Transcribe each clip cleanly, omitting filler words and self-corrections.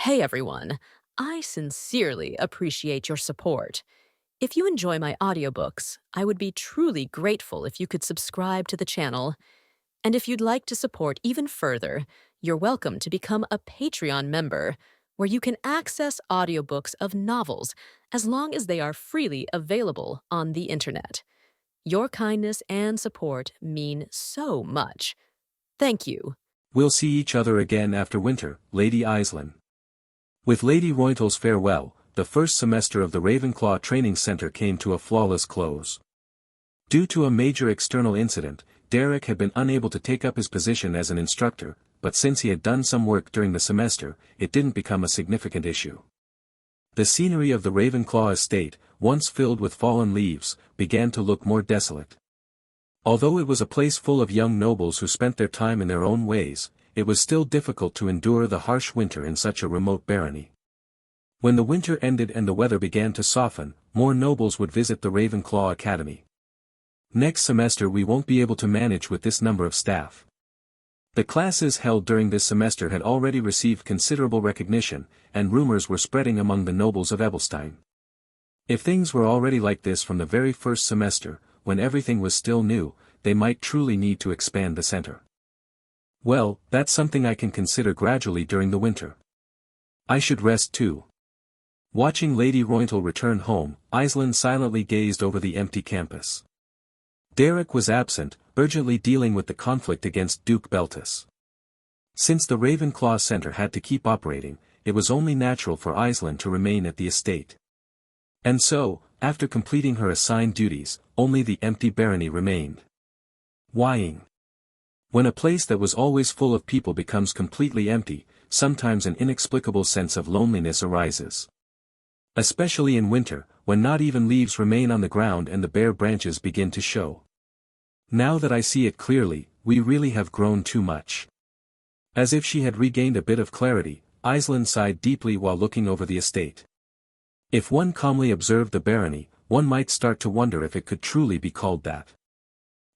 Hey everyone, I sincerely appreciate your support. If you enjoy my audiobooks, I would be truly grateful if you could subscribe to the channel. And if you'd like to support even further, you're welcome to become a Patreon member, where you can access audiobooks of novels as long as they are freely available on the internet. Your kindness and support mean so much. Thank you. We'll see each other again after winter, Lady Islin. With Lady Royntel's farewell, the first semester of the Ravenclaw Training Center came to a flawless close. Due to a major external incident, Derek had been unable to take up his position as an instructor, but since he had done some work during the semester, it didn't become a significant issue. The scenery of the Ravenclaw estate, once filled with fallen leaves, began to look more desolate. Although it was a place full of young nobles who spent their time in their own ways, it was still difficult to endure the harsh winter in such a remote barony. When the winter ended and the weather began to soften, more nobles would visit the Ravenclaw Academy. Next semester we won't be able to manage with this number of staff. The classes held during this semester had already received considerable recognition, and rumors were spreading among the nobles of Ebelstein. If things were already like this from the very first semester, when everything was still new, they might truly need to expand the center. Well, that's something I can consider gradually during the winter. I should rest too. Watching Lady Royntel return home, Islin silently gazed over the empty campus. Derek was absent, urgently dealing with the conflict against Duke Beltus. Since the Ravenclaw Center had to keep operating, it was only natural for Islin to remain at the estate. And so, after completing her assigned duties, only the empty barony remained. Whying? When a place that was always full of people becomes completely empty, sometimes an inexplicable sense of loneliness arises. Especially in winter, when not even leaves remain on the ground and the bare branches begin to show. Now that I see it clearly, we really have grown too much. As if she had regained a bit of clarity, Islin sighed deeply while looking over the estate. If one calmly observed the barony, one might start to wonder if it could truly be called that.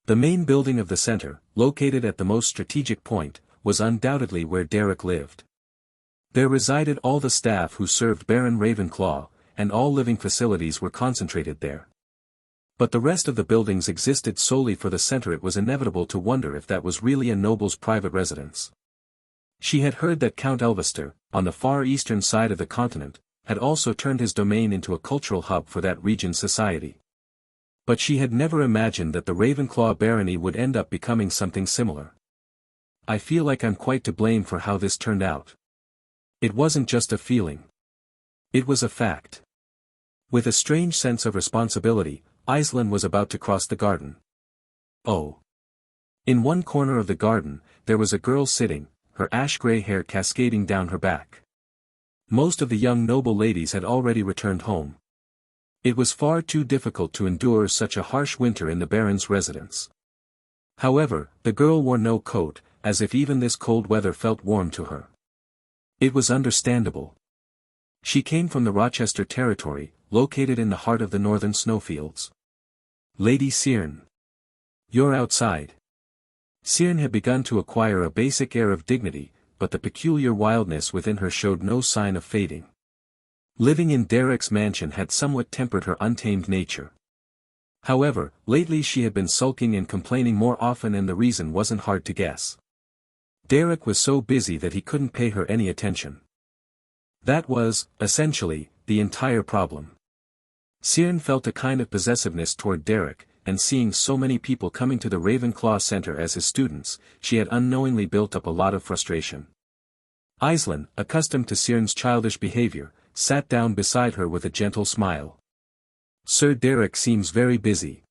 The main building of the center, located at the most strategic point, was undoubtedly where Derek lived. There resided all the staff who served Baron Ravenclaw, and all living facilities were concentrated there. But the rest of the buildings existed solely for the center. It was inevitable to wonder if that was really a noble's private residence. She had heard that Count Elvester, on the far eastern side of the continent, had also turned his domain into a cultural hub for that region's society. But she had never imagined that the Ravenclaw barony would end up becoming something similar. I feel like I'm quite to blame for how this turned out. It wasn't just a feeling. It was a fact. With a strange sense of responsibility, Islin was about to cross the garden. Oh. In one corner of the garden, there was a girl sitting, her ash-gray hair cascading down her back. Most of the young noble ladies had already returned home. It was far too difficult to endure such a harsh winter in the Baron's residence. However, the girl wore no coat, as if even this cold weather felt warm to her. It was understandable. She came from the Rochester territory, located in the heart of the northern snowfields. Lady Cyrne. You're outside. Cyrne had begun to acquire a basic air of dignity, but the peculiar wildness within her showed no sign of fading. Living in Derek's mansion had somewhat tempered her untamed nature. However, lately she had been sulking and complaining more often, and the reason wasn't hard to guess. Derek was so busy that he couldn't pay her any attention. That was, essentially, the entire problem. Cyrne felt a kind of possessiveness toward Derek, and seeing so many people coming to the Ravenclaw Center as his students, she had unknowingly built up a lot of frustration. Islin, accustomed to Cyrne's childish behavior, sat down beside her with a gentle smile. Sir Derek seems very busy.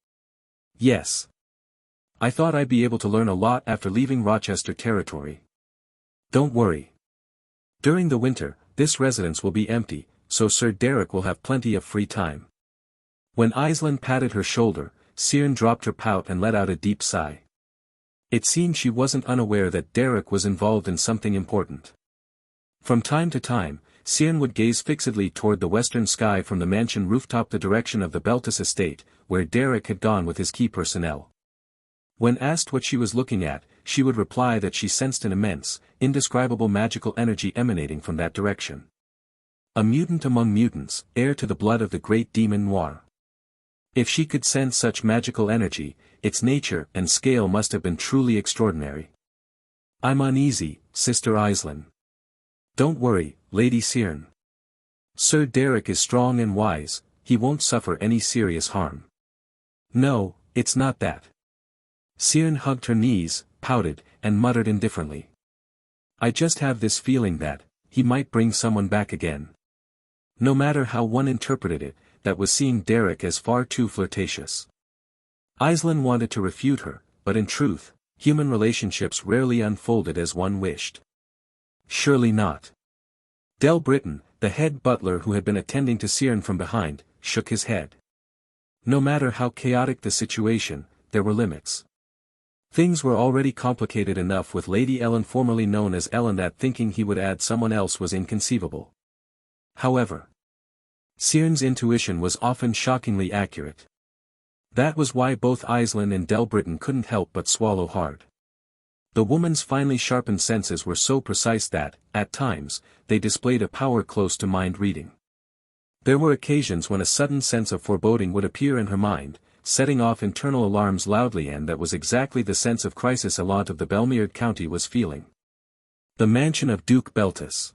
Yes. I thought I'd be able to learn a lot after leaving Rochester territory. Don't worry. During the winter, this residence will be empty, so Sir Derek will have plenty of free time. When Islin patted her shoulder, Cyrne dropped her pout and let out a deep sigh. It seemed she wasn't unaware that Derek was involved in something important. From time to time, Cyrne would gaze fixedly toward the western sky from the mansion rooftop, the direction of the Beltus estate, where Derek had gone with his key personnel. When asked what she was looking at, she would reply that she sensed an immense, indescribable magical energy emanating from that direction. A mutant among mutants, heir to the blood of the great demon Noir. If she could sense such magical energy, its nature and scale must have been truly extraordinary. I'm uneasy, Sister Aislinn. Don't worry, Lady Cyrne. Sir Derek is strong and wise, he won't suffer any serious harm. No, it's not that. Cyrne hugged her knees, pouted, and muttered indifferently. I just have this feeling that, he might bring someone back again. No matter how one interpreted it, that was seeing Derek as far too flirtatious. Aislinn wanted to refute her, but in truth, human relationships rarely unfolded as one wished. Surely not. Del Britton, the head butler who had been attending to Cyrne from behind, shook his head. No matter how chaotic the situation, there were limits. Things were already complicated enough with Lady Ellen, formerly known as Ellen, that thinking he would add someone else was inconceivable. However, Cyrne's intuition was often shockingly accurate. That was why both Aislinn and Del Britton couldn't help but swallow hard. The woman's finely sharpened senses were so precise that, at times, they displayed a power close to mind reading. There were occasions when a sudden sense of foreboding would appear in her mind, setting off internal alarms loudly, and that was exactly the sense of crisis Elant of the Belmeard County was feeling. The mansion of Duke Beltis.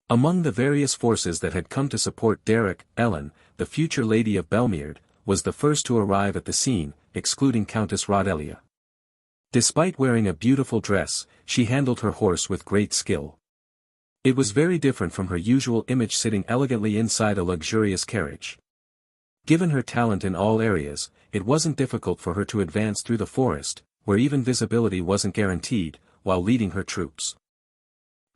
Among the various forces that had come to support Derek, Ellen, the future Lady of Belmeard, was the first to arrive at the scene, excluding Countess Rodelia. Despite wearing a beautiful dress, she handled her horse with great skill. It was very different from her usual image, sitting elegantly inside a luxurious carriage. Given her talent in all areas, it wasn't difficult for her to advance through the forest, where even visibility wasn't guaranteed, while leading her troops.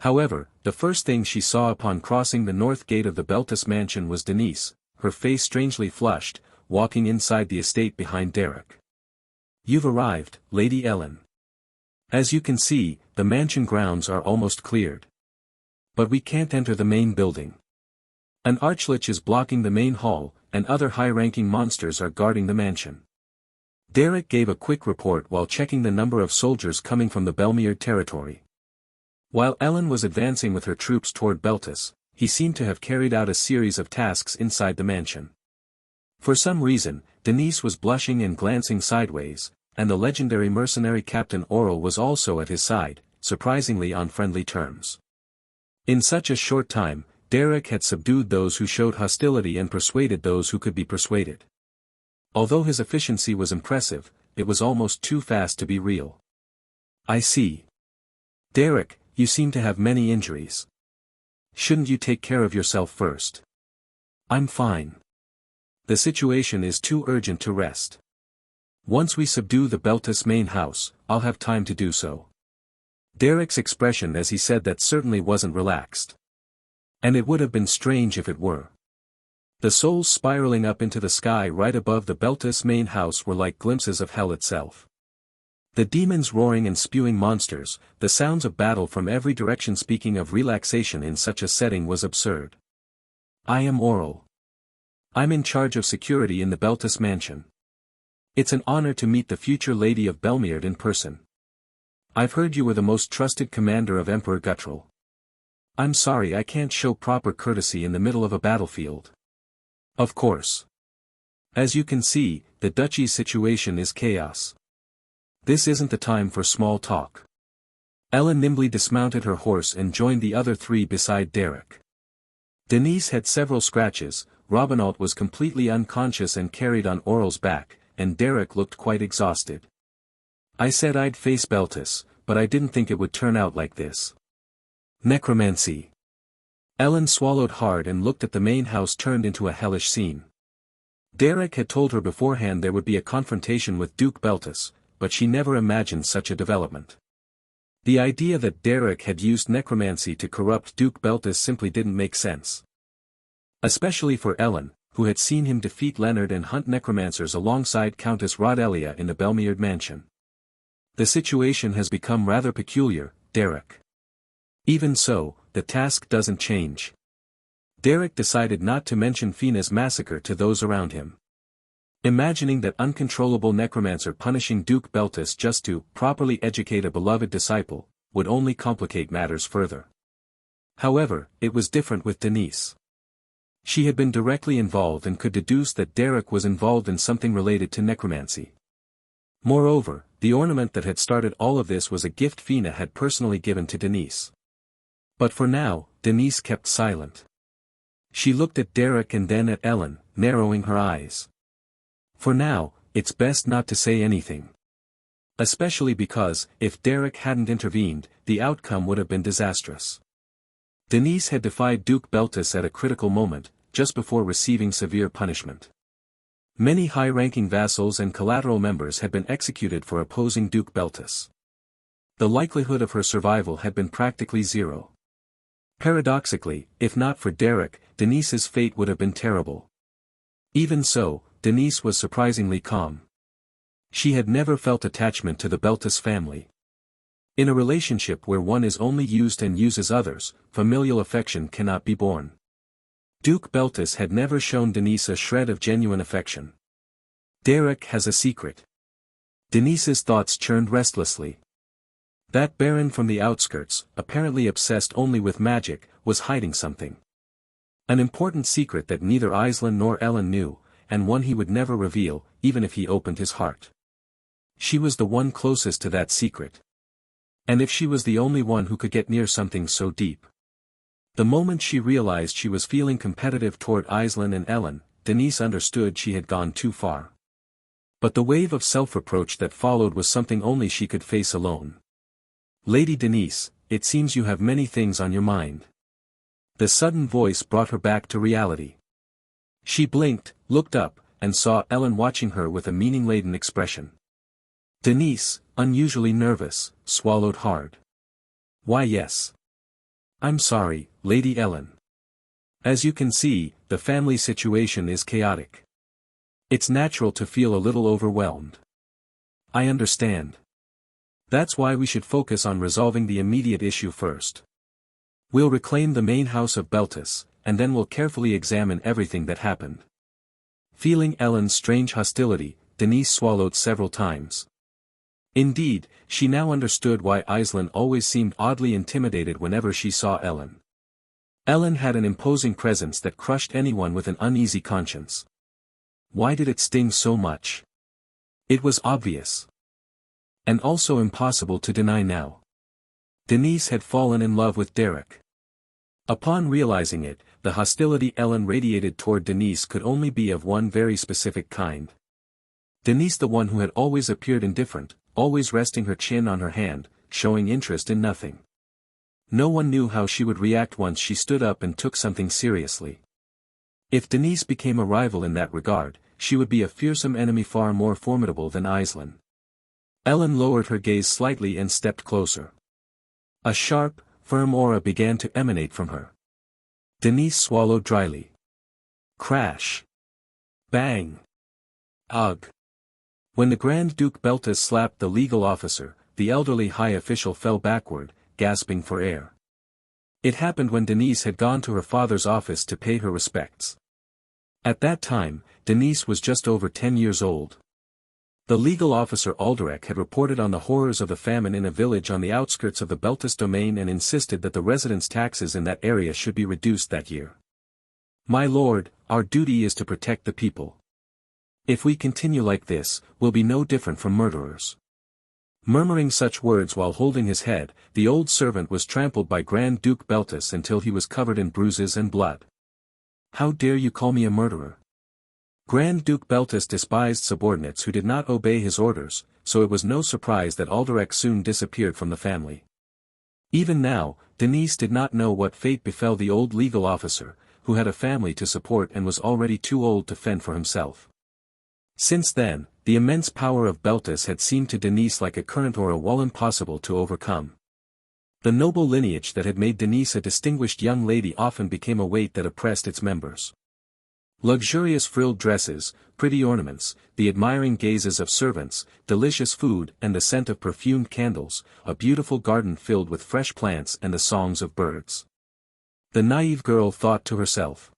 However, the first thing she saw upon crossing the north gate of the Beltis mansion was Denise, her face strangely flushed, walking inside the estate behind Derek. You've arrived, Lady Ellen. As you can see, the mansion grounds are almost cleared. But we can't enter the main building. An archlich is blocking the main hall, and other high-ranking monsters are guarding the mansion. Derek gave a quick report while checking the number of soldiers coming from the Belmeard territory. While Ellen was advancing with her troops toward Beltis, he seemed to have carried out a series of tasks inside the mansion. For some reason, Denise was blushing and glancing sideways, and the legendary mercenary Captain Oral was also at his side, surprisingly on friendly terms. In such a short time, Derek had subdued those who showed hostility and persuaded those who could be persuaded. Although his efficiency was impressive, it was almost too fast to be real. I see. Derek, you seem to have many injuries. Shouldn't you take care of yourself first? I'm fine. The situation is too urgent to rest. Once we subdue the Beltis main house, I'll have time to do so. Derek's expression as he said that certainly wasn't relaxed. And it would have been strange if it were. The souls spiraling up into the sky right above the Beltis main house were like glimpses of hell itself. The demons roaring and spewing monsters, the sounds of battle from every direction. Speaking of relaxation in such a setting was absurd. I am Oral. I'm in charge of security in the Beltis mansion. It's an honor to meet the future Lady of Belmeard in person. I've heard you were the most trusted commander of Emperor Guttrell. I'm sorry I can't show proper courtesy in the middle of a battlefield. Of course. As you can see, the duchy's situation is chaos. This isn't the time for small talk. Ellen nimbly dismounted her horse and joined the other three beside Derek. Denise had several scratches, Robinault was completely unconscious and carried on Oral's back, and Derek looked quite exhausted. I said I'd face Beltis, but I didn't think it would turn out like this. Necromancy. Ellen swallowed hard and looked at the main house turned into a hellish scene. Derek had told her beforehand there would be a confrontation with Duke Beltis, but she never imagined such a development. The idea that Derek had used necromancy to corrupt Duke Beltis simply didn't make sense. Especially for Ellen, who had seen him defeat Leonard and hunt necromancers alongside Countess Rodelia in the Belmeard mansion. The situation has become rather peculiar, Derek. Even so, the task doesn't change. Derek decided not to mention Fina's massacre to those around him. Imagining that uncontrollable necromancer punishing Duke Beltis just to properly educate a beloved disciple, would only complicate matters further. However, it was different with Denise. She had been directly involved and could deduce that Derek was involved in something related to necromancy. Moreover, the ornament that had started all of this was a gift Fina had personally given to Denise. But for now, Denise kept silent. She looked at Derek and then at Ellen, narrowing her eyes. For now, it's best not to say anything. Especially because, if Derek hadn't intervened, the outcome would have been disastrous. Denise had defied Duke Beltis at a critical moment, just before receiving severe punishment. Many high-ranking vassals and collateral members had been executed for opposing Duke Beltis. The likelihood of her survival had been practically zero. Paradoxically, if not for Derek, Denise's fate would have been terrible. Even so, Denise was surprisingly calm. She had never felt attachment to the Beltis family. In a relationship where one is only used and uses others, familial affection cannot be born. Duke Beltis had never shown Denise a shred of genuine affection. Derek has a secret. Denise's thoughts churned restlessly. That baron from the outskirts, apparently obsessed only with magic, was hiding something. An important secret that neither Aislinn nor Ellen knew, and one he would never reveal, even if he opened his heart. She was the one closest to that secret. And if she was the only one who could get near something so deep. The moment she realized she was feeling competitive toward Aislinn and Ellen, Denise understood she had gone too far. But the wave of self-reproach that followed was something only she could face alone. Lady Denise, it seems you have many things on your mind. The sudden voice brought her back to reality. She blinked, looked up, and saw Ellen watching her with a meaning-laden expression. Denise, unusually nervous, swallowed hard. Why yes. I'm sorry, Lady Ellen. As you can see, the family situation is chaotic. It's natural to feel a little overwhelmed. I understand. That's why we should focus on resolving the immediate issue first. We'll reclaim the main house of Beltis, and then we'll carefully examine everything that happened. Feeling Ellen's strange hostility, Denise swallowed several times. Indeed, she now understood why Aislinn always seemed oddly intimidated whenever she saw Ellen. Ellen had an imposing presence that crushed anyone with an uneasy conscience. Why did it sting so much? It was obvious. And also impossible to deny now. Denise had fallen in love with Derek. Upon realizing it, the hostility Ellen radiated toward Denise could only be of one very specific kind. Denise, the one who had always appeared indifferent, always resting her chin on her hand, showing interest in nothing. No one knew how she would react once she stood up and took something seriously. If Denise became a rival in that regard, she would be a fearsome enemy far more formidable than Aislinn. Ellen lowered her gaze slightly and stepped closer. A sharp, firm aura began to emanate from her. Denise swallowed dryly. Crash. Bang. Ugh. When the Grand Duke Beltis slapped the legal officer, the elderly high official fell backward, gasping for air. It happened when Denise had gone to her father's office to pay her respects. At that time, Denise was just over 10 years old. The legal officer Alderek had reported on the horrors of the famine in a village on the outskirts of the Beltis domain and insisted that the residents' taxes in that area should be reduced that year. My lord, our duty is to protect the people. If we continue like this, we'll be no different from murderers. Murmuring such words while holding his head, the old servant was trampled by Grand Duke Beltis until he was covered in bruises and blood. How dare you call me a murderer? Grand Duke Beltis despised subordinates who did not obey his orders, so it was no surprise that Alderek soon disappeared from the family. Even now, Denise did not know what fate befell the old legal officer, who had a family to support and was already too old to fend for himself. Since then, the immense power of Beltis had seemed to Denise like a current or a wall impossible to overcome. The noble lineage that had made Denise a distinguished young lady often became a weight that oppressed its members. Luxurious frilled dresses, pretty ornaments, the admiring gazes of servants, delicious food and the scent of perfumed candles, a beautiful garden filled with fresh plants and the songs of birds. The naive girl thought to herself.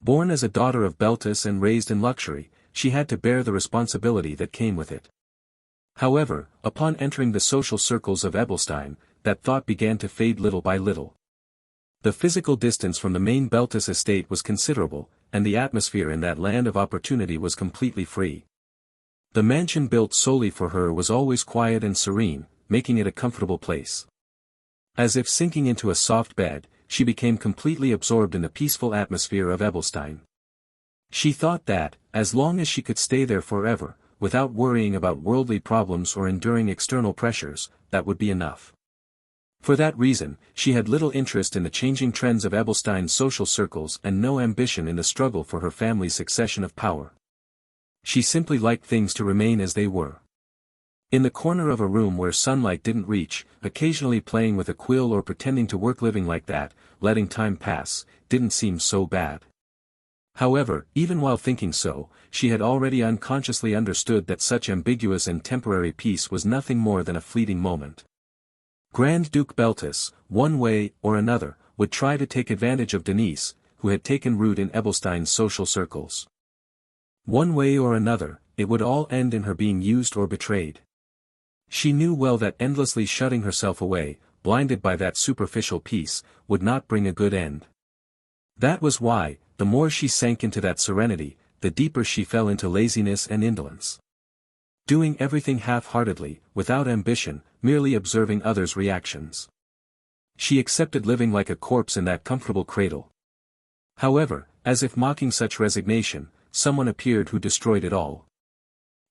Born as a daughter of Beltis and raised in luxury, she had to bear the responsibility that came with it. However, upon entering the social circles of Ebelstein, that thought began to fade little by little. The physical distance from the main Beltis estate was considerable, and the atmosphere in that land of opportunity was completely free. The mansion built solely for her was always quiet and serene, making it a comfortable place. As if sinking into a soft bed, she became completely absorbed in the peaceful atmosphere of Ebelstein. She thought that, as long as she could stay there forever, without worrying about worldly problems or enduring external pressures, that would be enough. For that reason, she had little interest in the changing trends of Ebelstein's social circles and no ambition in the struggle for her family's succession of power. She simply liked things to remain as they were. In the corner of a room where sunlight didn't reach, occasionally playing with a quill or pretending to work, living like that, letting time pass, didn't seem so bad. However, even while thinking so, she had already unconsciously understood that such ambiguous and temporary peace was nothing more than a fleeting moment. Grand Duke Beltis, one way or another, would try to take advantage of Denise, who had taken root in Ebelstein's social circles. One way or another, it would all end in her being used or betrayed. She knew well that endlessly shutting herself away, blinded by that superficial peace, would not bring a good end. That was why, the more she sank into that serenity, the deeper she fell into laziness and indolence. Doing everything half-heartedly, without ambition, merely observing others' reactions. She accepted living like a corpse in that comfortable cradle. However, as if mocking such resignation, someone appeared who destroyed it all.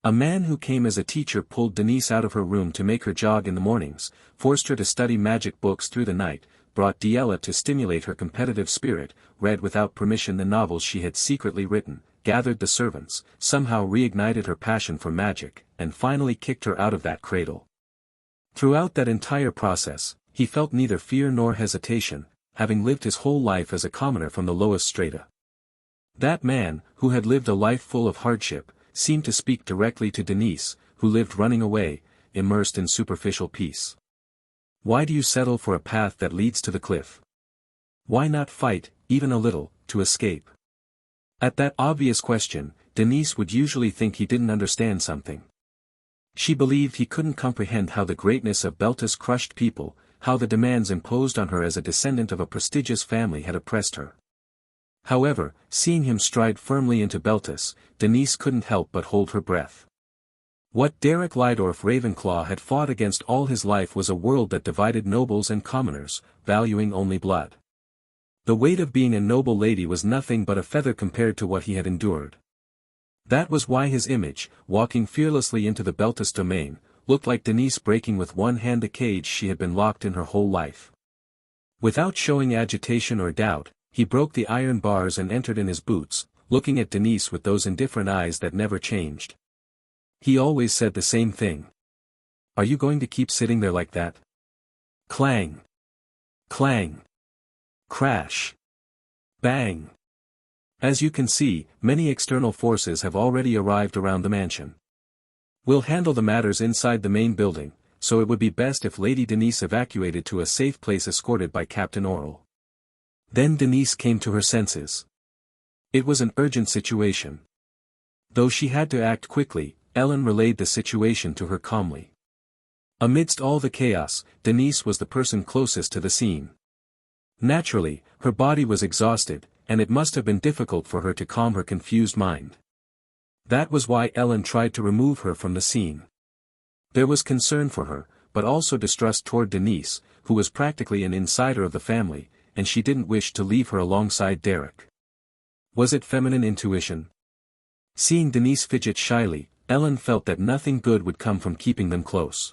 A man who came as a teacher pulled Denise out of her room to make her jog in the mornings, forced her to study magic books through the night, brought Diella to stimulate her competitive spirit, read without permission the novels she had secretly written, gathered the servants, somehow reignited her passion for magic, and finally kicked her out of that cradle. Throughout that entire process, he felt neither fear nor hesitation, having lived his whole life as a commoner from the lowest strata. That man, who had lived a life full of hardship, seemed to speak directly to Denise, who lived running away, immersed in superficial peace. Why do you settle for a path that leads to the cliff? Why not fight, even a little, to escape? At that obvious question, Denise would usually think he didn't understand something. She believed he couldn't comprehend how the greatness of Beltis crushed people, how the demands imposed on her as a descendant of a prestigious family had oppressed her. However, seeing him stride firmly into Beltis, Denise couldn't help but hold her breath. What Derek Lydorf Ravenclaw had fought against all his life was a world that divided nobles and commoners, valuing only blood. The weight of being a noble lady was nothing but a feather compared to what he had endured. That was why his image, walking fearlessly into the Beltis domain, looked like Denise breaking with one hand a cage she had been locked in her whole life. Without showing agitation or doubt, he broke the iron bars and entered in his boots, looking at Denise with those indifferent eyes that never changed. He always said the same thing. Are you going to keep sitting there like that? Clang. Clang. Crash. Bang. As you can see, many external forces have already arrived around the mansion. We'll handle the matters inside the main building, so it would be best if Lady Denise evacuated to a safe place escorted by Captain Oral. Then Denise came to her senses. It was an urgent situation. Though she had to act quickly, Ellen relayed the situation to her calmly. Amidst all the chaos, Denise was the person closest to the scene. Naturally, her body was exhausted, and it must have been difficult for her to calm her confused mind. That was why Ellen tried to remove her from the scene. There was concern for her, but also distrust toward Denise, who was practically an insider of the family, and she didn't wish to leave her alongside Derek. Was it feminine intuition? Seeing Denise fidget shyly, Ellen felt that nothing good would come from keeping them close.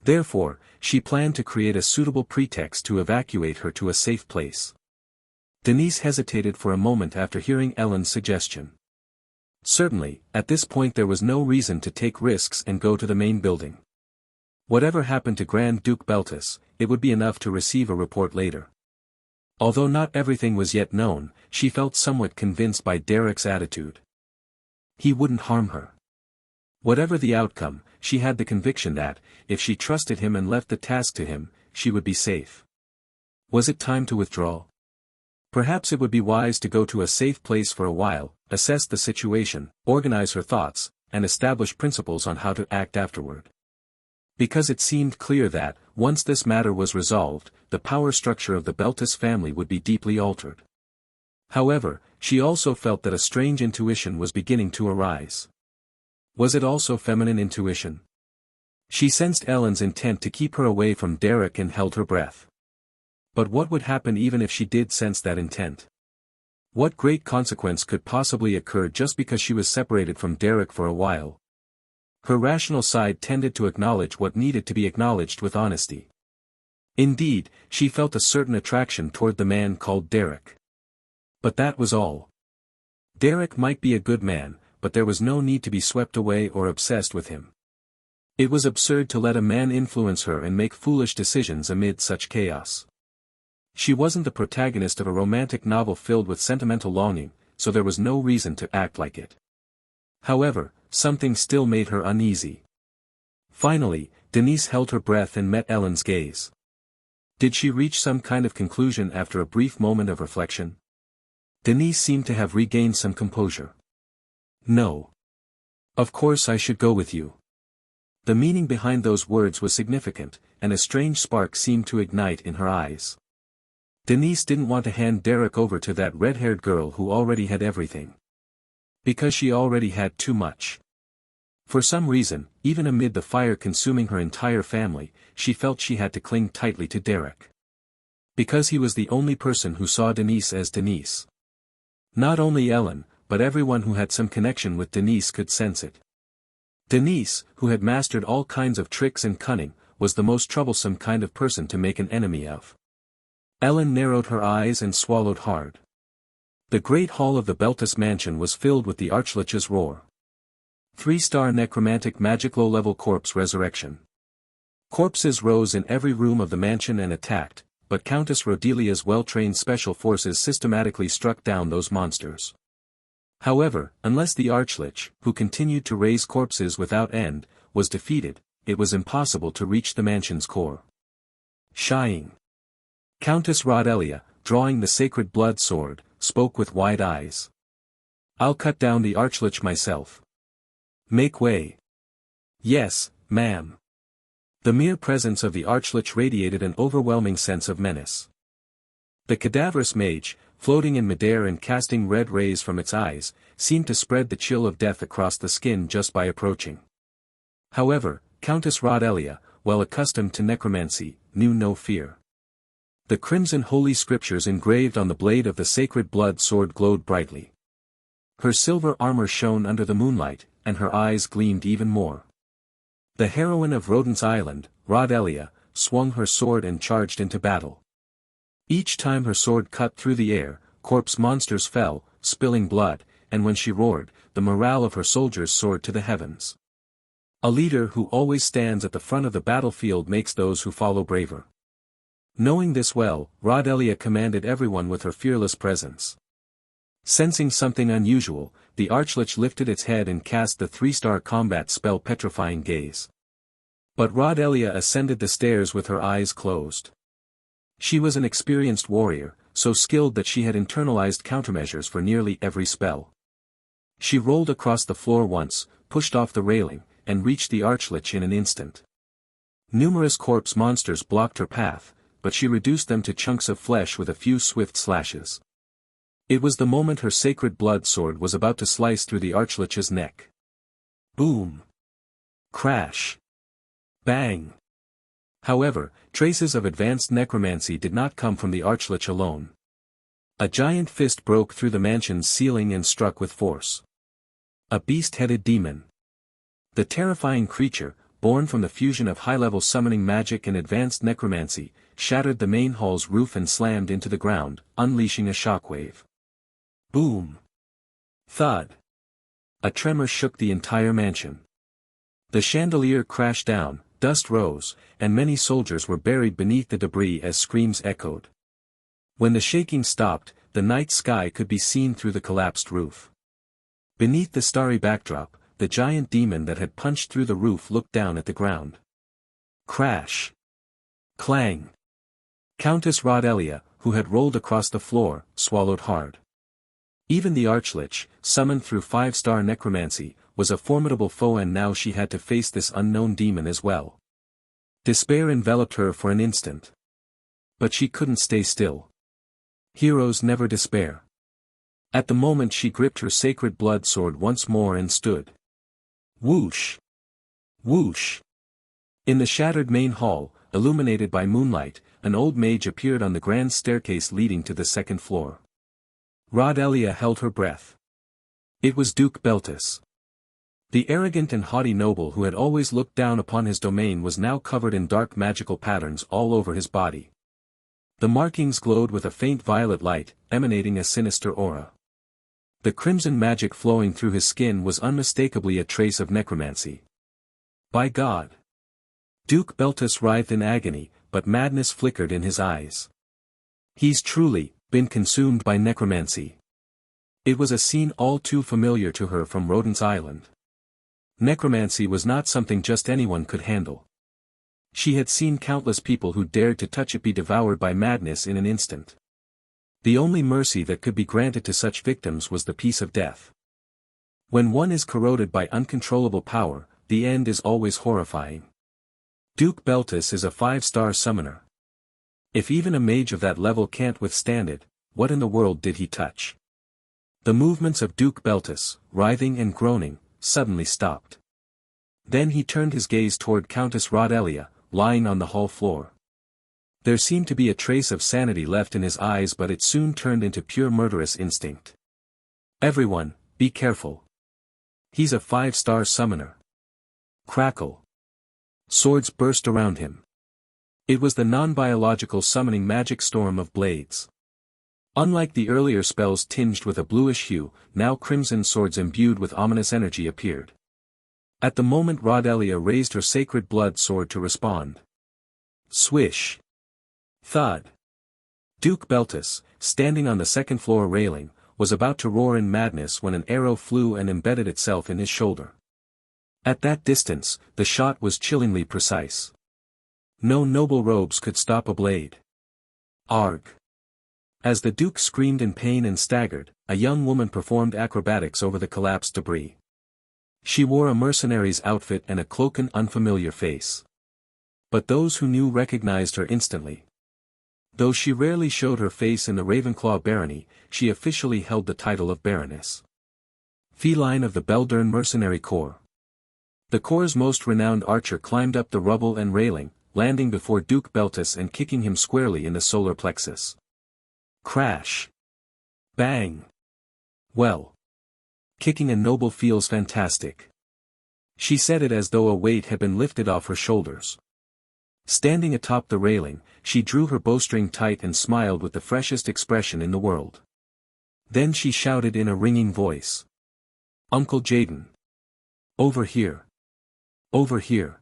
Therefore, she planned to create a suitable pretext to evacuate her to a safe place. Denise hesitated for a moment after hearing Ellen's suggestion. Certainly, at this point there was no reason to take risks and go to the main building. Whatever happened to Grand Duke Beltis, it would be enough to receive a report later. Although not everything was yet known, she felt somewhat convinced by Derek's attitude. He wouldn't harm her. Whatever the outcome, she had the conviction that, if she trusted him and left the task to him, she would be safe. Was it time to withdraw? Perhaps it would be wise to go to a safe place for a while, assess the situation, organize her thoughts, and establish principles on how to act afterward. Because it seemed clear that, once this matter was resolved, the power structure of the Beltis family would be deeply altered. However, she also felt that a strange intuition was beginning to arise. Was it also feminine intuition? She sensed Ellen's intent to keep her away from Derek and held her breath. But what would happen even if she did sense that intent? What great consequence could possibly occur just because she was separated from Derek for a while? Her rational side tended to acknowledge what needed to be acknowledged with honesty. Indeed, she felt a certain attraction toward the man called Derek. But that was all. Derek might be a good man, but there was no need to be swept away or obsessed with him. It was absurd to let a man influence her and make foolish decisions amid such chaos. She wasn't the protagonist of a romantic novel filled with sentimental longing, so there was no reason to act like it. However, something still made her uneasy. Finally, Denise held her breath and met Ellen's gaze. Did she reach some kind of conclusion after a brief moment of reflection? Denise seemed to have regained some composure. No. Of course I should go with you. The meaning behind those words was significant, and a strange spark seemed to ignite in her eyes. Denise didn't want to hand Derek over to that red-haired girl who already had everything. Because she already had too much. For some reason, even amid the fire consuming her entire family, she felt she had to cling tightly to Derek. Because he was the only person who saw Denise as Denise. Not only Ellen, but everyone who had some connection with Denise could sense it. Denise, who had mastered all kinds of tricks and cunning, was the most troublesome kind of person to make an enemy of. Ellen narrowed her eyes and swallowed hard. The great hall of the Beltis mansion was filled with the Archlich's roar. 3-star necromantic magic low-level corpse resurrection. Corpses rose in every room of the mansion and attacked, but Countess Rodelia's well-trained special forces systematically struck down those monsters. However, unless the Archlich, who continued to raise corpses without end, was defeated, it was impossible to reach the mansion's core. Shying. Countess Rodelia, drawing the sacred blood sword, spoke with wide eyes. I'll cut down the Archlich myself. Make way. Yes, ma'am. The mere presence of the Archlich radiated an overwhelming sense of menace. The cadaverous mage, floating in midair and casting red rays from its eyes, seemed to spread the chill of death across the skin just by approaching. However, Countess Rodelia, well accustomed to necromancy, knew no fear. The crimson holy scriptures engraved on the blade of the sacred blood sword glowed brightly. Her silver armor shone under the moonlight, and her eyes gleamed even more. The heroine of Rodent's Island, Rodelia, swung her sword and charged into battle. Each time her sword cut through the air, corpse monsters fell, spilling blood, and when she roared, the morale of her soldiers soared to the heavens. A leader who always stands at the front of the battlefield makes those who follow braver. Knowing this well, Rodelia commanded everyone with her fearless presence. Sensing something unusual, the Archlich lifted its head and cast the 3-star combat spell Petrifying Gaze. But Rodelia ascended the stairs with her eyes closed. She was an experienced warrior, so skilled that she had internalized countermeasures for nearly every spell. She rolled across the floor once, pushed off the railing, and reached the Archlich in an instant. Numerous corpse monsters blocked her path, but she reduced them to chunks of flesh with a few swift slashes. It was the moment her sacred blood sword was about to slice through the Archlich's neck. Boom! Crash! Bang! However, traces of advanced necromancy did not come from the Archlich alone. A giant fist broke through the mansion's ceiling and struck with force. A beast-headed demon. The terrifying creature, born from the fusion of high-level summoning magic and advanced necromancy, shattered the main hall's roof and slammed into the ground, unleashing a shockwave. Boom! Thud! A tremor shook the entire mansion. The chandelier crashed down, dust rose, and many soldiers were buried beneath the debris as screams echoed. When the shaking stopped, the night sky could be seen through the collapsed roof. Beneath the starry backdrop, the giant demon that had punched through the roof looked down at the ground. Crash! Clang! Countess Rodelia, who had rolled across the floor, swallowed hard. Even the Archlich, summoned through 5-star necromancy, was a formidable foe, and now she had to face this unknown demon as well. Despair enveloped her for an instant. But she couldn't stay still. Heroes never despair. At the moment she gripped her sacred blood sword once more and stood. Whoosh! Whoosh! In the shattered main hall, illuminated by moonlight, an old mage appeared on the grand staircase leading to the second floor. Rodelia held her breath. It was Duke Beltis. The arrogant and haughty noble who had always looked down upon his domain was now covered in dark magical patterns all over his body. The markings glowed with a faint violet light, emanating a sinister aura. The crimson magic flowing through his skin was unmistakably a trace of necromancy. By God! Duke Beltis writhed in agony, but madness flickered in his eyes. He's truly been consumed by necromancy. It was a scene all too familiar to her from Rodent's Island. Necromancy was not something just anyone could handle. She had seen countless people who dared to touch it be devoured by madness in an instant. The only mercy that could be granted to such victims was the peace of death. When one is corroded by uncontrollable power, the end is always horrifying. Duke Beltis is a 5-star summoner. If even a mage of that level can't withstand it, what in the world did he touch? The movements of Duke Beltis, writhing and groaning, suddenly stopped. Then he turned his gaze toward Countess Rodelia, lying on the hall floor. There seemed to be a trace of sanity left in his eyes, but it soon turned into pure murderous instinct. Everyone, be careful. He's a 5-star summoner. Crackle. Swords burst around him. It was the non-biological summoning magic storm of blades. Unlike the earlier spells tinged with a bluish hue, now crimson swords imbued with ominous energy appeared. At the moment Rodelia raised her sacred blood sword to respond. Swish. Thud. Duke Beltis, standing on the second-floor railing, was about to roar in madness when an arrow flew and embedded itself in his shoulder. At that distance, the shot was chillingly precise. No noble robes could stop a blade. Arg. As the Duke screamed in pain and staggered, a young woman performed acrobatics over the collapsed debris. She wore a mercenary's outfit and a cloaken unfamiliar face. But those who knew recognized her instantly. Though she rarely showed her face in the Ravenclaw barony, she officially held the title of Baroness. Feline of the Beldern Mercenary Corps. The Corps' most renowned archer climbed up the rubble and railing, landing before Duke Beltis and kicking him squarely in the solar plexus. Crash. Bang. Well. Kicking a noble feels fantastic. She said it as though a weight had been lifted off her shoulders. Standing atop the railing, she drew her bowstring tight and smiled with the freshest expression in the world. Then she shouted in a ringing voice. Uncle Jaden. Over here. Over here.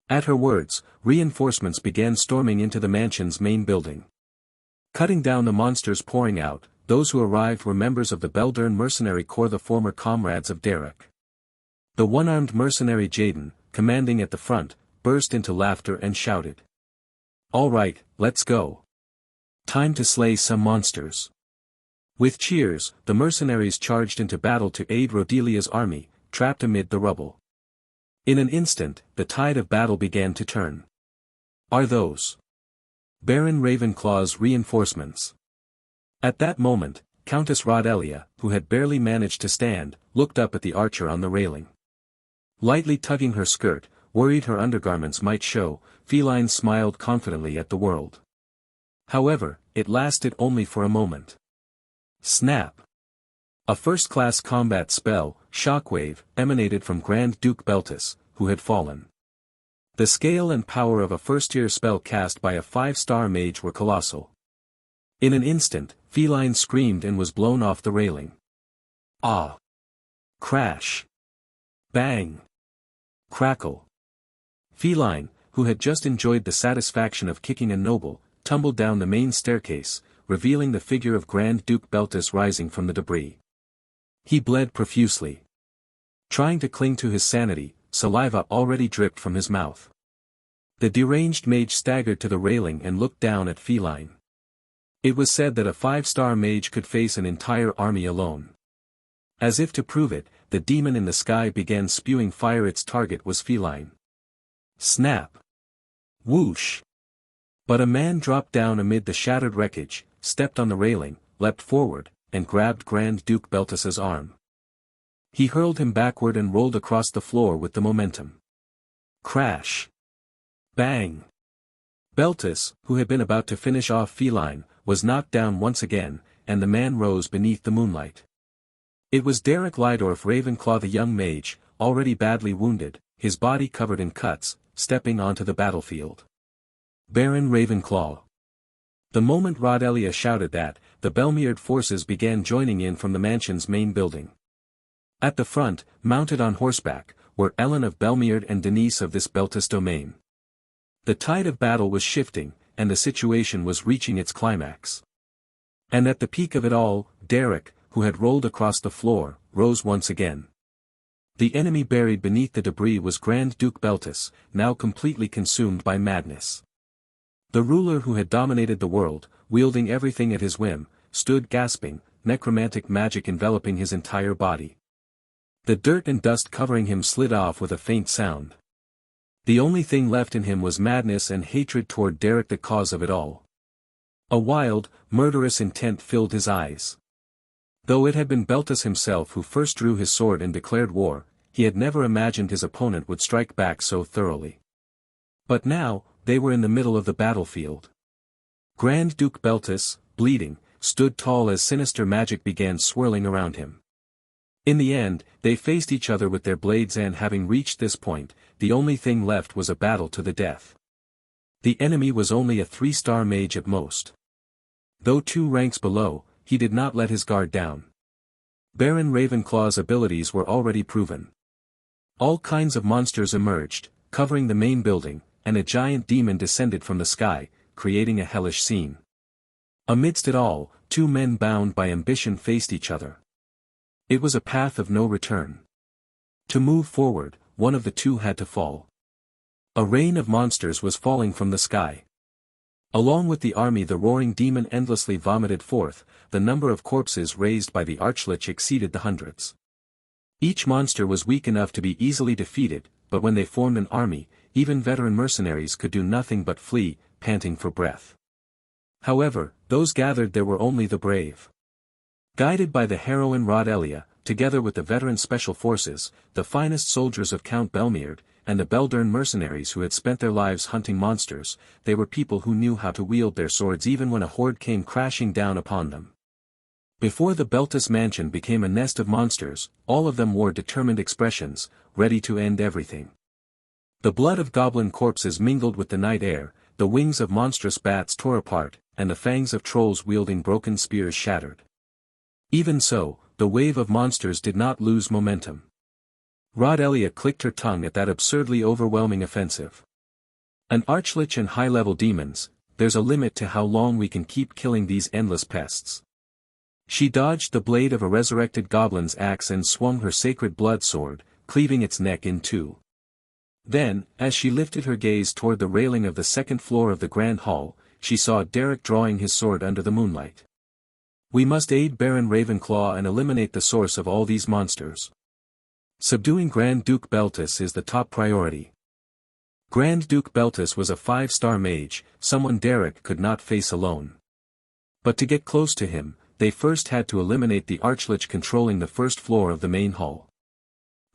At her words, reinforcements began storming into the mansion's main building. Cutting down the monsters pouring out, those who arrived were members of the Beldern Mercenary Corps, the former comrades of Derek. The one-armed mercenary Jaden, commanding at the front, burst into laughter and shouted. All right, let's go. Time to slay some monsters. With cheers, the mercenaries charged into battle to aid Rodelia's army, trapped amid the rubble. In an instant, the tide of battle began to turn. Are those Baron Ravenclaw's reinforcements? At that moment, Countess Rodelia, who had barely managed to stand, looked up at the archer on the railing. Lightly tugging her skirt, worried her undergarments might show, Feline smiled confidently at the world. However, it lasted only for a moment. Snap! A first-class combat spell, Shockwave, emanated from Grand Duke Beltis, who had fallen. The scale and power of a first-tier spell cast by a 5-star mage were colossal. In an instant, Feline screamed and was blown off the railing. Ah! Crash! Bang! Crackle! Feline, who had just enjoyed the satisfaction of kicking a noble, tumbled down the main staircase, revealing the figure of Grand Duke Beltis rising from the debris. He bled profusely. Trying to cling to his sanity, saliva already dripped from his mouth. The deranged mage staggered to the railing and looked down at Feline. It was said that a 5-star mage could face an entire army alone. As if to prove it, the demon in the sky began spewing fire. Its target was feline. Snap! Whoosh! But a man dropped down amid the shattered wreckage, stepped on the railing, leapt forward, and grabbed Grand Duke Beltus's arm. He hurled him backward and rolled across the floor with the momentum. Crash! Bang! Beltus, who had been about to finish off Feline, was knocked down once again, and the man rose beneath the moonlight. It was Derek Lydorf Ravenclaw, the young mage, already badly wounded, his body covered in cuts, stepping onto the battlefield. Baron Ravenclaw. The moment Rodelia shouted that, the Belmeard forces began joining in from the mansion's main building. At the front, mounted on horseback, were Ellen of Belmeard and Denise of this Beltus domain. The tide of battle was shifting, and the situation was reaching its climax. And at the peak of it all, Derek, who had rolled across the floor, rose once again. The enemy buried beneath the debris was Grand Duke Beltus, now completely consumed by madness. The ruler who had dominated the world, wielding everything at his whim, stood gasping, necromantic magic enveloping his entire body. The dirt and dust covering him slid off with a faint sound. The only thing left in him was madness and hatred toward Derek, the cause of it all. A wild, murderous intent filled his eyes. Though it had been Beltus himself who first drew his sword and declared war, he had never imagined his opponent would strike back so thoroughly. But now, they were in the middle of the battlefield. Grand Duke Beltus, bleeding, stood tall as sinister magic began swirling around him. In the end, they faced each other with their blades, and having reached this point, the only thing left was a battle to the death. The enemy was only a 3-star mage at most. Though 2 ranks below, he did not let his guard down. Baron Ravenclaw's abilities were already proven. All kinds of monsters emerged, covering the main building, and a giant demon descended from the sky, creating a hellish scene. Amidst it all, 2 men bound by ambition faced each other. It was a path of no return. To move forward, one of the 2 had to fall. A rain of monsters was falling from the sky. Along with the army the roaring demon endlessly vomited forth, the number of corpses raised by the Archlich exceeded the hundreds. Each monster was weak enough to be easily defeated, but when they formed an army, even veteran mercenaries could do nothing but flee, panting for breath. However, those gathered there were only the brave. Guided by the heroine Rodelia, together with the veteran special forces, the finest soldiers of Count Belmeard, and the Beldern mercenaries who had spent their lives hunting monsters, they were people who knew how to wield their swords even when a horde came crashing down upon them. Before the Beltus mansion became a nest of monsters, all of them wore determined expressions, ready to end everything. The blood of goblin corpses mingled with the night air, the wings of monstrous bats tore apart, and the fangs of trolls wielding broken spears shattered. Even so, the wave of monsters did not lose momentum. Rodelia clicked her tongue at that absurdly overwhelming offensive. An Archlich and high-level demons, there's a limit to how long we can keep killing these endless pests. She dodged the blade of a resurrected goblin's axe and swung her sacred blood sword, cleaving its neck in 2. Then, as she lifted her gaze toward the railing of the 2nd floor of the Grand Hall, she saw Derek drawing his sword under the moonlight. We must aid Baron Ravenclaw and eliminate the source of all these monsters. Subduing Grand Duke Beltus is the top priority. Grand Duke Beltus was a 5-star mage, someone Derek could not face alone. But to get close to him, they first had to eliminate the Archlich controlling the 1st floor of the main hall.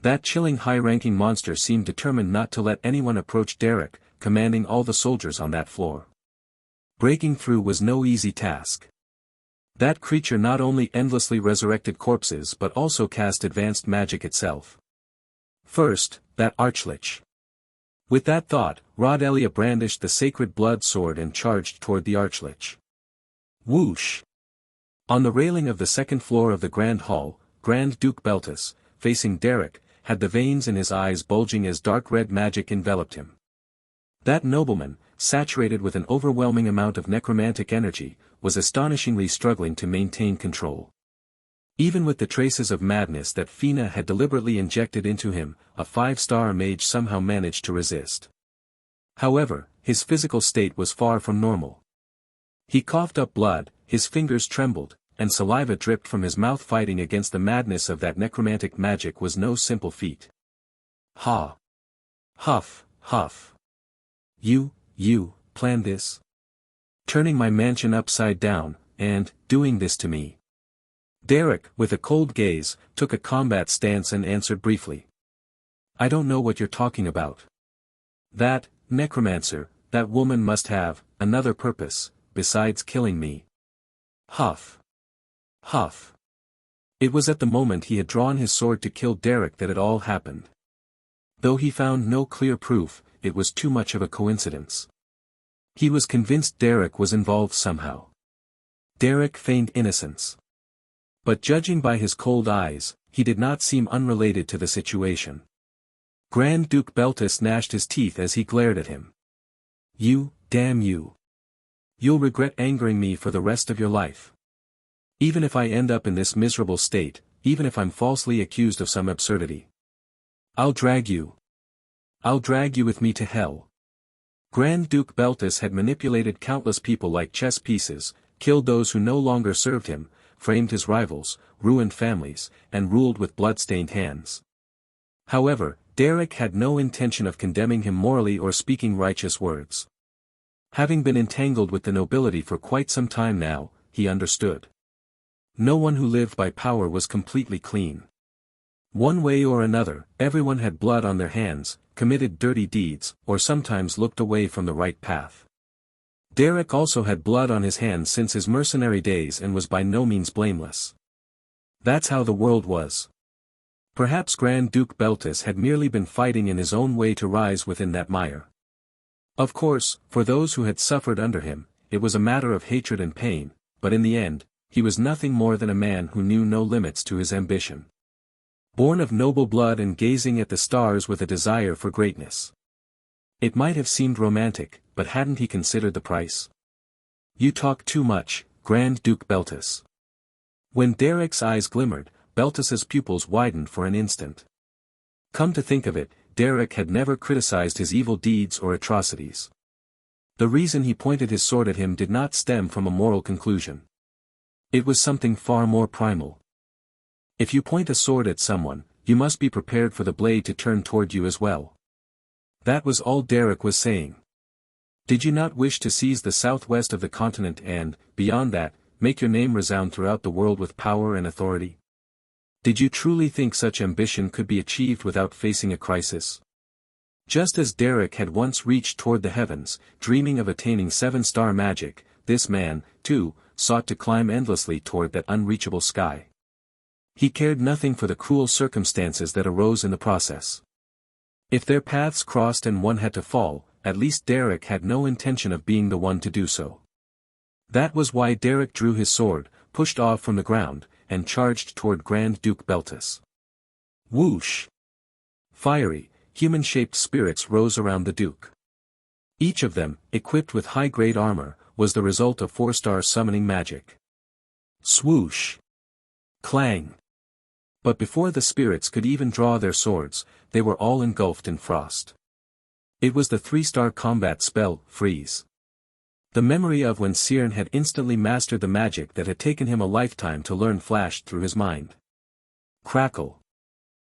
That chilling high-ranking monster seemed determined not to let anyone approach Derek, commanding all the soldiers on that floor. Breaking through was no easy task. That creature not only endlessly resurrected corpses but also cast advanced magic itself. First, that Archlich. With that thought, Rodelia brandished the sacred blood sword and charged toward the Archlich. Whoosh! On the railing of the 2nd floor of the Grand Hall, Grand Duke Beltus, facing Derek, had the veins in his eyes bulging as dark red magic enveloped him. That nobleman, saturated with an overwhelming amount of necromantic energy, was astonishingly struggling to maintain control. Even with the traces of madness that Fina had deliberately injected into him, a 5-star mage somehow managed to resist. However, his physical state was far from normal. He coughed up blood, his fingers trembled, and saliva dripped from his mouth. Fighting against the madness of that necromantic magic was no simple feat. Ha! Huff, huff. You, planned this? Turning my mansion upside down, and, doing this to me. Derek, with a cold gaze, took a combat stance and answered briefly. I don't know what you're talking about. That, necromancer, that woman must have another purpose, besides killing me. Huff. Huff. It was at the moment he had drawn his sword to kill Derek that it all happened. Though he found no clear proof, it was too much of a coincidence. He was convinced Derek was involved somehow. Derek feigned innocence. But judging by his cold eyes, he did not seem unrelated to the situation. Grand Duke Beltis gnashed his teeth as he glared at him. You, damn you. You'll regret angering me for the rest of your life. Even if I end up in this miserable state, even if I'm falsely accused of some absurdity. I'll drag you with me to hell. Grand Duke Beltis had manipulated countless people like chess pieces, killed those who no longer served him, framed his rivals, ruined families, and ruled with blood-stained hands. However, Derek had no intention of condemning him morally or speaking righteous words. Having been entangled with the nobility for quite some time now, he understood. No one who lived by power was completely clean. One way or another, everyone had blood on their hands, committed dirty deeds, or sometimes looked away from the right path. Derek also had blood on his hands since his mercenary days and was by no means blameless. That's how the world was. Perhaps Grand Duke Beltis had merely been fighting in his own way to rise within that mire. Of course, for those who had suffered under him, it was a matter of hatred and pain, but in the end, he was nothing more than a man who knew no limits to his ambition. Born of noble blood and gazing at the stars with a desire for greatness. It might have seemed romantic, but hadn't he considered the price? You talk too much, Grand Duke Beltis. When Derek's eyes glimmered, Beltis's pupils widened for an instant. Come to think of it, Derek had never criticized his evil deeds or atrocities. The reason he pointed his sword at him did not stem from a moral conclusion. It was something far more primal. If you point a sword at someone, you must be prepared for the blade to turn toward you as well. That was all Derek was saying. Did you not wish to seize the southwest of the continent and, beyond that, make your name resound throughout the world with power and authority? Did you truly think such ambition could be achieved without facing a crisis? Just as Derek had once reached toward the heavens, dreaming of attaining seven-star magic, this man, too, sought to climb endlessly toward that unreachable sky. He cared nothing for the cruel circumstances that arose in the process. If their paths crossed and one had to fall, at least Derek had no intention of being the one to do so. That was why Derek drew his sword, pushed off from the ground, and charged toward Grand Duke Beltis. Whoosh! Fiery, human-shaped spirits rose around the Duke. Each of them, equipped with high-grade armor, was the result of four-star summoning magic. Swoosh! Clang! But before the spirits could even draw their swords, they were all engulfed in frost. It was the three-star combat spell, Freeze. The memory of when Cyrn had instantly mastered the magic that had taken him a lifetime to learn flashed through his mind. Crackle.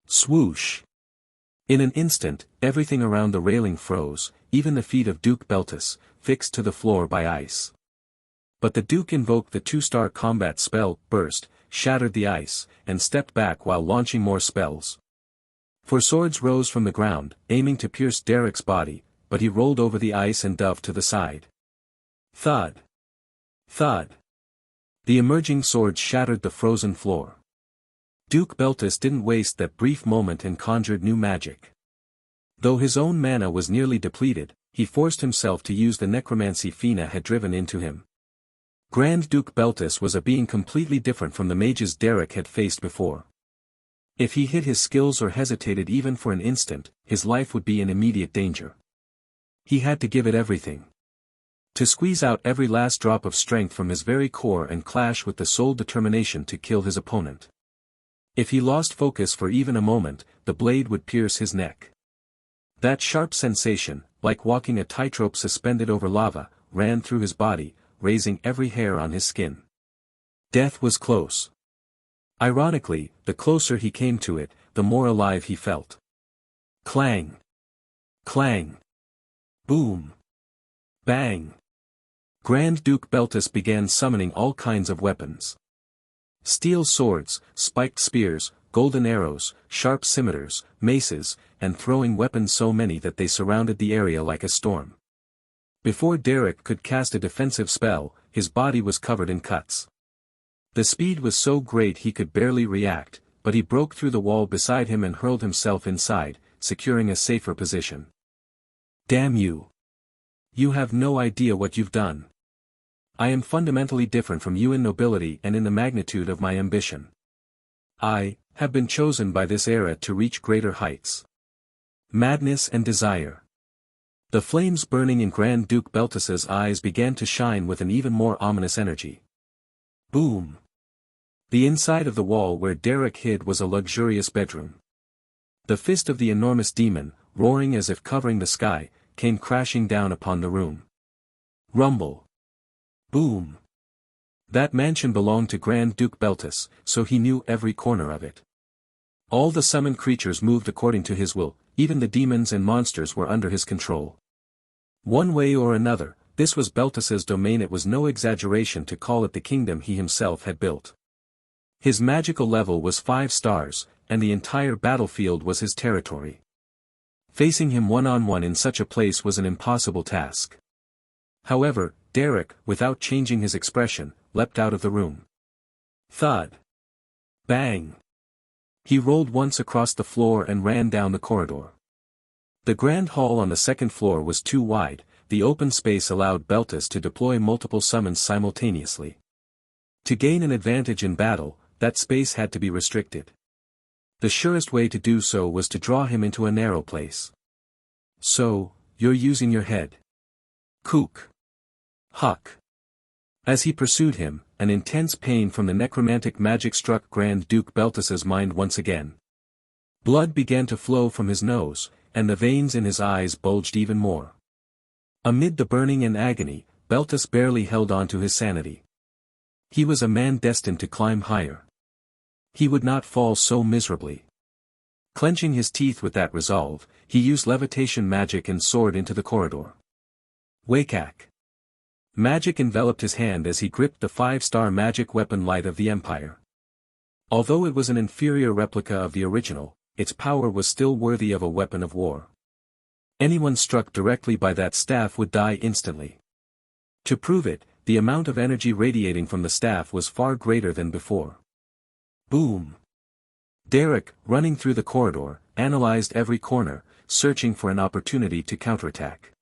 Swoosh. In an instant, everything around the railing froze, even the feet of Duke Beltis, fixed to the floor by ice. But the Duke invoked the two-star combat spell, Burst, shattered the ice, and stepped back while launching more spells. For swords rose from the ground, aiming to pierce Derek's body, but he rolled over the ice and dove to the side. Thud. Thud. The emerging swords shattered the frozen floor. Duke Beltis didn't waste that brief moment and conjured new magic. Though his own mana was nearly depleted, he forced himself to use the necromancy Fina had driven into him. Grand Duke Beltis was a being completely different from the mages Derek had faced before. If he hid his skills or hesitated even for an instant, his life would be in immediate danger. He had to give it everything. To squeeze out every last drop of strength from his very core and clash with the sole determination to kill his opponent. If he lost focus for even a moment, the blade would pierce his neck. That sharp sensation, like walking a tightrope suspended over lava, ran through his body, raising every hair on his skin. Death was close. Ironically, the closer he came to it, the more alive he felt. Clang! Clang! Boom! Bang! Grand Duke Beltus began summoning all kinds of weapons. Steel swords, spiked spears, golden arrows, sharp scimitars, maces, and throwing weapons so many that they surrounded the area like a storm. Before Derek could cast a defensive spell, his body was covered in cuts. The speed was so great he could barely react, but he broke through the wall beside him and hurled himself inside, securing a safer position. Damn you! You have no idea what you've done. I am fundamentally different from you in nobility and in the magnitude of my ambition. I have been chosen by this era to reach greater heights. Madness and desire. The flames burning in Grand Duke Beltus's eyes began to shine with an even more ominous energy. Boom! The inside of the wall where Derek hid was a luxurious bedroom. The fist of the enormous demon, roaring as if covering the sky, came crashing down upon the room. Rumble! Boom! That mansion belonged to Grand Duke Beltus, so he knew every corner of it. All the summoned creatures moved according to his will, even the demons and monsters were under his control. One way or another, this was Beltus's domain. It was no exaggeration to call it the kingdom he himself had built. His magical level was 5 stars, and the entire battlefield was his territory. Facing him one-on-one in such a place was an impossible task. However, Derek, without changing his expression, leapt out of the room. Thud! Bang! He rolled once across the floor and ran down the corridor. The grand hall on the second floor was too wide. The open space allowed Beltus to deploy multiple summons simultaneously. To gain an advantage in battle, that space had to be restricted. The surest way to do so was to draw him into a narrow place. So, you're using your head. Kook. Huck. As he pursued him, an intense pain from the necromantic magic struck Grand Duke Beltus's mind once again. Blood began to flow from his nose, and the veins in his eyes bulged even more. Amid the burning and agony, Beltus barely held on to his sanity. He was a man destined to climb higher. He would not fall so miserably. Clenching his teeth with that resolve, he used levitation magic and soared into the corridor. Wakak. Magic enveloped his hand as he gripped the 5-star magic weapon Light of the Empire. Although it was an inferior replica of the original, its power was still worthy of a weapon of war. Anyone struck directly by that staff would die instantly. To prove it, the amount of energy radiating from the staff was far greater than before. Boom! Derek, running through the corridor, analyzed every corner, searching for an opportunity to counterattack.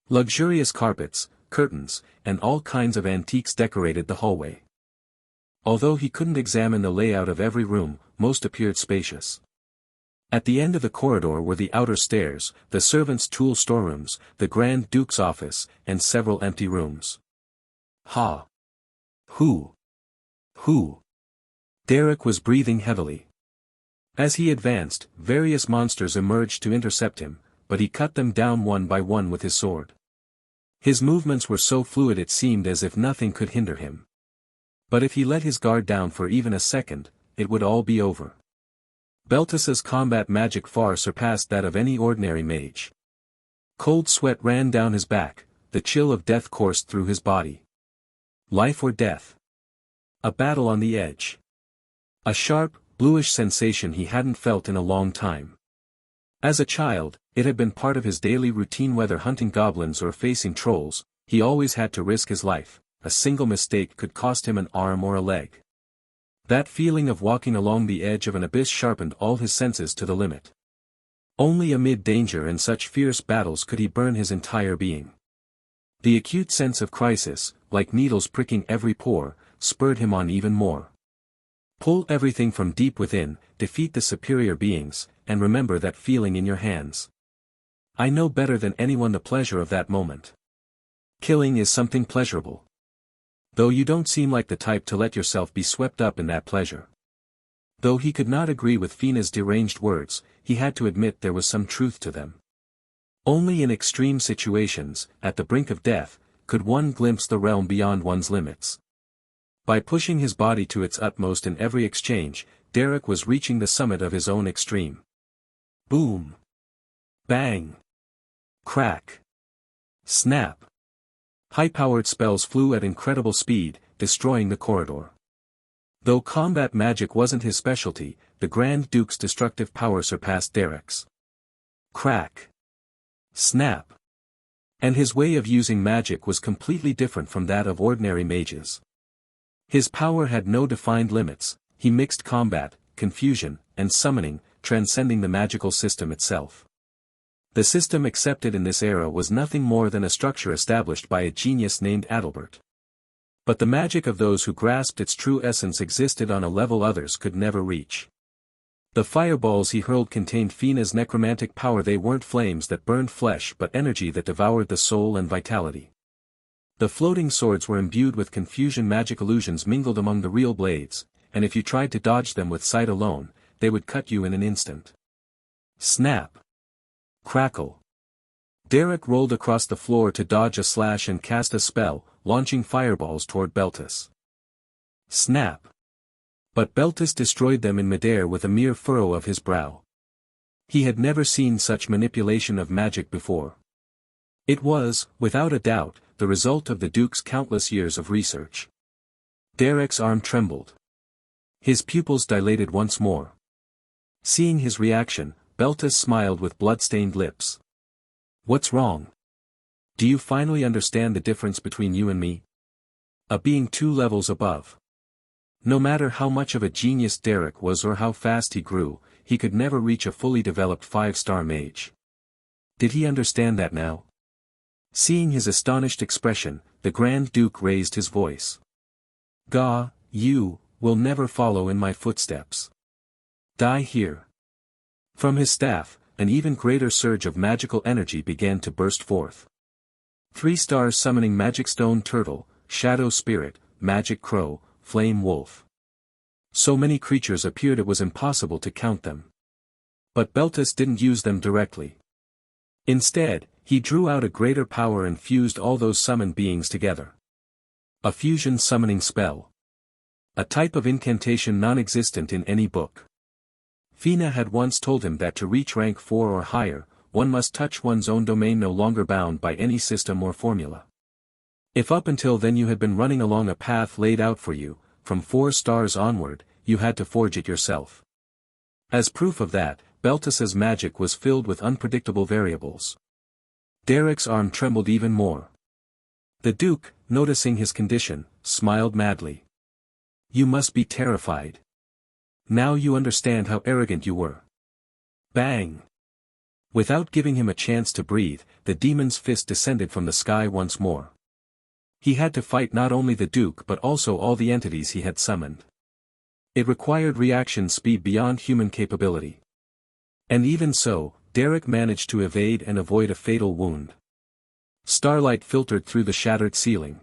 Luxurious carpets, curtains, and all kinds of antiques decorated the hallway. Although he couldn't examine the layout of every room, most appeared spacious. At the end of the corridor were the outer stairs, the servants' tool storerooms, the Grand Duke's office, and several empty rooms. Ha! Who? Derek was breathing heavily. As he advanced, various monsters emerged to intercept him, but he cut them down one by one with his sword. His movements were so fluid it seemed as if nothing could hinder him. But if he let his guard down for even a second, it would all be over. Beltus's combat magic far surpassed that of any ordinary mage. Cold sweat ran down his back, the chill of death coursed through his body. Life or death. A battle on the edge. A sharp, bluish sensation he hadn't felt in a long time. As a child, it had been part of his daily routine. Whether hunting goblins or facing trolls, he always had to risk his life. A single mistake could cost him an arm or a leg. That feeling of walking along the edge of an abyss sharpened all his senses to the limit. Only amid danger and such fierce battles could he burn his entire being. The acute sense of crisis, like needles pricking every pore, spurred him on even more. Pull everything from deep within, defeat the superior beings, and remember that feeling in your hands. I know better than anyone the pleasure of that moment. Killing is something pleasurable. Though you don't seem like the type to let yourself be swept up in that pleasure. Though he could not agree with Fina's deranged words, he had to admit there was some truth to them. Only in extreme situations, at the brink of death, could one glimpse the realm beyond one's limits. By pushing his body to its utmost in every exchange, Derek was reaching the summit of his own extreme. Boom! Bang! Crack! Snap! High-powered spells flew at incredible speed, destroying the corridor. Though combat magic wasn't his specialty, the Grand Duke's destructive power surpassed Derek's. Crack! Snap! And his way of using magic was completely different from that of ordinary mages. His power had no defined limits, he mixed combat, confusion, and summoning, transcending the magical system itself. The system accepted in this era was nothing more than a structure established by a genius named Adalbert. But the magic of those who grasped its true essence existed on a level others could never reach. The fireballs he hurled contained Fina's necromantic power. They weren't flames that burned flesh but energy that devoured the soul and vitality. The floating swords were imbued with confusion. Magic illusions mingled among the real blades, and if you tried to dodge them with sight alone, they would cut you in an instant. Snap! Crackle! Derek rolled across the floor to dodge a slash and cast a spell, launching fireballs toward Beltis. Snap! But Beltis destroyed them in midair with a mere furrow of his brow. He had never seen such manipulation of magic before. It was, without a doubt, the result of the Duke's countless years of research. Derek's arm trembled. His pupils dilated once more. Seeing his reaction, Beltis smiled with blood-stained lips. What's wrong? Do you finally understand the difference between you and me? A being 2 levels above. No matter how much of a genius Derek was or how fast he grew, he could never reach a fully developed 5-star mage. Did he understand that now? Seeing his astonished expression, the Grand Duke raised his voice. "Ga, you will never follow in my footsteps. Die here." From his staff, an even greater surge of magical energy began to burst forth. 3 stars summoning Magic Stone Turtle, Shadow Spirit, Magic Crow, Flame Wolf. So many creatures appeared it was impossible to count them. But Beltis didn't use them directly. Instead, he drew out a greater power and fused all those summoned beings together. A fusion summoning spell. A type of incantation non-existent in any book. Fina had once told him that to reach rank 4 or higher, one must touch one's own domain, no longer bound by any system or formula. If up until then you had been running along a path laid out for you, from 4 stars onward, you had to forge it yourself. As proof of that, Beltis's magic was filled with unpredictable variables. Derek's arm trembled even more. The Duke, noticing his condition, smiled madly. "You must be terrified. Now you understand how arrogant you were." Bang! Without giving him a chance to breathe, the demon's fist descended from the sky once more. He had to fight not only the Duke but also all the entities he had summoned. It required reaction speed beyond human capability. And even so, Derek managed to evade and avoid a fatal wound. Starlight filtered through the shattered ceiling.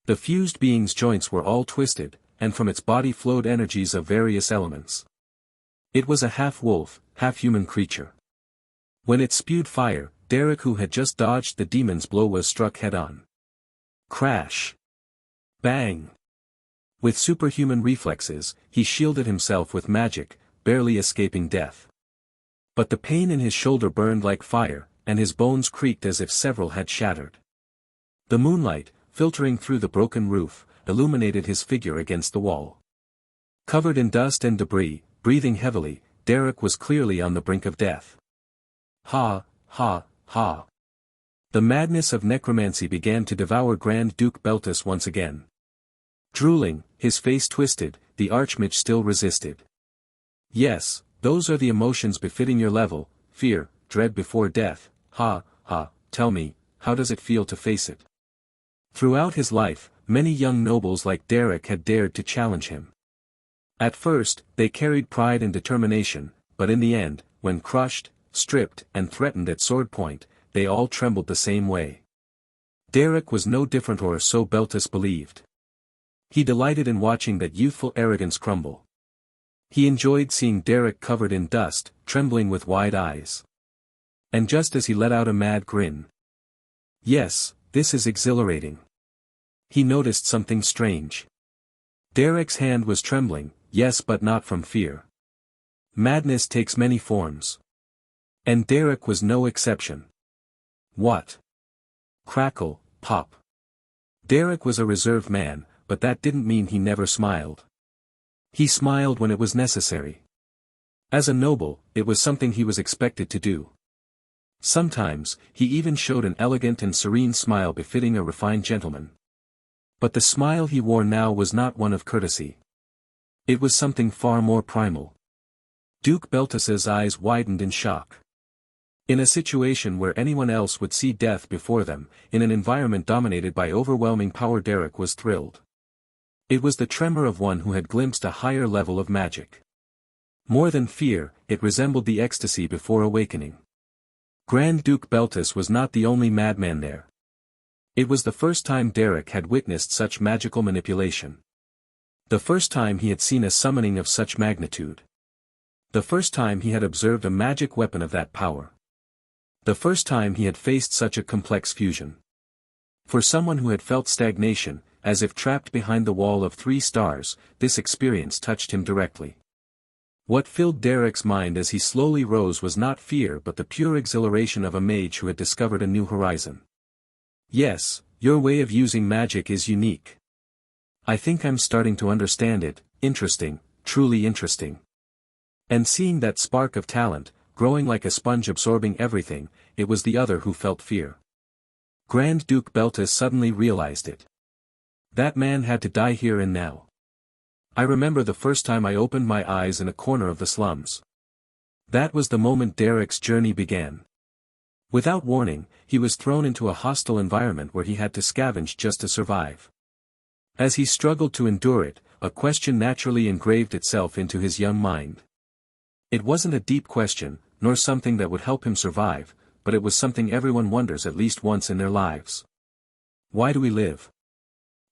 The fused being's joints were all twisted, and from its body flowed energies of various elements. It was a half-wolf, half-human creature. When it spewed fire, Derek, who had just dodged the demon's blow, was struck head-on. Crash! Bang! With superhuman reflexes, he shielded himself with magic, barely escaping death. But the pain in his shoulder burned like fire, and his bones creaked as if several had shattered. The moonlight, filtering through the broken roof, illuminated his figure against the wall. Covered in dust and debris, breathing heavily, Derek was clearly on the brink of death. Ha, ha, ha. The madness of necromancy began to devour Grand Duke Beltis once again. Drooling, his face twisted, the Archmage still resisted. "Yes, those are the emotions befitting your level, fear, dread before death. Ha, ha, tell me, how does it feel to face it?" Throughout his life, many young nobles like Derek had dared to challenge him. At first, they carried pride and determination, but in the end, when crushed, stripped, and threatened at sword point, they all trembled the same way. Derek was no different, or so Beltis believed. He delighted in watching that youthful arrogance crumble. He enjoyed seeing Derek covered in dust, trembling with wide eyes. And just as he let out a mad grin. Yes, this is exhilarating. He noticed something strange. Derek's hand was trembling, yes, but not from fear. Madness takes many forms. And Derek was no exception. What? Crackle, pop. Derek was a reserved man, but that didn't mean he never smiled. He smiled when it was necessary. As a noble, it was something he was expected to do. Sometimes, he even showed an elegant and serene smile befitting a refined gentleman. But the smile he wore now was not one of courtesy. It was something far more primal. Duke Beltus's eyes widened in shock. In a situation where anyone else would see death before them, in an environment dominated by overwhelming power, Derek was thrilled. It was the tremor of one who had glimpsed a higher level of magic. More than fear, it resembled the ecstasy before awakening. Grand Duke Beltus was not the only madman there. It was the first time Derek had witnessed such magical manipulation. The first time he had seen a summoning of such magnitude. The first time he had observed a magic weapon of that power. The first time he had faced such a complex fusion. For someone who had felt stagnation, as if trapped behind the wall of 3 stars, this experience touched him directly. What filled Derek's mind as he slowly rose was not fear but the pure exhilaration of a mage who had discovered a new horizon. Yes, your way of using magic is unique. I think I'm starting to understand it, interesting, truly interesting. And seeing that spark of talent, growing like a sponge absorbing everything, it was the other who felt fear. Grand Duke Beltus suddenly realized it. That man had to die here and now. I remember the first time I opened my eyes in a corner of the slums. That was the moment Derek's journey began. Without warning, he was thrown into a hostile environment where he had to scavenge just to survive. As he struggled to endure it, a question naturally engraved itself into his young mind. It wasn't a deep question, nor something that would help him survive, but it was something everyone wonders at least once in their lives. Why do we live?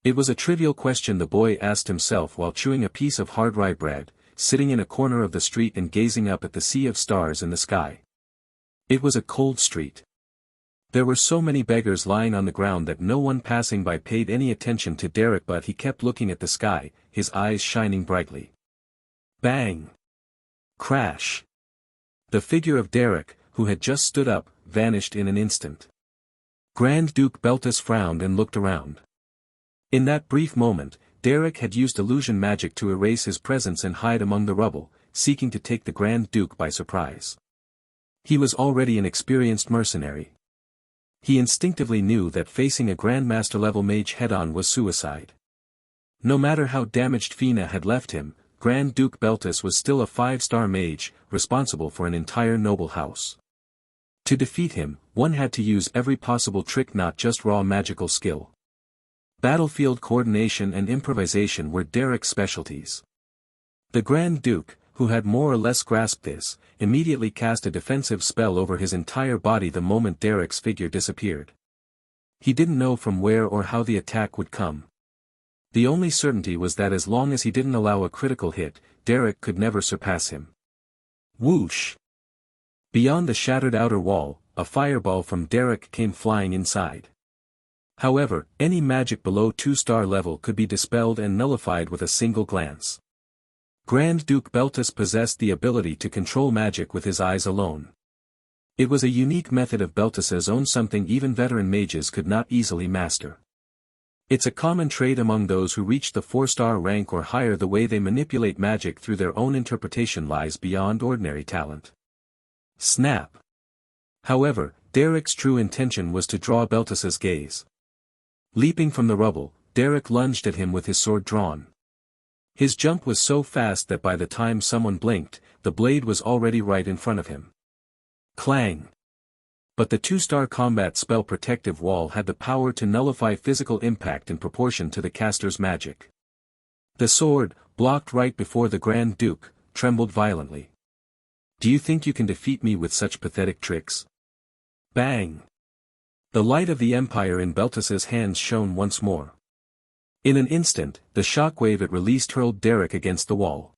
It was a trivial question the boy asked himself while chewing a piece of hard rye bread, sitting in a corner of the street and gazing up at the sea of stars in the sky. It was a cold street. There were so many beggars lying on the ground that no one passing by paid any attention to Derek, but he kept looking at the sky, his eyes shining brightly. Bang! Crash! The figure of Derek, who had just stood up, vanished in an instant. Grand Duke Beltus frowned and looked around. In that brief moment, Derek had used illusion magic to erase his presence and hide among the rubble, seeking to take the Grand Duke by surprise. He was already an experienced mercenary. He instinctively knew that facing a Grandmaster-level mage head-on was suicide. No matter how damaged Fina had left him, Grand Duke Beltus was still a 5-star mage, responsible for an entire noble house. To defeat him, one had to use every possible trick, not just raw magical skill. Battlefield coordination and improvisation were Derek's specialties. The Grand Duke, who had more or less grasped this, immediately cast a defensive spell over his entire body the moment Derek's figure disappeared. He didn't know from where or how the attack would come. The only certainty was that as long as he didn't allow a critical hit, Derek could never surpass him. Whoosh! Beyond the shattered outer wall, a fireball from Derek came flying inside. However, any magic below 2-star level could be dispelled and nullified with a single glance. Grand Duke Beltus possessed the ability to control magic with his eyes alone. It was a unique method of Beltus's own, something even veteran mages could not easily master. It's a common trait among those who reach the 4-star rank or higher. The way they manipulate magic through their own interpretation lies beyond ordinary talent. Snap! However, Derek's true intention was to draw Beltus's gaze. Leaping from the rubble, Derek lunged at him with his sword drawn. His jump was so fast that by the time someone blinked, the blade was already right in front of him. Clang! But the 2-star combat spell Protective Wall had the power to nullify physical impact in proportion to the caster's magic. The sword, blocked right before the Grand Duke, trembled violently. Do you think you can defeat me with such pathetic tricks? Bang! The light of the Empire in Beltus's hands shone once more. In an instant, the shockwave it released hurled Derek against the wall.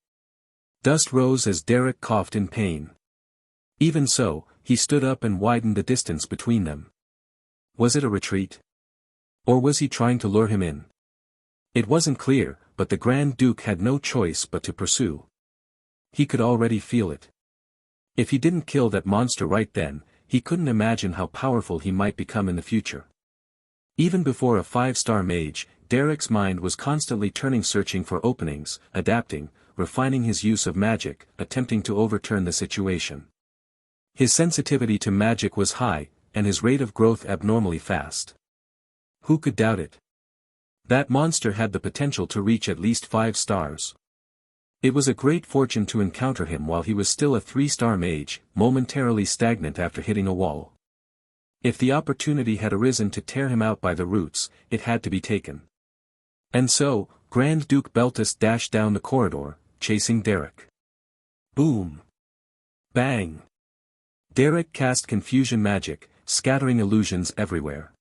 Dust rose as Derek coughed in pain. Even so, he stood up and widened the distance between them. Was it a retreat? Or was he trying to lure him in? It wasn't clear, but the Grand Duke had no choice but to pursue. He could already feel it. If he didn't kill that monster right then, he couldn't imagine how powerful he might become in the future. Even before a 5-star mage, Derek's mind was constantly turning, searching for openings, adapting, refining his use of magic, attempting to overturn the situation. His sensitivity to magic was high, and his rate of growth abnormally fast. Who could doubt it? That monster had the potential to reach at least 5 stars. It was a great fortune to encounter him while he was still a 3-star mage, momentarily stagnant after hitting a wall. If the opportunity had arisen to tear him out by the roots, it had to be taken. And so, Grand Duke Beltus dashed down the corridor, chasing Derek. Boom! Bang! Derek cast confusion magic, scattering illusions everywhere.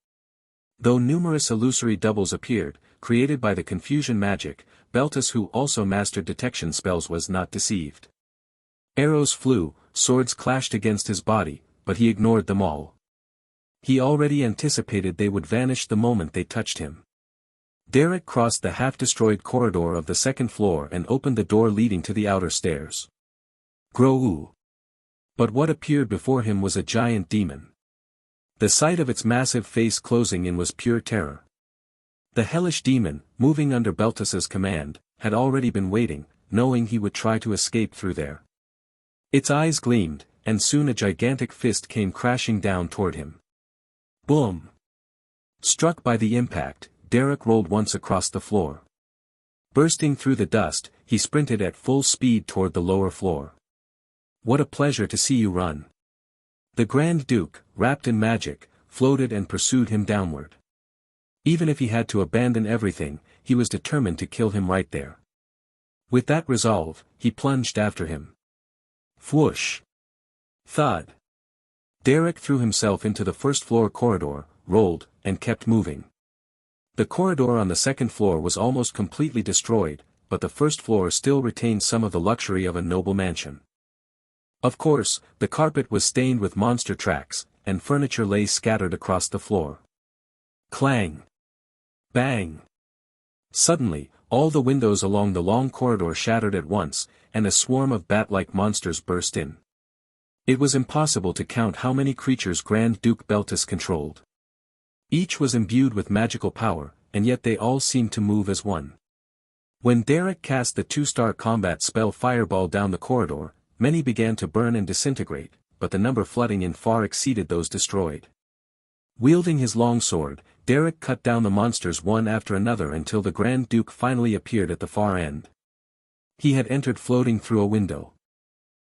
Though numerous illusory doubles appeared, created by the confusion magic, Beltus, who also mastered detection spells, was not deceived. Arrows flew, swords clashed against his body, but he ignored them all. He already anticipated they would vanish the moment they touched him. Derek crossed the half-destroyed corridor of the 2nd floor and opened the door leading to the outer stairs. Grow! But what appeared before him was a giant demon. The sight of its massive face closing in was pure terror. The hellish demon, moving under Beltus's command, had already been waiting, knowing he would try to escape through there. Its eyes gleamed, and soon a gigantic fist came crashing down toward him. Boom! Struck by the impact, Derek rolled once across the floor. Bursting through the dust, he sprinted at full speed toward the lower floor. What a pleasure to see you run! The Grand Duke, wrapped in magic, floated and pursued him downward. Even if he had to abandon everything, he was determined to kill him right there. With that resolve, he plunged after him. Whoosh! Thud! Derek threw himself into the 1st floor corridor, rolled, and kept moving. The corridor on the 2nd floor was almost completely destroyed, but the 1st floor still retained some of the luxury of a noble mansion. Of course, the carpet was stained with monster tracks, and furniture lay scattered across the floor. Clang! Bang! Suddenly, all the windows along the long corridor shattered at once, and a swarm of bat-like monsters burst in. It was impossible to count how many creatures Grand Duke Beltus controlled. Each was imbued with magical power, and yet they all seemed to move as one. When Derek cast the 2-star combat spell Fireball down the corridor, many began to burn and disintegrate, but the number flooding in far exceeded those destroyed. Wielding his longsword, Derek cut down the monsters one after another until the Grand Duke finally appeared at the far end. He had entered floating through a window.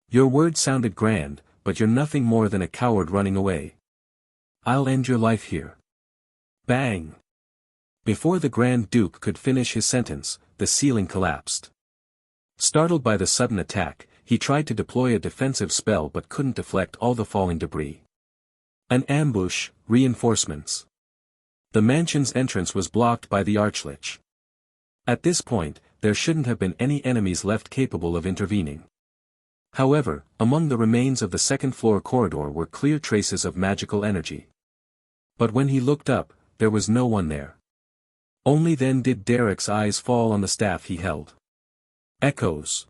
Your words sounded grand, but you're nothing more than a coward running away. I'll end your life here. Bang! Before the Grand Duke could finish his sentence, the ceiling collapsed. Startled by the sudden attack, he tried to deploy a defensive spell but couldn't deflect all the falling debris. An ambush, reinforcements. The mansion's entrance was blocked by the Archlich. At this point, there shouldn't have been any enemies left capable of intervening. However, among the remains of the 2nd floor corridor were clear traces of magical energy. But when he looked up, there was no one there. Only then did Derek's eyes fall on the staff he held. Echoes.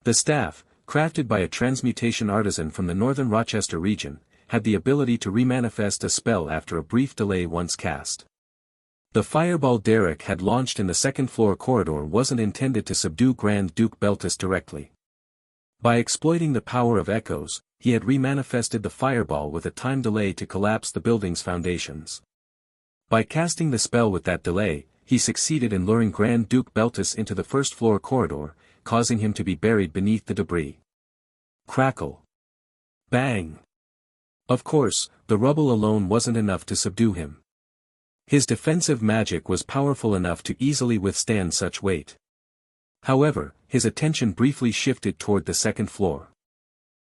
The staff, crafted by a transmutation artisan from the northern Rochester region, had the ability to remanifest a spell after a brief delay once cast. The fireball Derek had launched in the 2nd floor corridor wasn't intended to subdue Grand Duke Beltus directly. By exploiting the power of echoes, he had remanifested the fireball with a time delay to collapse the building's foundations. By casting the spell with that delay, he succeeded in luring Grand Duke Beltus into the 1st floor corridor, causing him to be buried beneath the debris. Crackle. Bang. Of course, the rubble alone wasn't enough to subdue him. His defensive magic was powerful enough to easily withstand such weight. However, his attention briefly shifted toward the 2nd floor.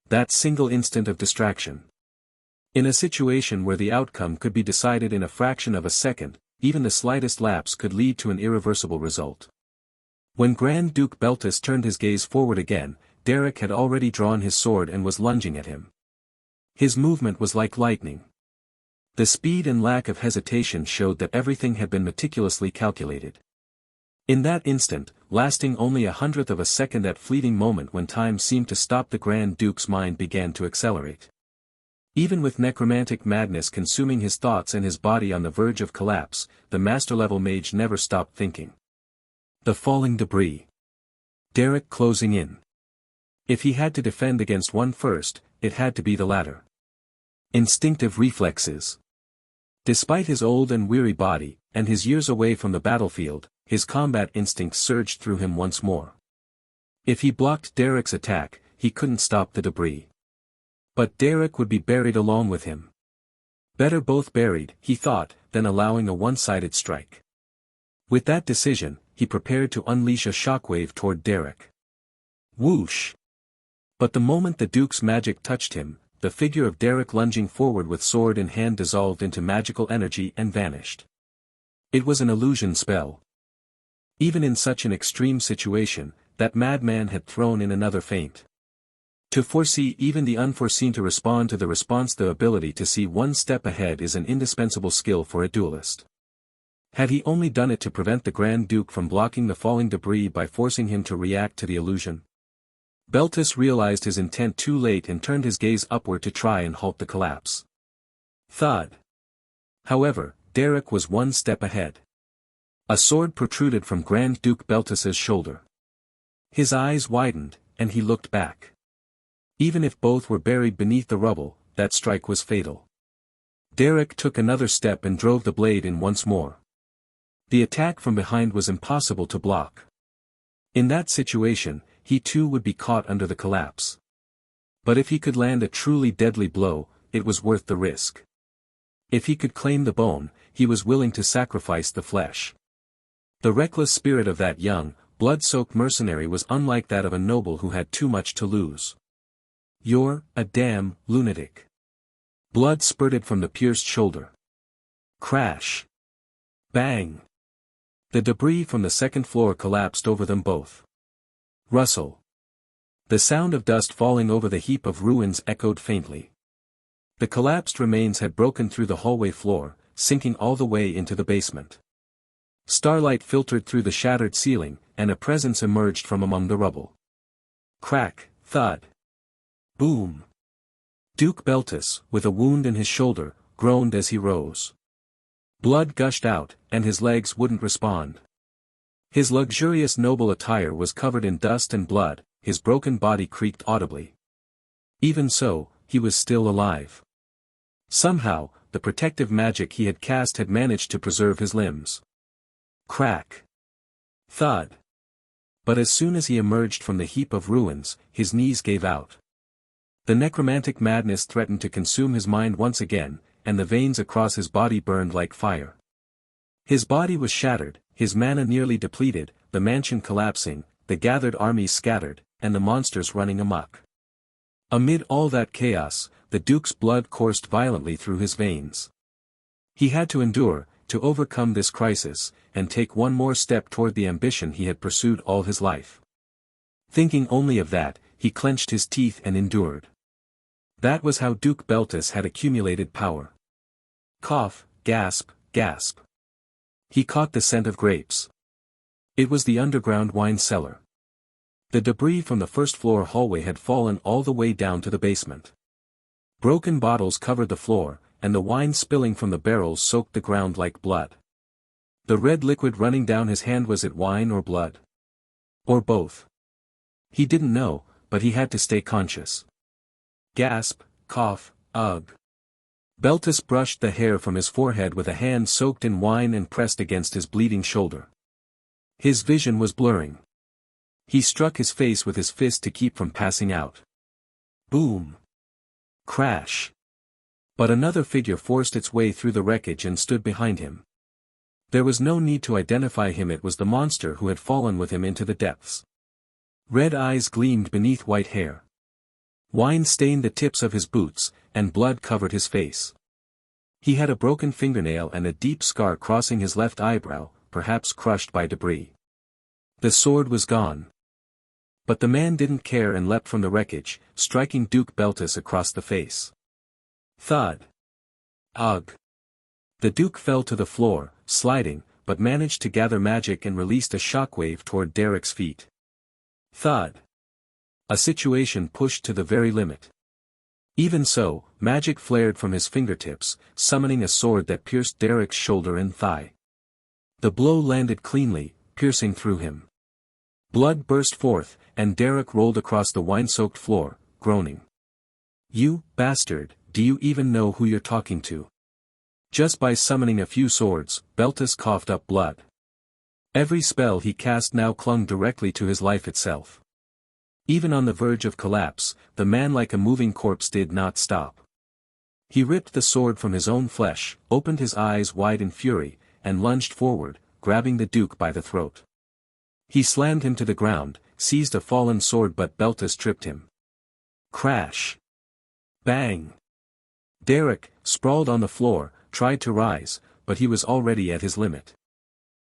That single instant of distraction. In a situation where the outcome could be decided in a fraction of a second, even the slightest lapse could lead to an irreversible result. When Grand Duke Beltus turned his gaze forward again, Derek had already drawn his sword and was lunging at him. His movement was like lightning. The speed and lack of hesitation showed that everything had been meticulously calculated. In that instant, lasting only 1/100th of a second, that fleeting moment when time seemed to stop, the Grand Duke's mind began to accelerate. Even with necromantic madness consuming his thoughts and his body on the verge of collapse, the master-level mage never stopped thinking. The falling debris. Derek closing in. If he had to defend against one first, it had to be the latter. Instinctive reflexes. Despite his old and weary body, and his years away from the battlefield, his combat instincts surged through him once more. If he blocked Derek's attack, he couldn't stop the debris. But Derek would be buried along with him. Better both buried, he thought, than allowing a one-sided strike. With that decision, he prepared to unleash a shockwave toward Derek. Whoosh! But the moment the Duke's magic touched him, the figure of Derek lunging forward with sword in hand dissolved into magical energy and vanished. It was an illusion spell. Even in such an extreme situation, that madman had thrown in another feint. To foresee even the unforeseen, to respond to the response, the ability to see one step ahead is an indispensable skill for a duelist. Had he only done it to prevent the Grand Duke from blocking the falling debris by forcing him to react to the illusion? Beltis realized his intent too late and turned his gaze upward to try and halt the collapse. Thud. However, Derek was one step ahead. A sword protruded from Grand Duke Beltis's shoulder. His eyes widened, and he looked back. Even if both were buried beneath the rubble, that strike was fatal. Derek took another step and drove the blade in once more. The attack from behind was impossible to block. In that situation, he too would be caught under the collapse. But if he could land a truly deadly blow, it was worth the risk. If he could claim the bone, he was willing to sacrifice the flesh. The reckless spirit of that young, blood-soaked mercenary was unlike that of a noble who had too much to lose. "You're a damn lunatic." Blood spurted from the pierced shoulder. Crash. Bang. The debris from the second floor collapsed over them both. Rustle. The sound of dust falling over the heap of ruins echoed faintly. The collapsed remains had broken through the hallway floor, sinking all the way into the basement. Starlight filtered through the shattered ceiling, and a presence emerged from among the rubble. Crack, thud. Boom. Duke Beltis, with a wound in his shoulder, groaned as he rose. Blood gushed out, and his legs wouldn't respond. His luxurious noble attire was covered in dust and blood, his broken body creaked audibly. Even so, he was still alive. Somehow, the protective magic he had cast had managed to preserve his limbs. Crack. Thud. But as soon as he emerged from the heap of ruins, his knees gave out. The necromantic madness threatened to consume his mind once again, and the veins across his body burned like fire. His body was shattered, his mana nearly depleted, the mansion collapsing, the gathered armies scattered, and the monsters running amok. Amid all that chaos, the Duke's blood coursed violently through his veins. He had to endure, to overcome this crisis, and take one more step toward the ambition he had pursued all his life. Thinking only of that, he clenched his teeth and endured. That was how Duke Beltis had accumulated power. Cough, gasp, gasp. He caught the scent of grapes. It was the underground wine cellar. The debris from the first-floor hallway had fallen all the way down to the basement. Broken bottles covered the floor, and the wine spilling from the barrels soaked the ground like blood. The red liquid running down his hand, was it wine or blood? Or both? He didn't know, but he had to stay conscious. Gasp, cough, ugh. Beltis brushed the hair from his forehead with a hand soaked in wine and pressed against his bleeding shoulder. His vision was blurring. He struck his face with his fist to keep from passing out. Boom. Crash. But another figure forced its way through the wreckage and stood behind him. There was no need to identify him, it was the monster who had fallen with him into the depths. Red eyes gleamed beneath white hair. Wine stained the tips of his boots, and blood covered his face. He had a broken fingernail and a deep scar crossing his left eyebrow, perhaps crushed by debris. The sword was gone. But the man didn't care and leapt from the wreckage, striking Duke Beltis across the face. Thud. Ugh. The Duke fell to the floor, sliding, but managed to gather magic and released a shockwave toward Derek's feet. Thud. A situation pushed to the very limit. Even so, magic flared from his fingertips, summoning a sword that pierced Derek's shoulder and thigh. The blow landed cleanly, piercing through him. Blood burst forth, and Derek rolled across the wine-soaked floor, groaning. "You, bastard, do you even know who you're talking to?" Just by summoning a few swords, Beltus coughed up blood. Every spell he cast now clung directly to his life itself. Even on the verge of collapse, the man like a moving corpse did not stop. He ripped the sword from his own flesh, opened his eyes wide in fury, and lunged forward, grabbing the Duke by the throat. He slammed him to the ground, seized a fallen sword, but Beltus tripped him. Crash! Bang! Derek, sprawled on the floor, tried to rise, but he was already at his limit.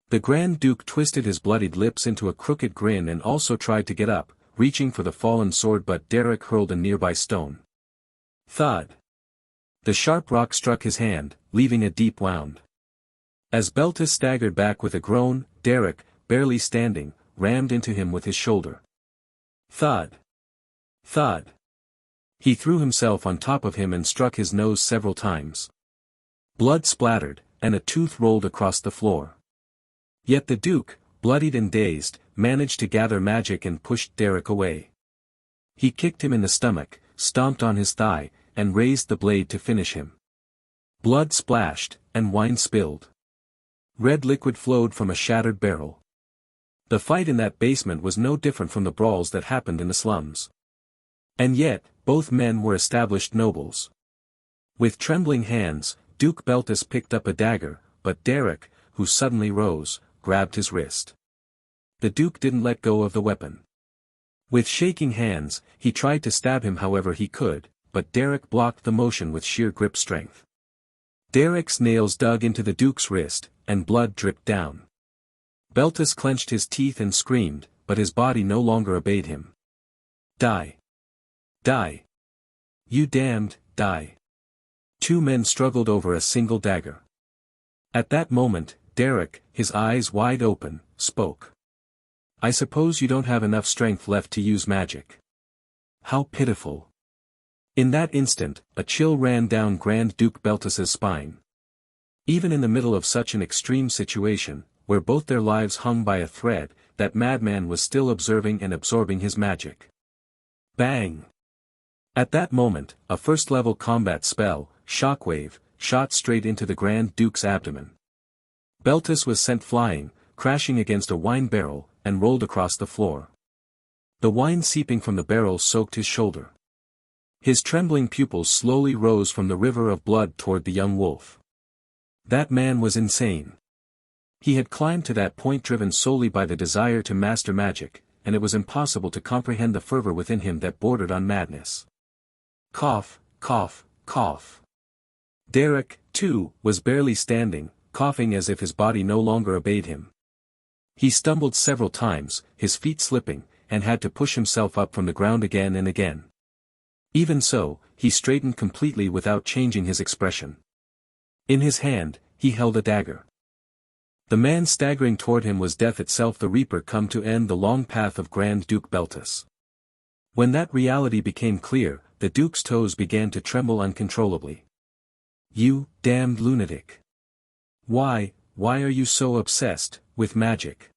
The Grand Duke twisted his bloodied lips into a crooked grin and also tried to get up, reaching for the fallen sword, but Derek hurled a nearby stone. Thud! The sharp rock struck his hand, leaving a deep wound. As Beltus staggered back with a groan, Derek, barely standing, rammed into him with his shoulder. Thud! Thud! He threw himself on top of him and struck his nose several times. Blood splattered, and a tooth rolled across the floor. Yet the Duke, bloodied and dazed, managed to gather magic and pushed Derek away. He kicked him in the stomach, stomped on his thigh, and raised the blade to finish him. Blood splashed, and wine spilled. Red liquid flowed from a shattered barrel. The fight in that basement was no different from the brawls that happened in the slums. And yet, both men were established nobles. With trembling hands, Duke Beltus picked up a dagger, but Derek, who suddenly rose, grabbed his wrist. The Duke didn't let go of the weapon. With shaking hands, he tried to stab him however he could, but Derek blocked the motion with sheer grip strength. Derek's nails dug into the Duke's wrist, and blood dripped down. Beltus clenched his teeth and screamed, but his body no longer obeyed him. Die! Die! You damned, die! Two men struggled over a single dagger. At that moment, Derek, his eyes wide open, spoke. "I suppose you don't have enough strength left to use magic. How pitiful." In that instant, a chill ran down Grand Duke Beltus's spine. Even in the middle of such an extreme situation, where both their lives hung by a thread, that madman was still observing and absorbing his magic. Bang! At that moment, a first-level combat spell, Shockwave, shot straight into the Grand Duke's abdomen. Beltus was sent flying, crashing against a wine barrel, and rolled across the floor. The wine seeping from the barrel soaked his shoulder. His trembling pupils slowly rose from the river of blood toward the young wolf. That man was insane. He had climbed to that point driven solely by the desire to master magic, and it was impossible to comprehend the fervor within him that bordered on madness. Cough, cough, cough. Derek, too, was barely standing, coughing as if his body no longer obeyed him. He stumbled several times, his feet slipping, and had to push himself up from the ground again and again. Even so, he straightened completely without changing his expression. In his hand, he held a dagger. The man staggering toward him was death itself, the Reaper come to end the long path of Grand Duke Beltus. When that reality became clear, the Duke's toes began to tremble uncontrollably. "You, damned lunatic! Why are you so obsessed with magic?"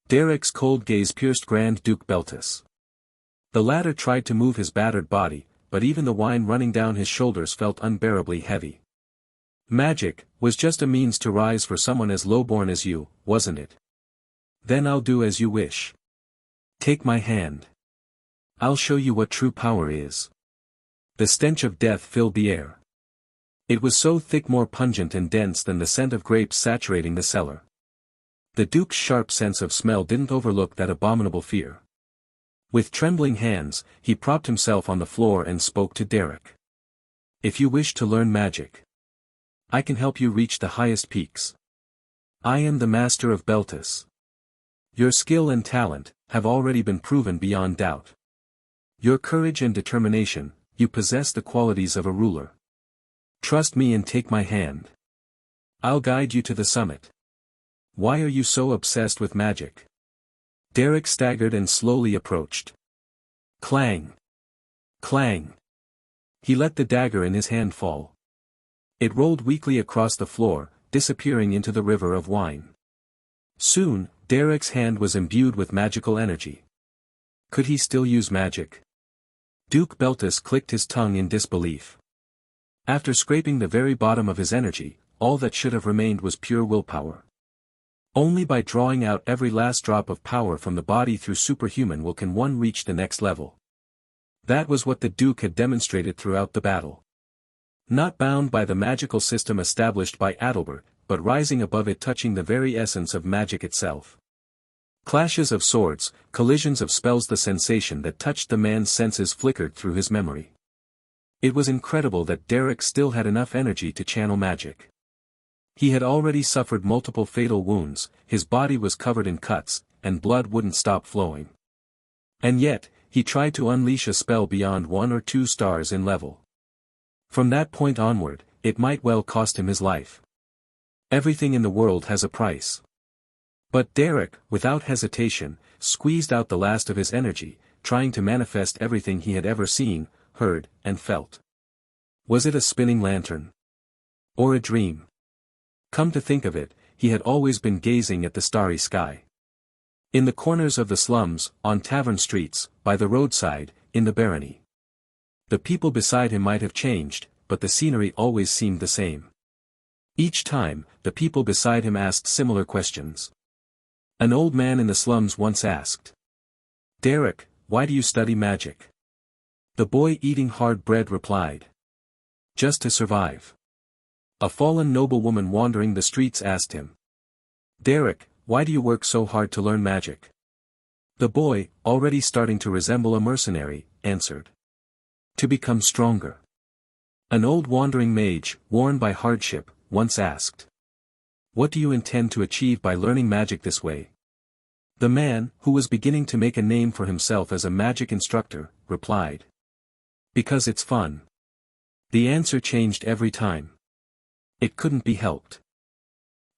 Derek's cold gaze pierced Grand Duke Beltus. The latter tried to move his battered body, but even the wine running down his shoulders felt unbearably heavy. Magic was just a means to rise for someone as lowborn as you, wasn't it? Then I'll do as you wish. Take my hand. I'll show you what true power is. The stench of death filled the air. It was so thick, more pungent and dense than the scent of grapes saturating the cellar. The Duke's sharp sense of smell didn't overlook that abominable fear. With trembling hands, he propped himself on the floor and spoke to Derek. "If you wish to learn magic, I can help you reach the highest peaks. I am the master of Beltus. Your skill and talent have already been proven beyond doubt. Your courage and determination, you possess the qualities of a ruler. Trust me and take my hand. I'll guide you to the summit. Why are you so obsessed with magic? Derek staggered and slowly approached. Clang! Clang! He let the dagger in his hand fall. It rolled weakly across the floor, disappearing into the river of wine. Soon, Derek's hand was imbued with magical energy. Could he still use magic? Duke Beltus clicked his tongue in disbelief. After scraping the very bottom of his energy, all that should have remained was pure willpower. Only by drawing out every last drop of power from the body through superhuman will can one reach the next level. That was what the Duke had demonstrated throughout the battle. Not bound by the magical system established by Adalbert, but rising above it, touching the very essence of magic itself. Clashes of swords, collisions of spells, the sensation that touched the man's senses flickered through his memory. It was incredible that Derek still had enough energy to channel magic. He had already suffered multiple fatal wounds, his body was covered in cuts, and blood wouldn't stop flowing. And yet, he tried to unleash a spell beyond 1 or 2 stars in level. From that point onward, it might well cost him his life. Everything in the world has a price. But Derek, without hesitation, squeezed out the last of his energy, trying to manifest everything he had ever seen, heard, and felt. Was it a spinning lantern? Or a dream? Come to think of it, he had always been gazing at the starry sky. In the corners of the slums, on tavern streets, by the roadside, in the barony. The people beside him might have changed, but the scenery always seemed the same. Each time, the people beside him asked similar questions. An old man in the slums once asked, "Derek, why do you study magic?" The boy eating hard bread replied, "Just to survive." A fallen noblewoman wandering the streets asked him, "Derek, why do you work so hard to learn magic?" The boy, already starting to resemble a mercenary, answered, "To become stronger." An old wandering mage, worn by hardship, once asked, "What do you intend to achieve by learning magic this way?" The man, who was beginning to make a name for himself as a magic instructor, replied, "Because it's fun." The answer changed every time. It couldn't be helped.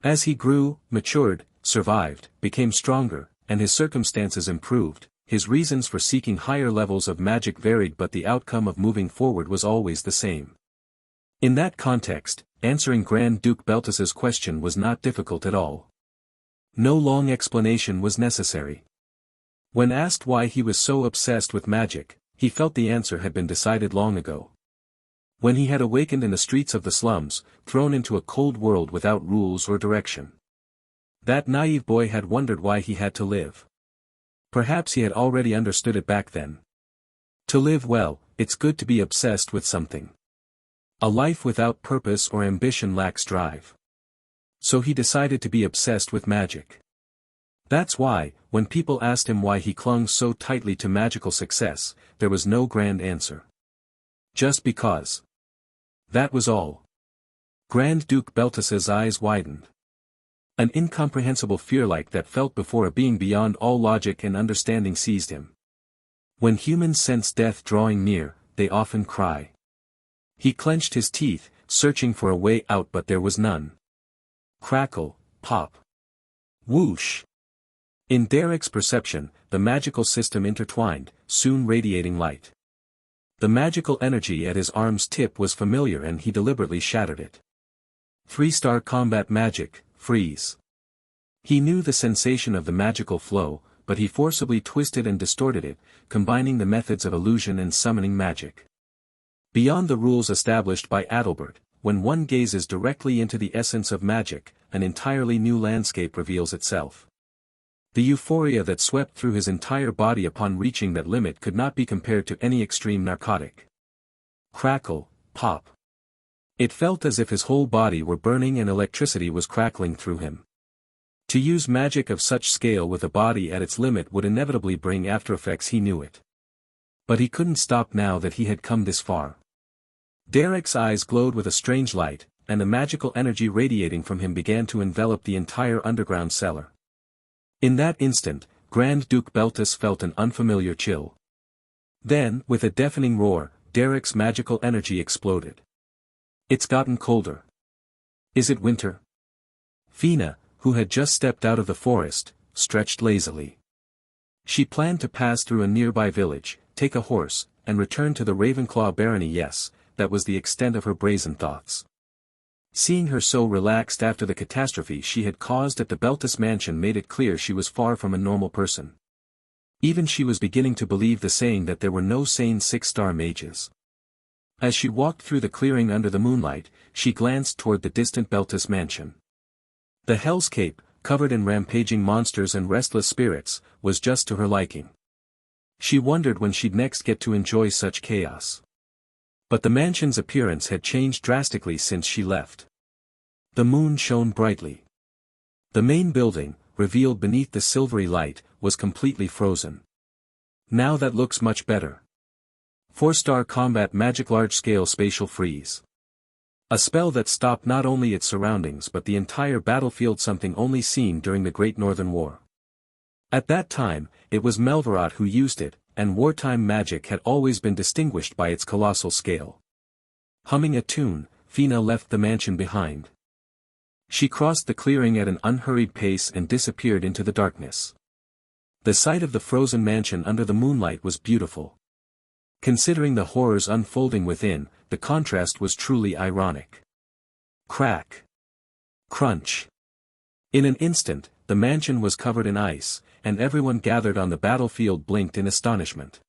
As he grew, matured, survived, became stronger, and his circumstances improved, his reasons for seeking higher levels of magic varied, but the outcome of moving forward was always the same. In that context, answering Grand Duke Beltus's question was not difficult at all. No long explanation was necessary. When asked why he was so obsessed with magic, he felt the answer had been decided long ago. When he had awakened in the streets of the slums, thrown into a cold world without rules or direction. That naive boy had wondered why he had to live. Perhaps he had already understood it back then. To live well, it's good to be obsessed with something. A life without purpose or ambition lacks drive. So he decided to be obsessed with magic. That's why, when people asked him why he clung so tightly to magical success, there was no grand answer. Just because. That was all. Grand Duke Beltus's eyes widened. An incomprehensible fear like that felt before a being beyond all logic and understanding seized him. When humans sense death drawing near, they often cry. He clenched his teeth, searching for a way out, but there was none. Crackle, pop. Whoosh. In Derek's perception, the magical system intertwined, soon radiating light. The magical energy at his arm's tip was familiar and he deliberately shattered it. 3-star combat magic, freeze. He knew the sensation of the magical flow, but he forcibly twisted and distorted it, combining the methods of illusion and summoning magic. Beyond the rules established by Adalbert, when one gazes directly into the essence of magic, an entirely new landscape reveals itself. The euphoria that swept through his entire body upon reaching that limit could not be compared to any extreme narcotic. Crackle, pop. It felt as if his whole body were burning and electricity was crackling through him. To use magic of such scale with a body at its limit would inevitably bring aftereffects, he knew it. But he couldn't stop now that he had come this far. Derek's eyes glowed with a strange light, and the magical energy radiating from him began to envelop the entire underground cellar. In that instant, Grand Duke Beltus felt an unfamiliar chill. Then, with a deafening roar, Derek's magical energy exploded. It's gotten colder. Is it winter? Fina, who had just stepped out of the forest, stretched lazily. She planned to pass through a nearby village, take a horse, and return to the Ravenclaw barony. Yes, that was the extent of her brazen thoughts. Seeing her so relaxed after the catastrophe she had caused at the Beltis mansion made it clear she was far from a normal person. Even she was beginning to believe the saying that there were no sane six-star mages. As she walked through the clearing under the moonlight, she glanced toward the distant Beltis mansion. The hellscape, covered in rampaging monsters and restless spirits, was just to her liking. She wondered when she'd next get to enjoy such chaos. But the mansion's appearance had changed drastically since she left. The moon shone brightly. The main building, revealed beneath the silvery light, was completely frozen. Now that looks much better. 4-star combat magic large-scale spatial freeze. A spell that stopped not only its surroundings but the entire battlefield, something only seen during the Great Northern War. At that time, it was Melvarot who used it, and wartime magic had always been distinguished by its colossal scale. Humming a tune, Fina left the mansion behind. She crossed the clearing at an unhurried pace and disappeared into the darkness. The sight of the frozen mansion under the moonlight was beautiful. Considering the horrors unfolding within, the contrast was truly ironic. Crack. Crunch. In an instant, the mansion was covered in ice, and everyone gathered on the battlefield blinked in astonishment.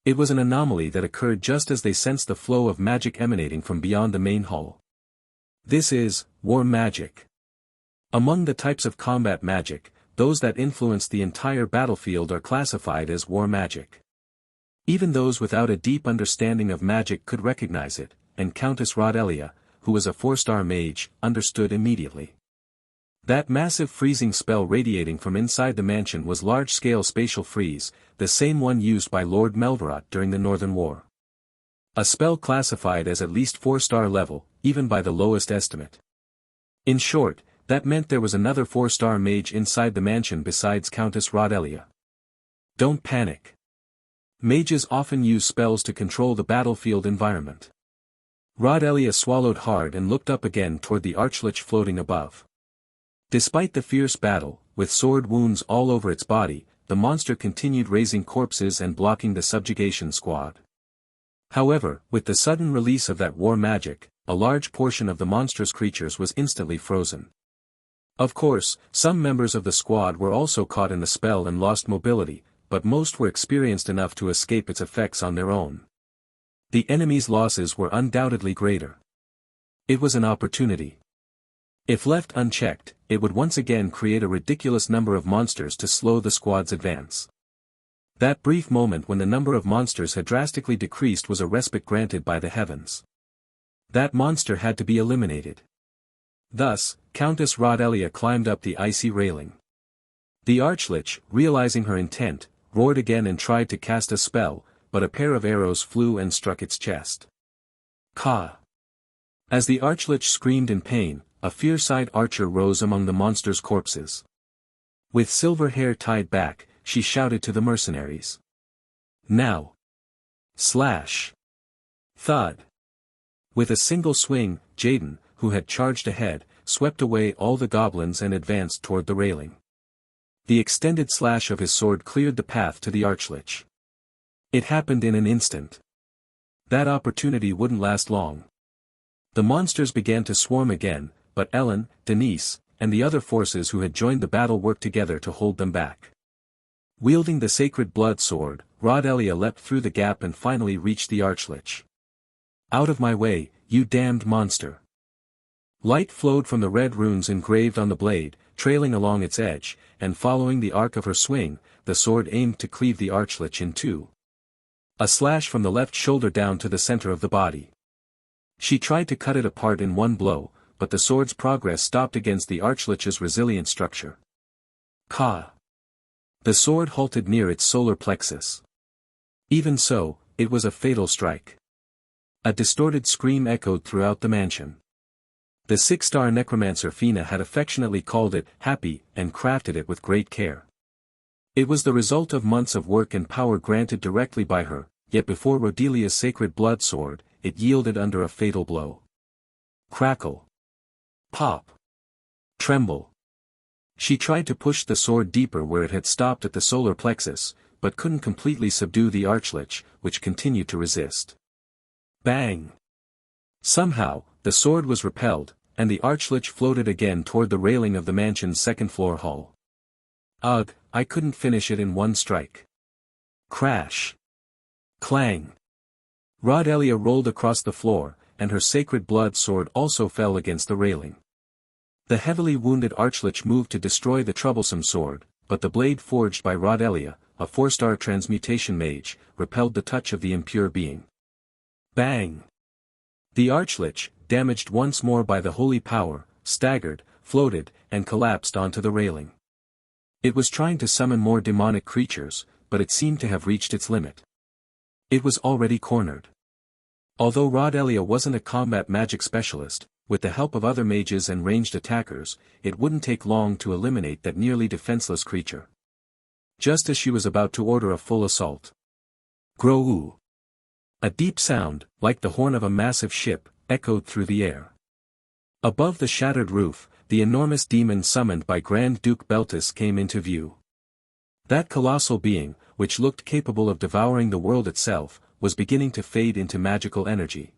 It was an anomaly that occurred just as they sensed the flow of magic emanating from beyond the main hall. This is war magic. Among the types of combat magic, those that influence the entire battlefield are classified as war magic. Even those without a deep understanding of magic could recognize it, and Countess Rodelia, who was a 4-star mage, understood immediately. That massive freezing spell radiating from inside the mansion was large-scale spatial freeze, the same one used by Lord Melvarot during the Northern War. A spell classified as at least 4-star level, even by the lowest estimate. In short, that meant there was another 4-star mage inside the mansion besides Countess Rodelia. Don't panic. Mages often use spells to control the battlefield environment. Rodelia swallowed hard and looked up again toward the archlich floating above. Despite the fierce battle, with sword wounds all over its body, the monster continued raising corpses and blocking the subjugation squad. However, with the sudden release of that war magic, a large portion of the monster's creatures was instantly frozen. Of course, some members of the squad were also caught in the spell and lost mobility, but most were experienced enough to escape its effects on their own. The enemy's losses were undoubtedly greater. It was an opportunity. If left unchecked, it would once again create a ridiculous number of monsters to slow the squad's advance. That brief moment when the number of monsters had drastically decreased was a respite granted by the heavens. That monster had to be eliminated. Thus, Countess Rodelia climbed up the icy railing. The archlich, realizing her intent, roared again and tried to cast a spell, but a pair of arrows flew and struck its chest. Ka! As the archlich screamed in pain, a fierce-eyed archer rose among the monster's corpses. With silver hair tied back, she shouted to the mercenaries. Now! Slash! Thud! With a single swing, Jaden, who had charged ahead, swept away all the goblins and advanced toward the railing. The extended slash of his sword cleared the path to the archlich. It happened in an instant. That opportunity wouldn't last long. The monsters began to swarm again, but Ellen, Denise, and the other forces who had joined the battle worked together to hold them back. Wielding the sacred blood sword, Rodelia leapt through the gap and finally reached the archlich. Out of my way, you damned monster! Light flowed from the red runes engraved on the blade, trailing along its edge, and following the arc of her swing, the sword aimed to cleave the archlich in two. A slash from the left shoulder down to the center of the body. She tried to cut it apart in one blow, but the sword's progress stopped against the archlich's resilient structure. Ka! The sword halted near its solar plexus. Even so, it was a fatal strike. A distorted scream echoed throughout the mansion. The 6-star necromancer Fina had affectionately called it happy and crafted it with great care. It was the result of months of work and power granted directly by her, yet before Rodelia's sacred blood sword, it yielded under a fatal blow. Crackle. Pop. Tremble. She tried to push the sword deeper where it had stopped at the solar plexus, but couldn't completely subdue the archlich, which continued to resist. Bang! Somehow, the sword was repelled, and the archlich floated again toward the railing of the mansion's second-floor hall. Ugh, I couldn't finish it in one strike. Crash! Clang! Rodelia rolled across the floor, and her sacred blood sword also fell against the railing. The heavily wounded archlich moved to destroy the troublesome sword, but the blade forged by Rodelia, a 4-star transmutation mage, repelled the touch of the impure being. Bang! The archlich, damaged once more by the holy power, staggered, floated, and collapsed onto the railing. It was trying to summon more demonic creatures, but it seemed to have reached its limit. It was already cornered. Although Rodelia wasn't a combat magic specialist, with the help of other mages and ranged attackers, it wouldn't take long to eliminate that nearly defenseless creature. Just as she was about to order a full assault. Grow! A deep sound, like the horn of a massive ship, echoed through the air. Above the shattered roof, the enormous demon summoned by Grand Duke Beltis came into view. That colossal being, which looked capable of devouring the world itself, was beginning to fade into magical energy.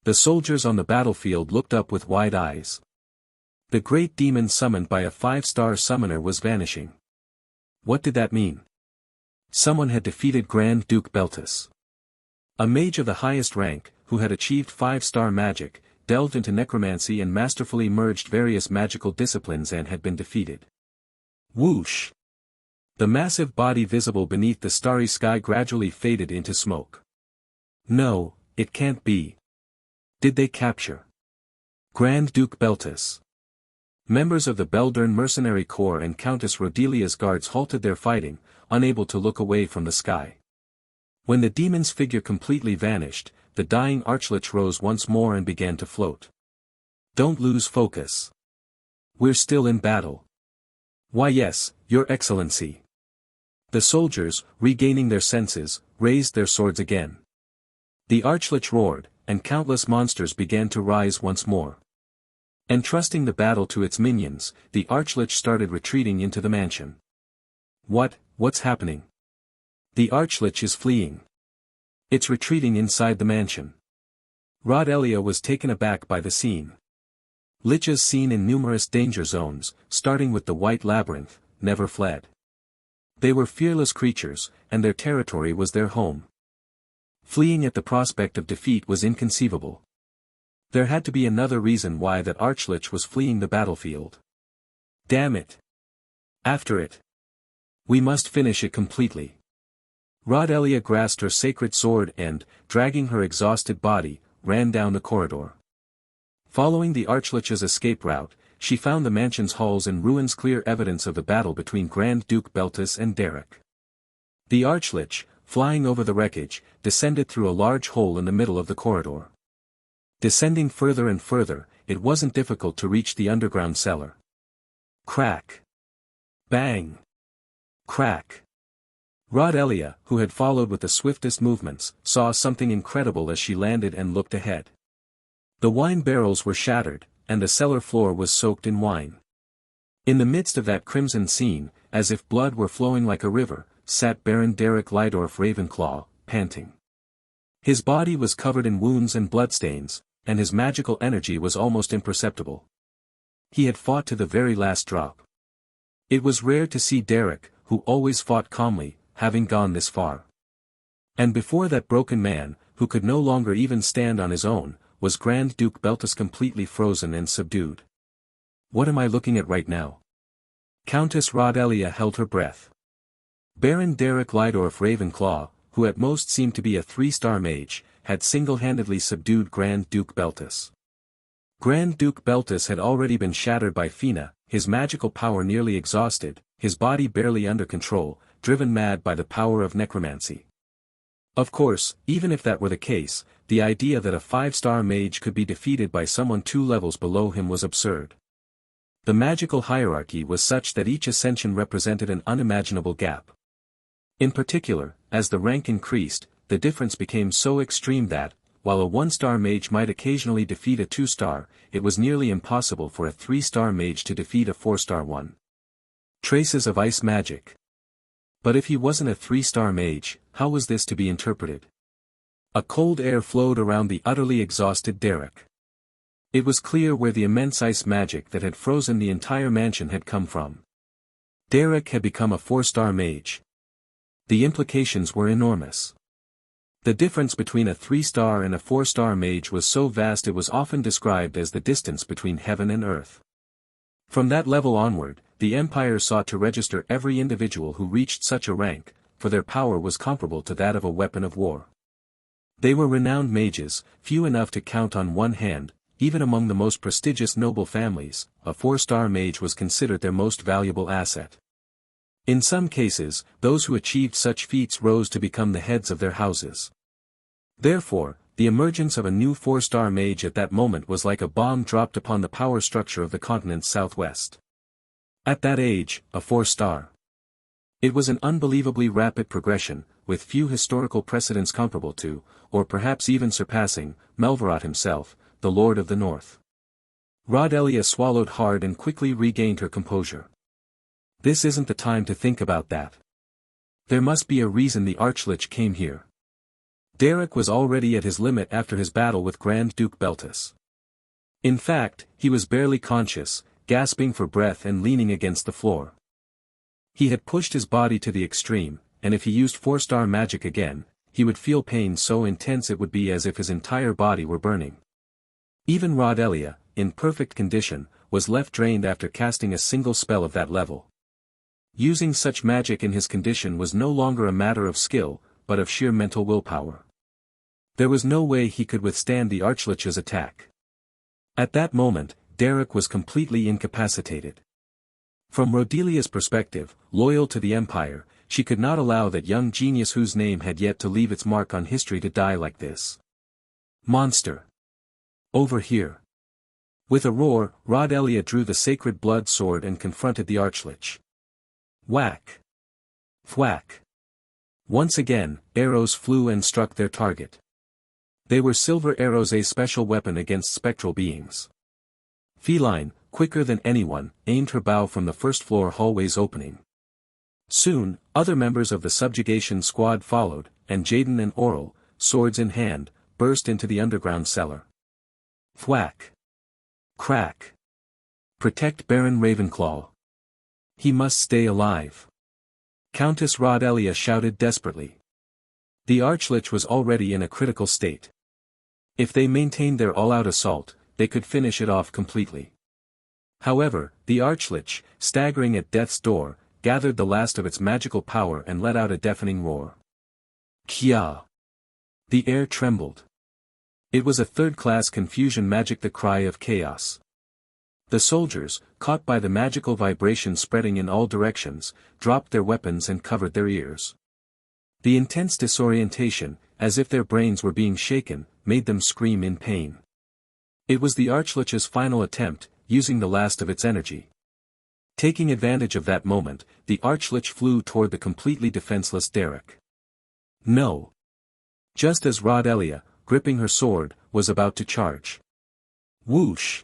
The soldiers on the battlefield looked up with wide eyes. The great demon summoned by a 5-star summoner was vanishing. What did that mean? Someone had defeated Grand Duke Beltis. A mage of the highest rank, who had achieved 5-star magic, delved into necromancy and masterfully merged various magical disciplines and had been defeated. Whoosh! The massive body visible beneath the starry sky gradually faded into smoke. No, it can't be. Did they capture Grand Duke Beltis? Members of the Beldern Mercenary Corps and Countess Rodelia's guards halted their fighting, unable to look away from the sky. When the demon's figure completely vanished, the dying archlich rose once more and began to float. Don't lose focus. We're still in battle. Why yes, Your Excellency. The soldiers, regaining their senses, raised their swords again. The archlich roared, and countless monsters began to rise once more. Entrusting the battle to its minions, the archlich started retreating into the mansion. What's happening? The archlich is fleeing. It's retreating inside the mansion. Rodelia was taken aback by the scene. Lichas seen in numerous danger zones, starting with the White Labyrinth, never fled. They were fearless creatures, and their territory was their home. Fleeing at the prospect of defeat was inconceivable. There had to be another reason why that archlich was fleeing the battlefield. Damn it! After it! We must finish it completely. Rodelia grasped her sacred sword and, dragging her exhausted body, ran down the corridor. Following the archlich's escape route, she found the mansion's halls in ruins, clear evidence of the battle between Grand Duke Beltis and Derek. The archlich, flying over the wreckage, descended through a large hole in the middle of the corridor. Descending further and further, it wasn't difficult to reach the underground cellar. Crack! Bang! Crack! Rodelia, who had followed with the swiftest movements, saw something incredible as she landed and looked ahead. The wine barrels were shattered, and the cellar floor was soaked in wine. In the midst of that crimson scene, as if blood were flowing like a river, sat Baron Derek Lydorf Ravenclaw, panting. His body was covered in wounds and bloodstains, and his magical energy was almost imperceptible. He had fought to the very last drop. It was rare to see Derek, who always fought calmly, having gone this far. And before that broken man, who could no longer even stand on his own, was Grand Duke Beltis completely frozen and subdued. What am I looking at right now? Countess Rodelia held her breath. Baron Derek Lydorf Ravenclaw, who at most seemed to be a 3-star mage, had single-handedly subdued Grand Duke Beltis. Grand Duke Beltis had already been shattered by Fina, his magical power nearly exhausted, his body barely under control, driven mad by the power of necromancy. Of course, even if that were the case, the idea that a 5-star mage could be defeated by someone 2 levels below him was absurd. The magical hierarchy was such that each ascension represented an unimaginable gap. In particular, as the rank increased, the difference became so extreme that, while a 1-star mage might occasionally defeat a 2-star, it was nearly impossible for a 3-star mage to defeat a 4-star one. Traces of ice magic. But if he wasn't a 3-star mage, how was this to be interpreted? A cold air flowed around the utterly exhausted Derek. It was clear where the immense ice magic that had frozen the entire mansion had come from. Derek had become a 4-star mage. The implications were enormous. The difference between a 3-star and a 4-star mage was so vast it was often described as the distance between heaven and earth. From that level onward, the Empire sought to register every individual who reached such a rank, for their power was comparable to that of a weapon of war. They were renowned mages, few enough to count on one hand. Even among the most prestigious noble families, a 4-star mage was considered their most valuable asset. In some cases, those who achieved such feats rose to become the heads of their houses. Therefore, the emergence of a new 4-star mage at that moment was like a bomb dropped upon the power structure of the continent's southwest. At that age, a 4-star. It was an unbelievably rapid progression, with few historical precedents comparable to, or perhaps even surpassing, Melvarat himself, the Lord of the North. Rodelia swallowed hard and quickly regained her composure. This isn't the time to think about that. There must be a reason the Archlich came here. Derek was already at his limit after his battle with Grand Duke Beltus. In fact, he was barely conscious, gasping for breath and leaning against the floor. He had pushed his body to the extreme, and if he used 4-star magic again, he would feel pain so intense it would be as if his entire body were burning. Even Rodelia, in perfect condition, was left drained after casting a single spell of that level. Using such magic in his condition was no longer a matter of skill, but of sheer mental willpower. There was no way he could withstand the Archlich's attack. At that moment, Derek was completely incapacitated. From Rodelia's perspective, loyal to the Empire, she could not allow that young genius whose name had yet to leave its mark on history to die like this. Monster! Over here! With a roar, Rodelia drew the sacred blood sword and confronted the Archlich. Whack! Thwack! Once again, arrows flew and struck their target. They were silver arrows, a special weapon against spectral beings. Feline, quicker than anyone, aimed her bow from the first-floor hallway's opening. Soon, other members of the subjugation squad followed, and Jaden and Oral, swords in hand, burst into the underground cellar. Thwack! Crack! Protect Baron Ravenclaw! He must stay alive! Countess Rodelia shouted desperately. The Archlich was already in a critical state. If they maintained their all-out assault, they could finish it off completely. However, the Archlich, staggering at death's door, gathered the last of its magical power and let out a deafening roar. Kya! The air trembled. It was a third-class confusion magic, the cry of chaos. The soldiers, caught by the magical vibration spreading in all directions, dropped their weapons and covered their ears. The intense disorientation, as if their brains were being shaken, made them scream in pain. It was the Archlich's final attempt, using the last of its energy. Taking advantage of that moment, the Archlich flew toward the completely defenseless Derek. No! Just as Rodelia, gripping her sword, was about to charge. Whoosh!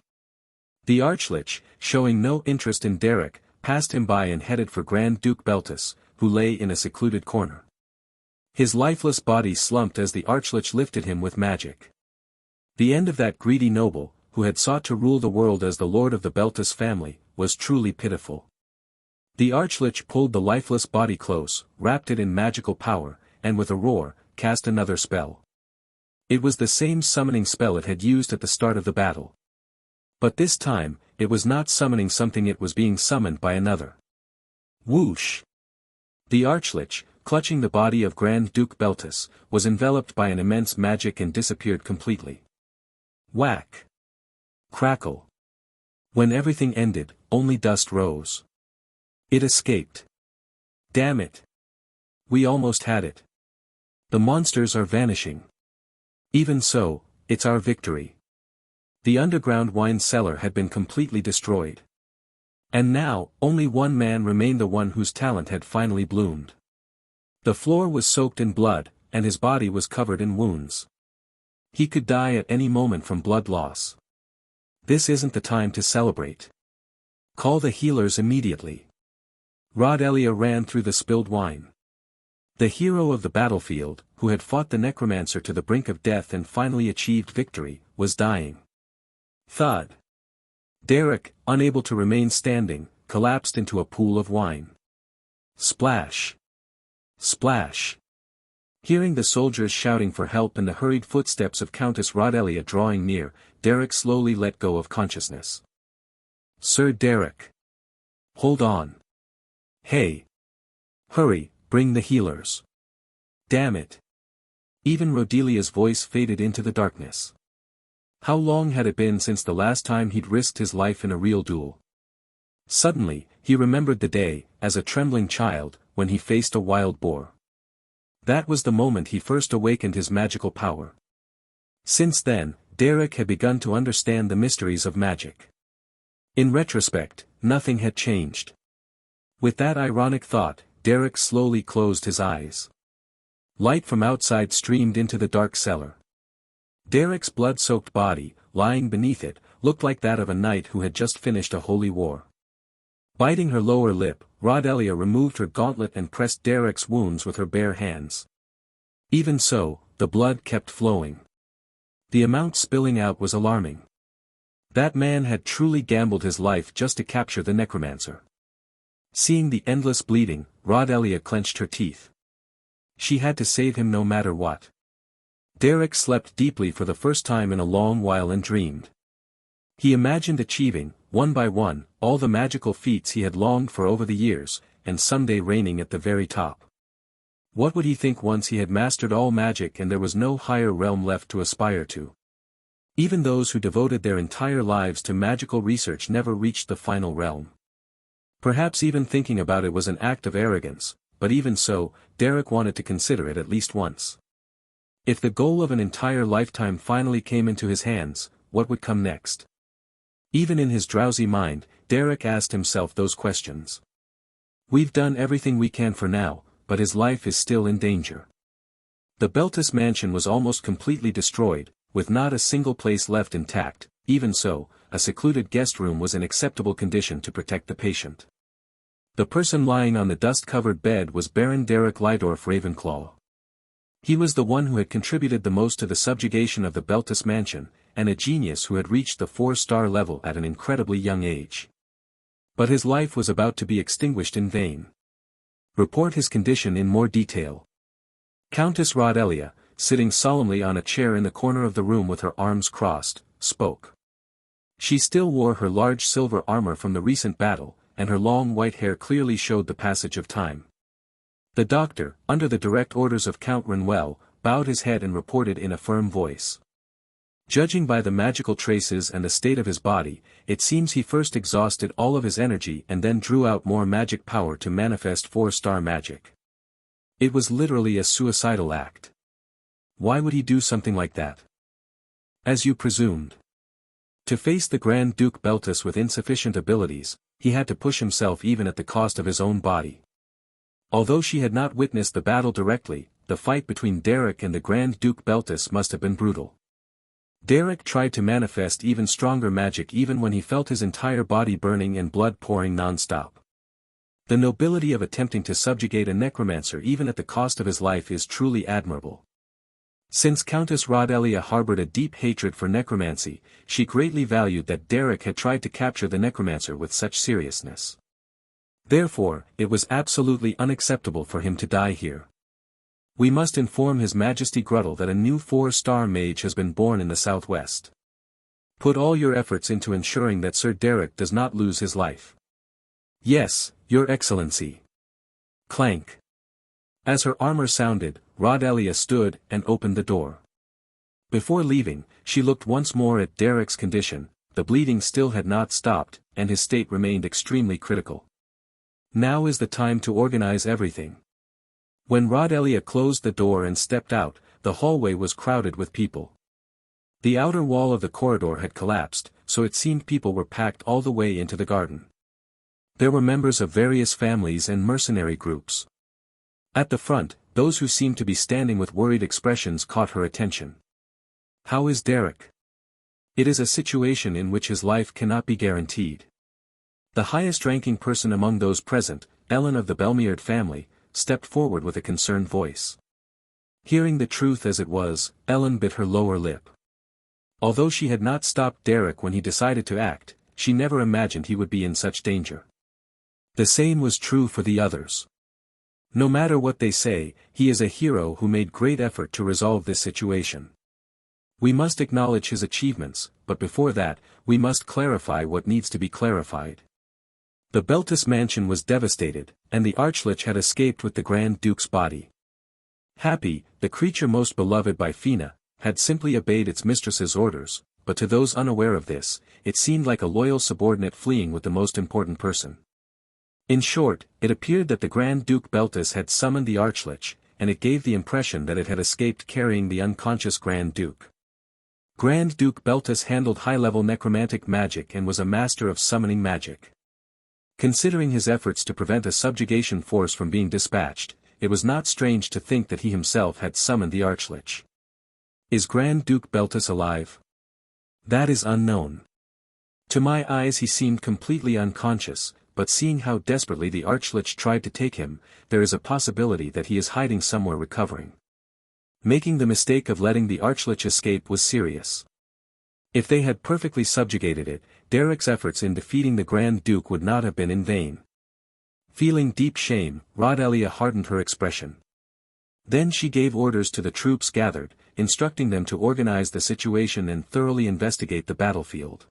The Archlich, showing no interest in Derek, passed him by and headed for Grand Duke Beltus, who lay in a secluded corner. His lifeless body slumped as the Archlich lifted him with magic. The end of that greedy noble, who had sought to rule the world as the lord of the Beltus family, was truly pitiful. The Archlich pulled the lifeless body close, wrapped it in magical power, and with a roar, cast another spell. It was the same summoning spell it had used at the start of the battle. But this time, it was not summoning something, it was being summoned by another. Whoosh! The Archlich, clutching the body of Grand Duke Beltus, was enveloped by an immense magic and disappeared completely. Whack! Crackle! When everything ended, only dust rose. It escaped. Damn it! We almost had it. The monsters are vanishing. Even so, it's our victory. The underground wine cellar had been completely destroyed. And now, only one man remained, the one whose talent had finally bloomed. The floor was soaked in blood, and his body was covered in wounds. He could die at any moment from blood loss. This isn't the time to celebrate. Call the healers immediately. Rodelia ran through the spilled wine. The hero of the battlefield, who had fought the necromancer to the brink of death and finally achieved victory, was dying. Thud. Derek, unable to remain standing, collapsed into a pool of wine. Splash. Splash. Hearing the soldiers shouting for help and the hurried footsteps of Countess Rodelia drawing near, Derek slowly let go of consciousness. Sir Derek. Hold on. Hey. Hurry, bring the healers. Damn it. Even Rodelia's voice faded into the darkness. How long had it been since the last time he'd risked his life in a real duel? Suddenly, he remembered the day, as a trembling child, when he faced a wild boar. That was the moment he first awakened his magical power. Since then, Derek had begun to understand the mysteries of magic. In retrospect, nothing had changed. With that ironic thought, Derek slowly closed his eyes. Light from outside streamed into the dark cellar. Derek's blood-soaked body, lying beneath it, looked like that of a knight who had just finished a holy war. Biting her lower lip, Rodelia removed her gauntlet and pressed Derek's wounds with her bare hands. Even so, the blood kept flowing. The amount spilling out was alarming. That man had truly gambled his life just to capture the necromancer. Seeing the endless bleeding, Rodelia clenched her teeth. She had to save him no matter what. Derek slept deeply for the first time in a long while and dreamed. He imagined achieving, one by one, all the magical feats he had longed for over the years, and someday reigning at the very top. What would he think once he had mastered all magic and there was no higher realm left to aspire to? Even those who devoted their entire lives to magical research never reached the final realm. Perhaps even thinking about it was an act of arrogance, but even so, Derek wanted to consider it at least once. If the goal of an entire lifetime finally came into his hands, what would come next? Even in his drowsy mind, Derek asked himself those questions. We've done everything we can for now, but his life is still in danger. The Beltis mansion was almost completely destroyed, with not a single place left intact. Even so, a secluded guest room was in acceptable condition to protect the patient. The person lying on the dust-covered bed was Baron Derek Lydorf Ravenclaw. He was the one who had contributed the most to the subjugation of the Beltis mansion, and a genius who had reached the 4-star level at an incredibly young age. But his life was about to be extinguished in vain. Report his condition in more detail. Countess Rodelia, sitting solemnly on a chair in the corner of the room with her arms crossed, spoke. She still wore her large silver armor from the recent battle, and her long white hair clearly showed the passage of time. The doctor, under the direct orders of Count Renwell, bowed his head and reported in a firm voice. Judging by the magical traces and the state of his body, it seems he first exhausted all of his energy and then drew out more magic power to manifest 4-star magic. It was literally a suicidal act. Why would he do something like that? As you presumed. To face the Grand Duke Beltis with insufficient abilities, he had to push himself even at the cost of his own body. Although she had not witnessed the battle directly, the fight between Derek and the Grand Duke Beltis must have been brutal. Derek tried to manifest even stronger magic even when he felt his entire body burning and blood pouring non-stop. The nobility of attempting to subjugate a necromancer even at the cost of his life is truly admirable. Since Countess Rodelia harbored a deep hatred for necromancy, she greatly valued that Derek had tried to capture the necromancer with such seriousness. Therefore, it was absolutely unacceptable for him to die here. We must inform His Majesty Gruttle that a new 4-star mage has been born in the southwest. Put all your efforts into ensuring that Sir Derek does not lose his life. Yes, Your Excellency. Clank. As her armor sounded, Rodelia stood and opened the door. Before leaving, she looked once more at Derek's condition. The bleeding still had not stopped, and his state remained extremely critical. Now is the time to organize everything. When Rodelia closed the door and stepped out, the hallway was crowded with people. The outer wall of the corridor had collapsed, so it seemed people were packed all the way into the garden. There were members of various families and mercenary groups. At the front, those who seemed to be standing with worried expressions caught her attention. How is Derek? It is a situation in which his life cannot be guaranteed. The highest-ranking person among those present, Ellen of the Belmiard family, stepped forward with a concerned voice. Hearing the truth as it was, Ellen bit her lower lip. Although she had not stopped Derek when he decided to act, she never imagined he would be in such danger. The same was true for the others. No matter what they say, he is a hero who made great effort to resolve this situation. We must acknowledge his achievements, but before that, we must clarify what needs to be clarified. The Beltis mansion was devastated, and the Archlich had escaped with the Grand Duke's body. Happy, the creature most beloved by Fina, had simply obeyed its mistress's orders, but to those unaware of this, it seemed like a loyal subordinate fleeing with the most important person. In short, it appeared that the Grand Duke Beltis had summoned the Archlich, and it gave the impression that it had escaped carrying the unconscious Grand Duke. Grand Duke Beltis handled high-level necromantic magic and was a master of summoning magic. Considering his efforts to prevent a subjugation force from being dispatched, it was not strange to think that he himself had summoned the Archlich. Is Grand Duke Beltis alive? That is unknown. To my eyes he seemed completely unconscious, but seeing how desperately the Archlich tried to take him, there is a possibility that he is hiding somewhere recovering. Making the mistake of letting the Archlich escape was serious. If they had perfectly subjugated it, Derek's efforts in defeating the Grand Duke would not have been in vain. Feeling deep shame, Rodelia hardened her expression. Then she gave orders to the troops gathered, instructing them to organize the situation and thoroughly investigate the battlefield.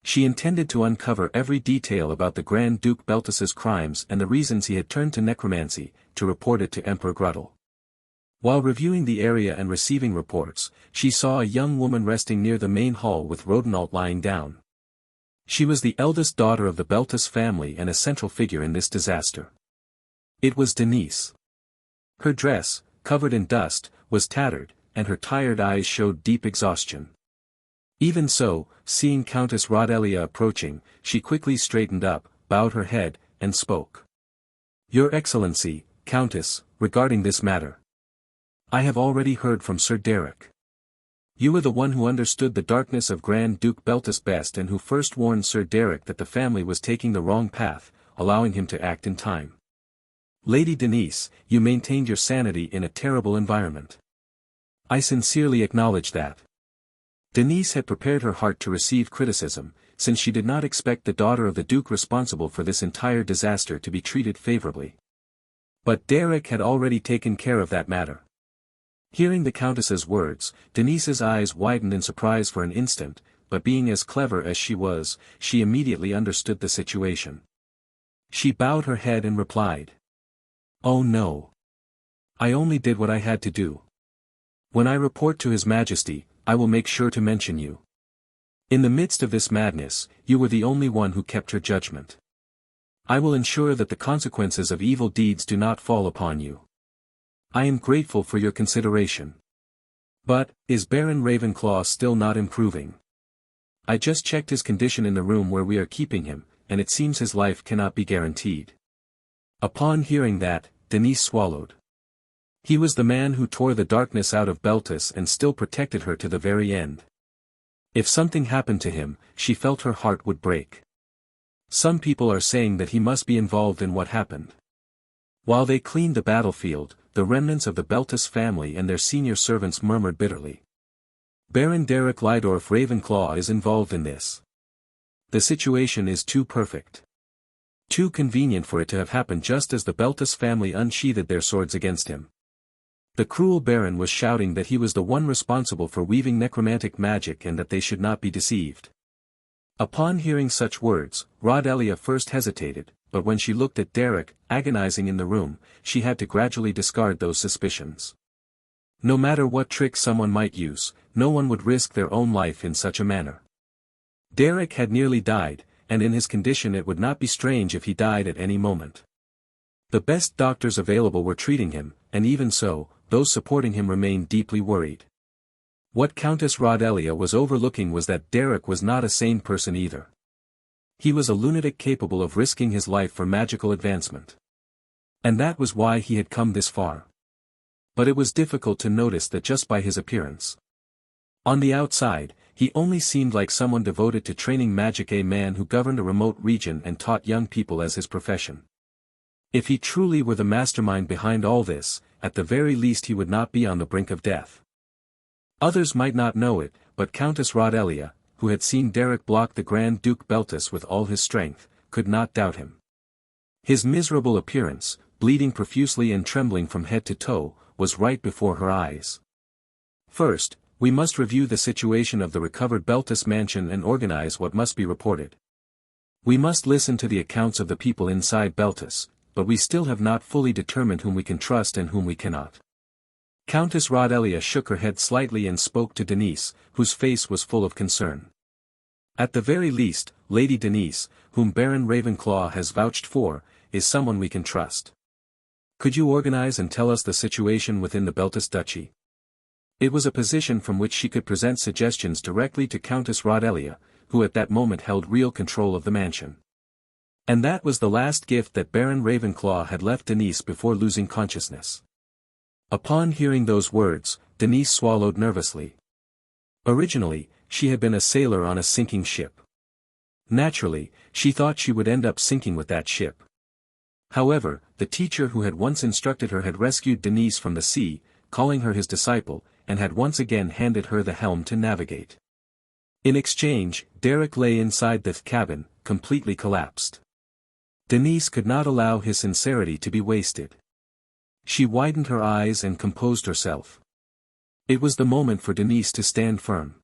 She intended to uncover every detail about the Grand Duke Beltis's crimes and the reasons he had turned to necromancy, to report it to Emperor Gruttle. While reviewing the area and receiving reports, she saw a young woman resting near the main hall with Rodinalt lying down. She was the eldest daughter of the Beltis family and a central figure in this disaster. It was Denise. Her dress, covered in dust, was tattered, and her tired eyes showed deep exhaustion. Even so, seeing Countess Rodelia approaching, she quickly straightened up, bowed her head, and spoke. Your Excellency, Countess, regarding this matter. I have already heard from Sir Derek. You were the one who understood the darkness of Grand Duke Beltis best and who first warned Sir Derek that the family was taking the wrong path, allowing him to act in time. Lady Denise, you maintained your sanity in a terrible environment. I sincerely acknowledge that. Denise had prepared her heart to receive criticism, since she did not expect the daughter of the Duke responsible for this entire disaster to be treated favorably. But Derek had already taken care of that matter. Hearing the Countess's words, Denise's eyes widened in surprise for an instant, but being as clever as she was, she immediately understood the situation. She bowed her head and replied. Oh no. I only did what I had to do. When I report to His Majesty, I will make sure to mention you. In the midst of this madness, you were the only one who kept your judgment. I will ensure that the consequences of evil deeds do not fall upon you. I am grateful for your consideration. But, is Baron Ravenclaw still not improving? I just checked his condition in the room where we are keeping him, and it seems his life cannot be guaranteed. Upon hearing that, Denise swallowed. He was the man who tore the darkness out of Beltis and still protected her to the very end. If something happened to him, she felt her heart would break. Some people are saying that he must be involved in what happened. While they cleaned the battlefield, the remnants of the Beltis family and their senior servants murmured bitterly. Baron Derek Lydorf Ravenclaw is involved in this. The situation is too perfect. Too convenient for it to have happened just as the Beltis family unsheathed their swords against him. The cruel Baron was shouting that he was the one responsible for weaving necromantic magic and that they should not be deceived. Upon hearing such words, Rodelia first hesitated, but when she looked at Derek, agonizing in the room, she had to gradually discard those suspicions. No matter what trick someone might use, no one would risk their own life in such a manner. Derek had nearly died, and in his condition it would not be strange if he died at any moment. The best doctors available were treating him, and even so, those supporting him remained deeply worried. What Countess Rodelia was overlooking was that Derek was not a sane person either. He was a lunatic capable of risking his life for magical advancement. And that was why he had come this far. But it was difficult to notice that just by his appearance. On the outside, he only seemed like someone devoted to training magic, a man who governed a remote region and taught young people as his profession. If he truly were the mastermind behind all this, at the very least he would not be on the brink of death. Others might not know it, but Countess Rodelia, who had seen Derek block the Grand Duke Beltus with all his strength, could not doubt him. His miserable appearance, bleeding profusely and trembling from head to toe, was right before her eyes. First, we must review the situation of the recovered Beltus mansion and organize what must be reported. We must listen to the accounts of the people inside Beltus, but we still have not fully determined whom we can trust and whom we cannot. Countess Rodelia shook her head slightly and spoke to Denise, whose face was full of concern. At the very least, Lady Denise, whom Baron Ravenclaw has vouched for, is someone we can trust. Could you organize and tell us the situation within the Beltus Duchy? It was a position from which she could present suggestions directly to Countess Rodelia, who at that moment held real control of the mansion. And that was the last gift that Baron Ravenclaw had left Denise before losing consciousness. Upon hearing those words, Denise swallowed nervously. Originally, she had been a sailor on a sinking ship. Naturally, she thought she would end up sinking with that ship. However, the teacher who had once instructed her had rescued Denise from the sea, calling her his disciple, and had once again handed her the helm to navigate. In exchange, Derek lay inside the cabin, completely collapsed. Denise could not allow his sincerity to be wasted. She widened her eyes and composed herself. It was the moment for Denise to stand firm.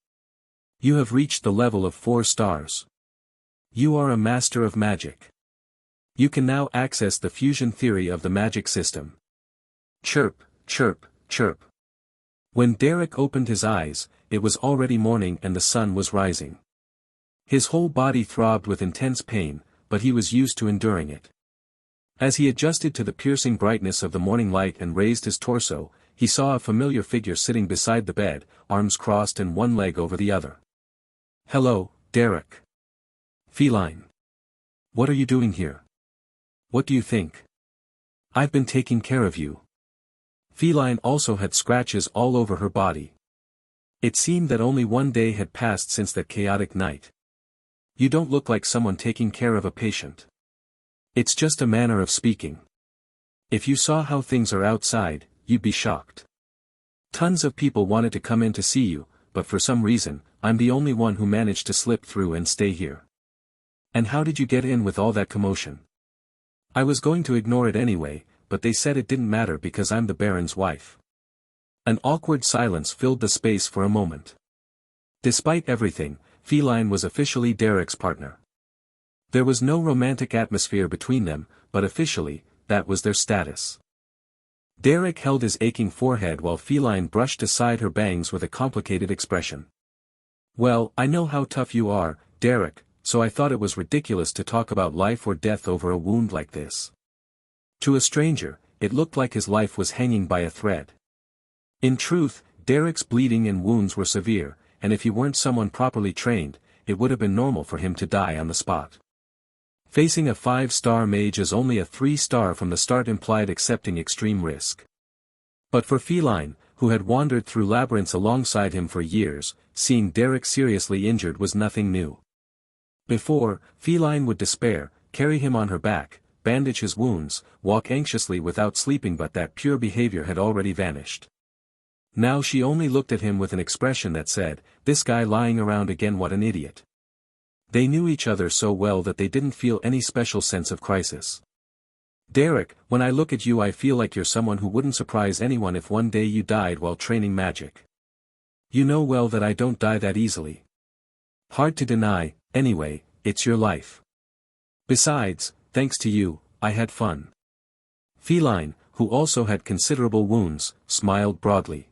You have reached the level of 4 stars. You are a master of magic. You can now access the fusion theory of the magic system. Chirp, chirp, chirp. When Derek opened his eyes, it was already morning and the sun was rising. His whole body throbbed with intense pain, but he was used to enduring it. As he adjusted to the piercing brightness of the morning light and raised his torso, he saw a familiar figure sitting beside the bed, arms crossed and one leg over the other. Hello, Derek. Feline. What are you doing here? What do you think? I've been taking care of you. Feline also had scratches all over her body. It seemed that only one day had passed since that chaotic night. You don't look like someone taking care of a patient. It's just a manner of speaking. If you saw how things are outside, you'd be shocked. Tons of people wanted to come in to see you, but for some reason, I'm the only one who managed to slip through and stay here. And how did you get in with all that commotion? I was going to ignore it anyway, but they said it didn't matter because I'm the Baron's wife. An awkward silence filled the space for a moment. Despite everything, Feline was officially Derek's partner. There was no romantic atmosphere between them, but officially, that was their status. Derek held his aching forehead while Feline brushed aside her bangs with a complicated expression. Well, I know how tough you are, Derek, so I thought it was ridiculous to talk about life or death over a wound like this. To a stranger, it looked like his life was hanging by a thread. In truth, Derek's bleeding and wounds were severe, and if he weren't someone properly trained, it would have been normal for him to die on the spot. Facing a 5-star mage as only a 3-star from the start implied accepting extreme risk. But for Feline, who had wandered through labyrinths alongside him for years, seeing Derek seriously injured was nothing new. Before, Feline would despair, carry him on her back, bandage his wounds, walk anxiously without sleeping, but that pure behavior had already vanished. Now she only looked at him with an expression that said, "This guy lying around again, what an idiot." They knew each other so well that they didn't feel any special sense of crisis. Derek, when I look at you I feel like you're someone who wouldn't surprise anyone if one day you died while training magic. You know well that I don't die that easily. Hard to deny, anyway, it's your life. Besides, thanks to you, I had fun. Feline, who also had considerable wounds, smiled broadly.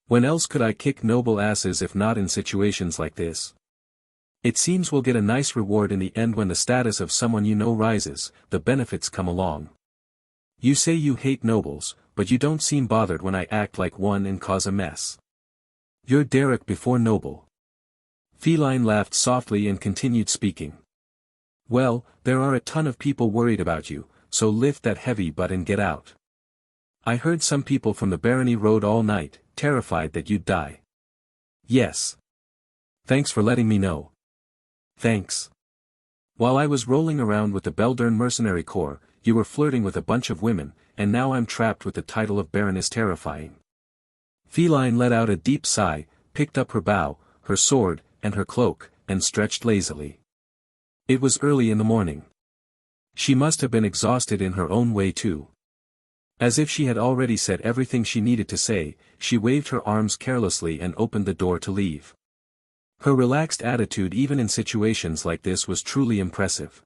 When else could I kick noble asses if not in situations like this? It seems we'll get a nice reward in the end when the status of someone you know rises, the benefits come along. You say you hate nobles, but you don't seem bothered when I act like one and cause a mess. You're Derek before noble. Feline laughed softly and continued speaking. Well, there are a ton of people worried about you, so lift that heavy butt and get out. I heard some people from the barony rode all night, terrified that you'd die. Yes. Thanks for letting me know. Thanks. While I was rolling around with the Beldern Mercenary Corps, you were flirting with a bunch of women, and now I'm trapped with the title of Baroness Terrifying. Feline let out a deep sigh, picked up her bow, her sword, and her cloak, and stretched lazily. It was early in the morning. She must have been exhausted in her own way too. As if she had already said everything she needed to say, she waved her arms carelessly and opened the door to leave. Her relaxed attitude even in situations like this was truly impressive.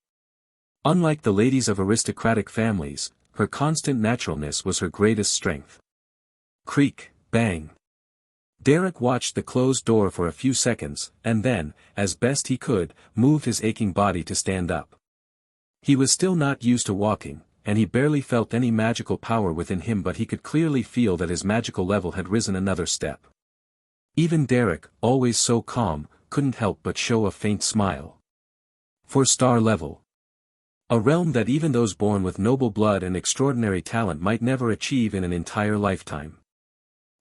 Unlike the ladies of aristocratic families, her constant naturalness was her greatest strength. Creak, bang. Derek watched the closed door for a few seconds, and then, as best he could, moved his aching body to stand up. He was still not used to walking, and he barely felt any magical power within him, but he could clearly feel that his magical level had risen another step. Even Derek, always so calm, couldn't help but show a faint smile. 4-star level. A realm that even those born with noble blood and extraordinary talent might never achieve in an entire lifetime.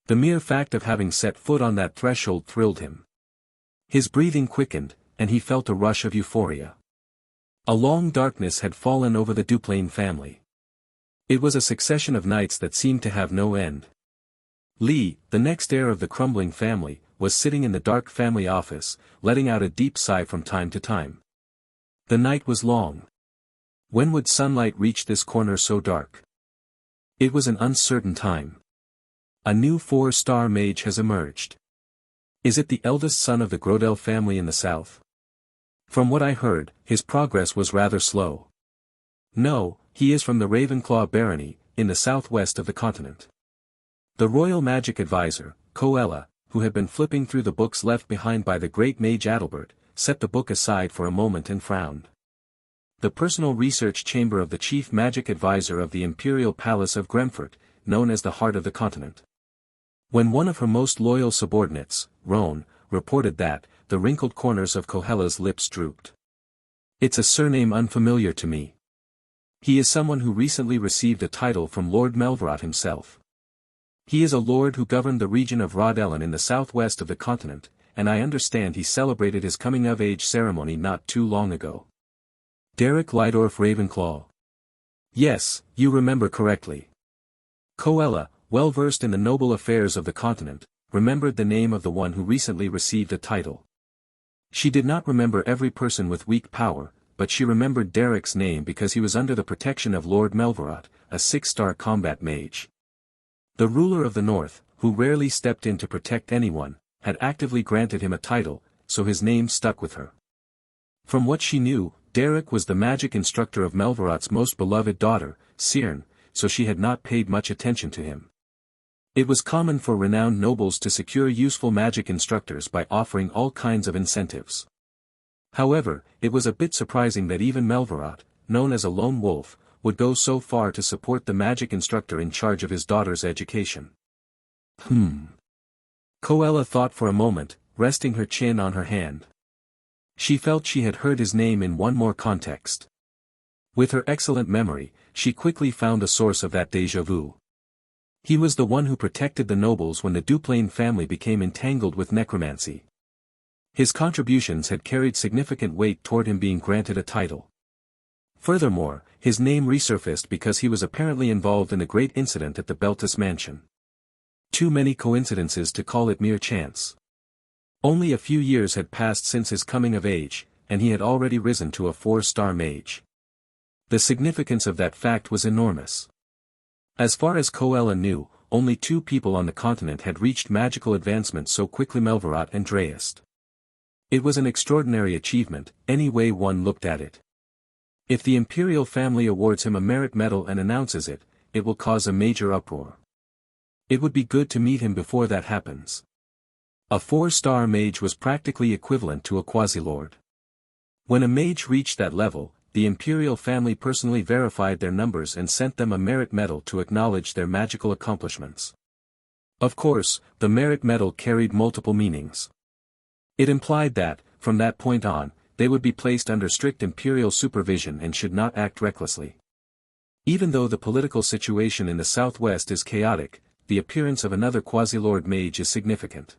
The mere fact of having set foot on that threshold thrilled him. His breathing quickened, and he felt a rush of euphoria. A long darkness had fallen over the Duplain family. It was a succession of nights that seemed to have no end. Lee, the next heir of the crumbling family, was sitting in the dark family office, letting out a deep sigh from time to time. The night was long. When would sunlight reach this corner so dark? It was an uncertain time. A new 4-star mage has emerged. Is it the eldest son of the Grodel family in the south? From what I heard, his progress was rather slow. No, he is from the Ravenclaw barony, in the southwest of the continent. The royal magic advisor, Coella, who had been flipping through the books left behind by the great mage Adalbert, set the book aside for a moment and frowned. The personal research chamber of the chief magic advisor of the Imperial Palace of Gremfurt, known as the Heart of the Continent. When one of her most loyal subordinates, Roan, reported that, the wrinkled corners of Coella's lips drooped. It's a surname unfamiliar to me. He is someone who recently received a title from Lord Melvarot himself. He is a lord who governed the region of Rodellen in the southwest of the continent, and I understand he celebrated his coming-of-age ceremony not too long ago. Derek Lydorf Ravenclaw. Yes, you remember correctly. Coella, well versed in the noble affairs of the continent, remembered the name of the one who recently received a title. She did not remember every person with weak power, but she remembered Derek's name because he was under the protection of Lord Melvarot, a 6-star combat mage. The ruler of the north, who rarely stepped in to protect anyone, had actively granted him a title, so his name stuck with her. From what she knew, Derek was the magic instructor of Melvarot's most beloved daughter, Cyrne, so she had not paid much attention to him. It was common for renowned nobles to secure useful magic instructors by offering all kinds of incentives. However, it was a bit surprising that even Melvarot, known as a lone wolf, would go so far to support the magic instructor in charge of his daughter's education. Coella thought for a moment, resting her chin on her hand. She felt she had heard his name in one more context. With her excellent memory, she quickly found a source of that déjà vu. He was the one who protected the nobles when the Duplain family became entangled with necromancy. His contributions had carried significant weight toward him being granted a title. Furthermore, his name resurfaced because he was apparently involved in a great incident at the Beltis mansion. Too many coincidences to call it mere chance. Only a few years had passed since his coming of age, and he had already risen to a 4-star mage. The significance of that fact was enormous. As far as Coella knew, only 2 people on the continent had reached magical advancement so quickly: Melvarot and Dreist. It was an extraordinary achievement, any way one looked at it. If the imperial family awards him a merit medal and announces it, it will cause a major uproar. It would be good to meet him before that happens. A 4-star mage was practically equivalent to a quasi-lord. When a mage reached that level, the imperial family personally verified their numbers and sent them a merit medal to acknowledge their magical accomplishments. Of course, the merit medal carried multiple meanings. It implied that, from that point on, they would be placed under strict imperial supervision and should not act recklessly. Even though the political situation in the southwest is chaotic, the appearance of another quasi-lord mage is significant.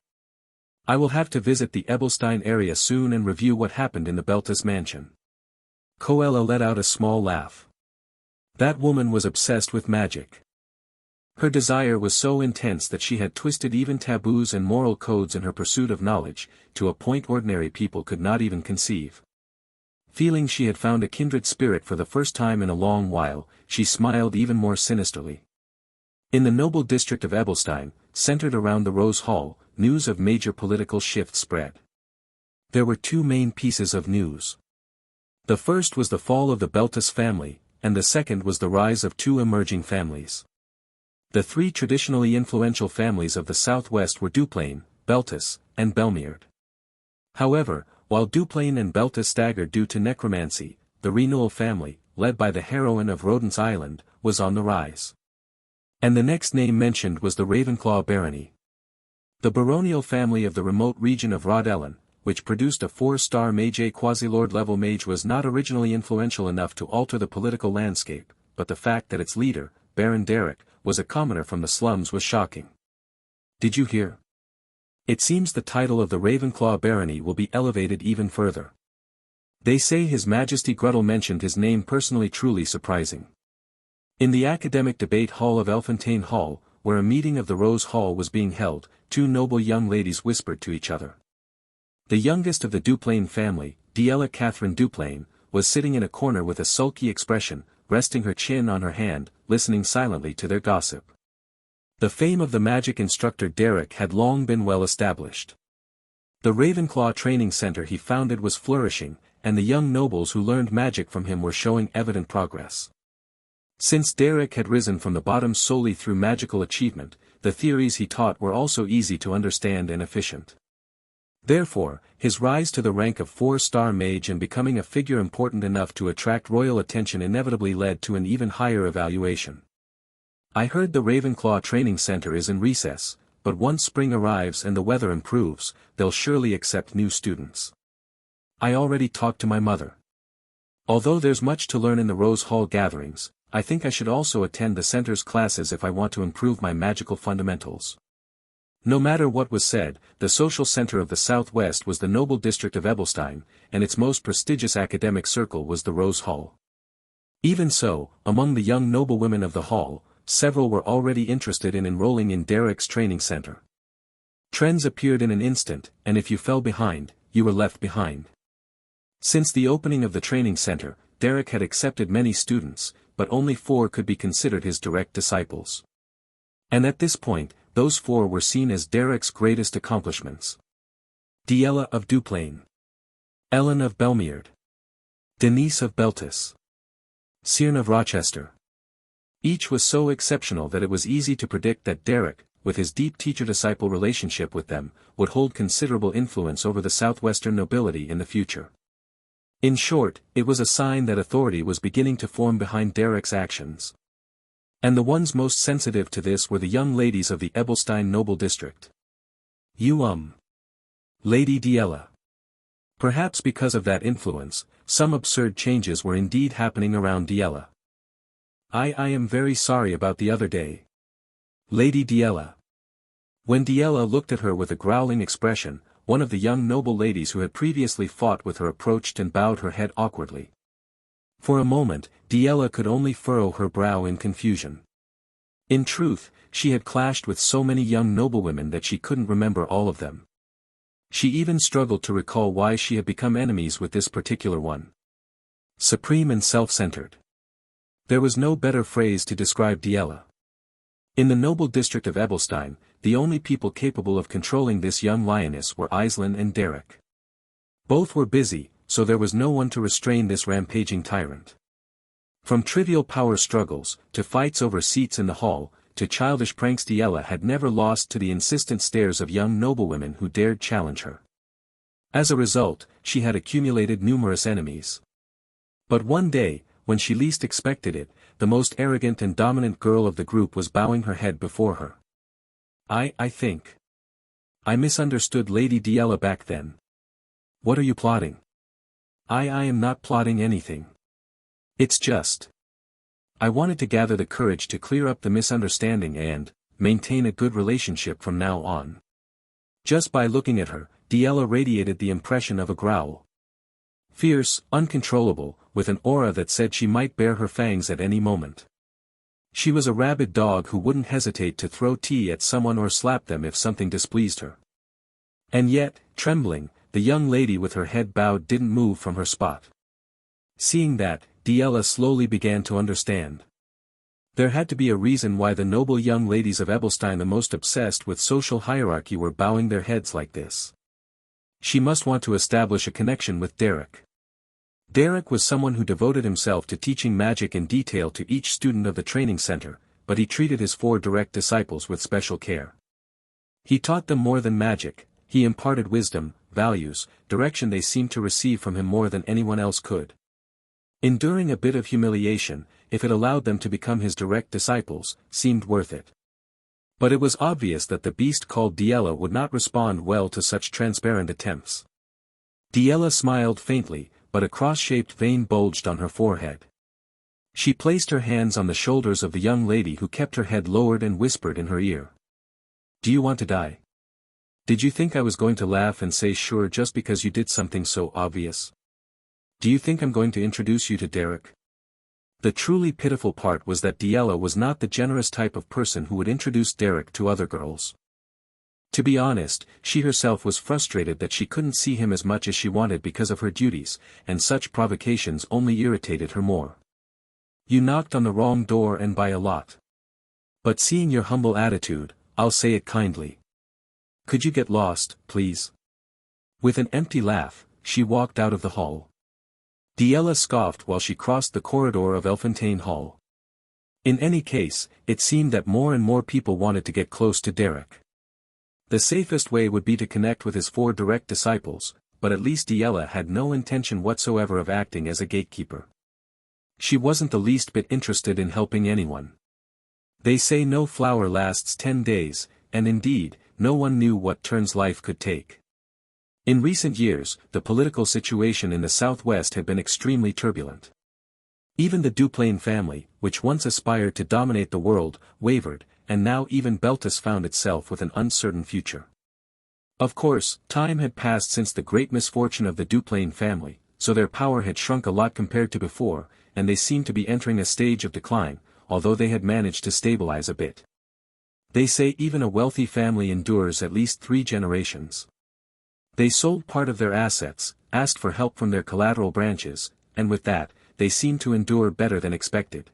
I will have to visit the Ebelstein area soon and review what happened in the Beltis mansion. Coella let out a small laugh. That woman was obsessed with magic. Her desire was so intense that she had twisted even taboos and moral codes in her pursuit of knowledge, to a point ordinary people could not even conceive. Feeling she had found a kindred spirit for the first time in a long while, she smiled even more sinisterly. In the noble district of Ebelstein, centered around the Rose Hall, news of major political shifts spread. There were two main pieces of news. The first was the fall of the Beltis family, and the second was the rise of two emerging families. The three traditionally influential families of the southwest were Duplain, Beltis, and Belmeard. However, while Duplain and Beltis staggered due to necromancy, the Renewal family, led by the heroine of Rodent's Island, was on the rise. And the next name mentioned was the Ravenclaw barony. The baronial family of the remote region of Rhod Ellen, which produced a 4-star mage quasi-lord level mage, was not originally influential enough to alter the political landscape, but the fact that its leader, Baron Derek, was a commoner from the slums was shocking. Did you hear? It seems the title of the Ravenclaw barony will be elevated even further. They say His Majesty Gruttle mentioned his name personally, truly surprising. In the academic debate hall of Elfontaine Hall, where a meeting of the Rose Hall was being held, two noble young ladies whispered to each other. The youngest of the Duplain family, Diella Catherine Duplain, was sitting in a corner with a sulky expression, resting her chin on her hand, listening silently to their gossip. The fame of the magic instructor Derek had long been well established. The Ravenclaw training center he founded was flourishing, and the young nobles who learned magic from him were showing evident progress. Since Derek had risen from the bottom solely through magical achievement, the theories he taught were also easy to understand and efficient. Therefore, his rise to the rank of 4-star mage and becoming a figure important enough to attract royal attention inevitably led to an even higher evaluation. I heard the Ravenclaw training center is in recess, but once spring arrives and the weather improves, they'll surely accept new students. I already talked to my mother. Although there's much to learn in the Rose Hall gatherings, I think I should also attend the center's classes if I want to improve my magical fundamentals. No matter what was said, the social center of the Southwest was the noble district of Ebelstein, and its most prestigious academic circle was the Rose Hall. Even so, among the young noblewomen of the hall, several were already interested in enrolling in Derek's training center. Trends appeared in an instant, and if you fell behind, you were left behind. Since the opening of the training center, Derek had accepted many students, but only 4 could be considered his direct disciples. And at this point, those 4 were seen as Derek's greatest accomplishments. Diella of Duplain, Ellen of Belmeard, Denise of Beltis, Cyrne of Rochester. Each was so exceptional that it was easy to predict that Derek, with his deep teacher-disciple relationship with them, would hold considerable influence over the southwestern nobility in the future. In short, it was a sign that authority was beginning to form behind Derek's actions. And the ones most sensitive to this were the young ladies of the Ebelstein noble district. Lady Diella. Perhaps because of that influence, some absurd changes were indeed happening around Diella. I am very sorry about the other day. Lady Diella. When Diella looked at her with a growling expression, one of the young noble ladies who had previously fought with her approached and bowed her head awkwardly. For a moment, Diella could only furrow her brow in confusion. In truth, she had clashed with so many young noblewomen that she couldn't remember all of them. She even struggled to recall why she had become enemies with this particular one. Supreme and self-centered. There was no better phrase to describe Diella. In the noble district of Ebelstein, the only people capable of controlling this young lioness were Aislinn and Derek. Both were busy, so there was no one to restrain this rampaging tyrant. From trivial power struggles, to fights over seats in the hall, to childish pranks, Diella had never lost to the insistent stares of young noblewomen who dared challenge her. As a result, she had accumulated numerous enemies. But one day, when she least expected it, the most arrogant and dominant girl of the group was bowing her head before her. I think I misunderstood Lady Diella back then. What are you plotting? I am not plotting anything. It's just I wanted to gather the courage to clear up the misunderstanding and maintain a good relationship from now on. Just by looking at her, Diella radiated the impression of a growl. Fierce, uncontrollable, with an aura that said she might bare her fangs at any moment. She was a rabid dog who wouldn't hesitate to throw tea at someone or slap them if something displeased her. And yet, trembling, the young lady with her head bowed didn't move from her spot. Seeing that, Diella slowly began to understand. There had to be a reason why the noble young ladies of Ebelstein, the most obsessed with social hierarchy, were bowing their heads like this. She must want to establish a connection with Derek. Derek was someone who devoted himself to teaching magic in detail to each student of the training center, but he treated his 4 direct disciples with special care. He taught them more than magic, he imparted wisdom, values, direction they seemed to receive from him more than anyone else could. Enduring a bit of humiliation, if it allowed them to become his direct disciples, seemed worth it. But it was obvious that the beast called Diella would not respond well to such transparent attempts. Diella smiled faintly, but a cross-shaped vein bulged on her forehead. She placed her hands on the shoulders of the young lady who kept her head lowered and whispered in her ear. "Do you want to die? Did you think I was going to laugh and say sure just because you did something so obvious? Do you think I'm going to introduce you to Derek?" The truly pitiful part was that Diella was not the generous type of person who would introduce Derek to other girls. To be honest, she herself was frustrated that she couldn't see him as much as she wanted because of her duties, and such provocations only irritated her more. "You knocked on the wrong door and by a lot. But seeing your humble attitude, I'll say it kindly. Could you get lost, please?" With an empty laugh, she walked out of the hall. Diella scoffed while she crossed the corridor of Elfontaine Hall. In any case, it seemed that more and more people wanted to get close to Derek. The safest way would be to connect with his 4 direct disciples, but at least Diella had no intention whatsoever of acting as a gatekeeper. She wasn't the least bit interested in helping anyone. They say no flower lasts 10 days, and indeed, no one knew what turns life could take. In recent years, the political situation in the Southwest had been extremely turbulent. Even the Duplain family, which once aspired to dominate the world, wavered, and now even Beltis found itself with an uncertain future. Of course, time had passed since the great misfortune of the Duplain family, so their power had shrunk a lot compared to before, and they seemed to be entering a stage of decline, although they had managed to stabilize a bit. They say even a wealthy family endures at least 3 generations. They sold part of their assets, asked for help from their collateral branches, and with that, they seemed to endure better than expected.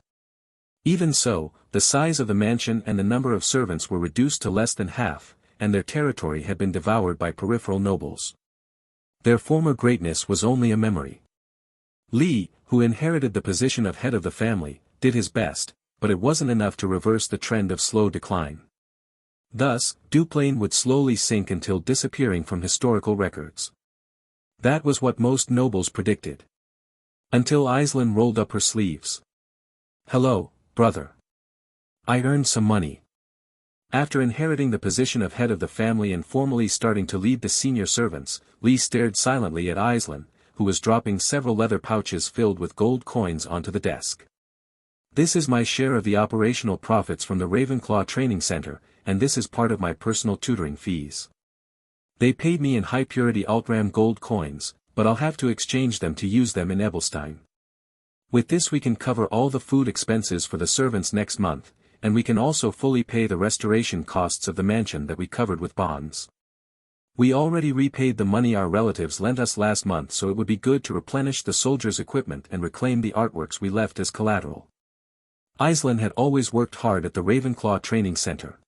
Even so, the size of the mansion and the number of servants were reduced to less than half, and their territory had been devoured by peripheral nobles. Their former greatness was only a memory. Lee, who inherited the position of head of the family, did his best, but it wasn't enough to reverse the trend of slow decline. Thus, Duplain would slowly sink until disappearing from historical records. That was what most nobles predicted. Until Aislinn rolled up her sleeves. "Hello, brother. I earned some money." After inheriting the position of head of the family and formally starting to lead the senior servants, Lee stared silently at Aislinn, who was dropping several leather pouches filled with gold coins onto the desk. "This is my share of the operational profits from the Ravenclaw Training Center, and this is part of my personal tutoring fees. They paid me in high-purity Altram gold coins, but I'll have to exchange them to use them in Ebelstein. With this we can cover all the food expenses for the servants next month, and we can also fully pay the restoration costs of the mansion that we covered with bonds. We already repaid the money our relatives lent us last month, so it would be good to replenish the soldiers' equipment and reclaim the artworks we left as collateral." Aislinn had always worked hard at the Ravenclaw Training Center.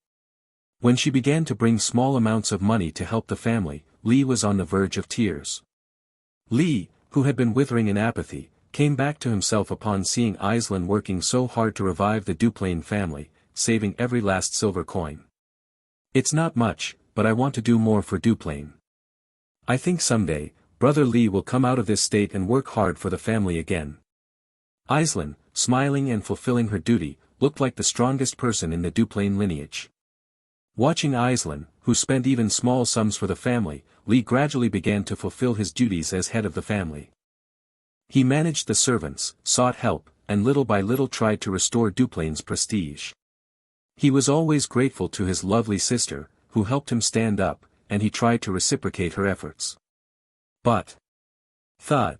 When she began to bring small amounts of money to help the family, Lee was on the verge of tears. Lee, who had been withering in apathy, came back to himself upon seeing Aislinn working so hard to revive the Duplain family, saving every last silver coin. "It's not much, but I want to do more for Duplain. I think someday, Brother Lee will come out of this state and work hard for the family again." Aislinn, smiling and fulfilling her duty, looked like the strongest person in the Duplain lineage. Watching Aislinn, who spent even small sums for the family, Lee gradually began to fulfill his duties as head of the family. He managed the servants, sought help, and little by little tried to restore Duplain's prestige. He was always grateful to his lovely sister, who helped him stand up, and he tried to reciprocate her efforts. But thud.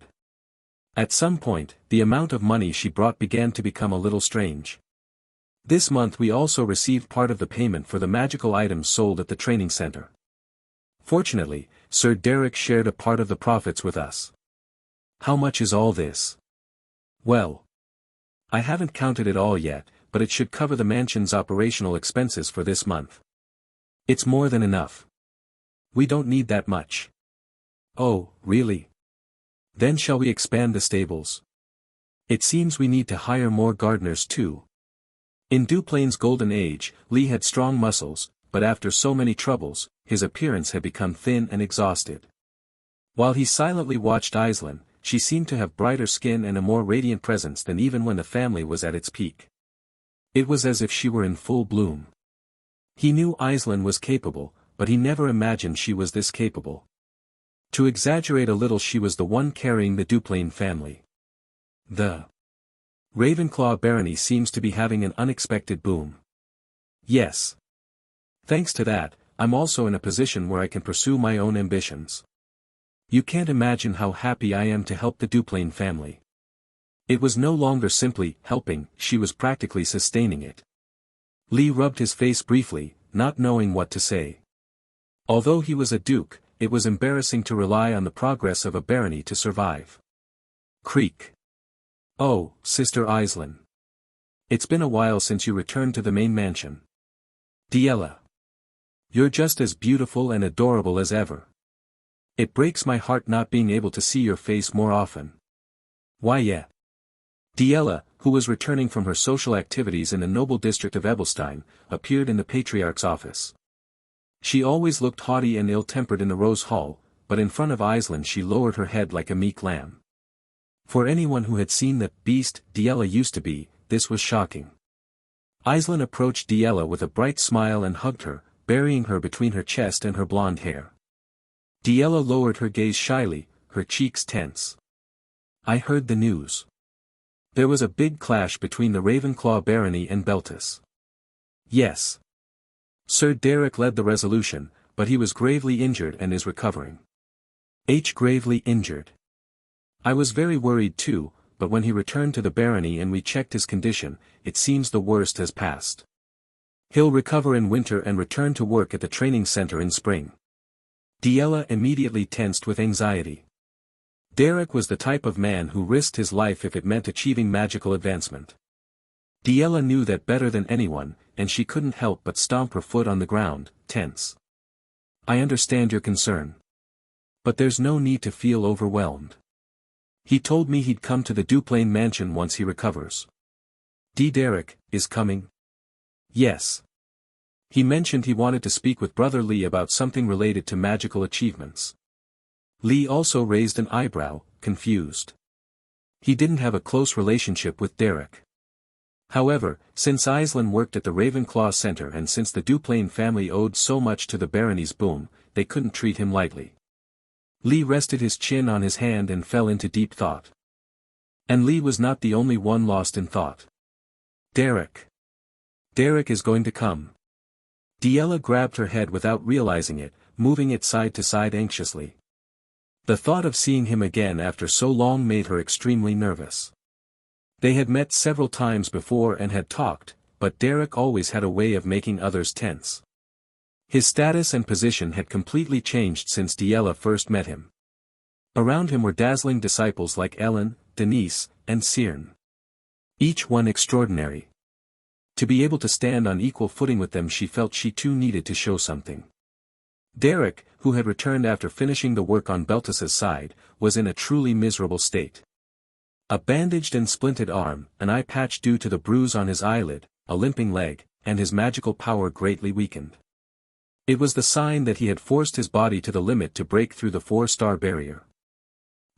At some point, the amount of money she brought began to become a little strange. This month we also received part of the payment for the magical items sold at the training center. Fortunately, Sir Derek shared a part of the profits with us. How much is all this? Well, I haven't counted it all yet, but it should cover the mansion's operational expenses for this month. It's more than enough. We don't need that much. Oh, really? Then shall we expand the stables? It seems we need to hire more gardeners too. In Duplain's golden age, Lee had strong muscles, but after so many troubles, his appearance had become thin and exhausted. While he silently watched Aislinn, she seemed to have brighter skin and a more radiant presence than even when the family was at its peak. It was as if she were in full bloom. He knew Aislinn was capable, but he never imagined she was this capable. To exaggerate a little, she was the one carrying the Duplain family. The Ravenclaw barony seems to be having an unexpected boom. Yes. Thanks to that, I'm also in a position where I can pursue my own ambitions. You can't imagine how happy I am to help the Duplain family. It was no longer simply helping, she was practically sustaining it. Lee rubbed his face briefly, not knowing what to say. Although he was a duke, it was embarrassing to rely on the progress of a barony to survive. Creak. Oh, Sister Aislinn. It's been a while since you returned to the main mansion. Diella. You're just as beautiful and adorable as ever. It breaks my heart not being able to see your face more often. Why yeah. Diella, who was returning from her social activities in the noble district of Ebelstein, appeared in the Patriarch's office. She always looked haughty and ill-tempered in the Rose Hall, but in front of Aislinn she lowered her head like a meek lamb. For anyone who had seen the beast Diella used to be, this was shocking. Aislinn approached Diella with a bright smile and hugged her, burying her between her chest and her blonde hair. Diella lowered her gaze shyly, her cheeks tense. I heard the news. There was a big clash between the Ravenclaw barony and Beltis. Yes. Sir Derek led the resolution, but he was gravely injured and is recovering. Gravely injured. I was very worried too, but when he returned to the barony and we checked his condition, it seems the worst has passed. He'll recover in winter and return to work at the training center in spring. Diella immediately tensed with anxiety. Derek was the type of man who risked his life if it meant achieving magical advancement. Diella knew that better than anyone, and she couldn't help but stomp her foot on the ground, tense. I understand your concern. But there's no need to feel overwhelmed. He told me he'd come to the Duplain mansion once he recovers. Derek is coming? Yes. He mentioned he wanted to speak with Brother Lee about something related to magical achievements. Lee also raised an eyebrow, confused. He didn't have a close relationship with Derek. However, since Aislinn worked at the Ravenclaw Center and since the Duplain family owed so much to the barony's boom, they couldn't treat him lightly. Lee rested his chin on his hand and fell into deep thought. And Lee was not the only one lost in thought. Derek. Derek is going to come. Diella grabbed her head without realizing it, moving it side to side anxiously. The thought of seeing him again after so long made her extremely nervous. They had met several times before and had talked, but Derek always had a way of making others tense. His status and position had completely changed since Diella first met him. Around him were dazzling disciples like Ellen, Denise, and Cyrne. Each one extraordinary. To be able to stand on equal footing with them, she felt she too needed to show something. Derek, who had returned after finishing the work on Beltis's side, was in a truly miserable state. A bandaged and splinted arm, an eye patch due to the bruise on his eyelid, a limping leg, and his magical power greatly weakened. It was the sign that he had forced his body to the limit to break through the 4-star barrier.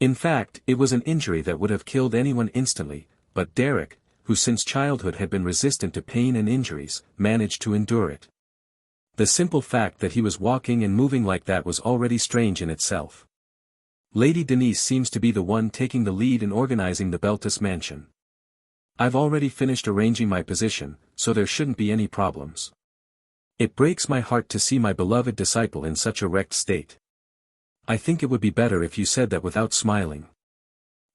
In fact, it was an injury that would have killed anyone instantly, but Derek, who since childhood had been resistant to pain and injuries, managed to endure it. The simple fact that he was walking and moving like that was already strange in itself. Lady Denise seems to be the one taking the lead in organizing the Beltis mansion. I've already finished arranging my position, so there shouldn't be any problems. It breaks my heart to see my beloved disciple in such a wrecked state. I think it would be better if you said that without smiling.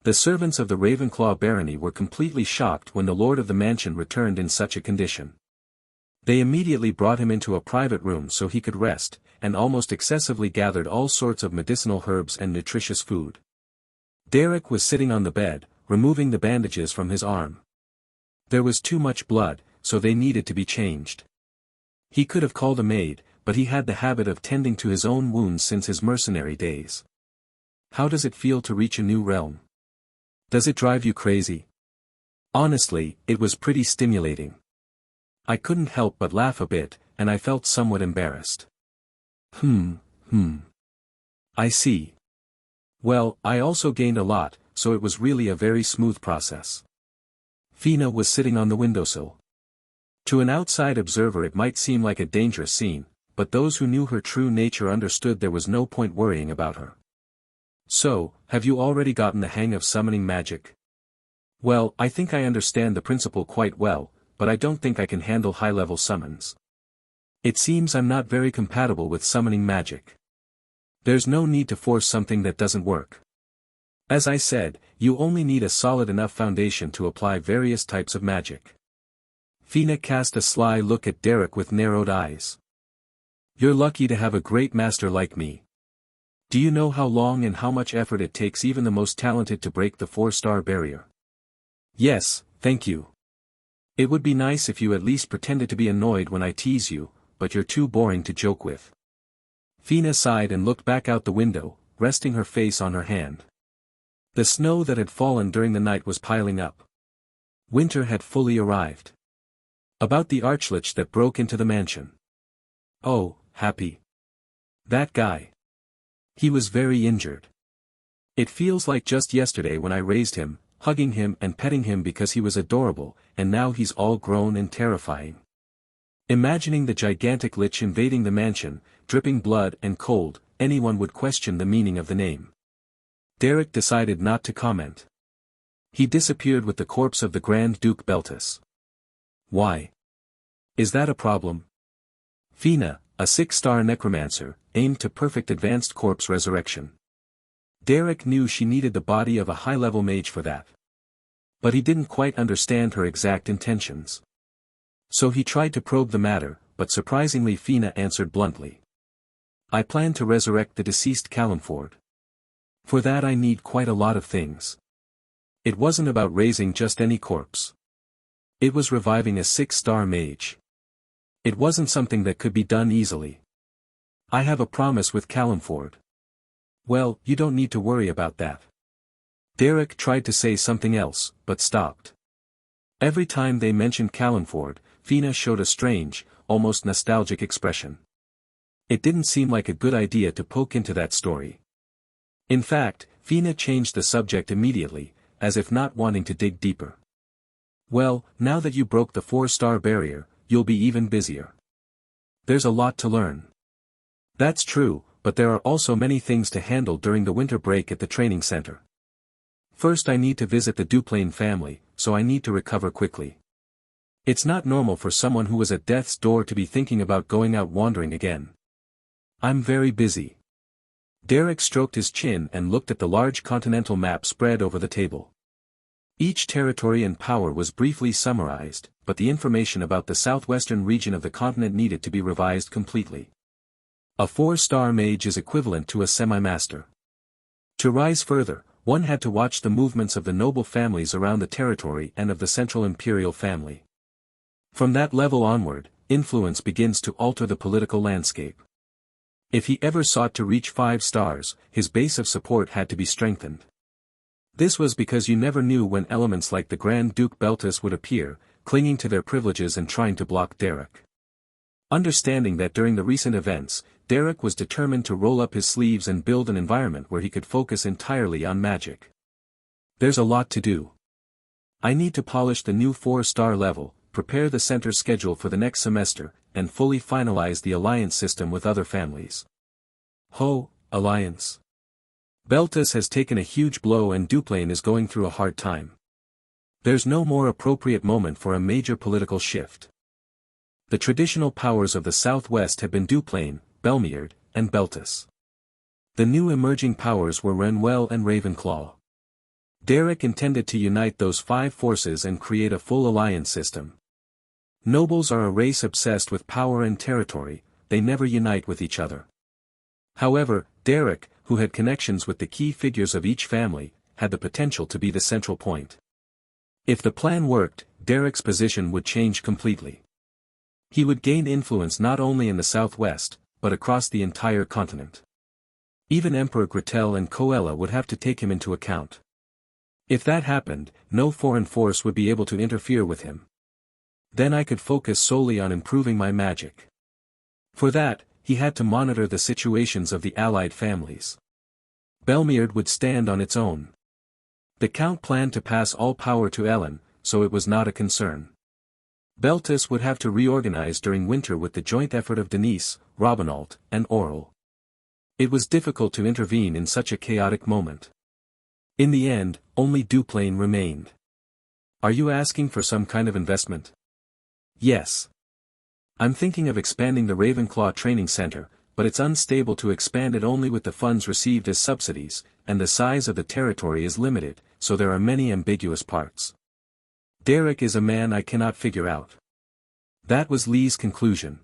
The servants of the Ravenclaw barony were completely shocked when the lord of the mansion returned in such a condition. They immediately brought him into a private room so he could rest, and almost excessively gathered all sorts of medicinal herbs and nutritious food. Derek was sitting on the bed, removing the bandages from his arm. There was too much blood, so they needed to be changed. He could have called a maid, but he had the habit of tending to his own wounds since his mercenary days. How does it feel to reach a new realm? Does it drive you crazy? Honestly, it was pretty stimulating. I couldn't help but laugh a bit, and I felt somewhat embarrassed. I see. Well, I also gained a lot, so it was really a very smooth process. Fina was sitting on the windowsill. To an outside observer it might seem like a dangerous scene, but those who knew her true nature understood there was no point worrying about her. So, have you already gotten the hang of summoning magic? Well, I think I understand the principle quite well, but I don't think I can handle high-level summons. It seems I'm not very compatible with summoning magic. There's no need to force something that doesn't work. As I said, you only need a solid enough foundation to apply various types of magic. Fina cast a sly look at Derek with narrowed eyes. You're lucky to have a great master like me. Do you know how long and how much effort it takes even the most talented to break the 4-star barrier? Yes, thank you. It would be nice if you at least pretended to be annoyed when I tease you, but you're too boring to joke with. Fina sighed and looked back out the window, resting her face on her hand. The snow that had fallen during the night was piling up. Winter had fully arrived. About the archlich that broke into the mansion. Oh, Happy. That guy. He was very injured. It feels like just yesterday when I raised him, hugging him and petting him because he was adorable, and now he's all grown and terrifying. Imagining the gigantic lich invading the mansion, dripping blood and cold, anyone would question the meaning of the name. Derek decided not to comment. He disappeared with the corpse of the Grand Duke Beltus. Why? Is that a problem? Fina, a 6-star necromancer, aimed to perfect advanced corpse resurrection. Derek knew she needed the body of a high-level mage for that. But he didn't quite understand her exact intentions. So he tried to probe the matter, but surprisingly Fina answered bluntly. I plan to resurrect the deceased Calumford. For that I need quite a lot of things. It wasn't about raising just any corpse. It was reviving a 6-star mage. It wasn't something that could be done easily. I have a promise with Calumford. Well, you don't need to worry about that. Derek tried to say something else, but stopped. Every time they mentioned Calumford, Fina showed a strange, almost nostalgic expression. It didn't seem like a good idea to poke into that story. In fact, Fina changed the subject immediately, as if not wanting to dig deeper. Well, now that you broke the 4-star barrier, you'll be even busier. There's a lot to learn. That's true, but there are also many things to handle during the winter break at the training center. First I need to visit the Duplain family, so I need to recover quickly. It's not normal for someone who was at death's door to be thinking about going out wandering again. I'm very busy. Derek stroked his chin and looked at the large continental map spread over the table. Each territory and power was briefly summarized, but the information about the southwestern region of the continent needed to be revised completely. A 4-star mage is equivalent to a semi-master. To rise further, one had to watch the movements of the noble families around the territory and of the central imperial family. From that level onward, influence begins to alter the political landscape. If he ever sought to reach 5 stars, his base of support had to be strengthened. This was because you never knew when elements like the Grand Duke Beltus would appear, clinging to their privileges and trying to block Derek. Understanding that during the recent events, Derek was determined to roll up his sleeves and build an environment where he could focus entirely on magic. There's a lot to do. I need to polish the new 4-star level, prepare the center's schedule for the next semester, and fully finalize the alliance system with other families. Ho, alliance. Beltus has taken a huge blow and Duplain is going through a hard time. There's no more appropriate moment for a major political shift. The traditional powers of the southwest had been Duplain, Belmeard, and Beltis. The new emerging powers were Renwell and Ravenclaw. Derek intended to unite those 5 forces and create a full alliance system. Nobles are a race obsessed with power and territory, they never unite with each other. However, Derek, who had connections with the key figures of each family, had the potential to be the central point. If the plan worked, Derek's position would change completely. He would gain influence not only in the southwest, but across the entire continent. Even Emperor Gretel and Coella would have to take him into account. If that happened, no foreign force would be able to interfere with him. Then I could focus solely on improving my magic. For that, he had to monitor the situations of the allied families. Belmeard would stand on its own. The Count planned to pass all power to Ellen, so it was not a concern. Beltis would have to reorganize during winter with the joint effort of Denise, Robinault, and Aurel. It was difficult to intervene in such a chaotic moment. In the end, only Duplain remained. Are you asking for some kind of investment? Yes. I'm thinking of expanding the Ravenclaw Training Center, but it's unstable to expand it only with the funds received as subsidies, and the size of the territory is limited, so there are many ambiguous parts. Derek is a man I cannot figure out. That was Lee's conclusion.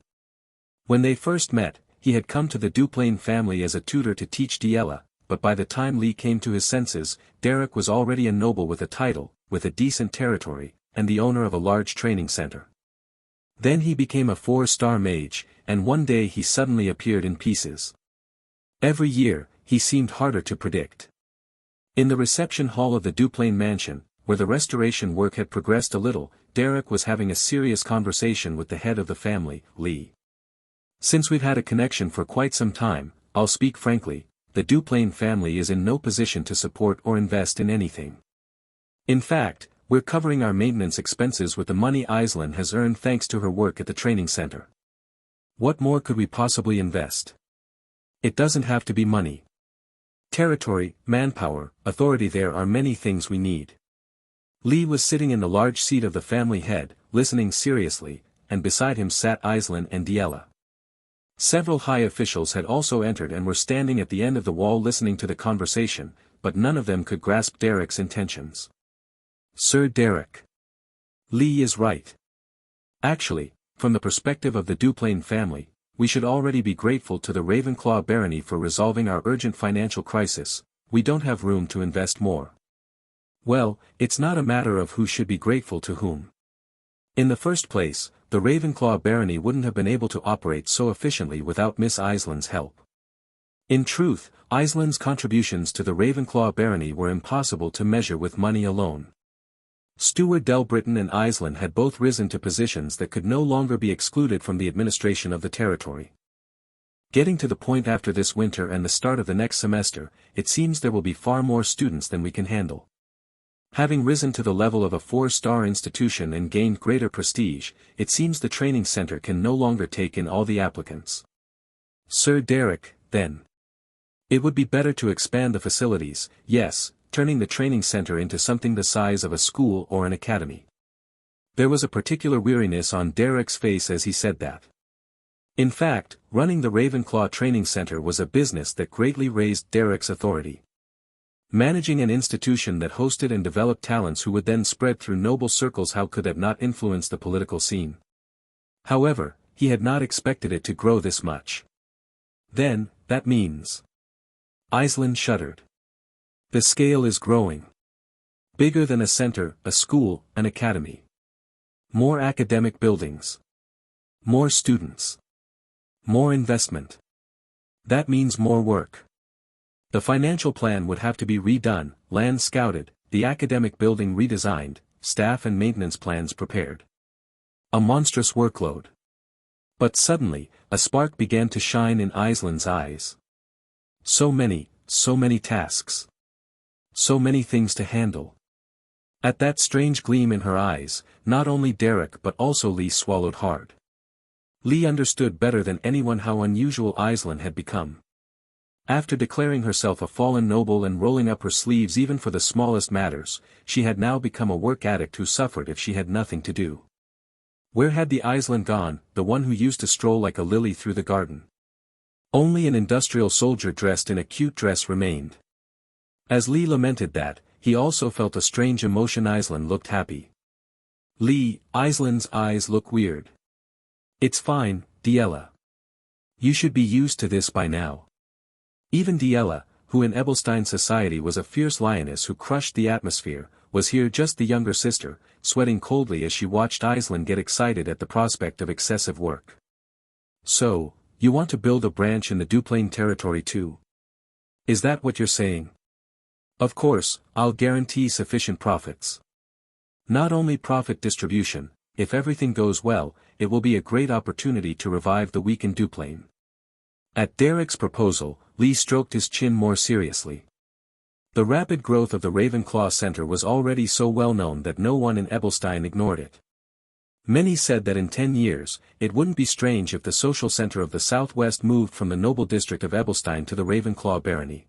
When they first met, he had come to the Duplain family as a tutor to teach Diella, but by the time Lee came to his senses, Derek was already a noble with a title, with a decent territory, and the owner of a large training center. Then he became a 4-star mage, and one day he suddenly appeared in pieces. Every year, he seemed harder to predict. In the reception hall of the Duplain mansion, where the restoration work had progressed a little, Derek was having a serious conversation with the head of the family, Lee. Since we've had a connection for quite some time, I'll speak frankly, the Duplain family is in no position to support or invest in anything. In fact, we're covering our maintenance expenses with the money Aislinn has earned thanks to her work at the training center. What more could we possibly invest? It doesn't have to be money. Territory, manpower, authority, there are many things we need. Lee was sitting in the large seat of the family head, listening seriously, and beside him sat Aislinn and Diella. Several high officials had also entered and were standing at the end of the wall listening to the conversation, but none of them could grasp Derek's intentions. Sir Derek. Lee is right. Actually, from the perspective of the Duplain family, we should already be grateful to the Ravenclaw barony for resolving our urgent financial crisis. We don't have room to invest more. Well, it's not a matter of who should be grateful to whom. In the first place, the Ravenclaw barony wouldn't have been able to operate so efficiently without Miss Aislinn's help. In truth, Aislinn's contributions to the Ravenclaw barony were impossible to measure with money alone. Steward Delbritton and Aislinn had both risen to positions that could no longer be excluded from the administration of the territory. Getting to the point after this winter and the start of the next semester, it seems there will be far more students than we can handle. Having risen to the level of a 4-star institution and gained greater prestige, it seems the training center can no longer take in all the applicants. Sir Derek, then. It would be better to expand the facilities, yes, turning the training center into something the size of a school or an academy. There was a particular weariness on Derek's face as he said that. In fact, running the Ravenclaw Training Center was a business that greatly raised Derek's authority. Managing an institution that hosted and developed talents who would then spread through noble circles, how could that not influence the political scene? However, he had not expected it to grow this much. Then, that means... Aislinn shuddered. The scale is growing. Bigger than a center, a school, an academy. More academic buildings. More students. More investment. That means more work. The financial plan would have to be redone, land scouted, the academic building redesigned, staff and maintenance plans prepared. A monstrous workload. But suddenly, a spark began to shine in Aislinn's eyes. So many tasks. So many things to handle. At that strange gleam in her eyes, not only Derek but also Lee swallowed hard. Lee understood better than anyone how unusual Aislinn had become. After declaring herself a fallen noble and rolling up her sleeves even for the smallest matters, she had now become a work addict who suffered if she had nothing to do. Where had the Island gone, the one who used to stroll like a lily through the garden? Only an industrial soldier dressed in a cute dress remained. As Lee lamented that, he also felt a strange emotion. Island looked happy. Lee, Island's eyes look weird. It's fine, Diella. You should be used to this by now. Even Diella, who in Ebelstein society was a fierce lioness who crushed the atmosphere, was here just the younger sister, sweating coldly as she watched Island get excited at the prospect of excessive work. So, you want to build a branch in the Duplain territory too? Is that what you're saying? Of course, I'll guarantee sufficient profits. Not only profit distribution, if everything goes well, it will be a great opportunity to revive the weakened Duplain. At Derek's proposal, Lee stroked his chin more seriously. The rapid growth of the Ravenclaw Center was already so well known that no one in Ebelstein ignored it. Many said that in 10 years, it wouldn't be strange if the social center of the Southwest moved from the noble district of Ebelstein to the Ravenclaw barony.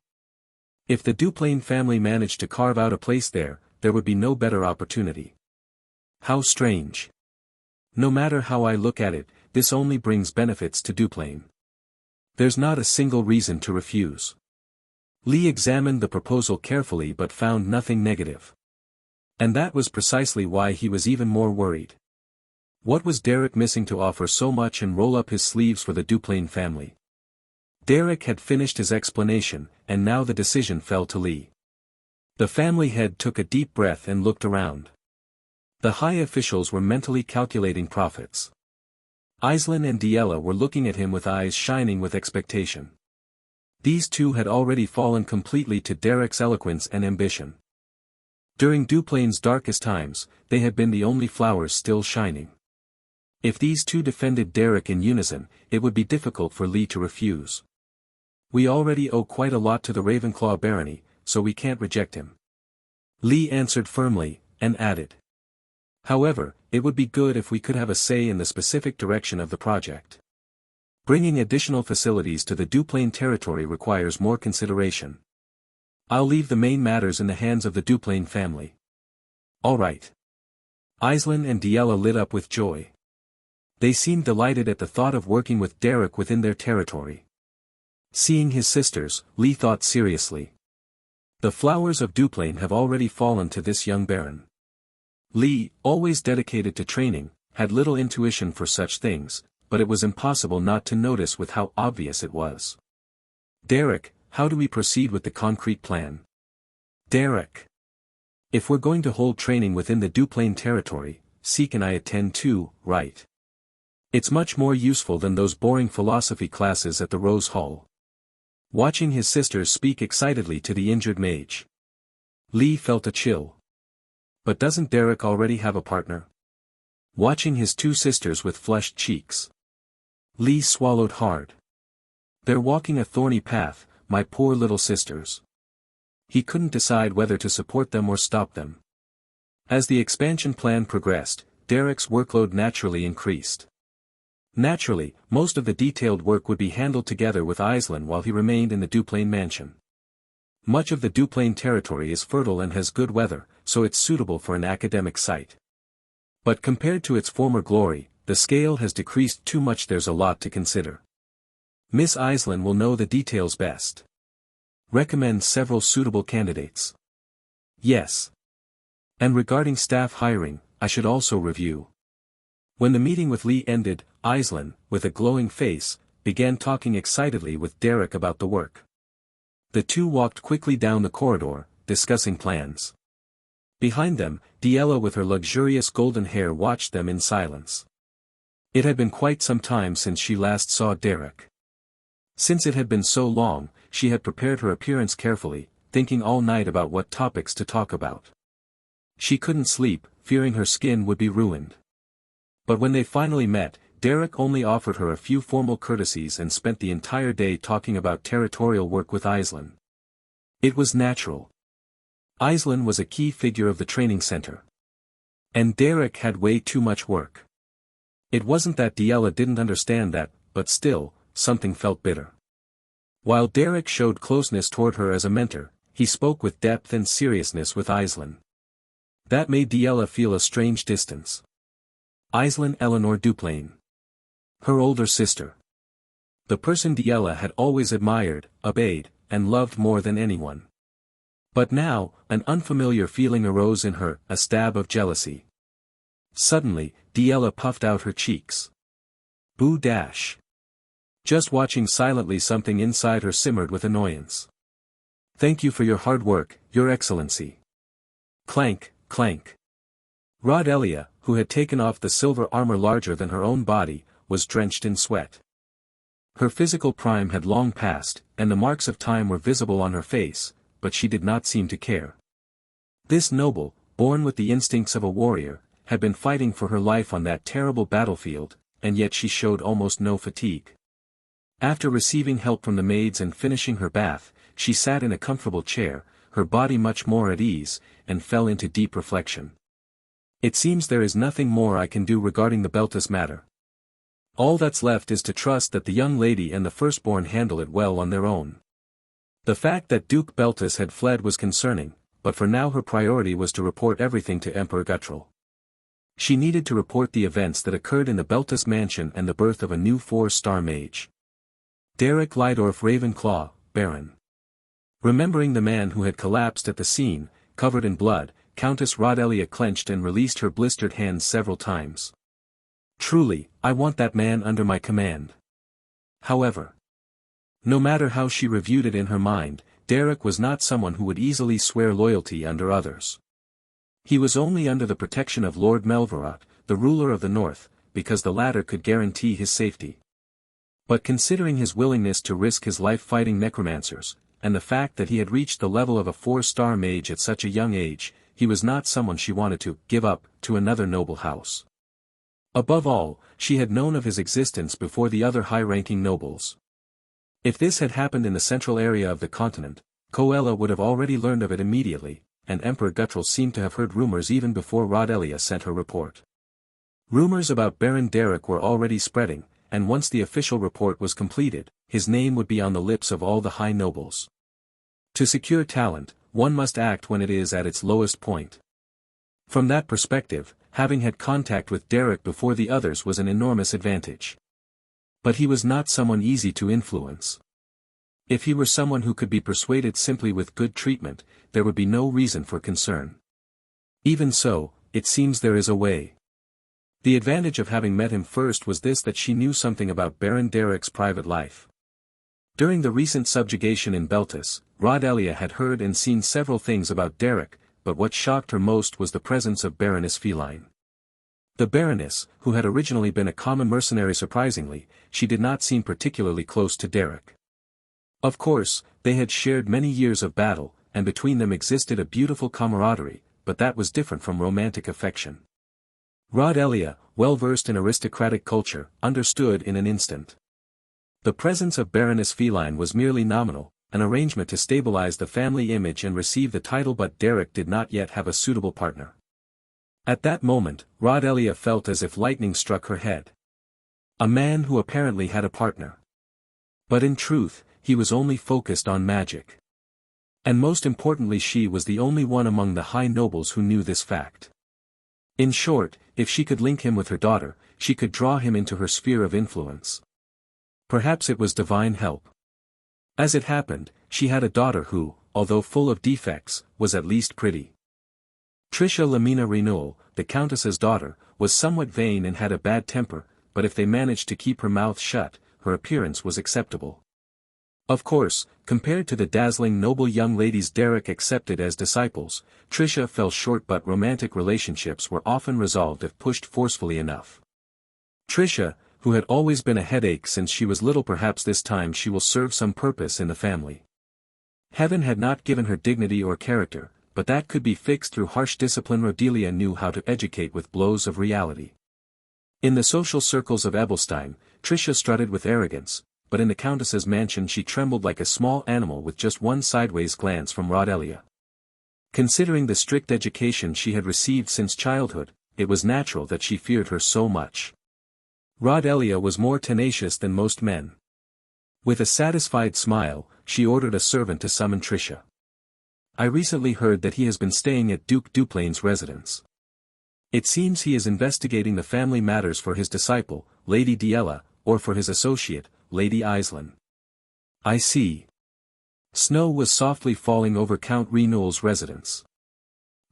If the Duplain family managed to carve out a place there, there would be no better opportunity. How strange. No matter how I look at it, this only brings benefits to Duplain. There's not a single reason to refuse. Lee examined the proposal carefully but found nothing negative. And that was precisely why he was even more worried. What was Derek missing to offer so much and roll up his sleeves for the Duplain family? Derek had finished his explanation, and now the decision fell to Lee. The family head took a deep breath and looked around. The high officials were mentally calculating profits. Island and Diella were looking at him with eyes shining with expectation. These two had already fallen completely to Derek's eloquence and ambition. During Duplain's darkest times, they had been the only flowers still shining. If these two defended Derek in unison, it would be difficult for Lee to refuse. We already owe quite a lot to the Ravenclaw barony, so we can't reject him. Lee answered firmly, and added. However, it would be good if we could have a say in the specific direction of the project. Bringing additional facilities to the Duplain territory requires more consideration. I'll leave the main matters in the hands of the Duplain family. All right. Island and Diella lit up with joy. They seemed delighted at the thought of working with Derek within their territory. Seeing his sisters, Lee thought seriously. The flowers of Duplain have already fallen to this young baron. Lee, always dedicated to training, had little intuition for such things, but it was impossible not to notice with how obvious it was. Derek, how do we proceed with the concrete plan? Derek. If we're going to hold training within the Duplain territory, Seek and I attend too, right? It's much more useful than those boring philosophy classes at the Rose Hall. Watching his sisters speak excitedly to the injured mage, Lee felt a chill. But doesn't Derek already have a partner? Watching his two sisters with flushed cheeks, Lee swallowed hard. They're walking a thorny path, my poor little sisters. He couldn't decide whether to support them or stop them. As the expansion plan progressed, Derek's workload naturally increased. Naturally, most of the detailed work would be handled together with Island while he remained in the Duplain mansion. Much of the Duplain territory is fertile and has good weather, so it's suitable for an academic site. But compared to its former glory, the scale has decreased too much. There's a lot to consider. Miss Island will know the details best. Recommend several suitable candidates. Yes. And regarding staff hiring, I should also review. When the meeting with Lee ended, Island, with a glowing face, began talking excitedly with Derek about the work. The two walked quickly down the corridor, discussing plans. Behind them, Diella with her luxurious golden hair watched them in silence. It had been quite some time since she last saw Derek. Since it had been so long, she had prepared her appearance carefully, thinking all night about what topics to talk about. She couldn't sleep, fearing her skin would be ruined. But when they finally met, Derek only offered her a few formal courtesies and spent the entire day talking about territorial work with Island. It was natural. Island was a key figure of the training center. And Derek had way too much work. It wasn't that Diella didn't understand that, but still, something felt bitter. While Derek showed closeness toward her as a mentor, he spoke with depth and seriousness with Island. That made Diella feel a strange distance. Aislinn Eleanor Duplain. Her older sister. The person Diella had always admired, obeyed, and loved more than anyone. But now, an unfamiliar feeling arose in her, a stab of jealousy. Suddenly, Diella puffed out her cheeks. Boo dash. Just watching silently, something inside her simmered with annoyance. Thank you for your hard work, Your Excellency. Clank, clank. Rodelia, who had taken off the silver armor larger than her own body, was drenched in sweat. Her physical prime had long passed, and the marks of time were visible on her face, but she did not seem to care. This noble, born with the instincts of a warrior, had been fighting for her life on that terrible battlefield, and yet she showed almost no fatigue. After receiving help from the maids and finishing her bath, she sat in a comfortable chair, her body much more at ease, and fell into deep reflection. It seems there is nothing more I can do regarding the Beltis matter. All that's left is to trust that the young lady and the firstborn handle it well on their own. The fact that Duke Beltis had fled was concerning, but for now her priority was to report everything to Emperor Guttrell. She needed to report the events that occurred in the Beltis mansion and the birth of a new 4-star mage. Derek Lydorf Ravenclaw, Baron. Remembering the man who had collapsed at the scene, covered in blood, Countess Rodelia clenched and released her blistered hands several times. Truly, I want that man under my command. However, no matter how she reviewed it in her mind, Derek was not someone who would easily swear loyalty under others. He was only under the protection of Lord Melverot, the ruler of the North, because the latter could guarantee his safety. But considering his willingness to risk his life fighting necromancers, and the fact that he had reached the level of a 4-star mage at such a young age, he was not someone she wanted to give up to another noble house. Above all, she had known of his existence before the other high-ranking nobles. If this had happened in the central area of the continent, Coella would have already learned of it immediately, and Emperor Guttrell seemed to have heard rumors even before Rodelia sent her report. Rumors about Baron Derek were already spreading, and once the official report was completed, his name would be on the lips of all the high nobles. To secure talent, one must act when it is at its lowest point. From that perspective, having had contact with Derek before the others was an enormous advantage. But he was not someone easy to influence. If he were someone who could be persuaded simply with good treatment, there would be no reason for concern. Even so, it seems there is a way. The advantage of having met him first was this, that she knew something about Baron Derek's private life. During the recent subjugation in Beltis, Rodelia had heard and seen several things about Derek, but what shocked her most was the presence of Baroness Feline. The Baroness, who had originally been a common mercenary, surprisingly, she did not seem particularly close to Derek. Of course, they had shared many years of battle, and between them existed a beautiful camaraderie, but that was different from romantic affection. Rodelia, well versed in aristocratic culture, understood in an instant. The presence of Baroness Feline was merely nominal, an arrangement to stabilize the family image and receive the title, but Derek did not yet have a suitable partner. At that moment, Rodelia felt as if lightning struck her head. A man who apparently had a partner. But in truth, he was only focused on magic. And most importantly, she was the only one among the high nobles who knew this fact. In short, if she could link him with her daughter, she could draw him into her sphere of influence. Perhaps it was divine help. As it happened, she had a daughter who, although full of defects, was at least pretty. Tricia Lamina Renewal, the Countess's daughter, was somewhat vain and had a bad temper, but if they managed to keep her mouth shut, her appearance was acceptable. Of course, compared to the dazzling noble young ladies Derek accepted as disciples, Tricia fell short, but romantic relationships were often resolved if pushed forcefully enough. Tricia, who had always been a headache since she was little, perhaps this time she will serve some purpose in the family. Heaven had not given her dignity or character, but that could be fixed through harsh discipline. Rodelia knew how to educate with blows of reality. In the social circles of Ebelstein, Tricia strutted with arrogance, but in the Countess's mansion she trembled like a small animal with just one sideways glance from Rodelia. Considering the strict education she had received since childhood, it was natural that she feared her so much. Rodelia was more tenacious than most men. With a satisfied smile, she ordered a servant to summon Tricia. I recently heard that he has been staying at Duke Duplain's residence. It seems he is investigating the family matters for his disciple, Lady Diella, or for his associate, Lady Aislinn. I see. Snow was softly falling over Count Renewal's residence.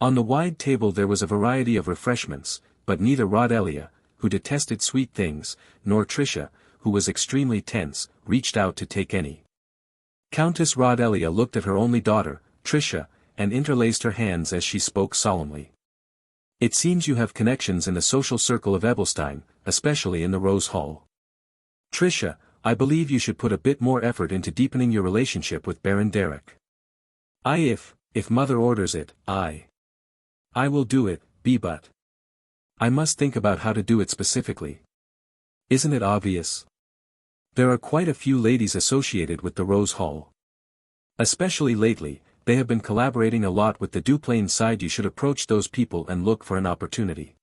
On the wide table there was a variety of refreshments, but neither Rodelia, who detested sweet things, nor Tricia, who was extremely tense, reached out to take any. Countess Rodelia looked at her only daughter, Tricia, and interlaced her hands as she spoke solemnly. It seems you have connections in the social circle of Ebelstein, especially in the Rose Hall. Tricia, I believe you should put a bit more effort into deepening your relationship with Baron Derek. If mother orders it, I will do it, but I must think about how to do it specifically. Isn't it obvious? There are quite a few ladies associated with the Rose Hall. Especially lately, they have been collaborating a lot with the Duplain side. You should approach those people and look for an opportunity.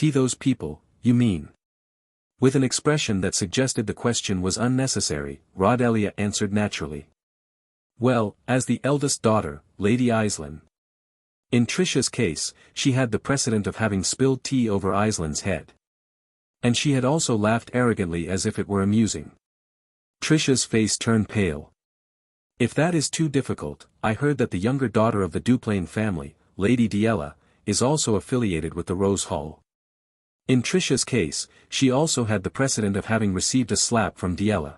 Those people, you mean? With an expression that suggested the question was unnecessary, Rodelia answered naturally. Well, as the eldest daughter, Lady Aislinn. In Tricia's case, she had the precedent of having spilled tea over Aislinn's head. And she had also laughed arrogantly as if it were amusing. Tricia's face turned pale. If that is too difficult, I heard that the younger daughter of the Duplain family, Lady Diella, is also affiliated with the Rose Hall. In Tricia's case, she also had the precedent of having received a slap from Diella.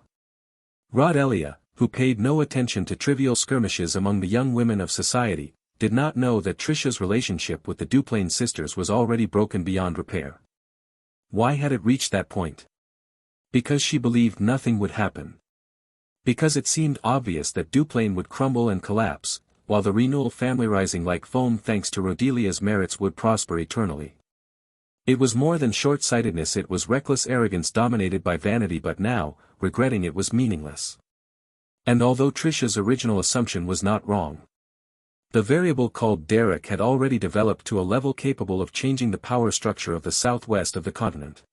Rodelia, who paid no attention to trivial skirmishes among the young women of society, did not know that Tricia's relationship with the Duplain sisters was already broken beyond repair. Why had it reached that point? Because she believed nothing would happen. Because it seemed obvious that Duplain would crumble and collapse, while the Renewal family rising like foam thanks to Rodelia's merits would prosper eternally. It was more than short-sightedness, it was reckless arrogance dominated by vanity, but now, regretting it was meaningless. And although Tricia's original assumption was not wrong, the variable called Derek had already developed to a level capable of changing the power structure of the southwest of the continent.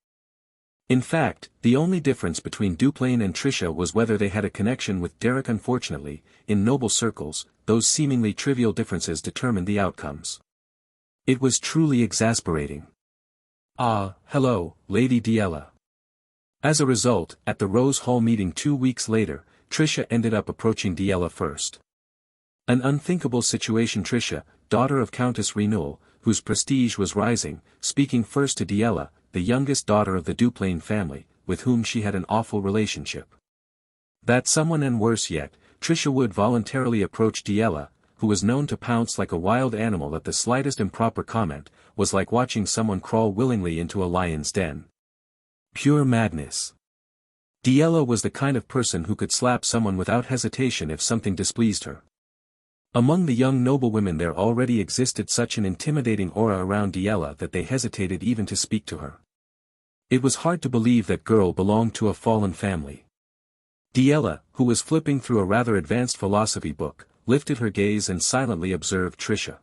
In fact, the only difference between Duplain and Tricia was whether they had a connection with Derek. Unfortunately, in noble circles, those seemingly trivial differences determined the outcomes. It was truly exasperating. Hello, Lady Diella. As a result, at the Rose Hall meeting 2 weeks later, Tricia ended up approaching Diella first. An unthinkable situation. Tricia, daughter of Countess Renewal, whose prestige was rising, speaking first to Diella, the youngest daughter of the Duplain family, with whom she had an awful relationship. That someone, and worse yet, Tricia would voluntarily approach Diella, who was known to pounce like a wild animal at the slightest improper comment, was like watching someone crawl willingly into a lion's den. Pure madness. Diella was the kind of person who could slap someone without hesitation if something displeased her. Among the young noblewomen there already existed such an intimidating aura around Diella that they hesitated even to speak to her. It was hard to believe that girl belonged to a fallen family. Diella, who was flipping through a rather advanced philosophy book, lifted her gaze and silently observed Tricia.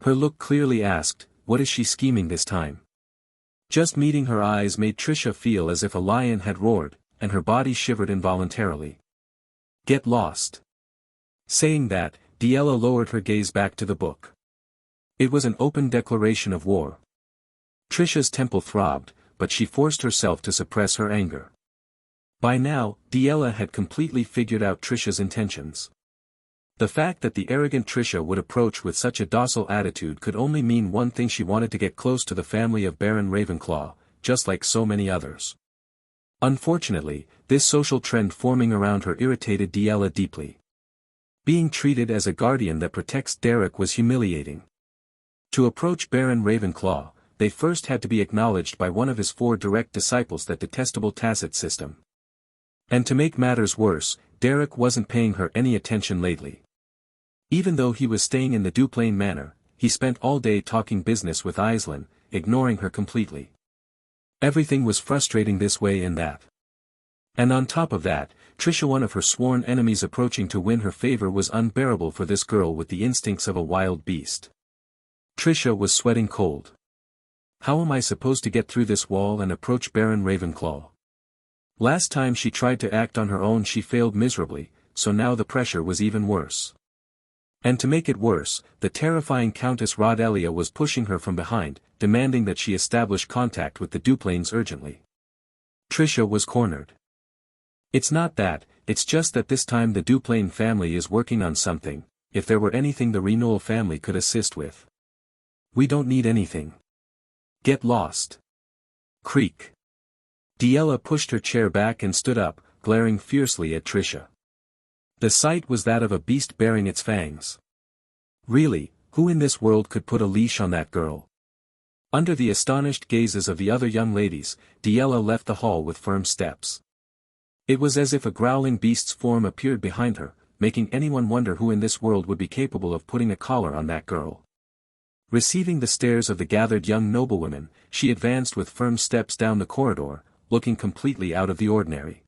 Her look clearly asked, what is she scheming this time? Just meeting her eyes made Tricia feel as if a lion had roared, and her body shivered involuntarily. Get lost. Saying that, Diella lowered her gaze back to the book. It was an open declaration of war. Tricia's temple throbbed, but she forced herself to suppress her anger. By now, Diella had completely figured out Tricia's intentions. The fact that the arrogant Tricia would approach with such a docile attitude could only mean one thing: she wanted to get close to the family of Baron Ravenclaw, just like so many others. Unfortunately, this social trend forming around her irritated Diella deeply. Being treated as a guardian that protects Derek was humiliating. To approach Baron Ravenclaw, they first had to be acknowledged by one of his 4 direct disciples, that detestable tacit system. And to make matters worse, Derek wasn't paying her any attention lately. Even though he was staying in the Duplain Manor, he spent all day talking business with Aislinn, ignoring her completely. Everything was frustrating this way and that. And on top of that, Tricia, one of her sworn enemies, approaching to win her favor was unbearable for this girl with the instincts of a wild beast. Tricia was sweating cold. How am I supposed to get through this wall and approach Baron Ravenclaw? Last time she tried to act on her own she failed miserably, so now the pressure was even worse. And to make it worse, the terrifying Countess Rodelia was pushing her from behind, demanding that she establish contact with the Duplains urgently. Trisha was cornered. It's not that, it's just that this time the Duplain family is working on something, if there were anything the Renewal family could assist with. We don't need anything. Get lost. Creak. Diella pushed her chair back and stood up, glaring fiercely at Trisha. The sight was that of a beast baring its fangs. Really, who in this world could put a leash on that girl? Under the astonished gazes of the other young ladies, Diella left the hall with firm steps. It was as if a growling beast's form appeared behind her, making anyone wonder who in this world would be capable of putting a collar on that girl. Receiving the stares of the gathered young noblewomen, she advanced with firm steps down the corridor, looking completely out of the ordinary.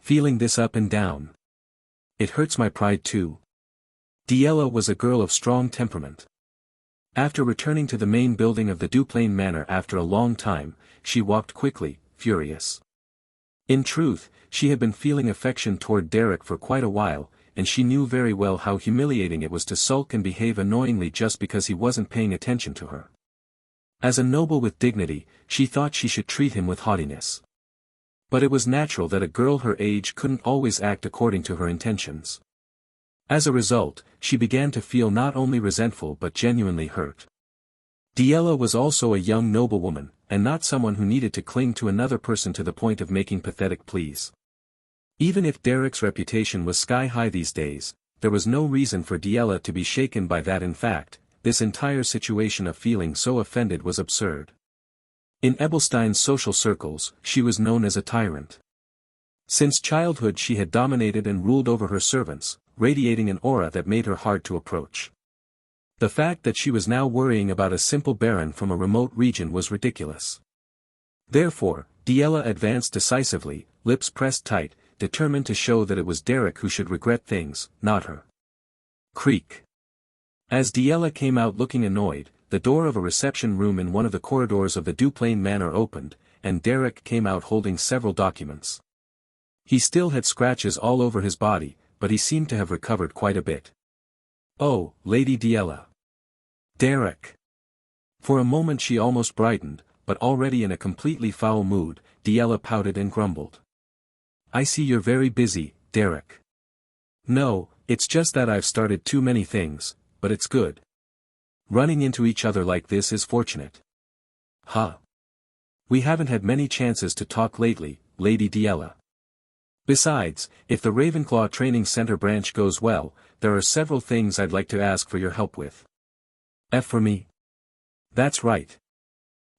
Feeling this up and down. It hurts my pride too. Diella was a girl of strong temperament. After returning to the main building of the Duplain Manor after a long time, she walked quickly, furious. In truth, she had been feeling affection toward Derek for quite a while, and she knew very well how humiliating it was to sulk and behave annoyingly just because he wasn't paying attention to her. As a noble with dignity, she thought she should treat him with haughtiness. But it was natural that a girl her age couldn't always act according to her intentions. As a result, she began to feel not only resentful but genuinely hurt. Diella was also a young noblewoman, and not someone who needed to cling to another person to the point of making pathetic pleas. Even if Derek's reputation was sky-high these days, there was no reason for Diella to be shaken by that. In fact, this entire situation of feeling so offended was absurd. In Ebelstein's social circles, she was known as a tyrant. Since childhood she had dominated and ruled over her servants, radiating an aura that made her hard to approach. The fact that she was now worrying about a simple baron from a remote region was ridiculous. Therefore, Diella advanced decisively, lips pressed tight, determined to show that it was Derek who should regret things, not her. Creak. As Diella came out looking annoyed, the door of a reception room in one of the corridors of the Duplain Manor opened, and Derek came out holding several documents. He still had scratches all over his body, but he seemed to have recovered quite a bit. Oh, Lady Diella. Derek. For a moment she almost brightened, but already in a completely foul mood, Diella pouted and grumbled. I see you're very busy, Derek. No, it's just that I've started too many things, but it's good. Running into each other like this is fortunate. Huh. We haven't had many chances to talk lately, Lady Diella. Besides, if the Ravenclaw Training Center branch goes well, there are several things I'd like to ask for your help with. For me? That's right.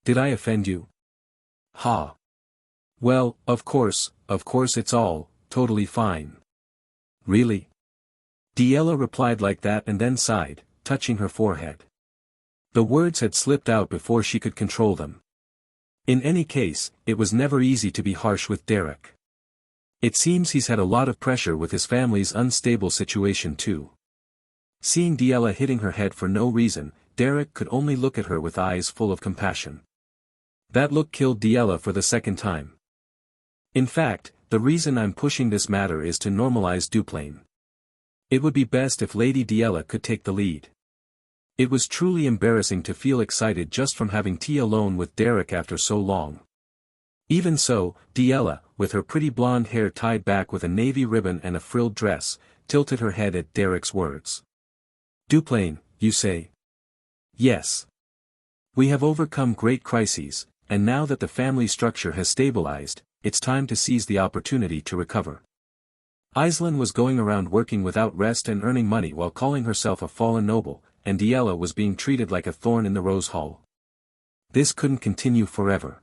Did I offend you? Ha. Well, of course it's all, totally fine. Really? Diella replied like that and then sighed, touching her forehead. The words had slipped out before she could control them. In any case, it was never easy to be harsh with Derek. It seems he's had a lot of pressure with his family's unstable situation too. Seeing Diella hitting her head for no reason, Derek could only look at her with eyes full of compassion. That look killed Diella for the second time. In fact, the reason I'm pushing this matter is to normalize Duplain. It would be best if Lady Diella could take the lead. It was truly embarrassing to feel excited just from having tea alone with Derek after so long. Even so, Diella, with her pretty blonde hair tied back with a navy ribbon and a frilled dress, tilted her head at Derek's words. Duplain, you say? Yes. We have overcome great crises, and now that the family structure has stabilized, it's time to seize the opportunity to recover. Aislinn was going around working without rest and earning money while calling herself a fallen noble, and Diella was being treated like a thorn in the rose hall. This couldn't continue forever.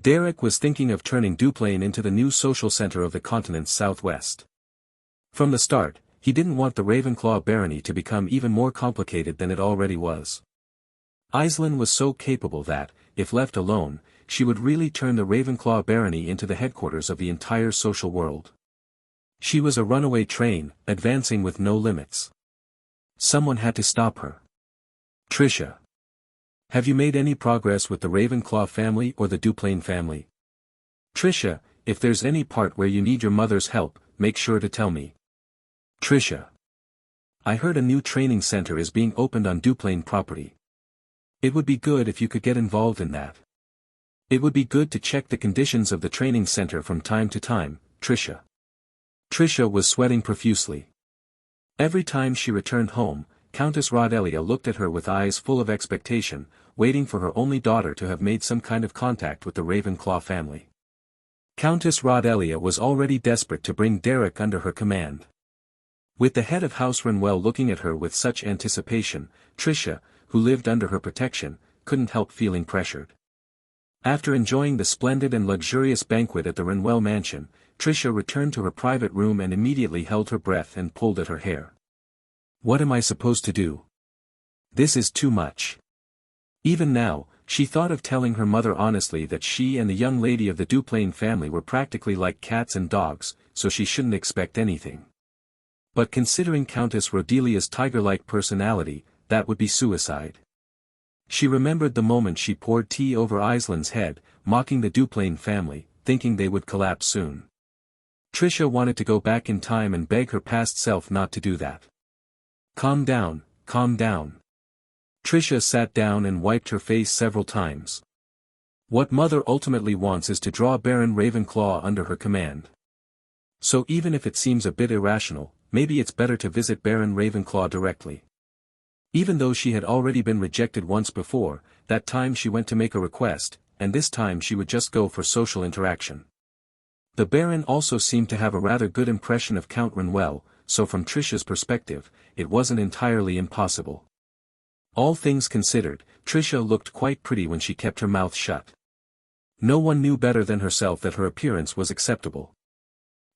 Derek was thinking of turning Duplain into the new social center of the continent's southwest. From the start, he didn't want the Ravenclaw barony to become even more complicated than it already was. Aislinn was so capable that, if left alone, she would really turn the Ravenclaw barony into the headquarters of the entire social world. She was a runaway train, advancing with no limits. Someone had to stop her. Trisha. Have you made any progress with the Ravenclaw family or the Duplain family? Trisha, if there's any part where you need your mother's help, make sure to tell me. Trisha. I heard a new training center is being opened on Duplain property. It would be good if you could get involved in that. It would be good to check the conditions of the training center from time to time, Tricia. Tricia was sweating profusely. Every time she returned home, Countess Rodelia looked at her with eyes full of expectation, waiting for her only daughter to have made some kind of contact with the Ravenclaw family. Countess Rodelia was already desperate to bring Derek under her command. With the head of House Renwell looking at her with such anticipation, Tricia, who lived under her protection, couldn't help feeling pressured. After enjoying the splendid and luxurious banquet at the Renwell mansion, Tricia returned to her private room and immediately held her breath and pulled at her hair. What am I supposed to do? This is too much. Even now, she thought of telling her mother honestly that she and the young lady of the Duplain family were practically like cats and dogs, so she shouldn't expect anything. But considering Countess Rodelia's tiger-like personality, that would be suicide. She remembered the moment she poured tea over Aislin's head, mocking the Duplain family, thinking they would collapse soon. Tricia wanted to go back in time and beg her past self not to do that. Calm down, calm down. Tricia sat down and wiped her face several times. What mother ultimately wants is to draw Baron Ravenclaw under her command. So even if it seems a bit irrational, maybe it's better to visit Baron Ravenclaw directly. Even though she had already been rejected once before, that time she went to make a request, and this time she would just go for social interaction. The Baron also seemed to have a rather good impression of Count Renwell, so from Tricia's perspective, it wasn't entirely impossible. All things considered, Tricia looked quite pretty when she kept her mouth shut. No one knew better than herself that her appearance was acceptable.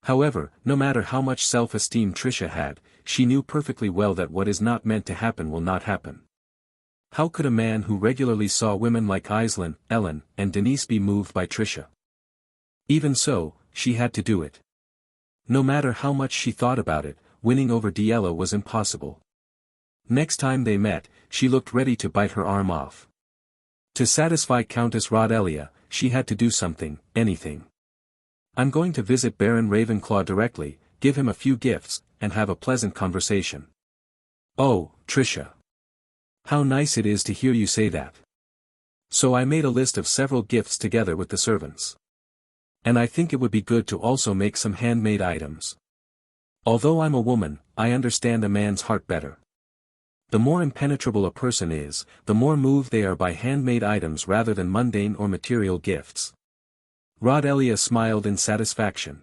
However, no matter how much self-esteem Tricia had, she knew perfectly well that what is not meant to happen will not happen. How could a man who regularly saw women like Aislinn, Ellen, and Denise be moved by Tricia? Even so, she had to do it. No matter how much she thought about it, winning over Diella was impossible. Next time they met, she looked ready to bite her arm off. To satisfy Countess Rodelia, she had to do something, anything. I'm going to visit Baron Ravenclaw directly, give him a few gifts, and have a pleasant conversation. Oh, Tricia. How nice it is to hear you say that. So I made a list of several gifts together with the servants. And I think it would be good to also make some handmade items. Although I'm a woman, I understand a man's heart better. The more impenetrable a person is, the more moved they are by handmade items rather than mundane or material gifts. Rodelia smiled in satisfaction.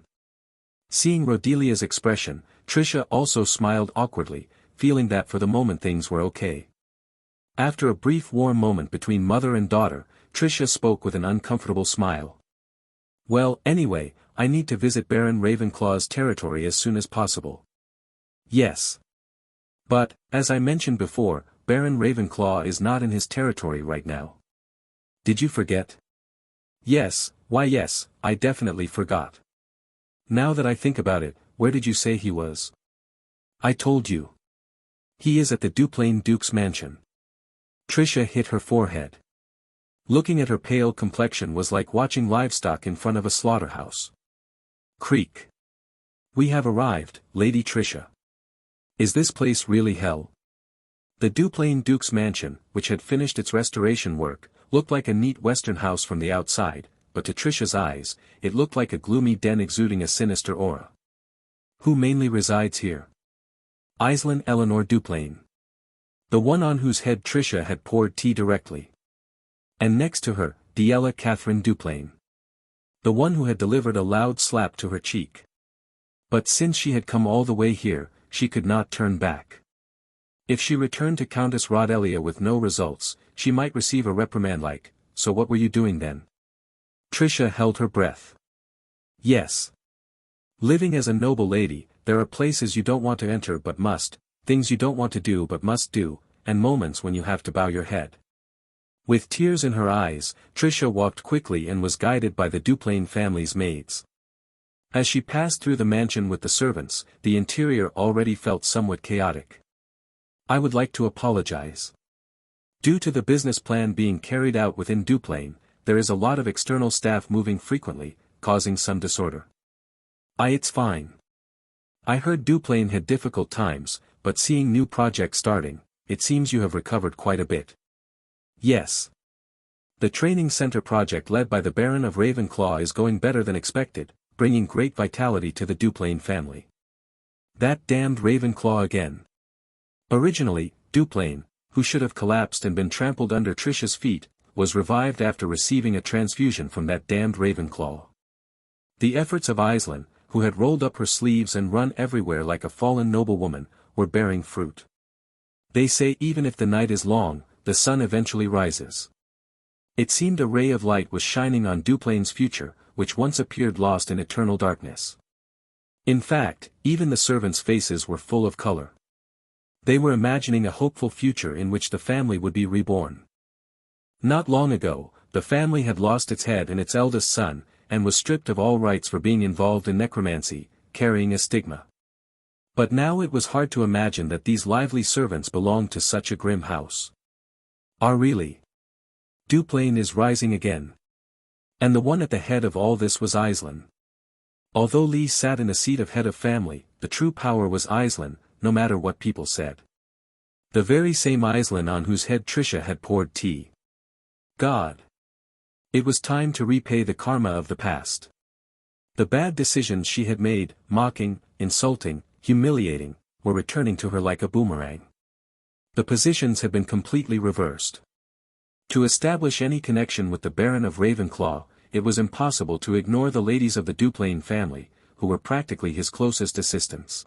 Seeing Rodelia's expression, Tricia also smiled awkwardly, feeling that for the moment things were okay. After a brief warm moment between mother and daughter, Tricia spoke with an uncomfortable smile. Well, anyway, I need to visit Baron Ravenclaw's territory as soon as possible. Yes. But, as I mentioned before, Baron Ravenclaw is not in his territory right now. Did you forget? Yes, why yes, I definitely forgot. Now that I think about it, where did you say he was? I told you. He is at the Duplain Duke's mansion. Tricia hit her forehead. Looking at her pale complexion was like watching livestock in front of a slaughterhouse. Creak. We have arrived, Lady Tricia. Is this place really hell? The Duplain Duke's mansion, which had finished its restoration work, looked like a neat western house from the outside, but to Tricia's eyes, it looked like a gloomy den exuding a sinister aura. Who mainly resides here? Aislinn Eleanor Duplain. The one on whose head Tricia had poured tea directly. And next to her, Diella Catherine Duplain. The one who had delivered a loud slap to her cheek. But since she had come all the way here, she could not turn back. If she returned to Countess Rodelia with no results, she might receive a reprimand like, "So what were you doing then?" Tricia held her breath. Yes. Living as a noble lady, there are places you don't want to enter but must, things you don't want to do but must do, and moments when you have to bow your head. With tears in her eyes, Tricia walked quickly and was guided by the Duplain family's maids. As she passed through the mansion with the servants, the interior already felt somewhat chaotic. I would like to apologize. Due to the business plan being carried out within Duplain, there is a lot of external staff moving frequently, causing some disorder. It's fine. I heard Duplain had difficult times, but seeing new projects starting, it seems you have recovered quite a bit. Yes. The training center project led by the Baron of Ravenclaw is going better than expected, bringing great vitality to the Duplain family. That damned Ravenclaw again. Originally, Duplain, who should have collapsed and been trampled under Tricia's feet, was revived after receiving a transfusion from that damned Ravenclaw. The efforts of Aislinn, who had rolled up her sleeves and run everywhere like a fallen noblewoman, were bearing fruit. They say even if the night is long, the sun eventually rises. It seemed a ray of light was shining on Duplain's future, which once appeared lost in eternal darkness. In fact, even the servants' faces were full of color. They were imagining a hopeful future in which the family would be reborn. Not long ago, the family had lost its head and its eldest son, and was stripped of all rights for being involved in necromancy, carrying a stigma. But now it was hard to imagine that these lively servants belonged to such a grim house. Ah, really? Duplain is rising again. And the one at the head of all this was Aislinn. Although Lee sat in the seat of head of family, the true power was Aislinn, no matter what people said. The very same Aislinn on whose head Tricia had poured tea. God! It was time to repay the karma of the past. The bad decisions she had made, mocking, insulting, humiliating, were returning to her like a boomerang. The positions had been completely reversed. To establish any connection with the Baron of Ravenclaw, it was impossible to ignore the ladies of the Duplain family, who were practically his closest assistants.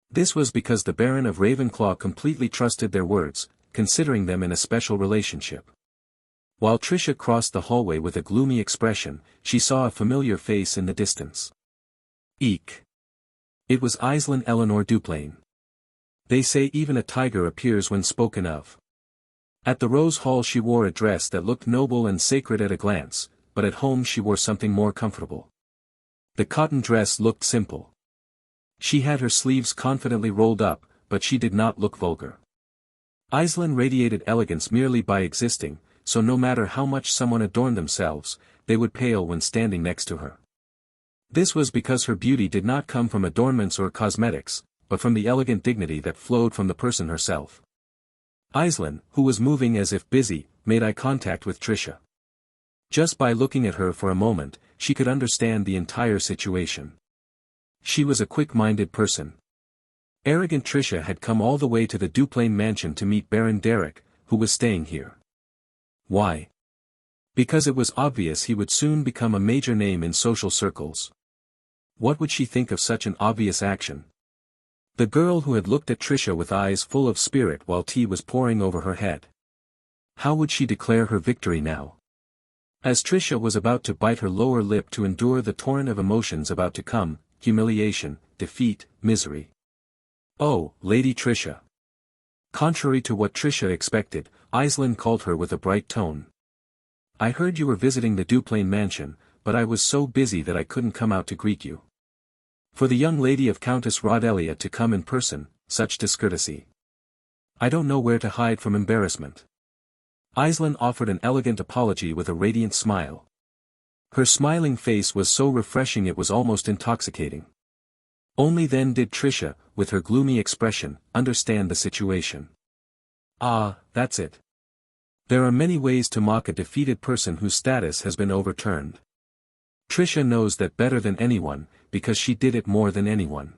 This was because the Baron of Ravenclaw completely trusted their words, considering them in a special relationship. While Tricia crossed the hallway with a gloomy expression, she saw a familiar face in the distance. Eek! It was Aislinn Eleanor Duplain. They say even a tiger appears when spoken of. At the Rose Hall she wore a dress that looked noble and sacred at a glance, but at home she wore something more comfortable. The cotton dress looked simple. She had her sleeves confidently rolled up, but she did not look vulgar. Aislinn radiated elegance merely by existing, so no matter how much someone adorned themselves, they would pale when standing next to her. This was because her beauty did not come from adornments or cosmetics, but from the elegant dignity that flowed from the person herself. Aislinn, who was moving as if busy, made eye contact with Tricia. Just by looking at her for a moment, she could understand the entire situation. She was a quick-minded person. Arrogant Tricia had come all the way to the Duplain mansion to meet Baron Derek, who was staying here. Why? Because it was obvious he would soon become a major name in social circles. What would she think of such an obvious action? The girl who had looked at Tricia with eyes full of spirit while tea was pouring over her head. How would she declare her victory now? As Tricia was about to bite her lower lip to endure the torrent of emotions about to come, humiliation, defeat, misery. Oh, Lady Tricia. Contrary to what Tricia expected, Aislinn called her with a bright tone. I heard you were visiting the Duplain mansion, but I was so busy that I couldn't come out to greet you. For the young lady of Countess Rodelia to come in person, such discourtesy. I don't know where to hide from embarrassment. Aislinn offered an elegant apology with a radiant smile. Her smiling face was so refreshing it was almost intoxicating. Only then did Tricia, with her gloomy expression, understand the situation. Ah, that's it. There are many ways to mock a defeated person whose status has been overturned. Tricia knows that better than anyone, because she did it more than anyone.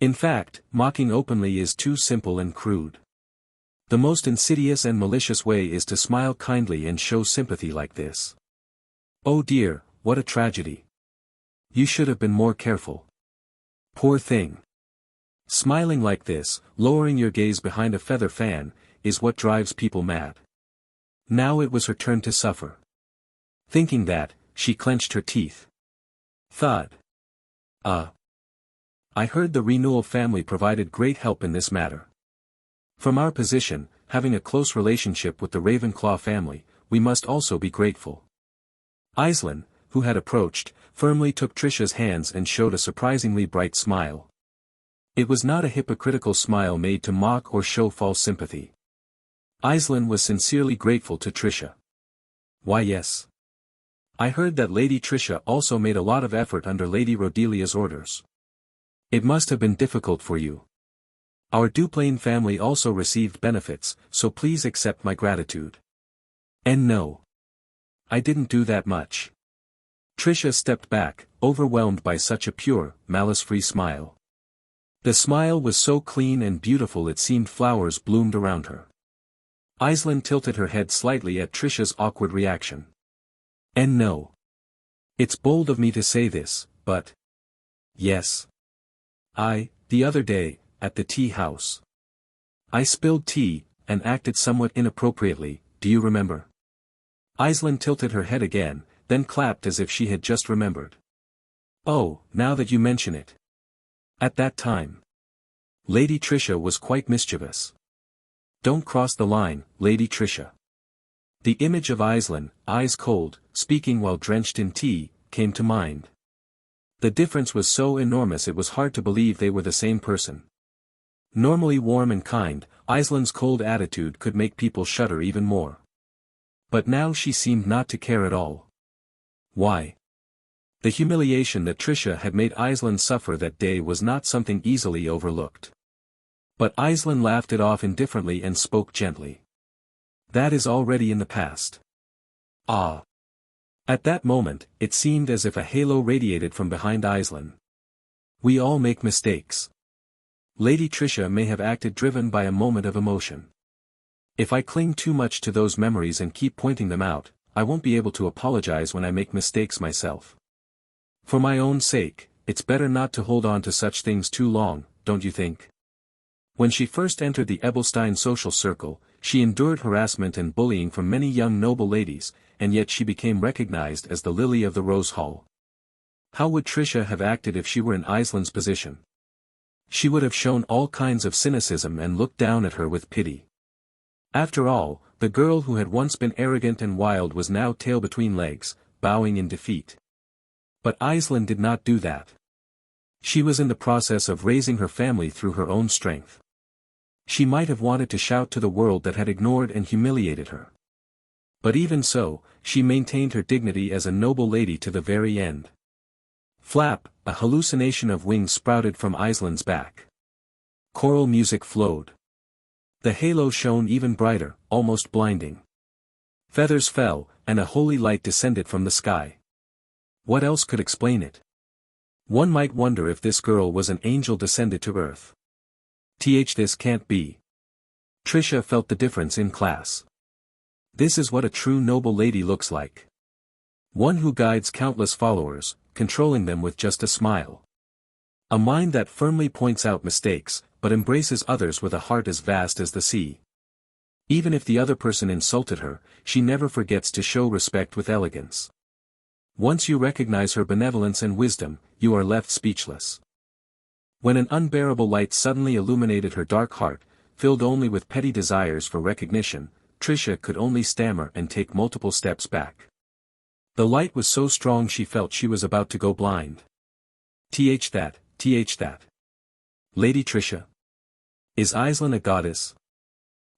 In fact, mocking openly is too simple and crude. The most insidious and malicious way is to smile kindly and show sympathy like this. Oh dear, what a tragedy. You should have been more careful. Poor thing. Smiling like this, lowering your gaze behind a feather fan, is what drives people mad. Now it was her turn to suffer. Thinking that, she clenched her teeth. Thud. I heard the Renewal family provided great help in this matter. From our position, having a close relationship with the Ravenclaw family, we must also be grateful. Aislinn, who had approached, firmly took Tricia's hands and showed a surprisingly bright smile. It was not a hypocritical smile made to mock or show false sympathy. Aislinn was sincerely grateful to Tricia. Why yes. I heard that Lady Tricia also made a lot of effort under Lady Rodelia's orders. It must have been difficult for you. Our Duplain family also received benefits, so please accept my gratitude. And no. I didn't do that much. Tricia stepped back, overwhelmed by such a pure, malice-free smile. The smile was so clean and beautiful it seemed flowers bloomed around her. Aislinn tilted her head slightly at Tricia's awkward reaction. And no. It's bold of me to say this, but... Yes. The other day, at the tea house. I spilled tea, and acted somewhat inappropriately, do you remember? Aislinn tilted her head again, then clapped as if she had just remembered. Oh, now that you mention it. At that time. Lady Tricia was quite mischievous. Don't cross the line, Lady Tricia. The image of Aislinn, eyes cold, speaking while drenched in tea, came to mind. The difference was so enormous it was hard to believe they were the same person. Normally warm and kind, Aislinn's cold attitude could make people shudder even more. But now she seemed not to care at all. Why? The humiliation that Tricia had made Aislinn suffer that day was not something easily overlooked. But Aislinn laughed it off indifferently and spoke gently. That is already in the past. Ah. At that moment, it seemed as if a halo radiated from behind Aislinn. We all make mistakes. Lady Tricia may have acted driven by a moment of emotion. If I cling too much to those memories and keep pointing them out, I won't be able to apologize when I make mistakes myself. For my own sake, it's better not to hold on to such things too long, don't you think? When she first entered the Ebelstein social circle, she endured harassment and bullying from many young noble ladies, and yet she became recognized as the Lily of the Rose Hall. How would Tricia have acted if she were in Aislinn's position? She would have shown all kinds of cynicism and looked down at her with pity. After all, the girl who had once been arrogant and wild was now tail between legs, bowing in defeat. But Aislinn did not do that. She was in the process of raising her family through her own strength. She might have wanted to shout to the world that had ignored and humiliated her. But even so, she maintained her dignity as a noble lady to the very end. Flap, a hallucination of wings sprouted from Aislinn's back. Choral music flowed. The halo shone even brighter, almost blinding. Feathers fell, and a holy light descended from the sky. What else could explain it? One might wonder if this girl was an angel descended to earth. This can't be. Tricia felt the difference in class. This is what a true noble lady looks like. One who guides countless followers, controlling them with just a smile. A mind that firmly points out mistakes, but embraces others with a heart as vast as the sea. Even if the other person insulted her, she never forgets to show respect with elegance. Once you recognize her benevolence and wisdom, you are left speechless. When an unbearable light suddenly illuminated her dark heart, filled only with petty desires for recognition, Tricia could only stammer and take multiple steps back. The light was so strong she felt she was about to go blind. That. Lady Tricia. Is Aislinn a goddess?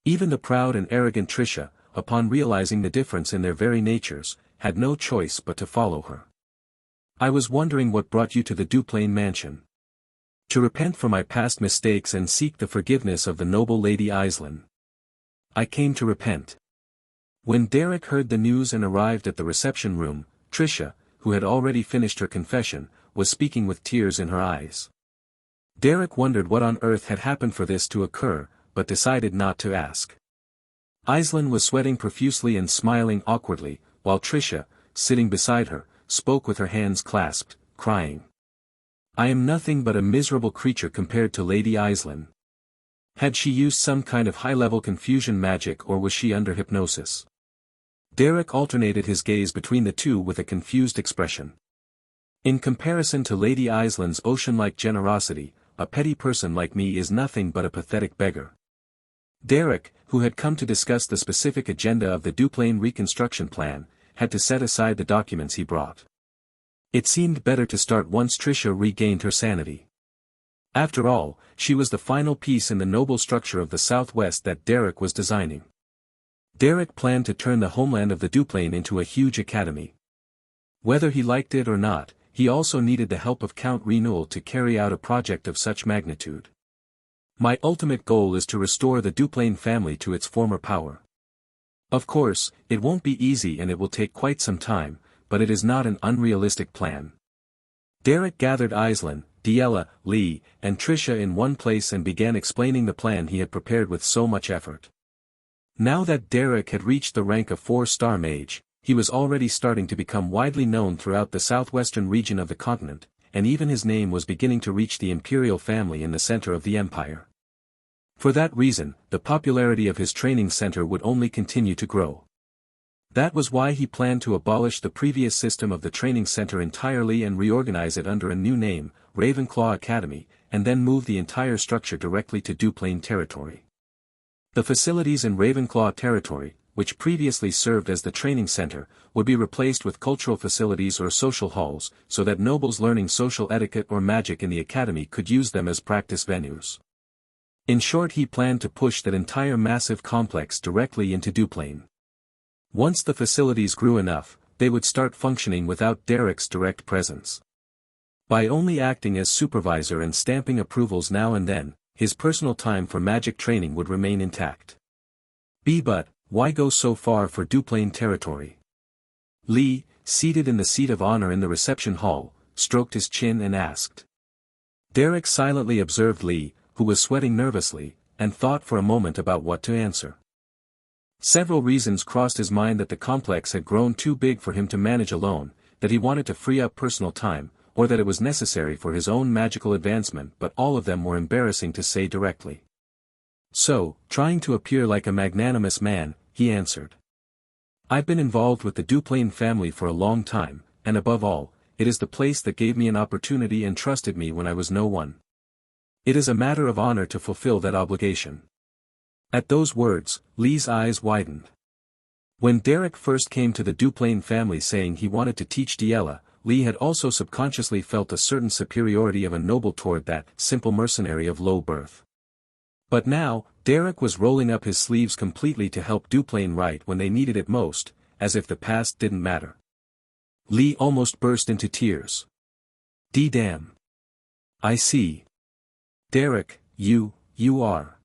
Even the proud and arrogant Tricia, upon realizing the difference in their very natures, had no choice but to follow her. I was wondering what brought you to the Duplain mansion. To repent for my past mistakes and seek the forgiveness of the noble Lady Aislinn. I came to repent. When Derek heard the news and arrived at the reception room, Tricia, who had already finished her confession, was speaking with tears in her eyes. Derek wondered what on earth had happened for this to occur, but decided not to ask. Aislinn was sweating profusely and smiling awkwardly, while Tricia, sitting beside her, spoke with her hands clasped, crying. I am nothing but a miserable creature compared to Lady Aislinn. Had she used some kind of high-level confusion magic or was she under hypnosis? Derek alternated his gaze between the two with a confused expression. In comparison to Lady Aislinn's ocean-like generosity, a petty person like me is nothing but a pathetic beggar. Derek, who had come to discuss the specific agenda of the Duplain reconstruction plan, had to set aside the documents he brought. It seemed better to start once Tricia regained her sanity. After all, she was the final piece in the noble structure of the Southwest that Derek was designing. Derek planned to turn the homeland of the Duplain into a huge academy. Whether he liked it or not, he also needed the help of Count Renewal to carry out a project of such magnitude. My ultimate goal is to restore the Duplain family to its former power. Of course, it won't be easy and it will take quite some time, but it is not an unrealistic plan. Derek gathered Aislinn, Diella, Lee, and Trisha in one place and began explaining the plan he had prepared with so much effort. Now that Derek had reached the rank of 4-star mage, he was already starting to become widely known throughout the southwestern region of the continent, and even his name was beginning to reach the imperial family in the center of the empire. For that reason, the popularity of his training center would only continue to grow. That was why he planned to abolish the previous system of the training center entirely and reorganize it under a new name, Ravenclaw Academy, and then move the entire structure directly to Duplain territory. The facilities in Ravenclaw territory, which previously served as the training center, would be replaced with cultural facilities or social halls, so that nobles learning social etiquette or magic in the academy could use them as practice venues. In short, he planned to push that entire massive complex directly into Duplain. Once the facilities grew enough, they would start functioning without Derek's direct presence. By only acting as supervisor and stamping approvals now and then, his personal time for magic training would remain intact. But, why go so far for Duplain territory? Lee, seated in the seat of honor in the reception hall, stroked his chin and asked. Derek silently observed Lee, who was sweating nervously, and thought for a moment about what to answer. Several reasons crossed his mind: that the complex had grown too big for him to manage alone, that he wanted to free up personal time, or that it was necessary for his own magical advancement, but all of them were embarrassing to say directly. So, trying to appear like a magnanimous man, he answered. I've been involved with the Duplain family for a long time, and above all, it is the place that gave me an opportunity and trusted me when I was no one. It is a matter of honor to fulfill that obligation. At those words, Lee's eyes widened. When Derek first came to the Duplain family saying he wanted to teach Diella, Lee had also subconsciously felt a certain superiority of a noble toward that simple mercenary of low birth. But now, Derek was rolling up his sleeves completely to help Duplain right when they needed it most, as if the past didn't matter. Lee almost burst into tears. Damn. I see. Derek, you are.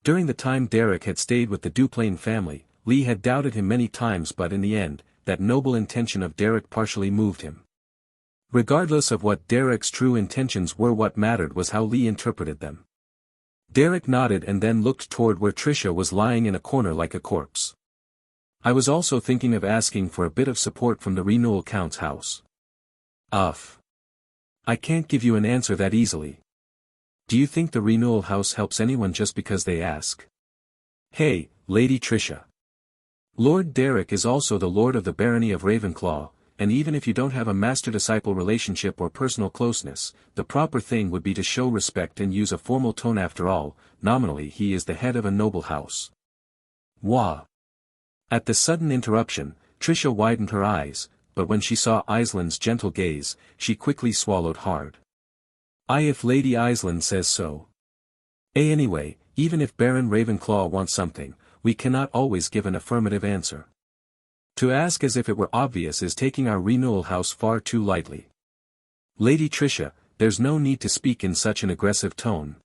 During the time Derek had stayed with the Duplain family, Lee had doubted him many times, but in the end, that noble intention of Derek partially moved him. Regardless of what Derek's true intentions were, what mattered was how Lee interpreted them. Derek nodded and then looked toward where Trisha was lying in a corner like a corpse. I was also thinking of asking for a bit of support from the Renewal Count's house. I can't give you an answer that easily. Do you think the Renewal House helps anyone just because they ask? Hey, Lady Trisha. Lord Derek is also the Lord of the Barony of Ravenclaw, and even if you don't have a master-disciple relationship or personal closeness, the proper thing would be to show respect and use a formal tone. After all, nominally he is the head of a noble house. Wah! At the sudden interruption, Trisha widened her eyes, but when she saw Aislinn's gentle gaze, she quickly swallowed hard. If Lady Aislinn says so. Anyway, even if Baron Ravenclaw wants something, we cannot always give an affirmative answer. To ask as if it were obvious is taking our Renewal House far too lightly. Lady Trisha, there's no need to speak in such an aggressive tone.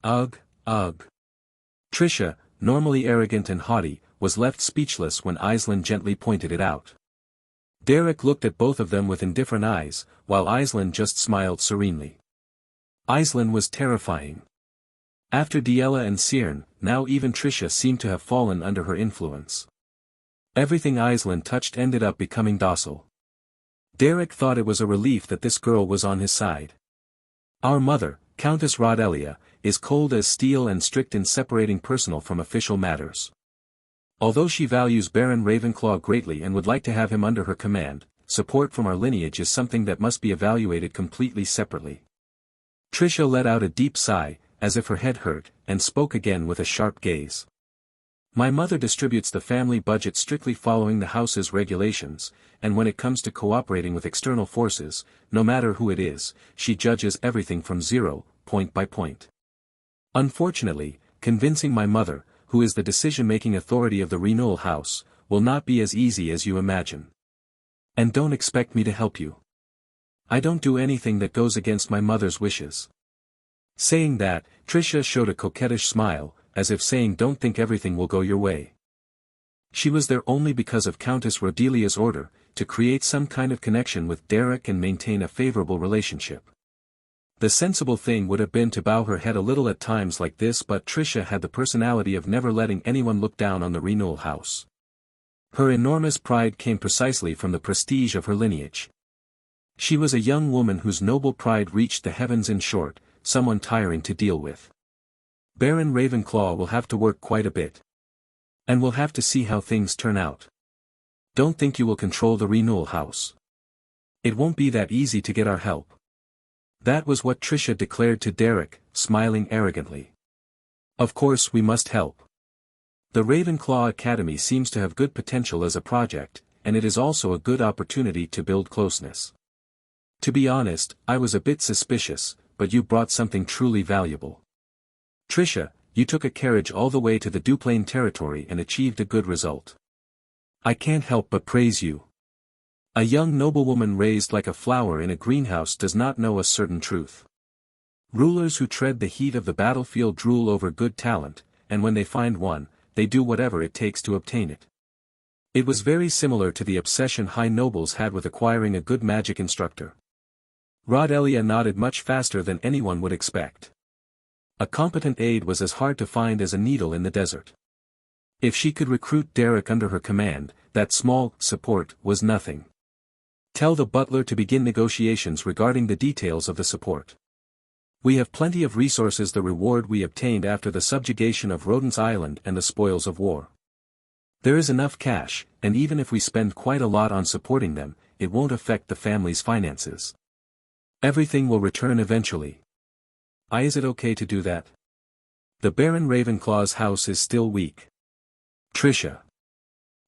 Ugh. Trisha, normally arrogant and haughty, was left speechless when Aislinn gently pointed it out. Derek looked at both of them with indifferent eyes, while Aislinn just smiled serenely. Aislinn was terrifying. After Diella and Cyrne, now even Trisha seemed to have fallen under her influence. Everything Aislinn touched ended up becoming docile. Derek thought it was a relief that this girl was on his side. Our mother, Countess Rodelia, is cold as steel and strict in separating personal from official matters. Although she values Baron Ravenclaw greatly and would like to have him under her command, support from our lineage is something that must be evaluated completely separately. Trisha let out a deep sigh, as if her head hurt, and spoke again with a sharp gaze. My mother distributes the family budget strictly following the house's regulations, and when it comes to cooperating with external forces, no matter who it is, she judges everything from zero, point by point. Unfortunately, convincing my mother, who is the decision-making authority of the Renewal House, will not be as easy as you imagine. And don't expect me to help you. I don't do anything that goes against my mother's wishes. Saying that, Tricia showed a coquettish smile, as if saying don't think everything will go your way. She was there only because of Countess Rodelia's order, to create some kind of connection with Derek and maintain a favorable relationship. The sensible thing would have been to bow her head a little at times like this, but Tricia had the personality of never letting anyone look down on the Renewal House. Her enormous pride came precisely from the prestige of her lineage. She was a young woman whose noble pride reached the heavens. In short, someone tiring to deal with. Baron Ravenclaw will have to work quite a bit. And we'll have to see how things turn out. Don't think you will control the Renewal House. It won't be that easy to get our help. That was what Tricia declared to Derek, smiling arrogantly. Of course we must help. The Ravenclaw Academy seems to have good potential as a project, and it is also a good opportunity to build closeness. To be honest, I was a bit suspicious, but you brought something truly valuable. Tricia, you took a carriage all the way to the Duplain territory and achieved a good result. I can't help but praise you. A young noblewoman raised like a flower in a greenhouse does not know a certain truth. Rulers who tread the heat of the battlefield drool over good talent, and when they find one, they do whatever it takes to obtain it. It was very similar to the obsession high nobles had with acquiring a good magic instructor. Rodelia nodded much faster than anyone would expect. A competent aide was as hard to find as a needle in the desert. If she could recruit Derek under her command, that small support was nothing. Tell the butler to begin negotiations regarding the details of the support. We have plenty of resources. The reward we obtained after the subjugation of Rodent's Island and the spoils of war. There is enough cash, and even if we spend quite a lot on supporting them, it won't affect the family's finances. Everything will return eventually. Is it okay to do that? The Baron Ravenclaw's house is still weak. Tricia.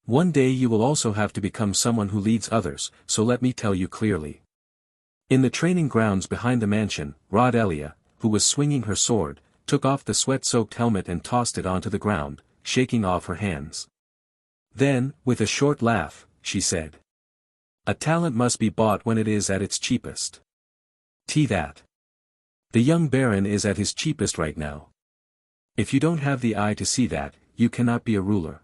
One day you will also have to become someone who leads others, so let me tell you clearly. In the training grounds behind the mansion, Rodelia, who was swinging her sword, took off the sweat-soaked helmet and tossed it onto the ground, shaking off her hands. Then, with a short laugh, she said. A talent must be bought when it is at its cheapest. That. The young Baron is at his cheapest right now. If you don't have the eye to see that, you cannot be a ruler.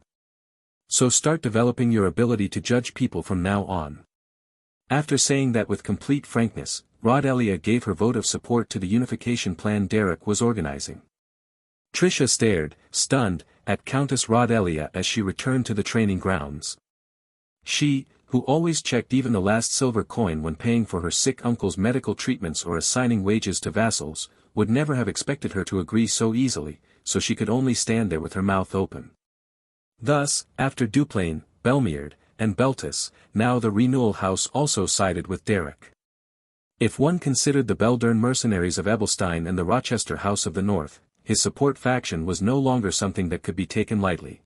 So start developing your ability to judge people from now on. After saying that with complete frankness, Rodelia gave her vote of support to the unification plan Derek was organizing. Tricia stared, stunned, at Countess Rodelia as she returned to the training grounds. She, who always checked even the last silver coin when paying for her sick uncle's medical treatments or assigning wages to vassals, would never have expected her to agree so easily, so she could only stand there with her mouth open. Thus, after Duplain, Belmeard, and Beltis, now the Renewal House also sided with Derek. If one considered the Beldern mercenaries of Ebelstein and the Rochester House of the North, his support faction was no longer something that could be taken lightly.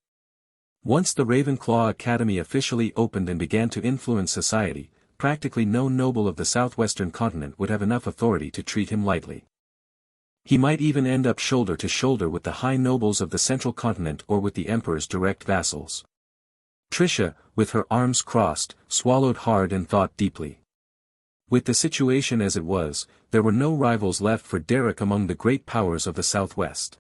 Once the Ravenclaw Academy officially opened and began to influence society, practically no noble of the southwestern continent would have enough authority to treat him lightly. He might even end up shoulder to shoulder with the high nobles of the central continent or with the emperor's direct vassals. Tricia, with her arms crossed, swallowed hard and thought deeply. With the situation as it was, there were no rivals left for Derek among the great powers of the southwest.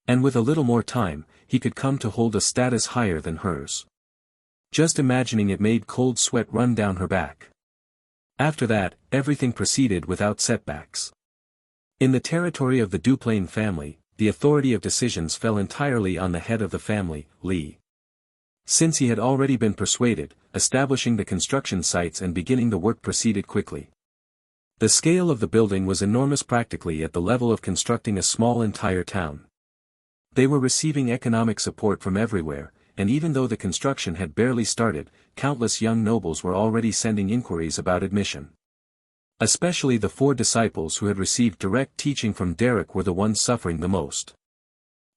And with a little more time, he could come to hold a status higher than hers. Just imagining it made cold sweat run down her back. After that, everything proceeded without setbacks. In the territory of the Duplain family, the authority of decisions fell entirely on the head of the family, Lee. Since he had already been persuaded, establishing the construction sites and beginning the work proceeded quickly. The scale of the building was enormous, practically at the level of constructing a small entire town. They were receiving economic support from everywhere, and even though the construction had barely started, countless young nobles were already sending inquiries about admission. Especially the 4 disciples who had received direct teaching from Derek were the ones suffering the most.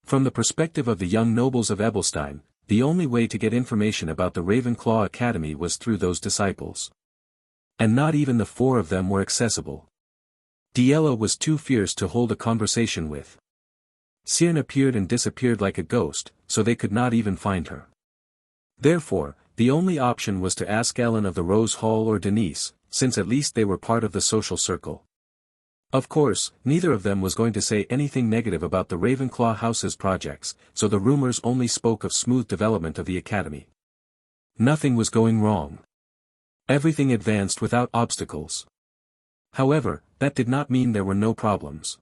From the perspective of the young nobles of Ebelstein, the only way to get information about the Ravenclaw Academy was through those disciples. And not even the 4 of them were accessible. Diella was too fierce to hold a conversation with. Cyrne appeared and disappeared like a ghost, so they could not even find her. Therefore, the only option was to ask Ellen of the Rose Hall or Denise, since at least they were part of the social circle. Of course, neither of them was going to say anything negative about the Ravenclaw house's projects, so the rumors only spoke of smooth development of the academy. Nothing was going wrong. Everything advanced without obstacles. However, that did not mean there were no problems.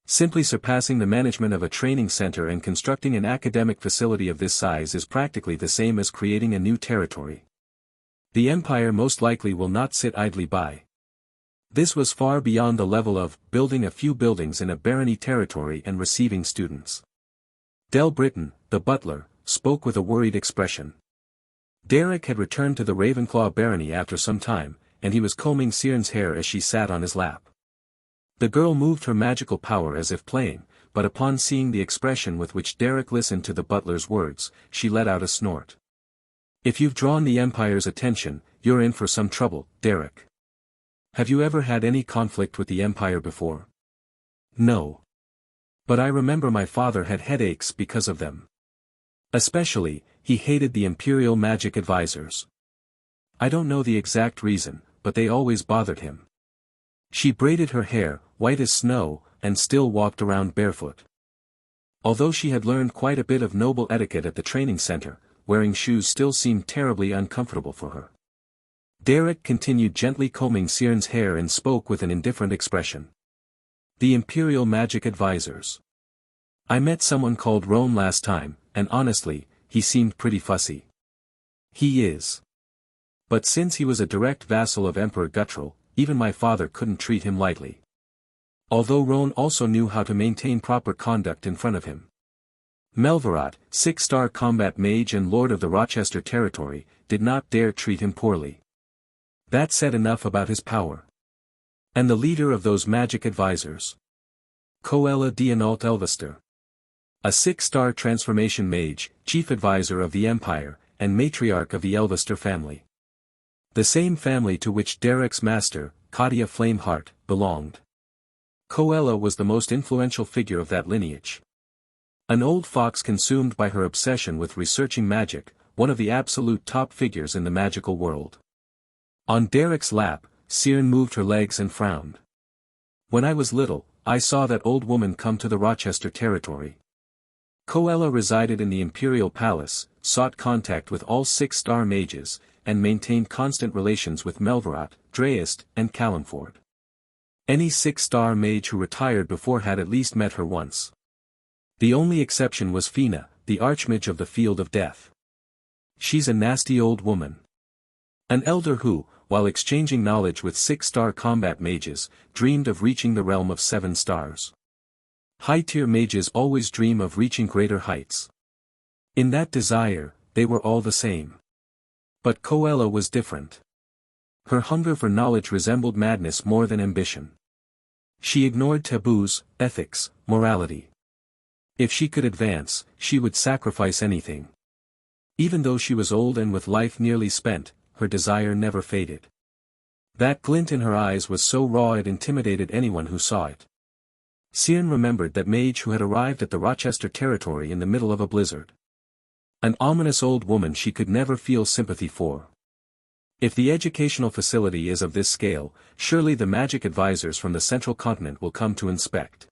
Simply surpassing the management of a training center and constructing an academic facility of this size is practically the same as creating a new territory. The Empire most likely will not sit idly by. This was far beyond the level of building a few buildings in a barony territory and receiving students. Del Britton, the butler, spoke with a worried expression. Derek had returned to the Ravenclaw barony after some time, and he was combing Cierne's hair as she sat on his lap. The girl moved her magical power as if playing, but upon seeing the expression with which Derek listened to the butler's words, she let out a snort. "If you've drawn the Empire's attention, you're in for some trouble, Derek. Have you ever had any conflict with the Empire before?" "No. But I remember my father had headaches because of them. Especially, he hated the Imperial magic advisors. I don't know the exact reason, but they always bothered him." She braided her hair, white as snow, and still walked around barefoot. Although she had learned quite a bit of noble etiquette at the training center, wearing shoes still seemed terribly uncomfortable for her. Derek continued gently combing Cierne's hair and spoke with an indifferent expression. "The Imperial Magic Advisors. I met someone called Roan last time, and honestly, he seemed pretty fussy. He is. But since he was a direct vassal of Emperor Guttrell, even my father couldn't treat him lightly. Although Roan also knew how to maintain proper conduct in front of him. Melvarat, 6-star combat mage and lord of the Rochester territory, did not dare treat him poorly. That said enough about his power. And the leader of those magic advisors. Coella Dianault Elvester. A 6-star transformation mage, chief advisor of the Empire, and matriarch of the Elvester family. The same family to which Derek's master, Claudia Flameheart, belonged. Coella was the most influential figure of that lineage. An old fox consumed by her obsession with researching magic, one of the absolute top figures in the magical world. On Derek's lap, Cierne moved her legs and frowned. "When I was little, I saw that old woman come to the Rochester territory. Coella resided in the Imperial Palace, sought contact with all 6-star mages, and maintained constant relations with Melvarat, Dreist, and Callanford. Any 6-star mage who retired before had at least met her once. The only exception was Fina, the Archmage of the Field of Death. She's a nasty old woman. An elder who, while exchanging knowledge with 6-star combat mages, dreamed of reaching the realm of 7 stars. High-tier mages always dream of reaching greater heights. In that desire, they were all the same. But Coella was different. Her hunger for knowledge resembled madness more than ambition. She ignored taboos, ethics, morality. If she could advance, she would sacrifice anything. Even though she was old and with life nearly spent, her desire never faded. That glint in her eyes was so raw it intimidated anyone who saw it. Cierne remembered that mage who had arrived at the Rochester territory in the middle of a blizzard. An ominous old woman she could never feel sympathy for. If the educational facility is of this scale, surely the magic advisors from the central continent will come to inspect.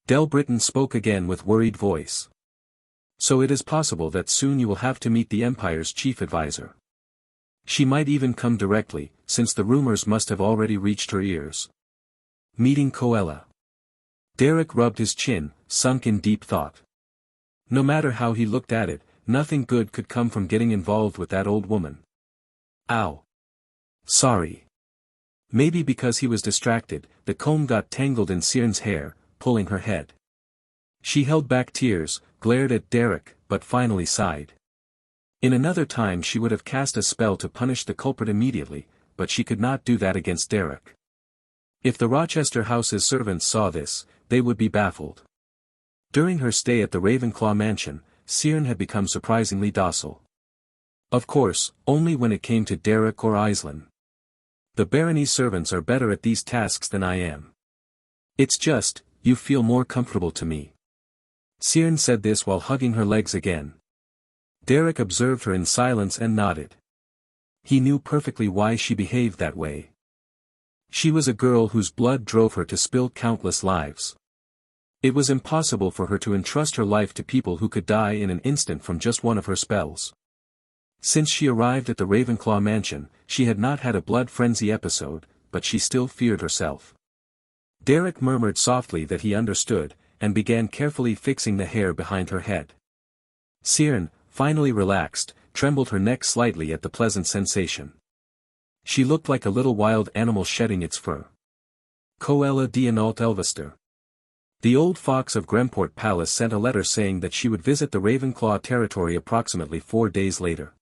Del Britton spoke again with worried voice. So it is possible that soon you will have to meet the Empire's chief advisor. She might even come directly, since the rumors must have already reached her ears. Meeting Coella. Derek rubbed his chin, sunk in deep thought. No matter how he looked at it, nothing good could come from getting involved with that old woman. Ow. Sorry. Maybe because he was distracted, the comb got tangled in Cierne's hair, pulling her head. She held back tears, glared at Derek, but finally sighed. In another time she would have cast a spell to punish the culprit immediately, but she could not do that against Derek. If the Rochester house's servants saw this, they would be baffled. During her stay at the Ravenclaw mansion, Cierne had become surprisingly docile. Of course, only when it came to Derek or Aislinn. The barony's servants are better at these tasks than I am. It's just, you feel more comfortable to me. Cierne said this while hugging her legs again. Derek observed her in silence and nodded. He knew perfectly why she behaved that way. She was a girl whose blood drove her to spill countless lives. It was impossible for her to entrust her life to people who could die in an instant from just one of her spells. Since she arrived at the Ravenclaw mansion, she had not had a blood frenzy episode, but she still feared herself. Derek murmured softly that he understood, and began carefully fixing the hair behind her head. Siren, finally relaxed, trembled her neck slightly at the pleasant sensation. She looked like a little wild animal shedding its fur. Coella Dianault Elvester. The old fox of Gremport Palace sent a letter saying that she would visit the Ravenclaw territory approximately 4 days later.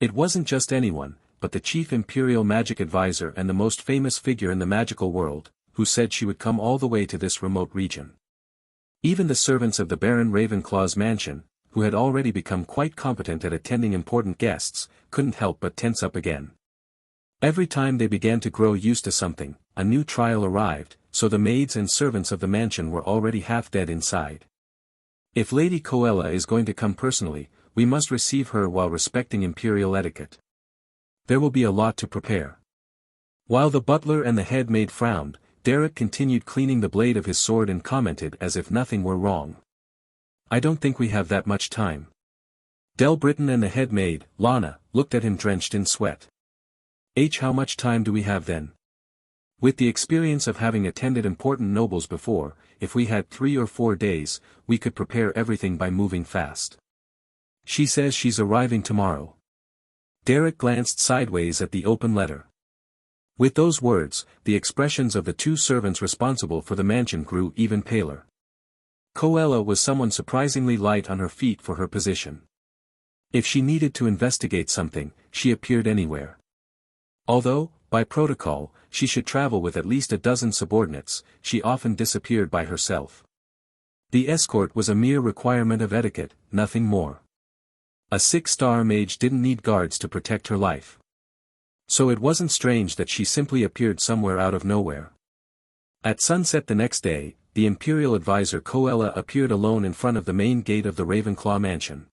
It wasn't just anyone, but the chief Imperial Magic Advisor and the most famous figure in the magical world, who said she would come all the way to this remote region. Even the servants of the Baron Ravenclaw's mansion, who had already become quite competent at attending important guests, couldn't help but tense up again. Every time they began to grow used to something, a new trial arrived, so the maids and servants of the mansion were already half dead inside. If Lady Coella is going to come personally, we must receive her while respecting imperial etiquette. There will be a lot to prepare. While the butler and the head maid frowned, Derek continued cleaning the blade of his sword and commented as if nothing were wrong. I don't think we have that much time. Del Britton and the head maid, Lana, looked at him drenched in sweat. How much time do we have then? With the experience of having attended important nobles before, if we had 3 or 4 days, we could prepare everything by moving fast. She says she's arriving tomorrow. Derek glanced sideways at the open letter. With those words, the expressions of the 2 servants responsible for the mansion grew even paler. Coella was someone surprisingly light on her feet for her position. If she needed to investigate something, she appeared anywhere. Although, by protocol, she should travel with at least a dozen subordinates, she often disappeared by herself. The escort was a mere requirement of etiquette, nothing more. A 6-star mage didn't need guards to protect her life. So it wasn't strange that she simply appeared somewhere out of nowhere. At sunset the next day, the Imperial Advisor Coella appeared alone in front of the main gate of the Ravenclaw mansion.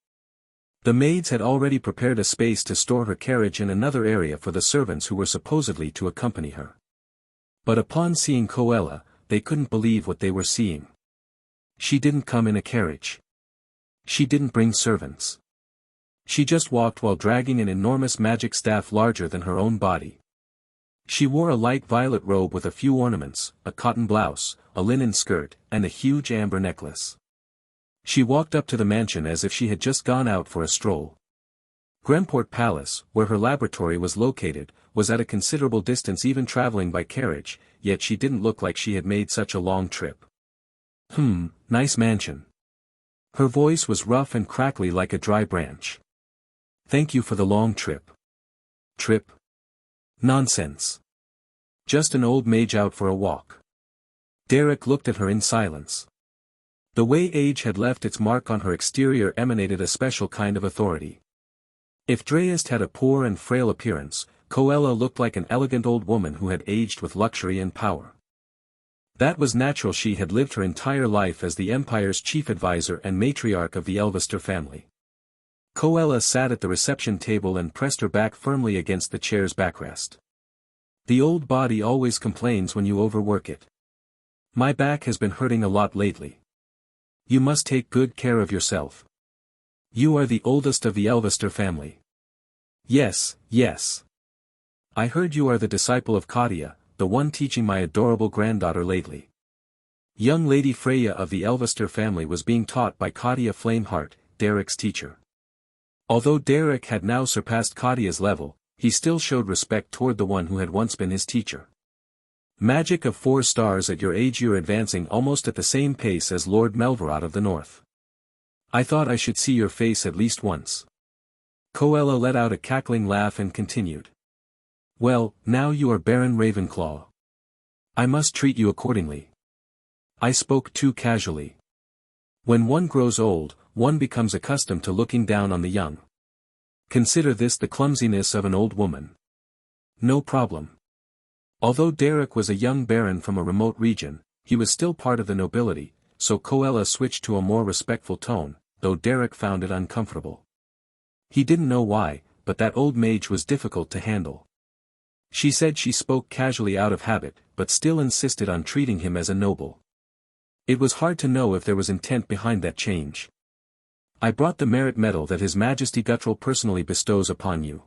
The maids had already prepared a space to store her carriage and another area for the servants who were supposedly to accompany her. But upon seeing Coella, they couldn't believe what they were seeing. She didn't come in a carriage. She didn't bring servants. She just walked while dragging an enormous magic staff larger than her own body. She wore a light violet robe with a few ornaments, a cotton blouse, a linen skirt, and a huge amber necklace. She walked up to the mansion as if she had just gone out for a stroll. Gremport Palace, where her laboratory was located, was at a considerable distance even traveling by carriage, yet she didn't look like she had made such a long trip. Nice mansion. Her voice was rough and crackly like a dry branch. Thank you for the long trip. Trip? Nonsense. Just an old mage out for a walk. Derek looked at her in silence. The way age had left its mark on her exterior emanated a special kind of authority. If Dreyest had a poor and frail appearance, Coella looked like an elegant old woman who had aged with luxury and power. That was natural. She had lived her entire life as the Empire's chief advisor and matriarch of the Elvester family. Coella sat at the reception table and pressed her back firmly against the chair's backrest. The old body always complains when you overwork it. My back has been hurting a lot lately. You must take good care of yourself. You are the oldest of the Elvester family. Yes. I heard you are the disciple of Claudia, the one teaching my adorable granddaughter lately. Young Lady Freya of the Elvester family was being taught by Claudia Flameheart, Derek's teacher. Although Derek had now surpassed Claudia's level, he still showed respect toward the one who had once been his teacher. Magic of 4 stars at your age, you're advancing almost at the same pace as Lord Melverot of the North. I thought I should see your face at least once. Coella let out a cackling laugh and continued. Well, now you are Baron Ravenclaw. I must treat you accordingly. I spoke too casually. When one grows old, one becomes accustomed to looking down on the young. Consider this the clumsiness of an old woman. No problem. Although Derek was a young baron from a remote region, he was still part of the nobility, so Coella switched to a more respectful tone, though Derek found it uncomfortable. He didn't know why, but that old mage was difficult to handle. She said she spoke casually out of habit, but still insisted on treating him as a noble. It was hard to know if there was intent behind that change. I brought the merit medal that His Majesty Guttrell personally bestows upon you.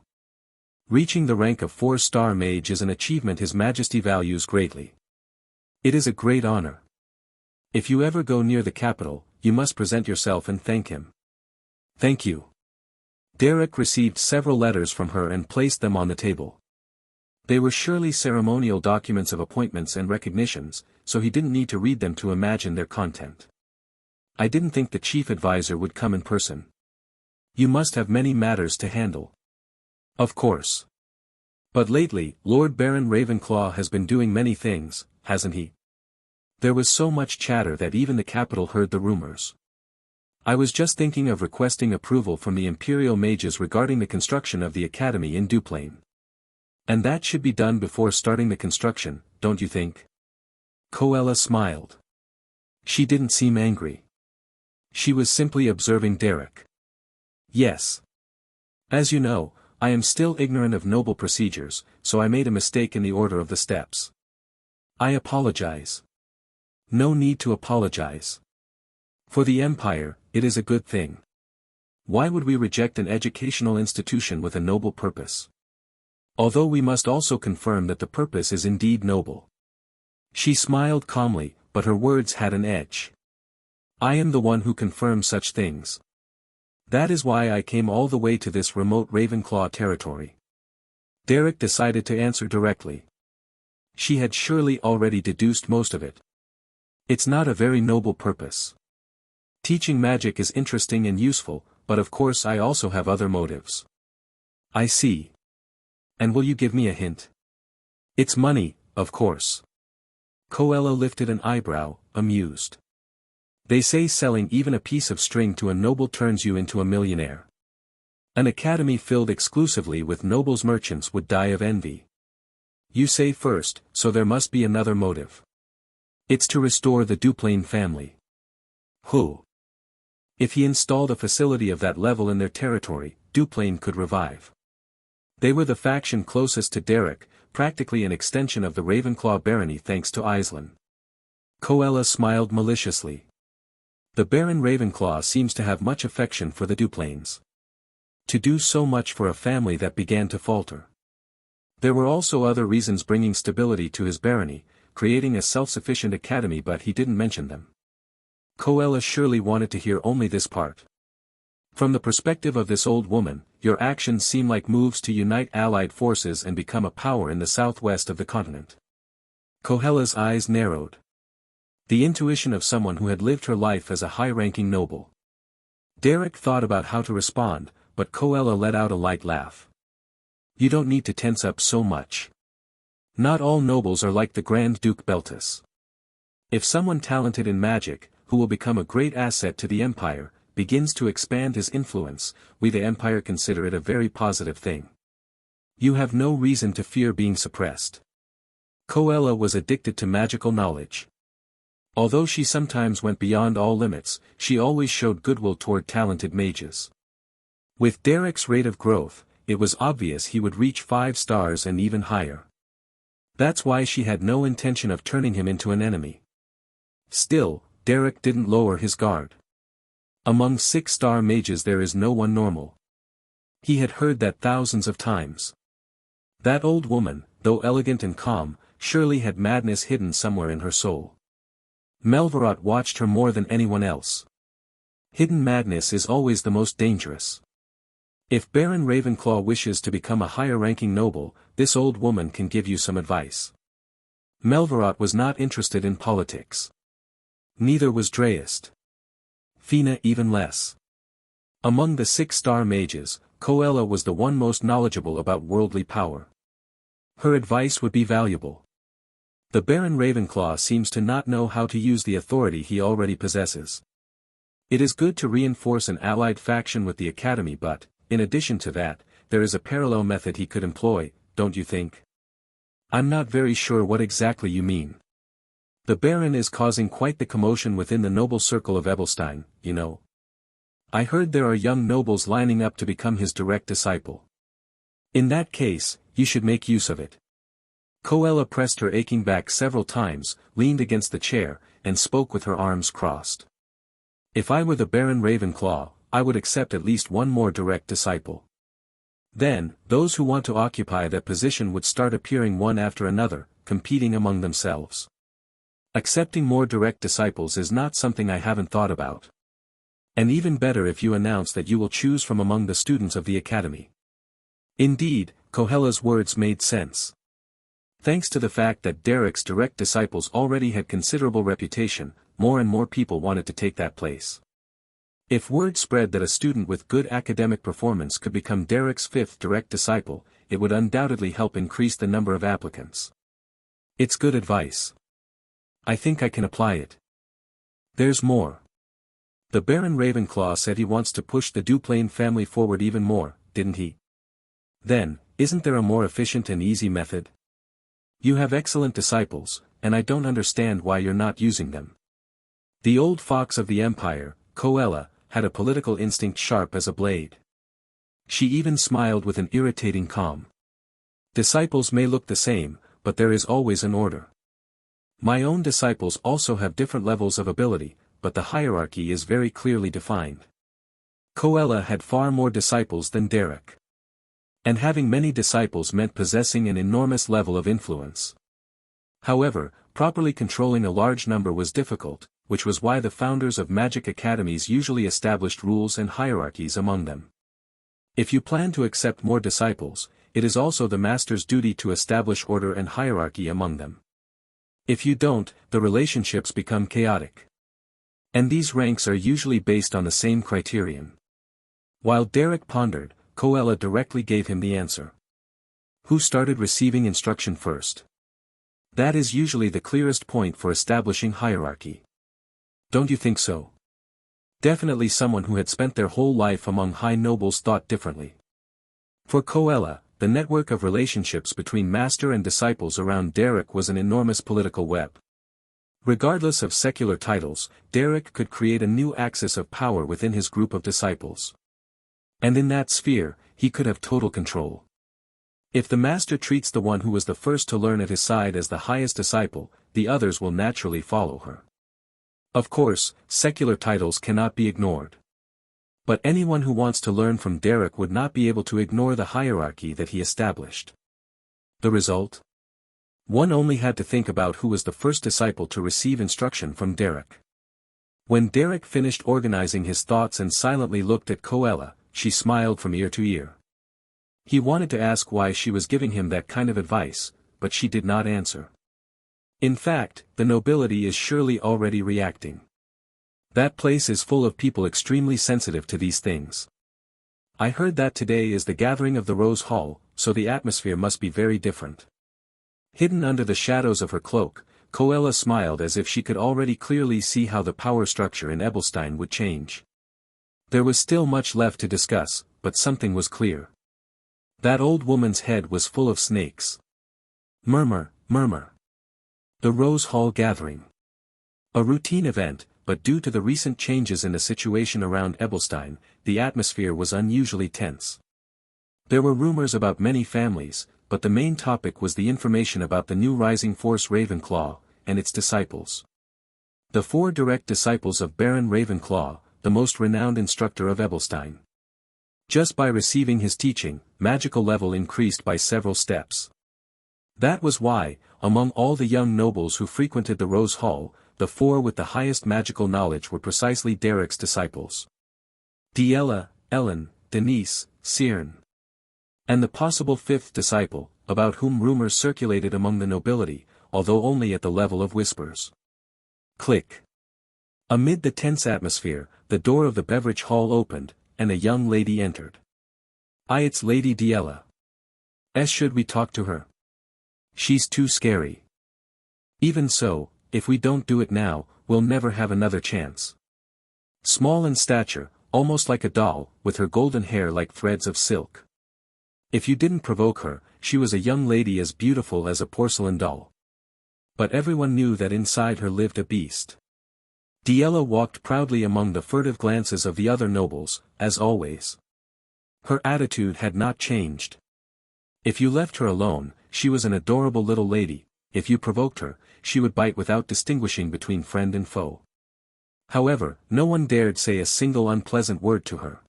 Reaching the rank of 4-star mage is an achievement His Majesty values greatly. It is a great honor. If you ever go near the capital, you must present yourself and thank him. Thank you. Derek received several letters from her and placed them on the table. They were surely ceremonial documents of appointments and recognitions, so he didn't need to read them to imagine their content. I didn't think the chief advisor would come in person. You must have many matters to handle. Of course. But lately, Lord Baron Ravenclaw has been doing many things, hasn't he? There was so much chatter that even the capital heard the rumors. I was just thinking of requesting approval from the Imperial Mages regarding the construction of the Academy in Duplain. And that should be done before starting the construction, don't you think? Coella smiled. She didn't seem angry. She was simply observing Derek. Yes. As you know, I am still ignorant of noble procedures, so I made a mistake in the order of the steps. I apologize. No need to apologize. For the Empire, it is a good thing. Why would we reject an educational institution with a noble purpose? Although we must also confirm that the purpose is indeed noble. She smiled calmly, but her words had an edge. I am the one who confirms such things. That is why I came all the way to this remote Ravenclaw territory. Derek decided to answer directly. She had surely already deduced most of it. It's not a very noble purpose. Teaching magic is interesting and useful, but of course I also have other motives. I see. And will you give me a hint? It's money, of course. Coella lifted an eyebrow, amused. They say selling even a piece of string to a noble turns you into a millionaire. An academy filled exclusively with nobles merchants would die of envy. You say first, so there must be another motive. It's to restore the Duplain family. Who? If he installed a facility of that level in their territory, Duplain could revive. They were the faction closest to Derek, practically an extension of the Ravenclaw barony thanks to Aisling. Coella smiled maliciously. The Baron Ravenclaw seems to have much affection for the Duplains. To do so much for a family that began to falter. There were also other reasons bringing stability to his barony, creating a self-sufficient academy, but he didn't mention them. Coella surely wanted to hear only this part. From the perspective of this old woman, your actions seem like moves to unite allied forces and become a power in the southwest of the continent. Coella's eyes narrowed. The intuition of someone who had lived her life as a high-ranking noble. Derek thought about how to respond, but Coella let out a light laugh. You don't need to tense up so much. Not all nobles are like the Grand Duke Beltus. If someone talented in magic, who will become a great asset to the Empire, begins to expand his influence, we the Empire consider it a very positive thing. You have no reason to fear being suppressed. Coella was addicted to magical knowledge. Although she sometimes went beyond all limits, she always showed goodwill toward talented mages. With Derek's rate of growth, it was obvious he would reach 5 stars and even higher. That's why she had no intention of turning him into an enemy. Still, Derek didn't lower his guard. Among 6-star mages there is no one normal. He had heard that thousands of times. That old woman, though elegant and calm, surely had madness hidden somewhere in her soul. Melvarot watched her more than anyone else. Hidden madness is always the most dangerous. If Baron Ravenclaw wishes to become a higher-ranking noble, this old woman can give you some advice. Melvarot was not interested in politics. Neither was Dreist. Fina even less. Among the 6-star mages, Coella was the one most knowledgeable about worldly power. Her advice would be valuable. The Baron Ravenclaw seems to not know how to use the authority he already possesses. It is good to reinforce an allied faction with the Academy, but, in addition to that, there is a parallel method he could employ, don't you think? I'm not very sure what exactly you mean. The Baron is causing quite the commotion within the noble circle of Ebelstein, you know. I heard there are young nobles lining up to become his direct disciple. In that case, you should make use of it. Coella pressed her aching back several times, leaned against the chair, and spoke with her arms crossed. If I were the Baron Ravenclaw, I would accept at least one more direct disciple. Then, those who want to occupy that position would start appearing one after another, competing among themselves. Accepting more direct disciples is not something I haven't thought about. And even better if you announce that you will choose from among the students of the academy. Indeed, Coella's words made sense. Thanks to the fact that Derek's direct disciples already had considerable reputation, more and more people wanted to take that place. If word spread that a student with good academic performance could become Derek's fifth direct disciple, it would undoubtedly help increase the number of applicants. It's good advice. I think I can apply it. There's more. The Baron Ravenclaw said he wants to push the Duplain family forward even more, didn't he? Then, isn't there a more efficient and easy method? You have excellent disciples, and I don't understand why you're not using them. The old fox of the Empire, Coella, had a political instinct sharp as a blade. She even smiled with an irritating calm. Disciples may look the same, but there is always an order. My own disciples also have different levels of ability, but the hierarchy is very clearly defined. Coella had far more disciples than Derek. And having many disciples meant possessing an enormous level of influence. However, properly controlling a large number was difficult, which was why the founders of magic academies usually established rules and hierarchies among them. If you plan to accept more disciples, it is also the master's duty to establish order and hierarchy among them. If you don't, the relationships become chaotic. And these ranks are usually based on the same criterion. While Derek pondered, Coella directly gave him the answer. Who started receiving instruction first? That is usually the clearest point for establishing hierarchy. Don't you think so? Definitely someone who had spent their whole life among high nobles thought differently. For Coella, the network of relationships between master and disciples around Derek was an enormous political web. Regardless of secular titles, Derek could create a new axis of power within his group of disciples. And in that sphere, he could have total control. If the master treats the one who was the first to learn at his side as the highest disciple, the others will naturally follow her. Of course, secular titles cannot be ignored. But anyone who wants to learn from Derek would not be able to ignore the hierarchy that he established. The result? One only had to think about who was the first disciple to receive instruction from Derek. When Derek finished organizing his thoughts and silently looked at Coella, she smiled from ear to ear. He wanted to ask why she was giving him that kind of advice, but she did not answer. In fact, the nobility is surely already reacting. That place is full of people extremely sensitive to these things. I heard that today is the gathering of the Rose Hall, so the atmosphere must be very different. Hidden under the shadows of her cloak, Coella smiled as if she could already clearly see how the power structure in Ebelstein would change. There was still much left to discuss, but something was clear. That old woman's head was full of snakes. Murmur, murmur. The Rose Hall gathering. A routine event, but due to the recent changes in the situation around Ebelstein, the atmosphere was unusually tense. There were rumors about many families, but the main topic was the information about the new rising force Ravenclaw, and its disciples. The 4 direct disciples of Baron Ravenclaw, the most renowned instructor of Ebelstein. Just by receiving his teaching, magical level increased by several steps. That was why, among all the young nobles who frequented the Rose Hall, the 4 with the highest magical knowledge were precisely Derek's disciples. Diella, Ellen, Denise, Cyrne. And the possible 5th disciple, about whom rumors circulated among the nobility, although only at the level of whispers. Click. Amid the tense atmosphere, the door of the beverage hall opened, and a young lady entered. It's Lady Diella. Should we talk to her? She's too scary. Even so, if we don't do it now, we'll never have another chance. Small in stature, almost like a doll, with her golden hair like threads of silk. If you didn't provoke her, she was a young lady as beautiful as a porcelain doll. But everyone knew that inside her lived a beast. Diella walked proudly among the furtive glances of the other nobles, as always. Her attitude had not changed. If you left her alone, she was an adorable little lady. If you provoked her, she would bite without distinguishing between friend and foe. However, no one dared say a single unpleasant word to her.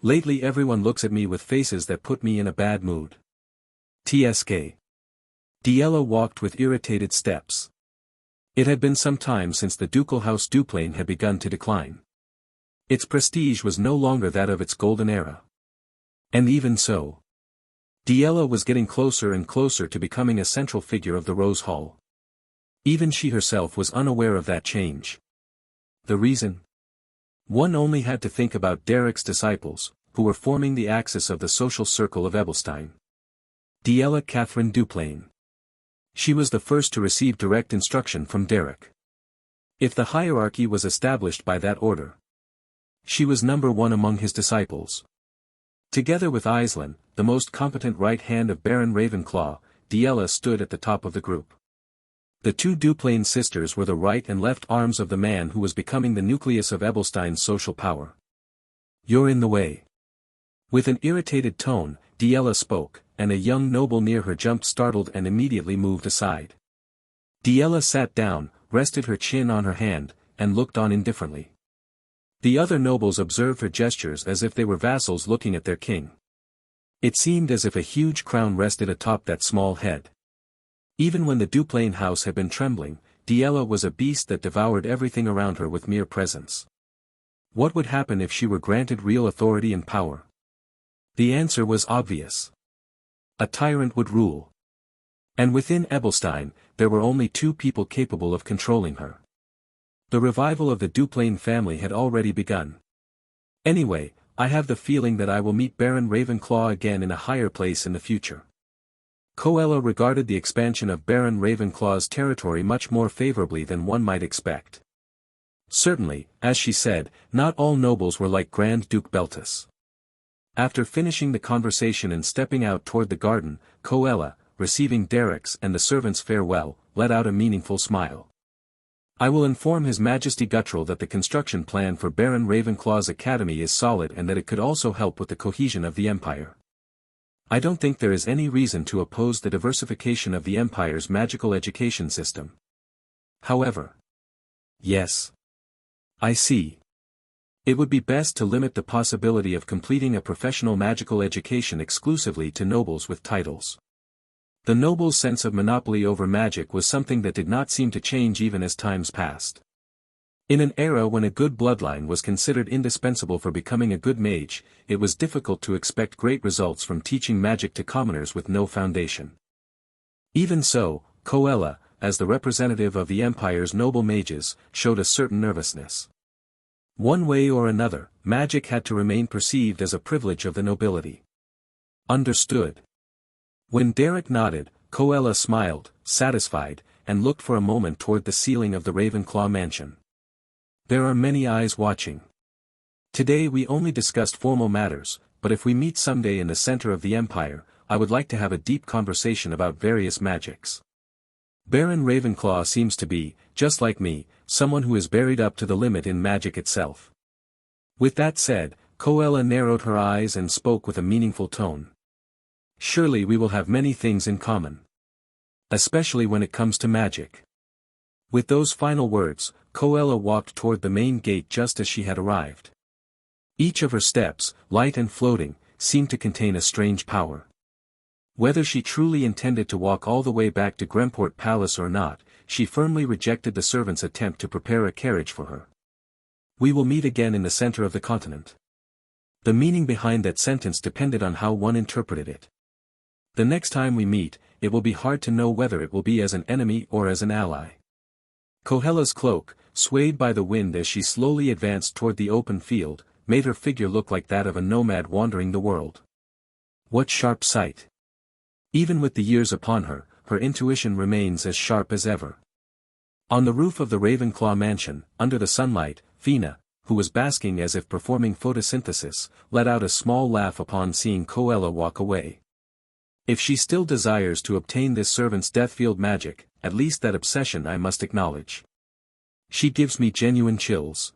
Lately everyone looks at me with faces that put me in a bad mood. TSK. Diella walked with irritated steps. It had been some time since the ducal house Duplain had begun to decline. Its prestige was no longer that of its golden era. And even so, Diella was getting closer and closer to becoming a central figure of the Rose Hall. Even she herself was unaware of that change. The reason? One only had to think about Derek's disciples, who were forming the axis of the social circle of Ebelstein. Diella Catherine Duplain. She was the first to receive direct instruction from Derek. If the hierarchy was established by that order, she was number one among his disciples. Together with Aislinn, the most competent right hand of Baron Ravenclaw, Diella stood at the top of the group. The two Duplain sisters were the right and left arms of the man who was becoming the nucleus of Ebelstein's social power. "You're in the way." With an irritated tone, Diella spoke, and a young noble near her jumped startled and immediately moved aside. Diella sat down, rested her chin on her hand, and looked on indifferently. The other nobles observed her gestures as if they were vassals looking at their king. It seemed as if a huge crown rested atop that small head. Even when the Duplain house had been trembling, Diella was a beast that devoured everything around her with mere presence. What would happen if she were granted real authority and power? The answer was obvious. A tyrant would rule. And within Ebelstein, there were only two people capable of controlling her. The revival of the Duplain family had already begun. Anyway, I have the feeling that I will meet Baron Ravenclaw again in a higher place in the future. Coella regarded the expansion of Baron Ravenclaw's territory much more favorably than one might expect. Certainly, as she said, not all nobles were like Grand Duke Beltus. After finishing the conversation and stepping out toward the garden, Coella, receiving Derek's and the servants' farewell, let out a meaningful smile. "I will inform His Majesty Guttrell that the construction plan for Baron Ravenclaw's academy is solid and that it could also help with the cohesion of the Empire. I don't think there is any reason to oppose the diversification of the Empire's magical education system. However..." "Yes. I see. It would be best to limit the possibility of completing a professional magical education exclusively to nobles with titles." The noble's sense of monopoly over magic was something that did not seem to change even as times passed. In an era when a good bloodline was considered indispensable for becoming a good mage, it was difficult to expect great results from teaching magic to commoners with no foundation. Even so, Coella, as the representative of the Empire's noble mages, showed a certain nervousness. One way or another, magic had to remain perceived as a privilege of the nobility. Understood. When Derek nodded, Coella smiled, satisfied, and looked for a moment toward the ceiling of the Ravenclaw mansion. "There are many eyes watching. Today we only discussed formal matters, but if we meet someday in the center of the Empire, I would like to have a deep conversation about various magics. Baron Ravenclaw seems to be, just like me, someone who is buried up to the limit in magic itself." With that said, Coella narrowed her eyes and spoke with a meaningful tone. "Surely we will have many things in common. Especially when it comes to magic." With those final words, Coella walked toward the main gate just as she had arrived. Each of her steps, light and floating, seemed to contain a strange power. Whether she truly intended to walk all the way back to Gremport Palace or not, she firmly rejected the servant's attempt to prepare a carriage for her. "We will meet again in the center of the continent." The meaning behind that sentence depended on how one interpreted it. The next time we meet, it will be hard to know whether it will be as an enemy or as an ally. Coella's cloak, swayed by the wind as she slowly advanced toward the open field, made her figure look like that of a nomad wandering the world. What sharp sight! Even with the years upon her, her intuition remains as sharp as ever. On the roof of the Ravenclaw mansion, under the sunlight, Fina, who was basking as if performing photosynthesis, let out a small laugh upon seeing Coella walk away. If she still desires to obtain this servant's Deathfield magic, at least that obsession I must acknowledge. She gives me genuine chills.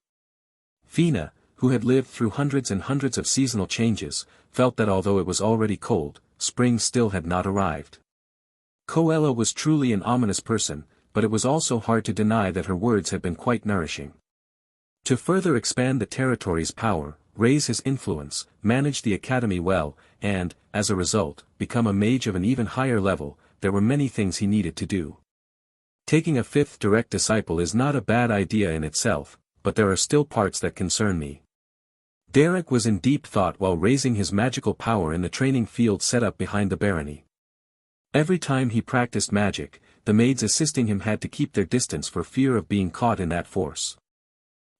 Fina, who had lived through hundreds and hundreds of seasonal changes, felt that although it was already cold, spring still had not arrived. Coella was truly an ominous person, but it was also hard to deny that her words had been quite nourishing. To further expand the territory's power, raise his influence, manage the academy well, and, as a result, become a mage of an even higher level, there were many things he needed to do. Taking a fifth direct disciple is not a bad idea in itself, but there are still parts that concern me. Derek was in deep thought while raising his magical power in the training field set up behind the barony. Every time he practiced magic, the maids assisting him had to keep their distance for fear of being caught in that force.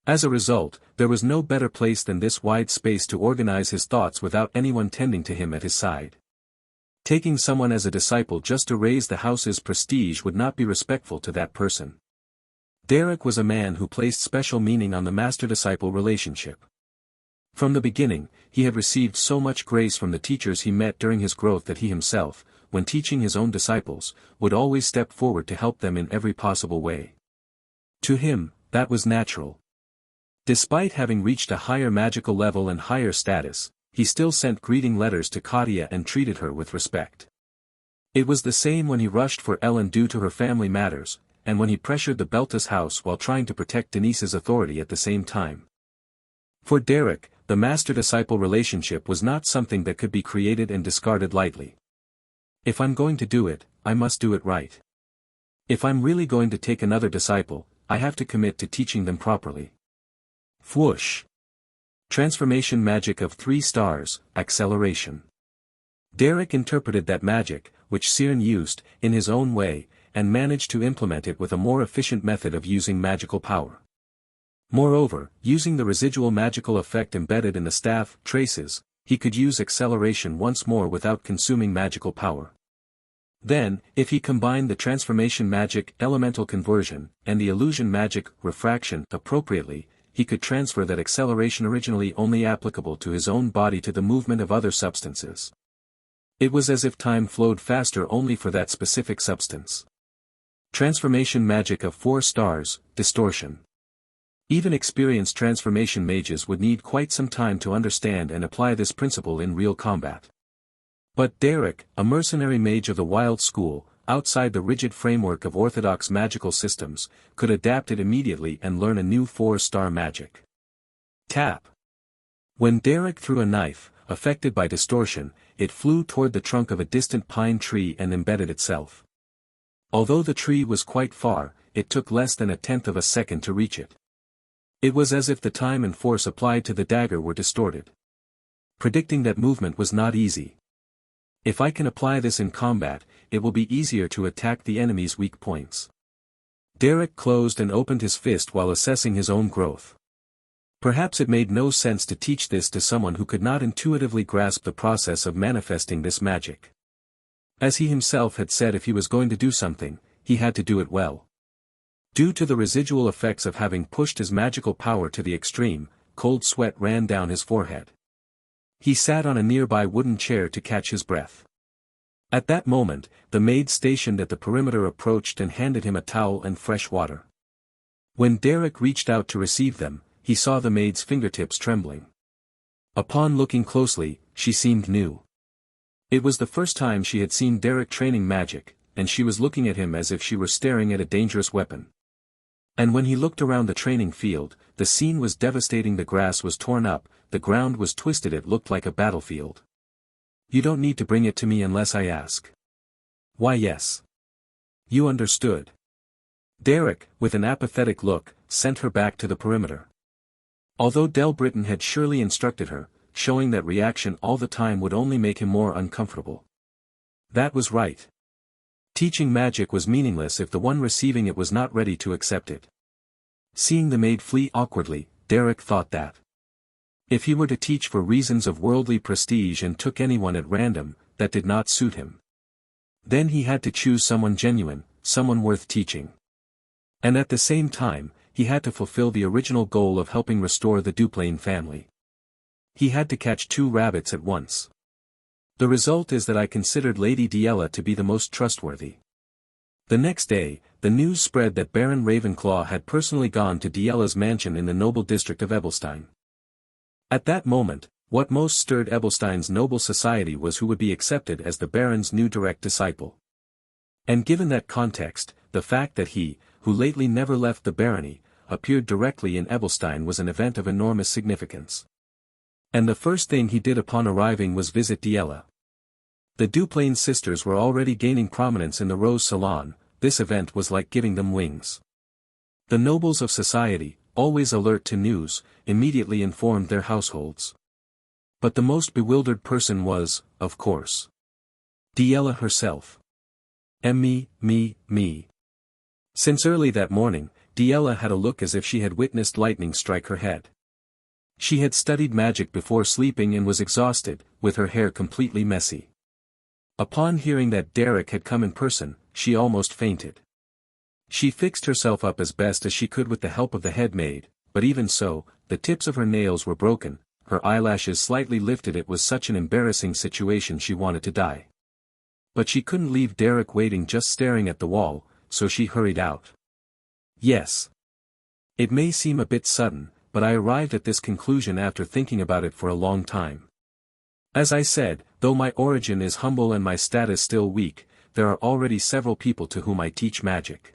As a result, there was no better place than this wide space to organize his thoughts without anyone tending to him at his side. Taking someone as a disciple just to raise the house's prestige would not be respectful to that person. Derek was a man who placed special meaning on the master-disciple relationship. From the beginning, he had received so much grace from the teachers he met during his growth that he himself, when teaching his own disciples, would always step forward to help them in every possible way. To him, that was natural. Despite having reached a higher magical level and higher status, he still sent greeting letters to Katia and treated her with respect. It was the same when he rushed for Ellen due to her family matters, and when he pressured the Beltas house while trying to protect Denise's authority at the same time. For Derek, the master-disciple relationship was not something that could be created and discarded lightly. If I'm going to do it, I must do it right. If I'm really going to take another disciple, I have to commit to teaching them properly. Whoosh! Transformation magic of 3 stars, acceleration. Derek interpreted that magic, which Cyrne used, in his own way, and managed to implement it with a more efficient method of using magical power. Moreover, using the residual magical effect embedded in the staff traces, he could use acceleration once more without consuming magical power. Then, if he combined the transformation magic elemental conversion, and the illusion magic refraction appropriately, he could transfer that acceleration originally only applicable to his own body to the movement of other substances. It was as if time flowed faster only for that specific substance. Transformation magic of 4 stars, distortion. Even experienced transformation mages would need quite some time to understand and apply this principle in real combat. But Derek, a mercenary mage of the wild school, outside the rigid framework of orthodox magical systems, could adapt it immediately and learn a new 4-star magic. Tap. When Derek threw a knife, affected by distortion, it flew toward the trunk of a distant pine tree and embedded itself. Although the tree was quite far, it took less than 1/10 of a second to reach it. It was as if the time and force applied to the dagger were distorted. Predicting that movement was not easy. If I can apply this in combat, it will be easier to attack the enemy's weak points. Derek closed and opened his fist while assessing his own growth. Perhaps it made no sense to teach this to someone who could not intuitively grasp the process of manifesting this magic. As he himself had said, if he was going to do something, he had to do it well. Due to the residual effects of having pushed his magical power to the extreme, cold sweat ran down his forehead. He sat on a nearby wooden chair to catch his breath. At that moment, the maid stationed at the perimeter approached and handed him a towel and fresh water. When Derek reached out to receive them, he saw the maid's fingertips trembling. Upon looking closely, she seemed new. It was the first time she had seen Derek training magic, and she was looking at him as if she were staring at a dangerous weapon. And when he looked around the training field, the scene was devastating. The grass was torn up, the ground was twisted, it looked like a battlefield. You don't need to bring it to me unless I ask. Why yes. You understood. Derek, with an apathetic look, sent her back to the perimeter. Although Del Britton had surely instructed her, showing that reaction all the time would only make him more uncomfortable. That was right. Teaching magic was meaningless if the one receiving it was not ready to accept it. Seeing the maid flee awkwardly, Derek thought that if he were to teach for reasons of worldly prestige and took anyone at random, that did not suit him. Then he had to choose someone genuine, someone worth teaching. And at the same time, he had to fulfill the original goal of helping restore the Duplain family. He had to catch 2 rabbits at once. The result is that I considered Lady Diella to be the most trustworthy. The next day, the news spread that Baron Ravenclaw had personally gone to Diella's mansion in the noble district of Ebelstein. At that moment, What most stirred Ebelstein's noble society was who would be accepted as the Baron's new direct disciple. And given that context, the fact that he, who lately never left the barony, appeared directly in Ebelstein was an event of enormous significance. And the first thing he did upon arriving was visit Diella. The Duplain sisters were already gaining prominence in the Rose Salon. This event was like giving them wings. The nobles of society, always alert to news, immediately informed their households. But the most bewildered person was, of course, Diella herself. Me. Since early that morning, Diella had a look as if she had witnessed lightning strike her head. She had studied magic before sleeping and was exhausted, with her hair completely messy. Upon hearing that Derek had come in person, she almost fainted. She fixed herself up as best as she could with the help of the head maid, but even so, the tips of her nails were broken, her eyelashes slightly lifted. It was such an embarrassing situation she wanted to die. But she couldn't leave Derek waiting just staring at the wall, so she hurried out. Yes. It may seem a bit sudden, but I arrived at this conclusion after thinking about it for a long time. As I said, though my origin is humble and my status still weak, there are already several people to whom I teach magic.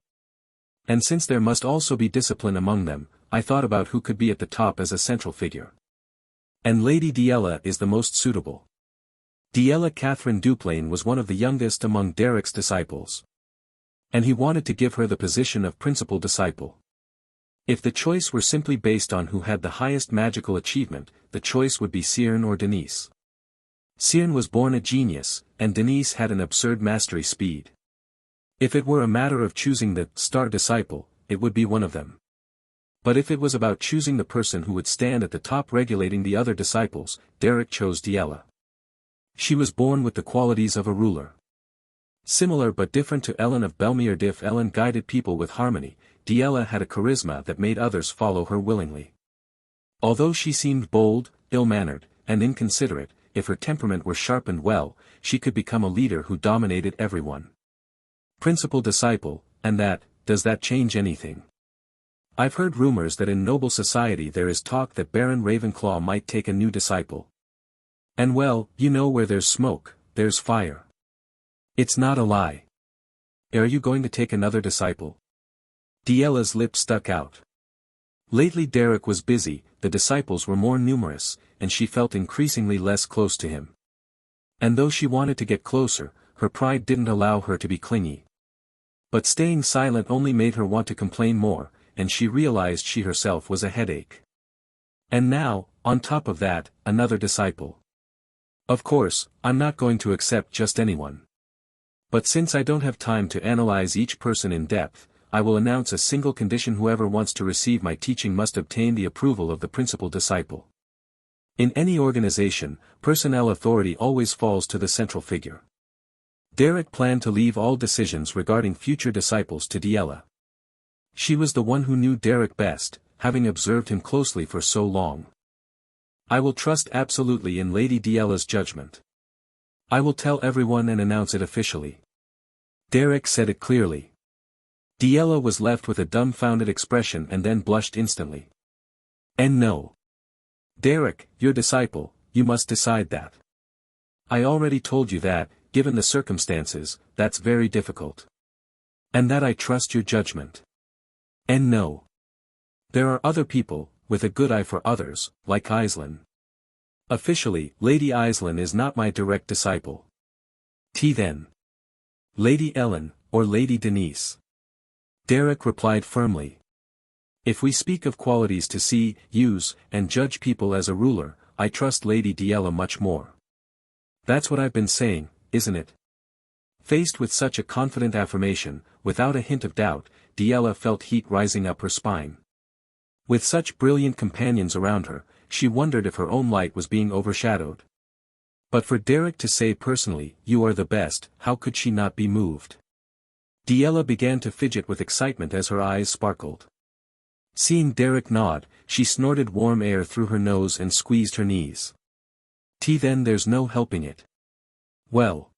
And since there must also be discipline among them, I thought about who could be at the top as a central figure. And Lady Diella is the most suitable. Diella Catherine Duplain was one of the youngest among Derek's disciples. And he wanted to give her the position of principal disciple. If the choice were simply based on who had the highest magical achievement, the choice would be Cyrne or Denise. Cyrne was born a genius, and Denise had an absurd mastery speed. If it were a matter of choosing the star disciple, it would be one of them. But if it was about choosing the person who would stand at the top regulating the other disciples, Derek chose Diella. She was born with the qualities of a ruler. Similar but different to Ellen of Belmierd. If Ellen guided people with harmony, Diella had a charisma that made others follow her willingly. Although she seemed bold, ill-mannered, and inconsiderate, if her temperament were sharpened well, she could become a leader who dominated everyone. Principal disciple, and does that change anything? I've heard rumors that in noble society there is talk that Baron Ravenclaw might take a new disciple. And well, you know, where there's smoke, there's fire. It's not a lie. Are you going to take another disciple? Diella's lips stuck out. Lately Derek was busy, the disciples were more numerous, and she felt increasingly less close to him. And though she wanted to get closer, her pride didn't allow her to be clingy. But staying silent only made her want to complain more, and she realized she herself was a headache. And now, on top of that, another disciple. Of course, I'm not going to accept just anyone. But since I don't have time to analyze each person in depth, I will announce a single condition: whoever wants to receive my teaching must obtain the approval of the principal disciple. In any organization, personnel authority always falls to the central figure. Derek planned to leave all decisions regarding future disciples to Diella. She was the one who knew Derek best, having observed him closely for so long. I will trust absolutely in Lady Diella's judgment. I will tell everyone and announce it officially. Derek said it clearly. Diella was left with a dumbfounded expression and then blushed instantly. And no. Derek, your disciple, you must decide that. I already told you that, given the circumstances, that's very difficult. And that I trust your judgment. And no. There are other people, with a good eye for others, like Aislinn. Officially, Lady Aislinn is not my direct disciple. Then. Lady Ellen, or Lady Denise. Derek replied firmly. If we speak of qualities to see, use, and judge people as a ruler, I trust Lady Diella much more. That's what I've been saying, isn't it? Faced with such a confident affirmation, without a hint of doubt, Diella felt heat rising up her spine. With such brilliant companions around her, she wondered if her own light was being overshadowed. But for Derek to say personally, "You are the best," how could she not be moved? Diella began to fidget with excitement as her eyes sparkled. Seeing Derek nod, she snorted warm air through her nose and squeezed her knees. Then there's no helping it. Well.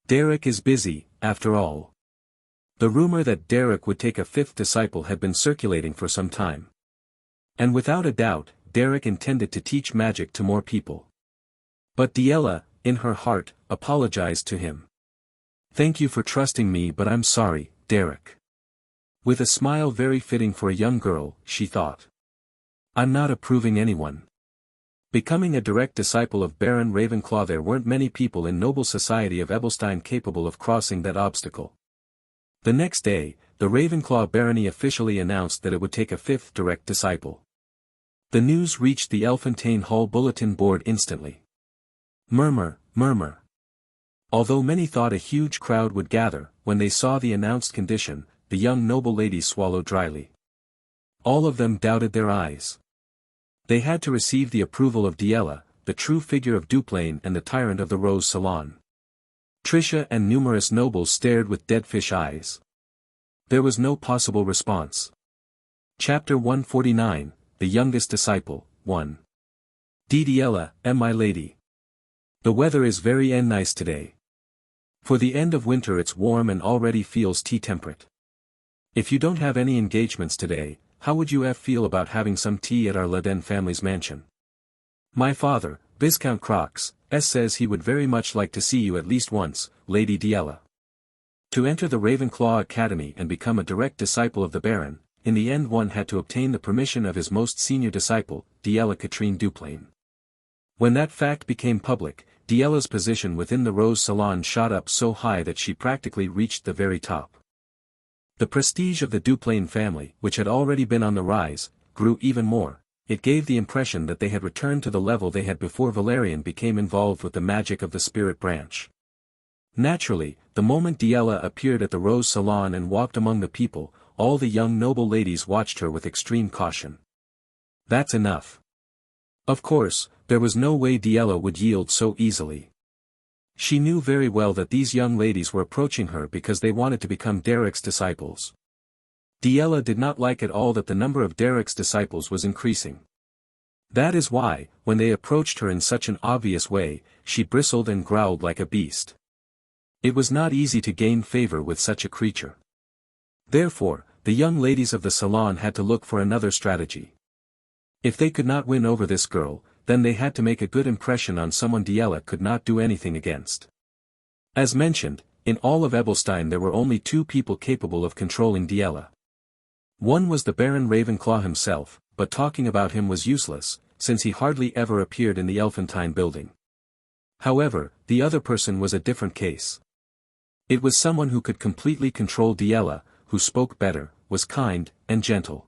Derek is busy, after all. The rumor that Derek would take a fifth disciple had been circulating for some time. And without a doubt, Derek intended to teach magic to more people. But Diella, in her heart, apologized to him. "Thank you for trusting me, but I'm sorry, Derek." With a smile very fitting for a young girl, she thought. "I'm not approving anyone." Becoming a direct disciple of Baron Ravenclaw, there weren't many people in noble society of Ebelstein capable of crossing that obstacle. The next day, the Ravenclaw barony officially announced that it would take a fifth direct disciple. The news reached the Elfontaine Hall bulletin board instantly. Murmur, murmur. Although many thought a huge crowd would gather, when they saw the announced condition, the young noble ladies swallowed dryly. All of them doubted their eyes. They had to receive the approval of Diella, the true figure of Duplain and the tyrant of the Rose Salon. Tricia and numerous nobles stared with dead-fish eyes. There was no possible response. Chapter 149, The Youngest Disciple, 1. Diella, my lady. The weather is very nice today. For the end of winter it's warm and already feels tea-temperate. If you don't have any engagements today, how would you feel about having some tea at our Leden family's mansion? My father, Viscount Crox, says he would very much like to see you at least once, Lady Diella. To enter the Ravenclaw Academy and become a direct disciple of the Baron, in the end one had to obtain the permission of his most senior disciple, Diella Katrine Duplain. When that fact became public, Diella's position within the Rose Salon shot up so high that she practically reached the very top. The prestige of the Duplain family, which had already been on the rise, grew even more. It gave the impression that they had returned to the level they had before Valerian became involved with the magic of the spirit branch. Naturally, the moment Diella appeared at the Rose Salon and walked among the people, all the young noble ladies watched her with extreme caution. That's enough. Of course, there was no way Diella would yield so easily. She knew very well that these young ladies were approaching her because they wanted to become Derek's disciples. Diella did not like at all that the number of Derek's disciples was increasing. That is why, when they approached her in such an obvious way, she bristled and growled like a beast. It was not easy to gain favor with such a creature. Therefore, the young ladies of the salon had to look for another strategy. If they could not win over this girl, then they had to make a good impression on someone Diella could not do anything against. As mentioned, in all of Ebelstein there were only two people capable of controlling Diella. One was the Baron Ravenclaw himself, but talking about him was useless, since he hardly ever appeared in the Elfontaine building. However, the other person was a different case. It was someone who could completely control Diella, who spoke better, was kind, and gentle.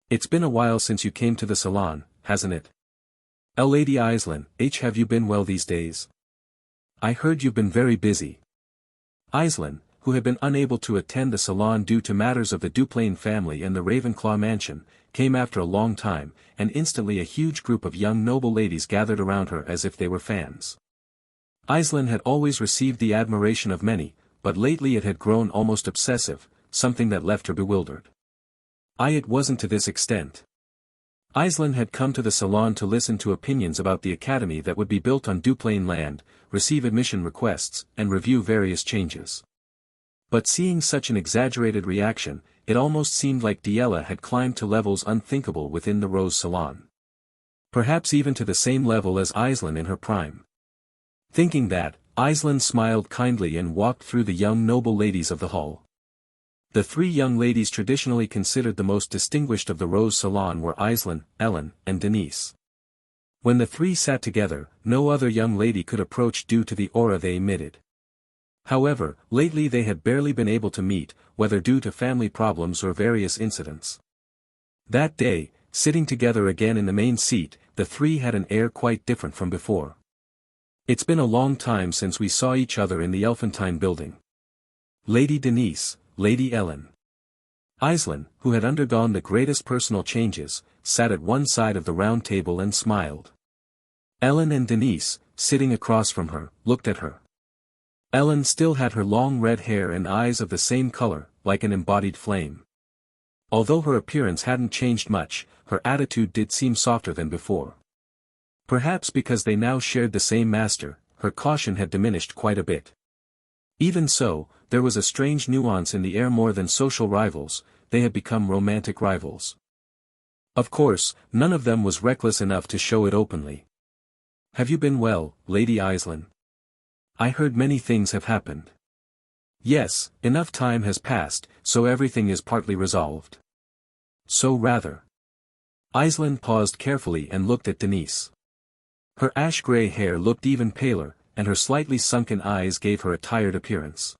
It's been a while since you came to the salon, hasn't it? Lady Aislinn, have you been well these days? I heard you've been very busy. Aislinn, who had been unable to attend the salon due to matters of the Duplain family and the Ravenclaw mansion, came after a long time, and instantly a huge group of young noble ladies gathered around her as if they were fans. Aislinn had always received the admiration of many, but lately it had grown almost obsessive, something that left her bewildered. It wasn't to this extent. Aislinn had come to the salon to listen to opinions about the academy that would be built on Duplain land, receive admission requests, and review various changes. But seeing such an exaggerated reaction, it almost seemed like Diella had climbed to levels unthinkable within the Rose Salon. Perhaps even to the same level as Aislinn in her prime. Thinking that, Aislinn smiled kindly and walked through the young noble ladies of the hall. The three young ladies traditionally considered the most distinguished of the Rose Salon were Aislinn, Ellen, and Denise. When the three sat together, no other young lady could approach due to the aura they emitted. However, lately they had barely been able to meet, whether due to family problems or various incidents. That day, sitting together again in the main seat, the three had an air quite different from before. It's been a long time since we saw each other in the Elfontaine building. Lady Denise, Lady Ellen. Aislinn, who had undergone the greatest personal changes, sat at one side of the round table and smiled. Ellen and Denise, sitting across from her, looked at her. Ellen still had her long red hair and eyes of the same color, like an embodied flame. Although her appearance hadn't changed much, her attitude did seem softer than before. Perhaps because they now shared the same master, her caution had diminished quite a bit. Even so, there was a strange nuance in the air. More than social rivals, they had become romantic rivals. Of course, none of them was reckless enough to show it openly. "Have you been well, Lady Aislinn? I heard many things have happened." "Yes, enough time has passed, so everything is partly resolved." "So rather." Aislinn paused carefully and looked at Denise. Her ash-gray hair looked even paler, and her slightly sunken eyes gave her a tired appearance.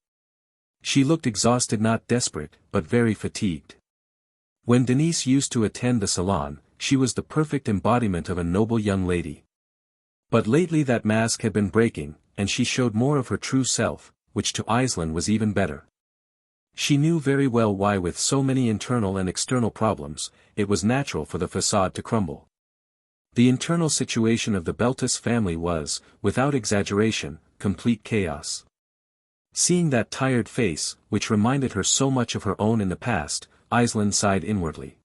She looked exhausted, not desperate, but very fatigued. When Denise used to attend the salon, she was the perfect embodiment of a noble young lady. But lately that mask had been breaking, and she showed more of her true self, which to Aislinn was even better. She knew very well why, with so many internal and external problems, it was natural for the facade to crumble. The internal situation of the Beltis family was, without exaggeration, complete chaos. Seeing that tired face, which reminded her so much of her own in the past, Aislinn sighed inwardly.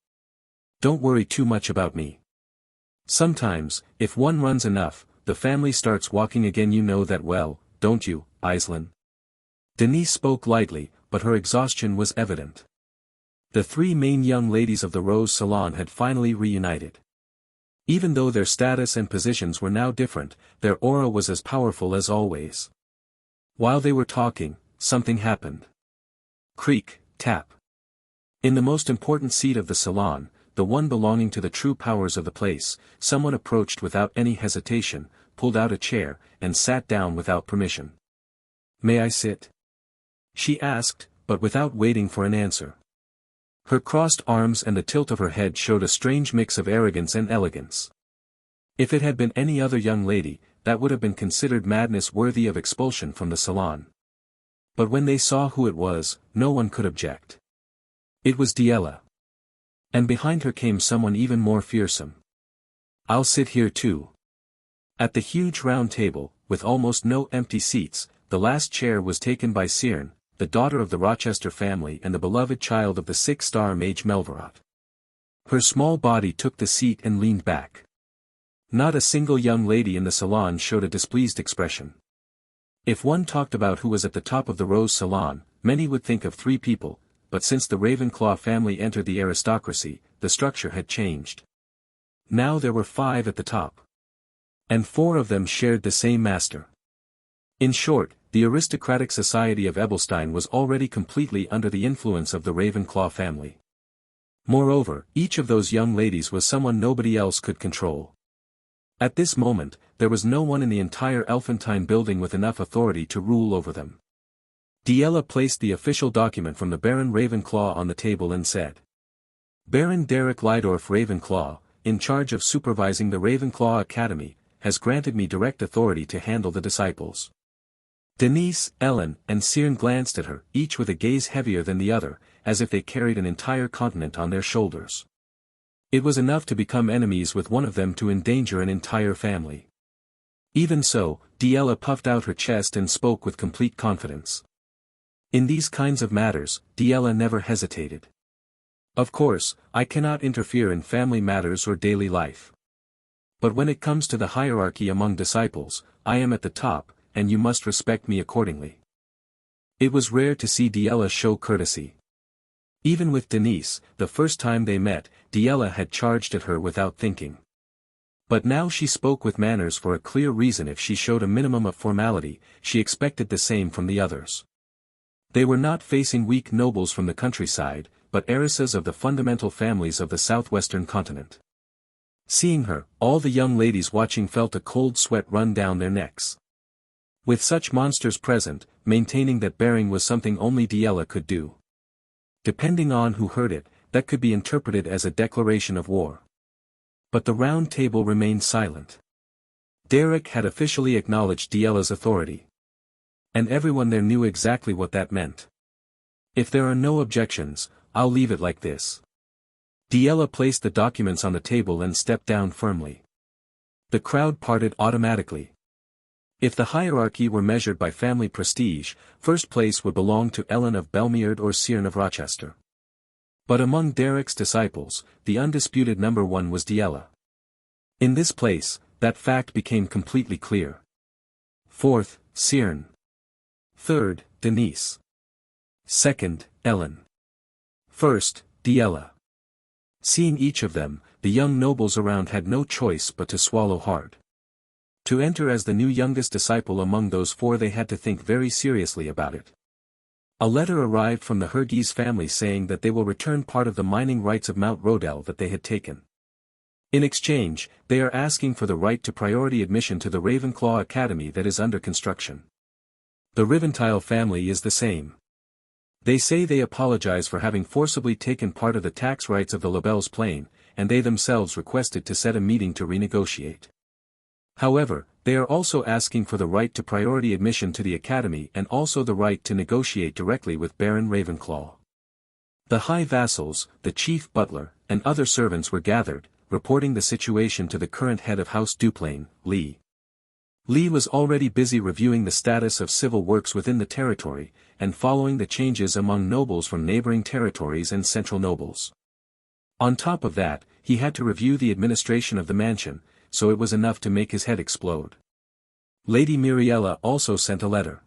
"Don't worry too much about me. Sometimes, if one runs enough, the family starts walking again. You know that well, don't you, Aislinn?" Denise spoke lightly, but her exhaustion was evident. The three main young ladies of the Rose Salon had finally reunited. Even though their status and positions were now different, their aura was as powerful as always. While they were talking, something happened. Creak, tap. In the most important seat of the salon, the one belonging to the true powers of the place, someone approached without any hesitation, pulled out a chair, and sat down without permission. "May I sit?" she asked, but without waiting for an answer. Her crossed arms and the tilt of her head showed a strange mix of arrogance and elegance. If it had been any other young lady, that would have been considered madness worthy of expulsion from the salon. But when they saw who it was, no one could object. It was Diella. And behind her came someone even more fearsome. "I'll sit here too." At the huge round table, with almost no empty seats, the last chair was taken by Cyrne, the daughter of the Rochester family and the beloved child of the six-star mage Melvarot. Her small body took the seat and leaned back. Not a single young lady in the salon showed a displeased expression. If one talked about who was at the top of the Rose Salon, many would think of three people, but since the Ravenclaw family entered the aristocracy, the structure had changed. Now there were 5 at the top. And 4 of them shared the same master. In short, the aristocratic society of Ebelstein was already completely under the influence of the Ravenclaw family. Moreover, each of those young ladies was someone nobody else could control. At this moment, there was no one in the entire Elfentine building with enough authority to rule over them. Diella placed the official document from the Baron Ravenclaw on the table and said, "Baron Derek Lydorf Ravenclaw, in charge of supervising the Ravenclaw Academy, has granted me direct authority to handle the disciples." Denise, Ellen, and Cyrne glanced at her, each with a gaze heavier than the other, as if they carried an entire continent on their shoulders. It was enough to become enemies with one of them to endanger an entire family. Even so, Diella puffed out her chest and spoke with complete confidence. In these kinds of matters, Diella never hesitated. "Of course, I cannot interfere in family matters or daily life. But when it comes to the hierarchy among disciples, I am at the top, and you must respect me accordingly." It was rare to see Diella show courtesy. Even with Denise, the first time they met, Diella had charged at her without thinking. But now she spoke with manners for a clear reason. If she showed a minimum of formality, she expected the same from the others. They were not facing weak nobles from the countryside, but heiresses of the fundamental families of the southwestern continent. Seeing her, all the young ladies watching felt a cold sweat run down their necks. With such monsters present, maintaining that bearing was something only Diella could do. Depending on who heard it, that could be interpreted as a declaration of war. But the round table remained silent. Derek had officially acknowledged Diella's authority. And everyone there knew exactly what that meant. "If there are no objections, I'll leave it like this." Diella placed the documents on the table and stepped down firmly. The crowd parted automatically. If the hierarchy were measured by family prestige, first place would belong to Ellen of Belmeard or Cyrne of Rochester. But among Derek's disciples, the undisputed number 1 was Diella. In this place, that fact became completely clear. 4th, Cyrne. 3rd, Denise. 2nd, Ellen. 1st, Diella. Seeing each of them, the young nobles around had no choice but to swallow hard. To enter as the new youngest disciple among those four, they had to think very seriously about it. A letter arrived from the Herges family saying that they will return part of the mining rights of Mount Rodel that they had taken. In exchange, they are asking for the right to priority admission to the Ravenclaw Academy that is under construction. The Riventile family is the same. They say they apologize for having forcibly taken part of the tax rights of the Labelle's Plain, and they themselves requested to set a meeting to renegotiate. However, they are also asking for the right to priority admission to the academy and also the right to negotiate directly with Baron Ravenclaw. The high vassals, the chief butler, and other servants were gathered, reporting the situation to the current head of House Duplain, Lee. Lee was already busy reviewing the status of civil works within the territory, and following the changes among nobles from neighboring territories and central nobles. On top of that, he had to review the administration of the mansion, so it was enough to make his head explode. Lady Muriella also sent a letter.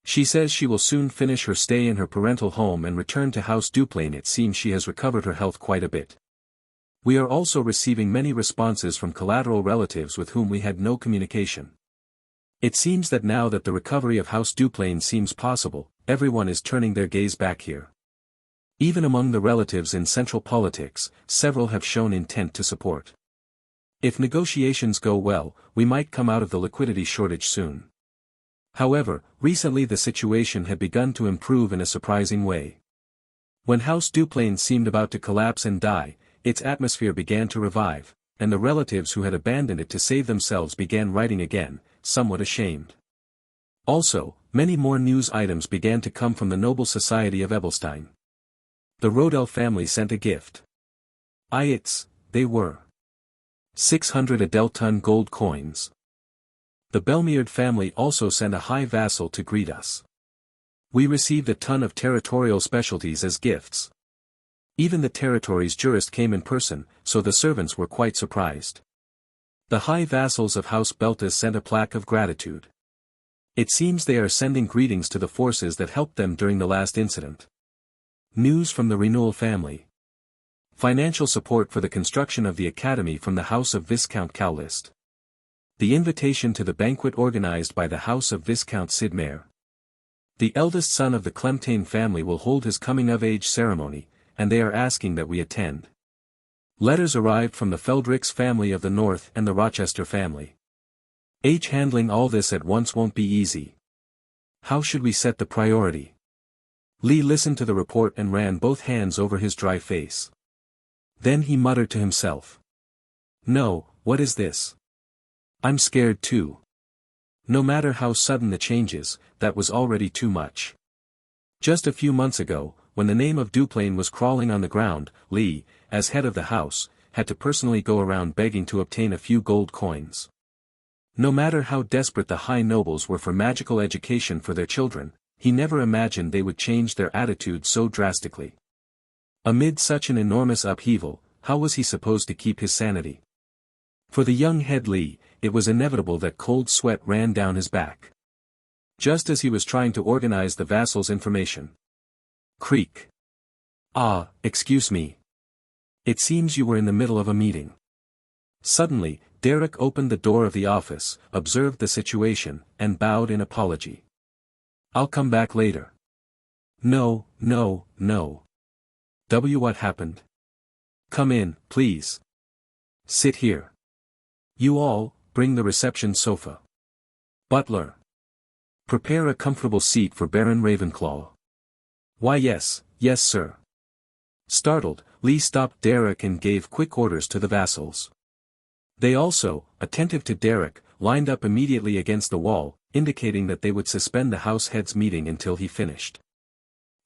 She says she will soon finish her stay in her parental home and return to House Duplain. It seems she has recovered her health quite a bit. We are also receiving many responses from collateral relatives with whom we had no communication. It seems that now that the recovery of House Duplain seems possible, everyone is turning their gaze back here. Even among the relatives in central politics, several have shown intent to support. If negotiations go well, we might come out of the liquidity shortage soon. However, recently the situation had begun to improve in a surprising way. When House Duplain seemed about to collapse and die, its atmosphere began to revive, and the relatives who had abandoned it to save themselves began writing again, somewhat ashamed. Also, many more news items began to come from the noble society of Ebelstein. The Rodel family sent a gift. They were 600 Adelton gold coins. The Belmeard family also sent a high vassal to greet us. We received a ton of territorial specialties as gifts. Even the territory's jurist came in person, so the servants were quite surprised. The high vassals of House Beltis sent a plaque of gratitude. It seems they are sending greetings to the forces that helped them during the last incident. News from the Renewal family. Financial support for the construction of the academy from the House of Viscount Cowlist. The invitation to the banquet organized by the House of Viscount Sidmare. The eldest son of the Clemtain family will hold his coming-of-age ceremony, and they are asking that we attend. Letters arrived from the Feldricks family of the North and the Rochester family. Handling all this at once won't be easy. How should we set the priority? Lee listened to the report and ran both hands over his dry face. Then he muttered to himself. No, what is this? I'm scared too. No matter how sudden the changes, that was already too much. Just a few months ago, when the name of Duplain was crawling on the ground, Lee, as head of the house, had to personally go around begging to obtain a few gold coins. No matter how desperate the high nobles were for magical education for their children, he never imagined they would change their attitude so drastically. Amid such an enormous upheaval, how was he supposed to keep his sanity? For the young head Lee, it was inevitable that cold sweat ran down his back. Just as he was trying to organize the vassals' information. Creak. Excuse me. It seems you were in the middle of a meeting. Suddenly, Derek opened the door of the office, observed the situation, and bowed in apology. I'll come back later. No. What happened? Come in, please. Sit here. You all, bring the reception sofa. Butler. Prepare a comfortable seat for Baron Ravenclaw. Why yes, sir. Startled, Lee stopped Derek and gave quick orders to the vassals. They also, attentive to Derek, lined up immediately against the wall, indicating that they would suspend the house head's meeting until he finished.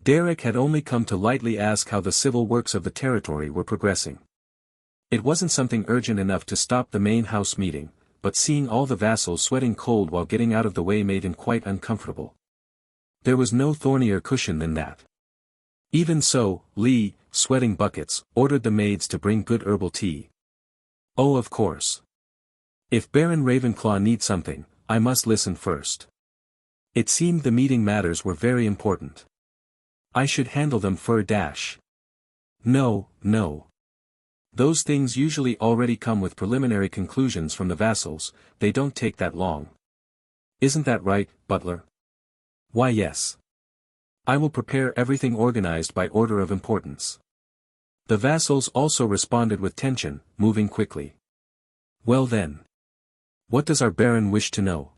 Derek had only come to lightly ask how the civil works of the territory were progressing. It wasn't something urgent enough to stop the main house meeting, but seeing all the vassals sweating cold while getting out of the way made him quite uncomfortable. There was no thornier cushion than that. Even so, Lee, sweating buckets, ordered the maids to bring good herbal tea. Oh, of course. If Baron Ravenclaw needs something, I must listen first. It seemed the meeting matters were very important. I should handle them . No. Those things usually already come with preliminary conclusions from the vassals, they don't take that long. Isn't that right, butler? Why yes. I will prepare everything organized by order of importance. The vassals also responded with tension, moving quickly. Well then. What does our baron wish to know?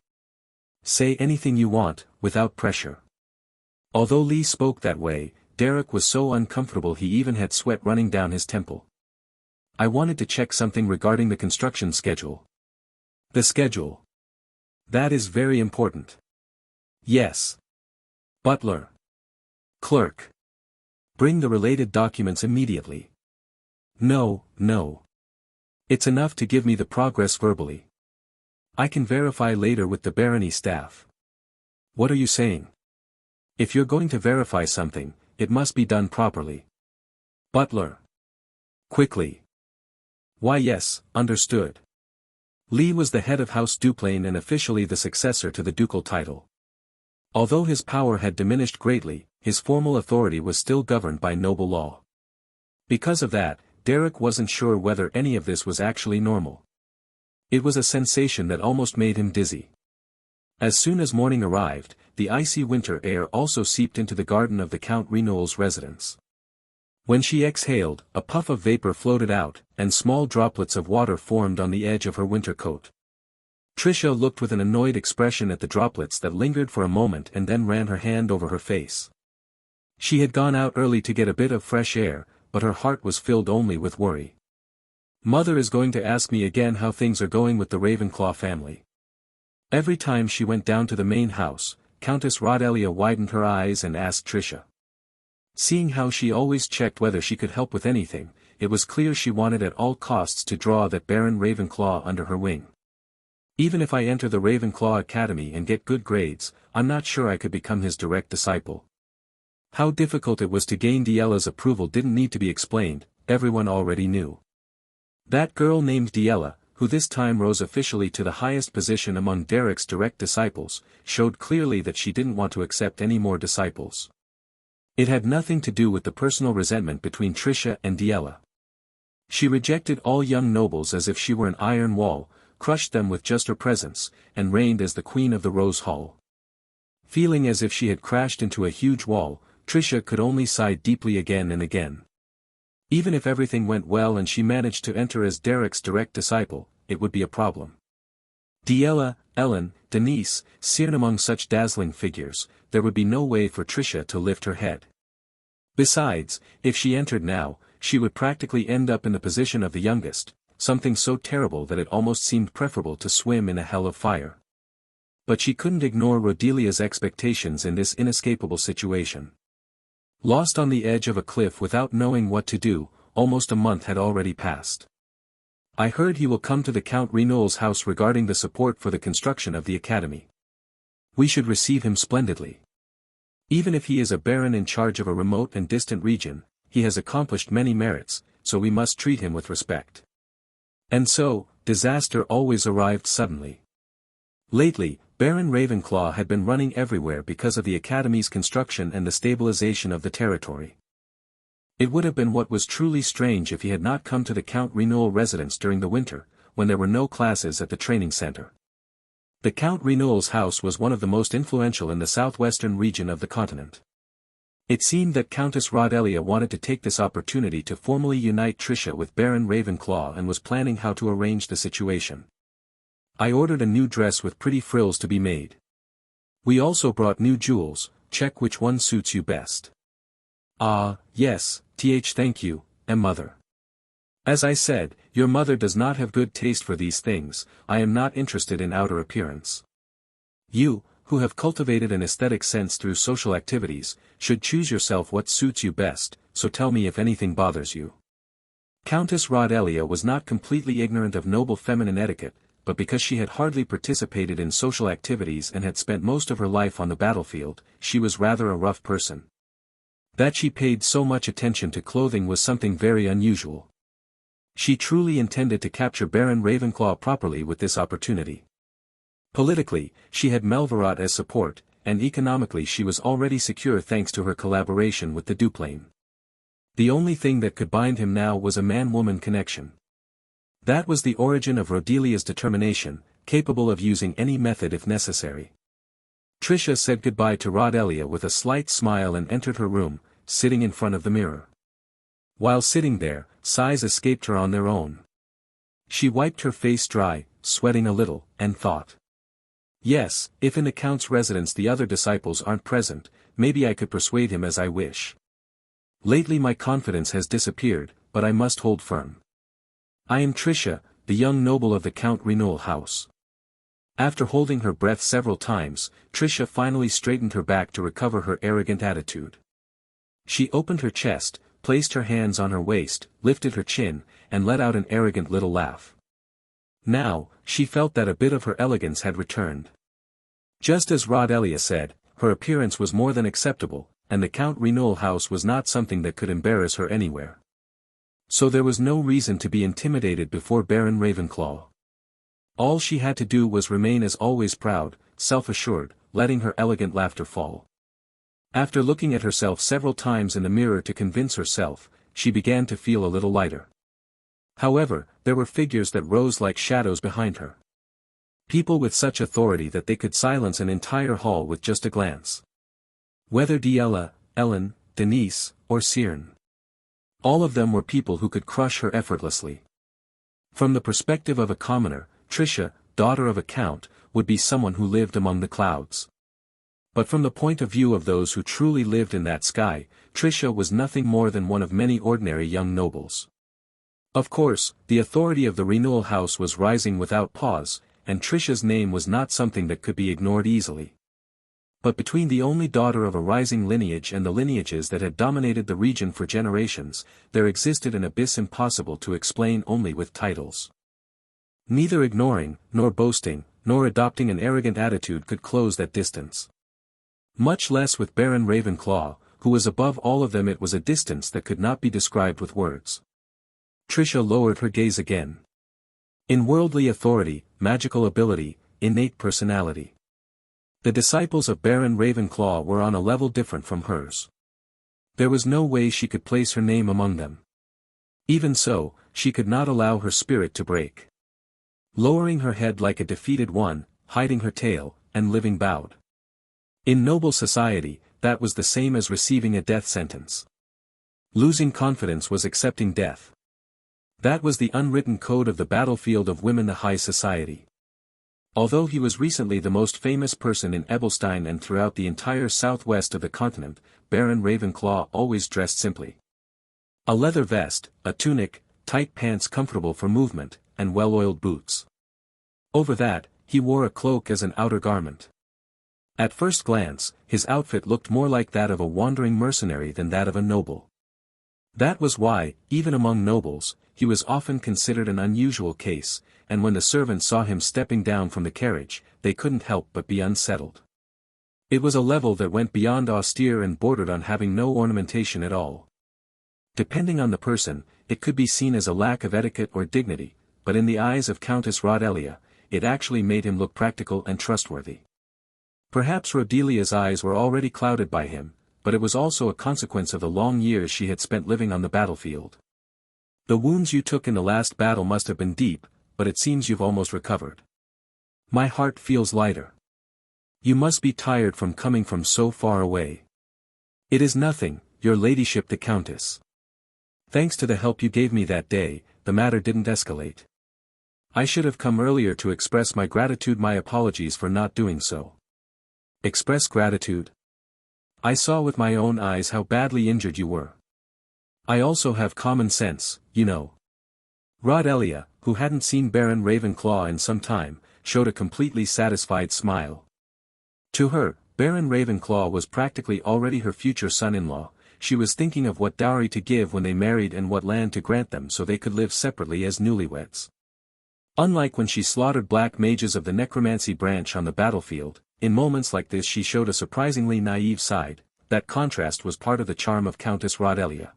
Say anything you want, without pressure. Although Lee spoke that way, Derek was so uncomfortable he even had sweat running down his temple. I wanted to check something regarding the construction schedule. The schedule. That is very important. Yes. Butler. Clerk. Bring the related documents immediately. No. It's enough to give me the progress verbally. I can verify later with the barony staff. What are you saying? If you're going to verify something, it must be done properly. Butler. Quickly. Why yes, understood. Lee was the head of House Duplain and officially the successor to the ducal title. Although his power had diminished greatly, his formal authority was still governed by noble law. Because of that, Derek wasn't sure whether any of this was actually normal. It was a sensation that almost made him dizzy. As soon as morning arrived, the icy winter air also seeped into the garden of the Count Renouil's residence. When she exhaled, a puff of vapor floated out, and small droplets of water formed on the edge of her winter coat. Tricia looked with an annoyed expression at the droplets that lingered for a moment and then ran her hand over her face. She had gone out early to get a bit of fresh air, but her heart was filled only with worry. Mother is going to ask me again how things are going with the Ravenclaw family. Every time she went down to the main house, Countess Rodelia widened her eyes and asked Tricia. Seeing how she always checked whether she could help with anything, it was clear she wanted at all costs to draw that Baron Ravenclaw under her wing. Even if I enter the Ravenclaw Academy and get good grades, I'm not sure I could become his direct disciple. How difficult it was to gain Diella's approval didn't need to be explained, everyone already knew. That girl named Diella, who this time rose officially to the highest position among Derek's direct disciples, showed clearly that she didn't want to accept any more disciples. It had nothing to do with the personal resentment between Tricia and Diella. She rejected all young nobles as if she were an iron wall, crushed them with just her presence, and reigned as the queen of the Rose Hall. Feeling as if she had crashed into a huge wall, Tricia could only sigh deeply again and again. Even if everything went well and she managed to enter as Derek's direct disciple, it would be a problem. Diella, Ellen, Denise, seen among such dazzling figures, there would be no way for Tricia to lift her head. Besides, if she entered now, she would practically end up in the position of the youngest, something so terrible that it almost seemed preferable to swim in a hell of fire. But she couldn't ignore Rodelia's expectations in this inescapable situation. Lost on the edge of a cliff without knowing what to do, almost a month had already passed. I heard he will come to the Count Renouil's house regarding the support for the construction of the academy. We should receive him splendidly. Even if he is a baron in charge of a remote and distant region, he has accomplished many merits, so we must treat him with respect. And so, disaster always arrived suddenly. Lately, Baron Ravenclaw had been running everywhere because of the academy's construction and the stabilization of the territory. It would have been what was truly strange if he had not come to the Count Renouil residence during the winter, when there were no classes at the training center. The Count Renouil's house was one of the most influential in the southwestern region of the continent. It seemed that Countess Rodelia wanted to take this opportunity to formally unite Tricia with Baron Ravenclaw and was planning how to arrange the situation. I ordered a new dress with pretty frills to be made. We also brought new jewels, check which one suits you best. Ah, yes, thank you, mother. As I said, your mother does not have good taste for these things, I am not interested in outer appearance. You, who have cultivated an aesthetic sense through social activities, should choose yourself what suits you best, so tell me if anything bothers you. Countess Rodelia was not completely ignorant of noble feminine etiquette, but because she had hardly participated in social activities and had spent most of her life on the battlefield, she was rather a rough person. That she paid so much attention to clothing was something very unusual. She truly intended to capture Baron Ravenclaw properly with this opportunity. Politically, she had Melvarot as support, and economically she was already secure thanks to her collaboration with the Duplain. The only thing that could bind him now was a man-woman connection. That was the origin of Rodelia's determination, capable of using any method if necessary. Tricia said goodbye to Rodelia with a slight smile and entered her room, sitting in front of the mirror. While sitting there, sighs escaped her on their own. She wiped her face dry, sweating a little, and thought. Yes, if in the Count's residence the other disciples aren't present, maybe I could persuade him as I wish. Lately my confidence has disappeared, but I must hold firm. I am Tricia, the young noble of the Count Renewal house. After holding her breath several times, Tricia finally straightened her back to recover her arrogant attitude. She opened her chest, placed her hands on her waist, lifted her chin, and let out an arrogant little laugh. Now, she felt that a bit of her elegance had returned. Just as Rodelia said, her appearance was more than acceptable, and the Count Renewal house was not something that could embarrass her anywhere. So there was no reason to be intimidated before Baron Ravenclaw. All she had to do was remain as always proud, self-assured, letting her elegant laughter fall. After looking at herself several times in the mirror to convince herself, she began to feel a little lighter. However, there were figures that rose like shadows behind her. People with such authority that they could silence an entire hall with just a glance. Whether Diella, Ellen, Denise, or Cyrne. All of them were people who could crush her effortlessly. From the perspective of a commoner, Tricia, daughter of a count, would be someone who lived among the clouds. But from the point of view of those who truly lived in that sky, Tricia was nothing more than one of many ordinary young nobles. Of course, the authority of the Renewal house was rising without pause, and Tricia's name was not something that could be ignored easily. But between the only daughter of a rising lineage and the lineages that had dominated the region for generations, there existed an abyss impossible to explain only with titles. Neither ignoring, nor boasting, nor adopting an arrogant attitude could close that distance. Much less with Baron Ravenclaw, who was above all of them. It was a distance that could not be described with words. Tricia lowered her gaze again. In worldly authority, magical ability, innate personality. The disciples of Baron Ravenclaw were on a level different from hers. There was no way she could place her name among them. Even so, she could not allow her spirit to break. Lowering her head like a defeated one, hiding her tail, and living bowed. In noble society, that was the same as receiving a death sentence. Losing confidence was accepting death. That was the unwritten code of the battlefield of women, the high society. Although he was recently the most famous person in Ebelstein and throughout the entire southwest of the continent, Baron Ravenclaw always dressed simply. A leather vest, a tunic, tight pants comfortable for movement, and well-oiled boots. Over that, he wore a cloak as an outer garment. At first glance, his outfit looked more like that of a wandering mercenary than that of a noble. That was why, even among nobles, he was often considered an unusual case, and when the servants saw him stepping down from the carriage, they couldn't help but be unsettled. It was a level that went beyond austere and bordered on having no ornamentation at all. Depending on the person, it could be seen as a lack of etiquette or dignity, but in the eyes of Countess Rodelia, it actually made him look practical and trustworthy. Perhaps Rodelia's eyes were already clouded by him, but it was also a consequence of the long years she had spent living on the battlefield. The wounds you took in the last battle must have been deep, but it seems you've almost recovered. My heart feels lighter. You must be tired from coming from so far away. It is nothing, your ladyship the Countess. Thanks to the help you gave me that day, the matter didn't escalate. I should have come earlier to express my gratitude. My apologies for not doing so. Express gratitude? I saw with my own eyes how badly injured you were. I also have common sense, you know. Rodelia, who hadn't seen Baron Ravenclaw in some time, showed a completely satisfied smile. To her, Baron Ravenclaw was practically already her future son-in-law. She was thinking of what dowry to give when they married and what land to grant them so they could live separately as newlyweds. Unlike when she slaughtered black mages of the necromancy branch on the battlefield, in moments like this she showed a surprisingly naive side. That contrast was part of the charm of Countess Rodelia.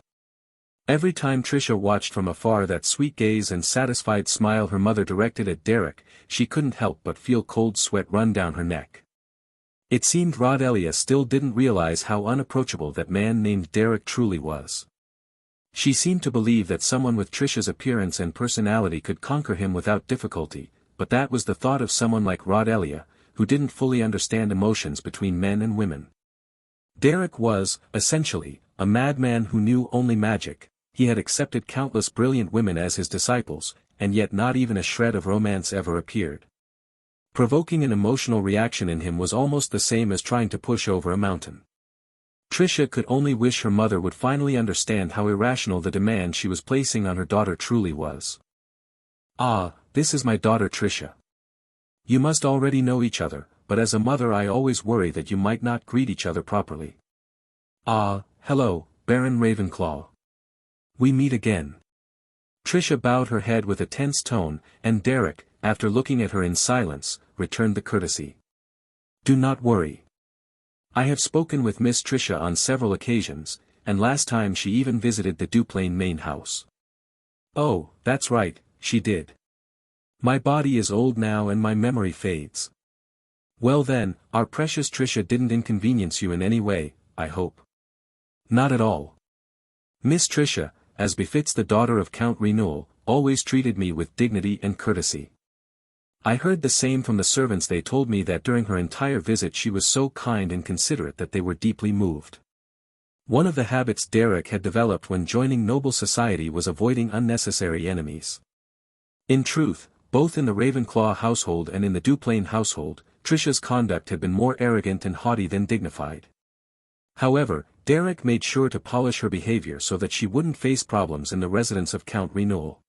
Every time Tricia watched from afar that sweet gaze and satisfied smile her mother directed at Derek, she couldn't help but feel cold sweat run down her neck. It seemed Rodelia still didn't realize how unapproachable that man named Derek truly was. She seemed to believe that someone with Trisha's appearance and personality could conquer him without difficulty, but that was the thought of someone like Rodelia, who didn't fully understand emotions between men and women. Derek was, essentially, a madman who knew only magic. He had accepted countless brilliant women as his disciples, and yet not even a shred of romance ever appeared. Provoking an emotional reaction in him was almost the same as trying to push over a mountain. Trisha could only wish her mother would finally understand how irrational the demand she was placing on her daughter truly was. "Ah, this is my daughter Trisha. You must already know each other, but as a mother I always worry that you might not greet each other properly." "Ah, hello, Baron Ravenclaw. We meet again." Trisha bowed her head with a tense tone, and Derek, after looking at her in silence, returned the courtesy. "Do not worry. I have spoken with Miss Trisha on several occasions, and last time she even visited the Duplain main house." "Oh, that's right, she did. My body is old now and my memory fades." "Well then, our precious Trisha didn't inconvenience you in any way, I hope." "Not at all. Miss Trisha, as befits the daughter of Count Renewal, always treated me with dignity and courtesy. I heard the same from the servants. They told me that during her entire visit she was so kind and considerate that they were deeply moved." One of the habits Derek had developed when joining noble society was avoiding unnecessary enemies. In truth, both in the Ravenclaw household and in the Duplain household, Trisha's conduct had been more arrogant and haughty than dignified. However, Derek made sure to polish her behavior so that she wouldn't face problems in the residence of Count Renewal.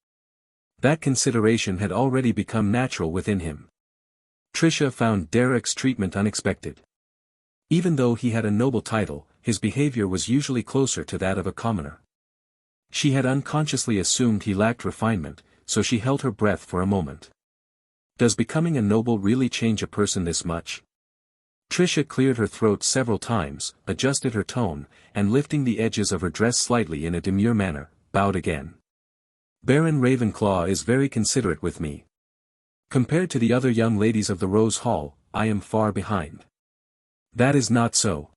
That consideration had already become natural within him. Trisha found Derek's treatment unexpected. Even though he had a noble title, his behavior was usually closer to that of a commoner. She had unconsciously assumed he lacked refinement, so she held her breath for a moment. Does becoming a noble really change a person this much? Trisha cleared her throat several times, adjusted her tone, and lifting the edges of her dress slightly in a demure manner, bowed again. "Baron Ravenclaw is very considerate with me. Compared to the other young ladies of the Rose Hall, I am far behind." "That is not so."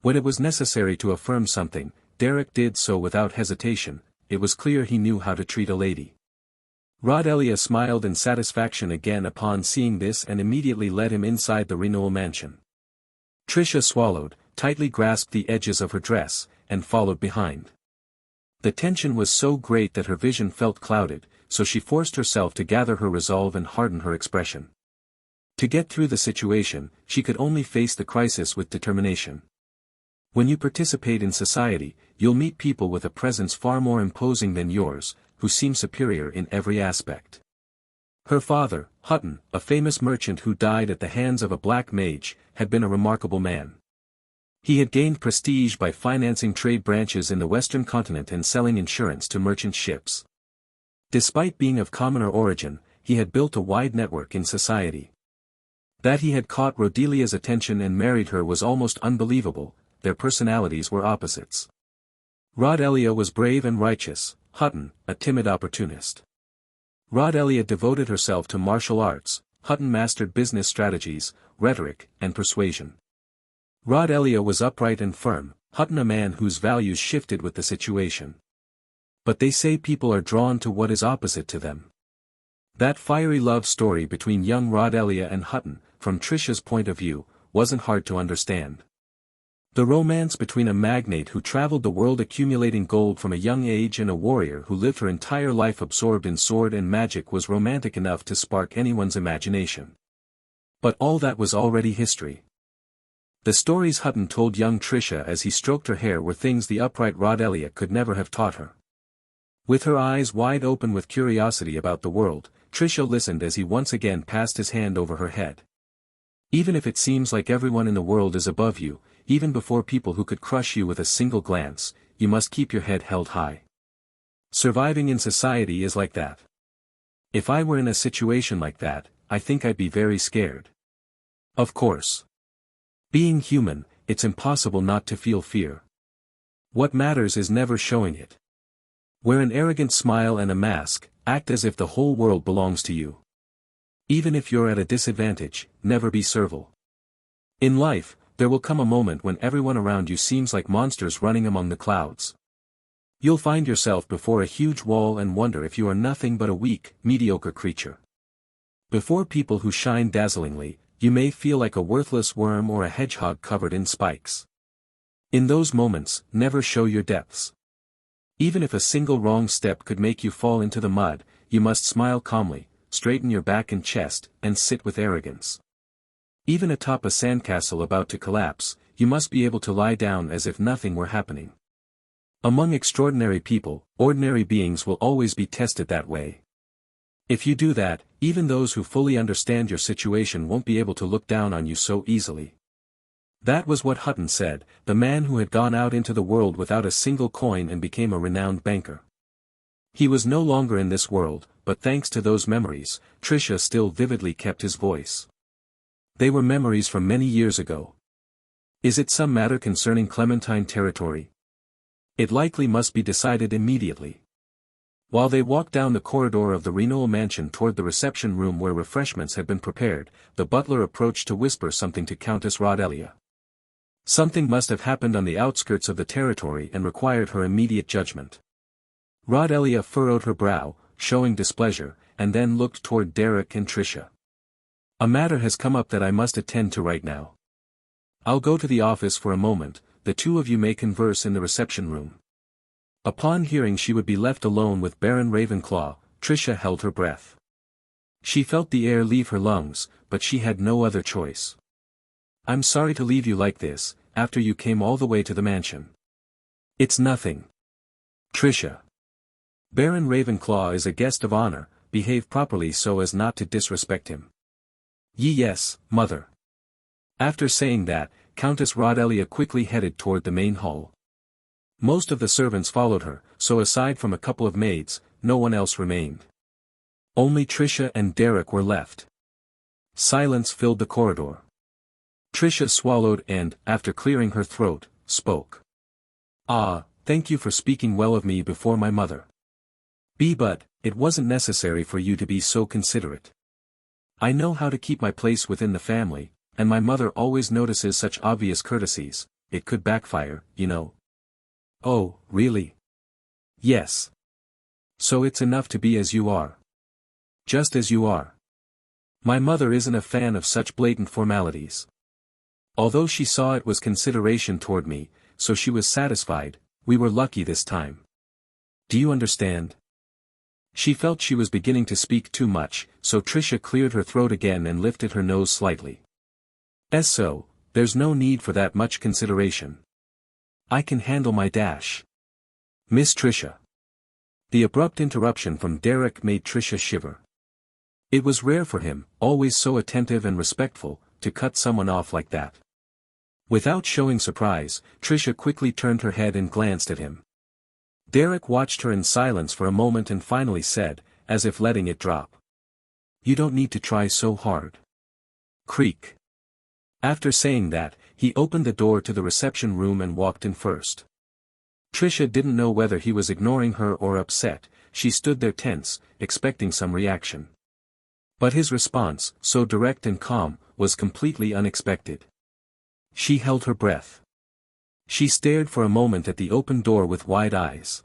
When it was necessary to affirm something, Derek did so without hesitation. It was clear he knew how to treat a lady. Rodelia smiled in satisfaction again upon seeing this and immediately led him inside the Renewal mansion. Trisha swallowed, tightly grasped the edges of her dress, and followed behind. The tension was so great that her vision felt clouded, so she forced herself to gather her resolve and harden her expression. To get through the situation, she could only face the crisis with determination. When you participate in society, you'll meet people with a presence far more imposing than yours, who seem superior in every aspect. Her father, Hutton, a famous merchant who died at the hands of a black mage, had been a remarkable man. He had gained prestige by financing trade branches in the western continent and selling insurance to merchant ships. Despite being of commoner origin, he had built a wide network in society. That he had caught Rodelia's attention and married her was almost unbelievable. Their personalities were opposites. Rodelia was brave and righteous, Hutton, a timid opportunist. Rodelia devoted herself to martial arts, Hutton mastered business strategies, rhetoric, and persuasion. Rodelia was upright and firm, Hutton a man whose values shifted with the situation. But they say people are drawn to what is opposite to them. That fiery love story between young Rodelia and Hutton, from Trisha's point of view, wasn't hard to understand. The romance between a magnate who traveled the world accumulating gold from a young age and a warrior who lived her entire life absorbed in sword and magic was romantic enough to spark anyone's imagination. But all that was already history. The stories Hutton told young Trisha as he stroked her hair were things the upright Rodelia could never have taught her. With her eyes wide open with curiosity about the world, Trisha listened as he once again passed his hand over her head. Even if it seems like everyone in the world is above you, even before people who could crush you with a single glance, you must keep your head held high. Surviving in society is like that. If I were in a situation like that, I think I'd be very scared. Of course. Being human, it's impossible not to feel fear. What matters is never showing it. Wear an arrogant smile and a mask, act as if the whole world belongs to you. Even if you're at a disadvantage, never be servile. In life, there will come a moment when everyone around you seems like monsters running among the clouds. You'll find yourself before a huge wall and wonder if you are nothing but a weak, mediocre creature. Before people who shine dazzlingly, you may feel like a worthless worm or a hedgehog covered in spikes. In those moments, never show your depths. Even if a single wrong step could make you fall into the mud, you must smile calmly, straighten your back and chest, and sit with arrogance. Even atop a sandcastle about to collapse, you must be able to lie down as if nothing were happening. Among extraordinary people, ordinary beings will always be tested that way. If you do that, even those who fully understand your situation won't be able to look down on you so easily. That was what Hutton said, the man who had gone out into the world without a single coin and became a renowned banker. He was no longer in this world, but thanks to those memories, Tricia still vividly kept his voice. They were memories from many years ago. Is it some matter concerning Clementine territory? It likely must be decided immediately. While they walked down the corridor of the Renewal mansion toward the reception room where refreshments had been prepared, the butler approached to whisper something to Countess Rodelia. Something must have happened on the outskirts of the territory and required her immediate judgment. Rodelia furrowed her brow, showing displeasure, and then looked toward Derek and Tricia. A matter has come up that I must attend to right now. I'll go to the office for a moment, the two of you may converse in the reception room. Upon hearing she would be left alone with Baron Ravenclaw, Tricia held her breath. She felt the air leave her lungs, but she had no other choice. I'm sorry to leave you like this, after you came all the way to the mansion. It's nothing. Tricia. Baron Ravenclaw is a guest of honor, behave properly so as not to disrespect him. Yes, mother. After saying that, Countess Rodelia quickly headed toward the main hall. Most of the servants followed her, so aside from a couple of maids, no one else remained. Only Tricia and Derek were left. Silence filled the corridor. Tricia swallowed and, after clearing her throat, spoke. Thank you for speaking well of me before my mother. But, it wasn't necessary for you to be so considerate. I know how to keep my place within the family, and my mother always notices such obvious courtesies, it could backfire, you know. Oh, really? Yes. So it's enough to be as you are. Just as you are. My mother isn't a fan of such blatant formalities. Although she saw it was consideration toward me, so she was satisfied, we were lucky this time. Do you understand? She felt she was beginning to speak too much, so Tricia cleared her throat again and lifted her nose slightly. So, there's no need for that much consideration. I can handle my dash. Miss Tricia. The abrupt interruption from Derek made Tricia shiver. It was rare for him, always so attentive and respectful, to cut someone off like that. Without showing surprise, Tricia quickly turned her head and glanced at him. Derek watched her in silence for a moment and finally said, as if letting it drop. You don't need to try so hard. Creak. After saying that, he opened the door to the reception room and walked in first. Tricia didn't know whether he was ignoring her or upset, she stood there tense, expecting some reaction. But his response, so direct and calm, was completely unexpected. She held her breath. She stared for a moment at the open door with wide eyes.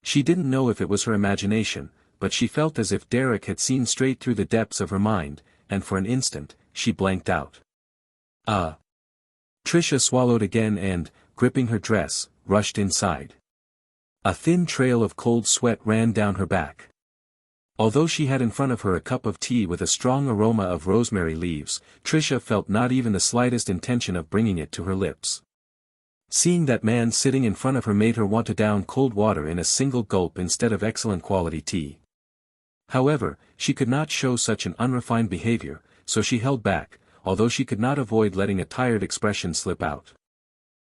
She didn't know if it was her imagination, but she felt as if Derek had seen straight through the depths of her mind, and for an instant, she blanked out. Tricia swallowed again and, gripping her dress, rushed inside. A thin trail of cold sweat ran down her back. Although she had in front of her a cup of tea with a strong aroma of rosemary leaves, Tricia felt not even the slightest intention of bringing it to her lips. Seeing that man sitting in front of her made her want to down cold water in a single gulp instead of excellent quality tea. However, she could not show such an unrefined behavior, so she held back, although she could not avoid letting a tired expression slip out.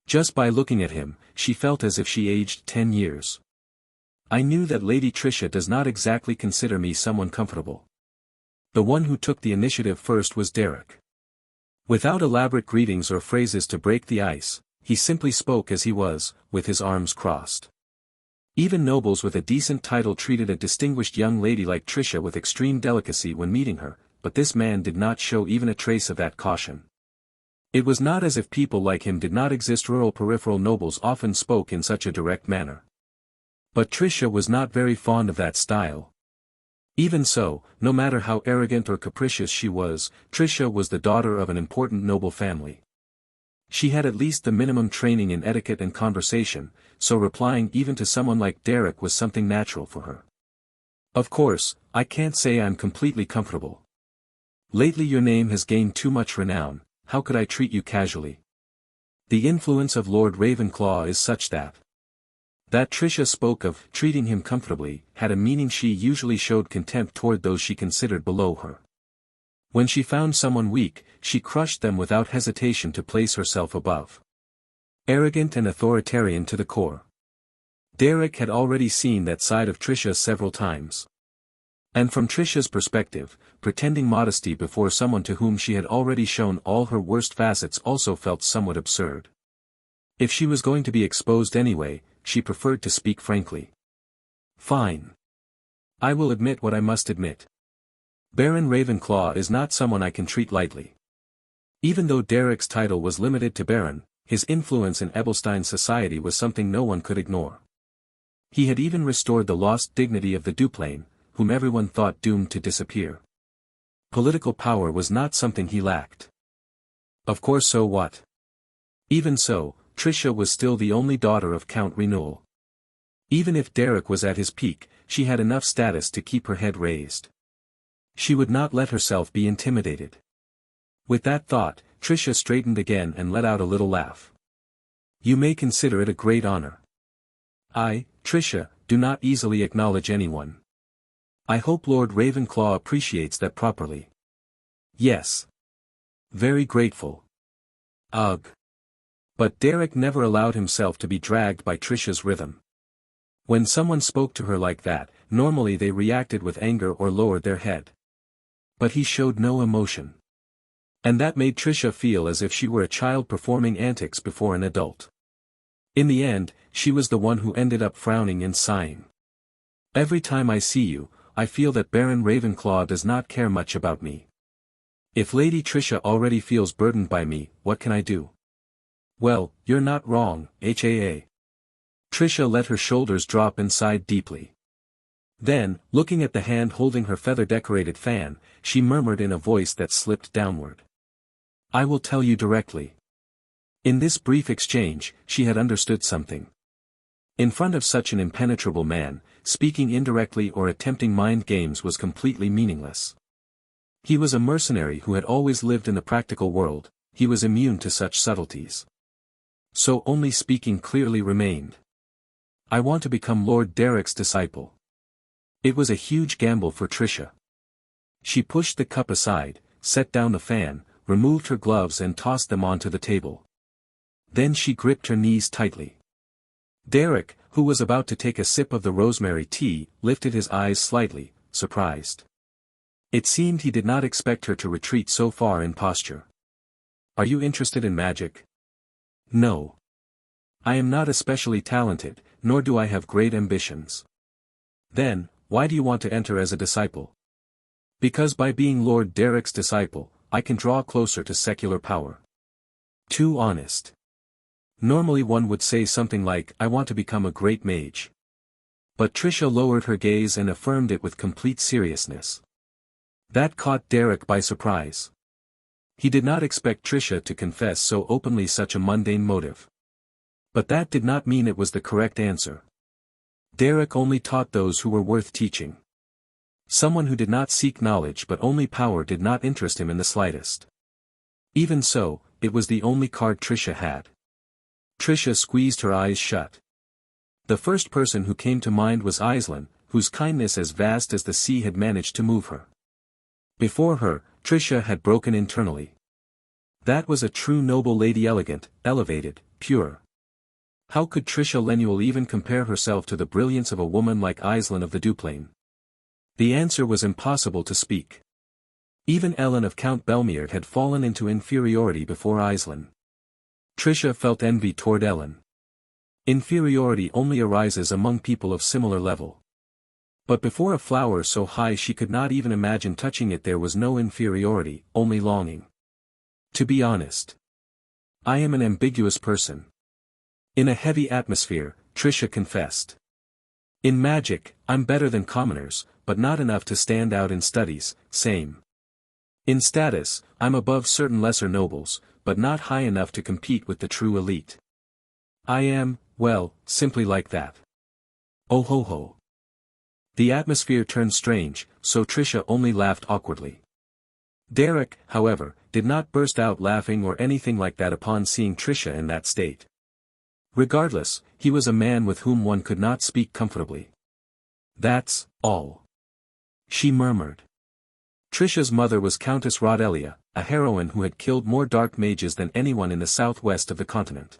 Just by looking at him, she felt as if she aged 10 years. I knew that Lady Tricia does not exactly consider me someone comfortable. The one who took the initiative first was Derek. Without elaborate greetings or phrases to break the ice, he simply spoke as he was, with his arms crossed. Even nobles with a decent title treated a distinguished young lady like Tricia with extreme delicacy when meeting her, but this man did not show even a trace of that caution. It was not as if people like him did not exist. Rural peripheral nobles often spoke in such a direct manner. But Tricia was not very fond of that style. Even so, no matter how arrogant or capricious she was, Tricia was the daughter of an important noble family. She had at least the minimum training in etiquette and conversation, so replying even to someone like Derek was something natural for her. Of course, I can't say I'm completely comfortable. Lately your name has gained too much renown, how could I treat you casually? The influence of Lord Ravenclaw is such that Tricia spoke of treating him comfortably had a meaning. She usually showed contempt toward those she considered below her. When she found someone weak, she crushed them without hesitation to place herself above. Arrogant and authoritarian to the core. Derek had already seen that side of Tricia several times. And from Tricia's perspective, pretending modesty before someone to whom she had already shown all her worst facets also felt somewhat absurd. If she was going to be exposed anyway, she preferred to speak frankly. Fine. I will admit what I must admit. Baron Ravenclaw is not someone I can treat lightly. Even though Derek's title was limited to Baron, his influence in Ebelstein's society was something no one could ignore. He had even restored the lost dignity of the Duplain, whom everyone thought doomed to disappear. Political power was not something he lacked. Of course, so what? Even so, Tricia was still the only daughter of Count Renewal. Even if Derek was at his peak, she had enough status to keep her head raised. She would not let herself be intimidated. With that thought, Tricia straightened again and let out a little laugh. You may consider it a great honor. I, Tricia, do not easily acknowledge anyone. I hope Lord Ravenclaw appreciates that properly. Yes. Very grateful. Ugh. But Derek never allowed himself to be dragged by Tricia's rhythm. When someone spoke to her like that, normally they reacted with anger or lowered their head. But he showed no emotion. And that made Tricia feel as if she were a child performing antics before an adult. In the end, she was the one who ended up frowning and sighing. Every time I see you, I feel that Baron Ravenclaw does not care much about me. If Lady Tricia already feels burdened by me, what can I do? Well, you're not wrong, HAA. Tricia let her shoulders drop and sighed deeply. Then, looking at the hand holding her feather-decorated fan, she murmured in a voice that slipped downward. I will tell you directly. In this brief exchange, she had understood something. In front of such an impenetrable man, speaking indirectly or attempting mind games was completely meaningless. He was a mercenary who had always lived in the practical world, he was immune to such subtleties. So only speaking clearly remained. I want to become Lord Derek's disciple. It was a huge gamble for Tricia. She pushed the cup aside, set down the fan, removed her gloves and tossed them onto the table. Then she gripped her knees tightly. Derek, who was about to take a sip of the rosemary tea, lifted his eyes slightly, surprised. It seemed he did not expect her to retreat so far in posture. Are you interested in magic? No. I am not especially talented, nor do I have great ambitions. Then, why do you want to enter as a disciple? Because by being Lord Derek's disciple, I can draw closer to secular power. Too honest. Normally one would say something like, I want to become a great mage. But Tricia lowered her gaze and affirmed it with complete seriousness. That caught Derek by surprise. He did not expect Tricia to confess so openly such a mundane motive. But that did not mean it was the correct answer. Derek only taught those who were worth teaching. Someone who did not seek knowledge but only power did not interest him in the slightest. Even so, it was the only card Tricia had. Tricia squeezed her eyes shut. The first person who came to mind was Aislinn, whose kindness as vast as the sea had managed to move her. Before her, Tricia had broken internally. That was a true noble lady, elegant, elevated, pure. How could Tricia Lemuel even compare herself to the brilliance of a woman like Aislinn of the Duplain? The answer was impossible to speak. Even Ellen of Count Belmierd had fallen into inferiority before Aislinn. Tricia felt envy toward Ellen. Inferiority only arises among people of similar level. But before a flower so high she could not even imagine touching it, there was no inferiority, only longing. To be honest, I am an ambiguous person. In a heavy atmosphere, Tricia confessed. In magic, I'm better than commoners, but not enough to stand out in studies, same. In status, I'm above certain lesser nobles, but not high enough to compete with the true elite. I am, well, simply like that. Oh ho ho. The atmosphere turned strange, so Trisha only laughed awkwardly. Derek, however, did not burst out laughing or anything like that upon seeing Trisha in that state. Regardless, he was a man with whom one could not speak comfortably. That's all. She murmured. Trisha's mother was Countess Rodelia, a heroine who had killed more dark mages than anyone in the southwest of the continent.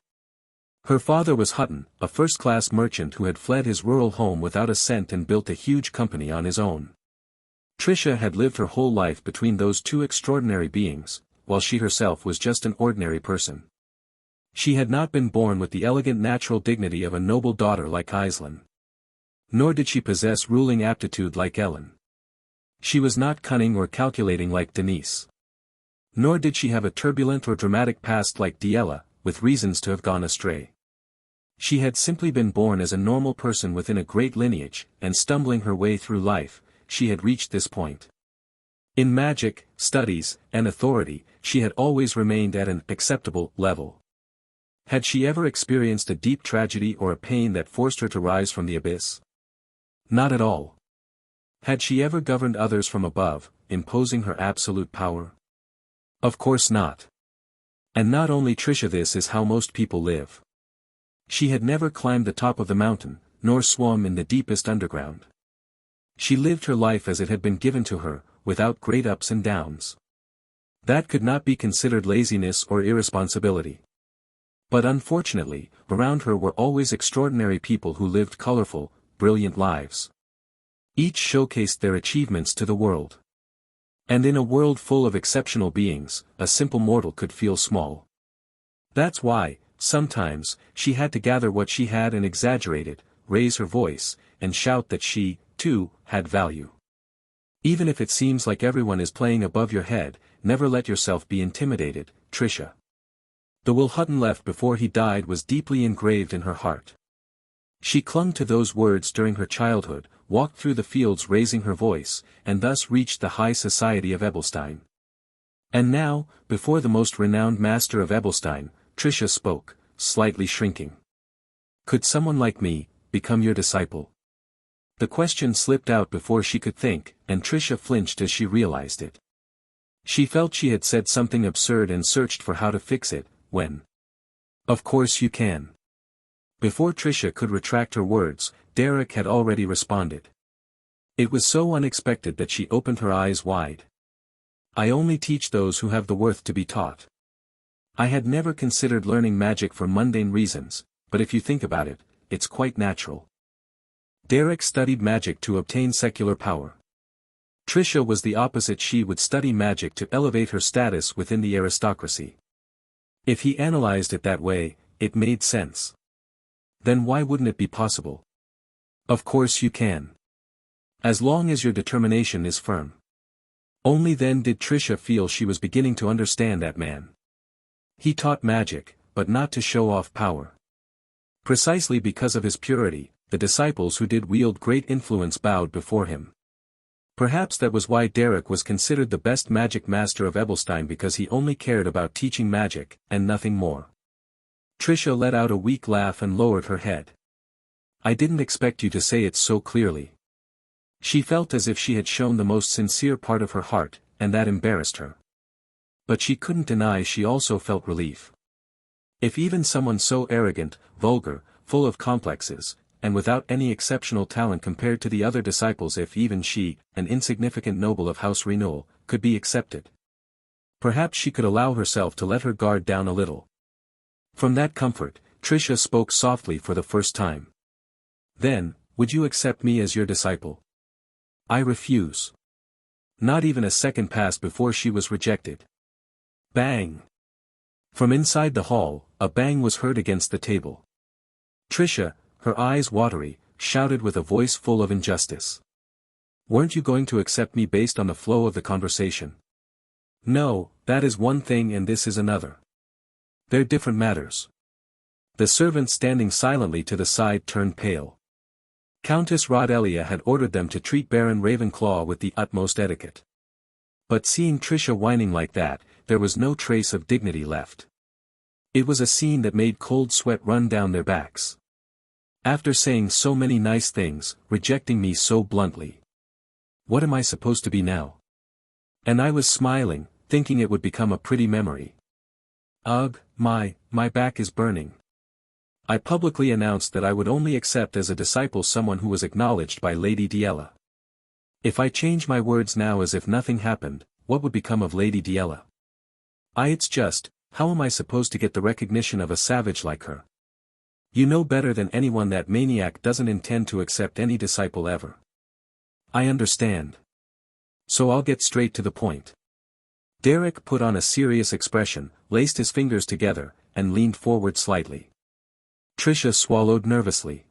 Her father was Hutton, a first-class merchant who had fled his rural home without a cent and built a huge company on his own. Trisha had lived her whole life between those two extraordinary beings, while she herself was just an ordinary person. She had not been born with the elegant natural dignity of a noble daughter like Aislinn. Nor did she possess ruling aptitude like Ellen. She was not cunning or calculating like Denise. Nor did she have a turbulent or dramatic past like Diella, with reasons to have gone astray. She had simply been born as a normal person within a great lineage, and stumbling her way through life, she had reached this point. In magic, studies, and authority, she had always remained at an acceptable level. Had she ever experienced a deep tragedy or a pain that forced her to rise from the abyss? Not at all. Had she ever governed others from above, imposing her absolute power? Of course not. And not only Trisha, this is how most people live. She had never climbed the top of the mountain, nor swum in the deepest underground. She lived her life as it had been given to her, without great ups and downs. That could not be considered laziness or irresponsibility. But unfortunately, around her were always extraordinary people who lived colorful, brilliant lives. Each showcased their achievements to the world. And in a world full of exceptional beings, a simple mortal could feel small. That's why, sometimes, she had to gather what she had and exaggerate it, raise her voice, and shout that she, too, had value. Even if it seems like everyone is playing above your head, never let yourself be intimidated, Trisha. The will Hutton left before he died was deeply engraved in her heart. She clung to those words during her childhood, walked through the fields raising her voice, and thus reached the high society of Ebelstein. And now, before the most renowned master of Ebelstein, Trisha spoke, slightly shrinking. Could someone like me become your disciple? The question slipped out before she could think, and Trisha flinched as she realized it. She felt she had said something absurd and searched for how to fix it, when. Of course you can. Before Trisha could retract her words, Derek had already responded. It was so unexpected that she opened her eyes wide. I only teach those who have the worth to be taught. I had never considered learning magic for mundane reasons, but if you think about it, it's quite natural. Derek studied magic to obtain secular power. Trisha was the opposite. She would study magic to elevate her status within the aristocracy. If he analyzed it that way, it made sense. Then why wouldn't it be possible? Of course you can. As long as your determination is firm. Only then did Trisha feel she was beginning to understand that man. He taught magic, but not to show off power. Precisely because of his purity, the disciples who did wield great influence bowed before him. Perhaps that was why Derek was considered the best magic master of Ebelstein, because he only cared about teaching magic, and nothing more. Trisha let out a weak laugh and lowered her head. I didn't expect you to say it so clearly. She felt as if she had shown the most sincere part of her heart, and that embarrassed her. But she couldn't deny she also felt relief. If even someone so arrogant, vulgar, full of complexes, and without any exceptional talent compared to the other disciples, if even she, an insignificant noble of House Renewal, could be accepted. Perhaps she could allow herself to let her guard down a little. From that comfort, Trisha spoke softly for the first time. Then, would you accept me as your disciple? I refuse. Not even a second passed before she was rejected. Bang! From inside the hall, a bang was heard against the table. Trisha, her eyes watery, shouted with a voice full of injustice. Weren't you going to accept me based on the flow of the conversation? No, that is one thing and this is another. They're different matters. The servant standing silently to the side turned pale. Countess Rodelia had ordered them to treat Baron Ravenclaw with the utmost etiquette. But seeing Trisha whining like that, there was no trace of dignity left. It was a scene that made cold sweat run down their backs. After saying so many nice things, rejecting me so bluntly. What am I supposed to be now? And I was smiling, thinking it would become a pretty memory. Ugh, my back is burning. I publicly announced that I would only accept as a disciple someone who was acknowledged by Lady Diella. If I change my words now as if nothing happened, what would become of Lady Diella? It's just, how am I supposed to get the recognition of a savage like her? You know better than anyone that maniac doesn't intend to accept any disciple ever. I understand. So I'll get straight to the point. Derek put on a serious expression, laced his fingers together, and leaned forward slightly. Trisha swallowed nervously.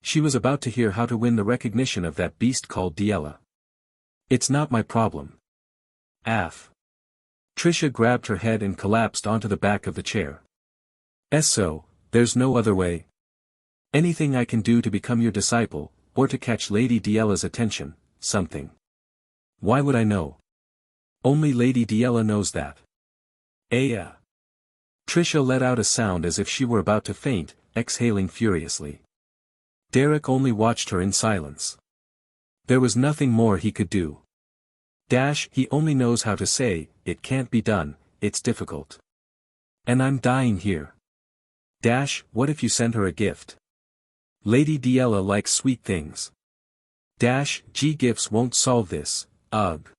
She was about to hear how to win the recognition of that beast called Diella. It's not my problem. Trisha grabbed her head and collapsed onto the back of the chair. So, there's no other way. Anything I can do to become your disciple, or to catch Lady Diella's attention, something. Why would I know? Only Lady Diella knows that. Trisha let out a sound as if she were about to faint, exhaling furiously. Derek only watched her in silence. There was nothing more he could do. He only knows how to say, it can't be done, it's difficult. And I'm dying here. What if you send her a gift? Lady Diella likes sweet things. Gifts won't solve this, ugh.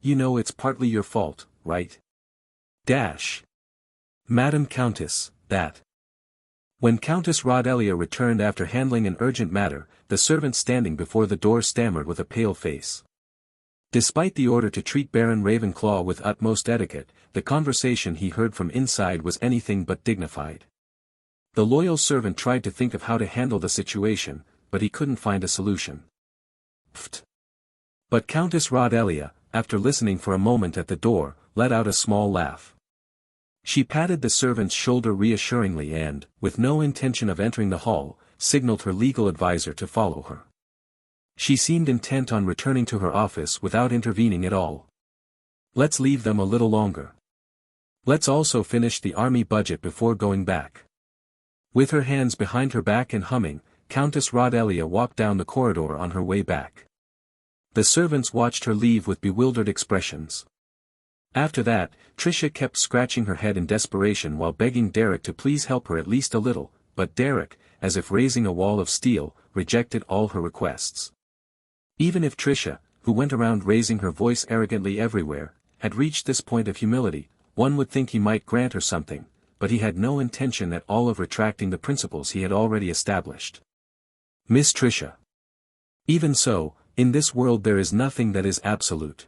You know it's partly your fault, right? Madam Countess, that. When Countess Rodelia returned after handling an urgent matter, the servant standing before the door stammered with a pale face. Despite the order to treat Baron Ravenclaw with utmost etiquette, the conversation he heard from inside was anything but dignified. The loyal servant tried to think of how to handle the situation, but he couldn't find a solution. But Countess Rodelia, after listening for a moment at the door, let out a small laugh. She patted the servant's shoulder reassuringly and, with no intention of entering the hall, signaled her legal advisor to follow her. She seemed intent on returning to her office without intervening at all. Let's leave them a little longer. Let's also finish the army budget before going back. With her hands behind her back and humming, Countess Rodelia walked down the corridor on her way back. The servants watched her leave with bewildered expressions. After that, Trisha kept scratching her head in desperation while begging Derek to please help her at least a little, but Derek, as if raising a wall of steel, rejected all her requests. Even if Trisha, who went around raising her voice arrogantly everywhere, had reached this point of humility, one would think he might grant her something, but he had no intention at all of retracting the principles he had already established. Miss Trisha. Even so, in this world there is nothing that is absolute.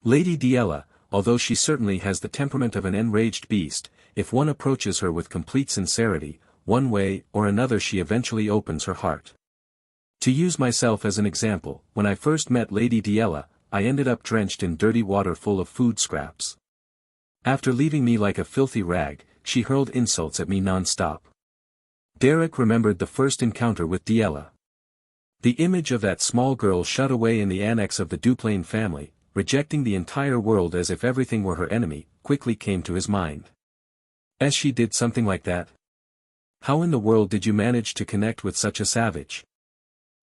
Lady Diella, although she certainly has the temperament of an enraged beast, if one approaches her with complete sincerity, one way or another she eventually opens her heart. To use myself as an example, when I first met Lady Diella, I ended up drenched in dirty water full of food scraps. After leaving me like a filthy rag, she hurled insults at me non-stop. Derek remembered the first encounter with Diella. The image of that small girl shut away in the annex of the Duplain family, rejecting the entire world as if everything were her enemy, quickly came to his mind. As she did something like that? How in the world did you manage to connect with such a savage?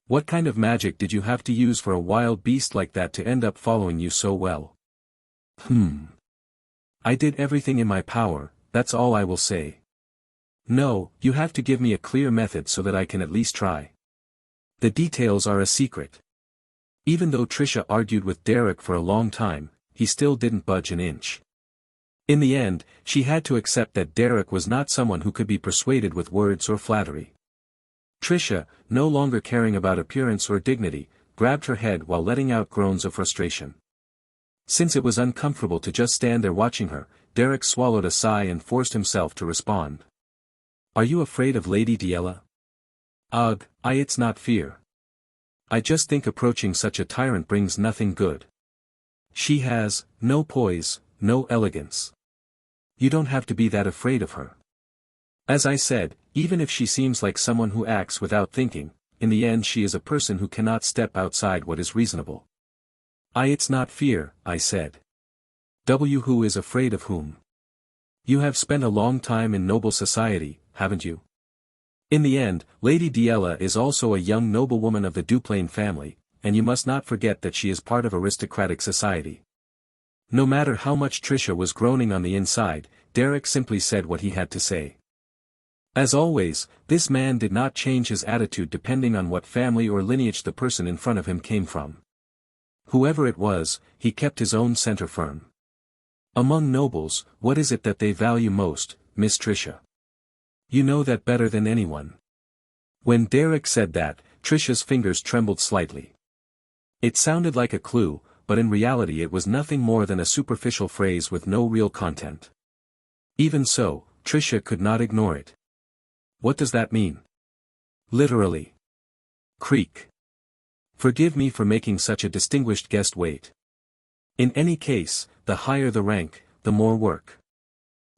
What kind of magic did you have to use for a wild beast like that to end up following you so well? I did everything in my power, that's all I will say. No, you have to give me a clear method so that I can at least try. The details are a secret. Even though Trisha argued with Derek for a long time, he still didn't budge an inch. In the end, she had to accept that Derek was not someone who could be persuaded with words or flattery. Trisha, no longer caring about appearance or dignity, grabbed her head while letting out groans of frustration. Since it was uncomfortable to just stand there watching her, Derek swallowed a sigh and forced himself to respond. Are you afraid of Lady Diella? Ugh, it's not fear. I just think approaching such a tyrant brings nothing good. She has no poise, no elegance. You don't have to be that afraid of her. As I said, even if she seems like someone who acts without thinking, in the end she is a person who cannot step outside what is reasonable. It's not fear, I said. Who is afraid of whom? You have spent a long time in noble society, haven't you? In the end, Lady Diella is also a young noblewoman of the Duplain family, and you must not forget that she is part of aristocratic society. No matter how much Tricia was groaning on the inside, Derek simply said what he had to say. As always, this man did not change his attitude depending on what family or lineage the person in front of him came from. Whoever it was, he kept his own center firm. Among nobles, what is it that they value most, Miss Tricia? You know that better than anyone. When Derek said that, Tricia's fingers trembled slightly. It sounded like a clue, but in reality it was nothing more than a superficial phrase with no real content. Even so, Tricia could not ignore it. What does that mean? Literally. Creak. Forgive me for making such a distinguished guest wait. In any case, the higher the rank, the more work.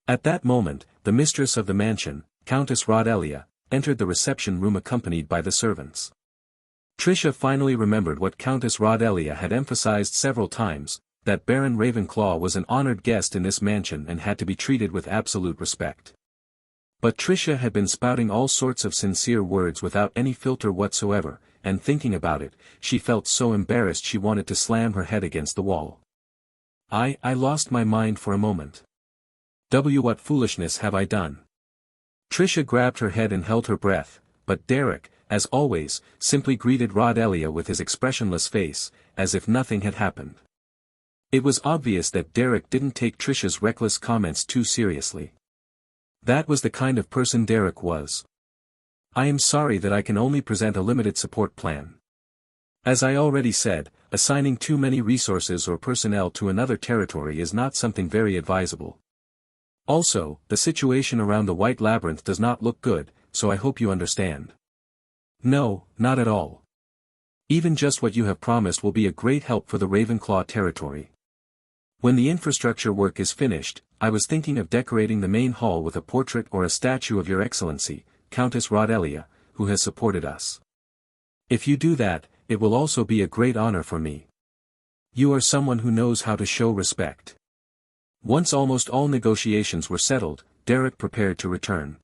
At that moment, the mistress of the mansion, Countess Rodelia, entered the reception room accompanied by the servants. Tricia finally remembered what Countess Rodelia had emphasized several times, that Baron Ravenclaw was an honored guest in this mansion and had to be treated with absolute respect. But Tricia had been spouting all sorts of sincere words without any filter whatsoever, and thinking about it, she felt so embarrassed she wanted to slam her head against the wall. I lost my mind for a moment. What foolishness have I done? Tricia grabbed her head and held her breath, but Derek, as always, simply greeted Rodelia with his expressionless face, as if nothing had happened. It was obvious that Derek didn't take Tricia's reckless comments too seriously. That was the kind of person Derek was. I am sorry that I can only present a limited support plan. As I already said, assigning too many resources or personnel to another territory is not something very advisable. Also, the situation around the White Labyrinth does not look good, so I hope you understand. No, not at all. Even just what you have promised will be a great help for the Ravenclaw territory. When the infrastructure work is finished, I was thinking of decorating the main hall with a portrait or a statue of Your Excellency, Countess Rodelia, who has supported us. If you do that, it will also be a great honor for me. You are someone who knows how to show respect. Once almost all negotiations were settled, Derek prepared to return.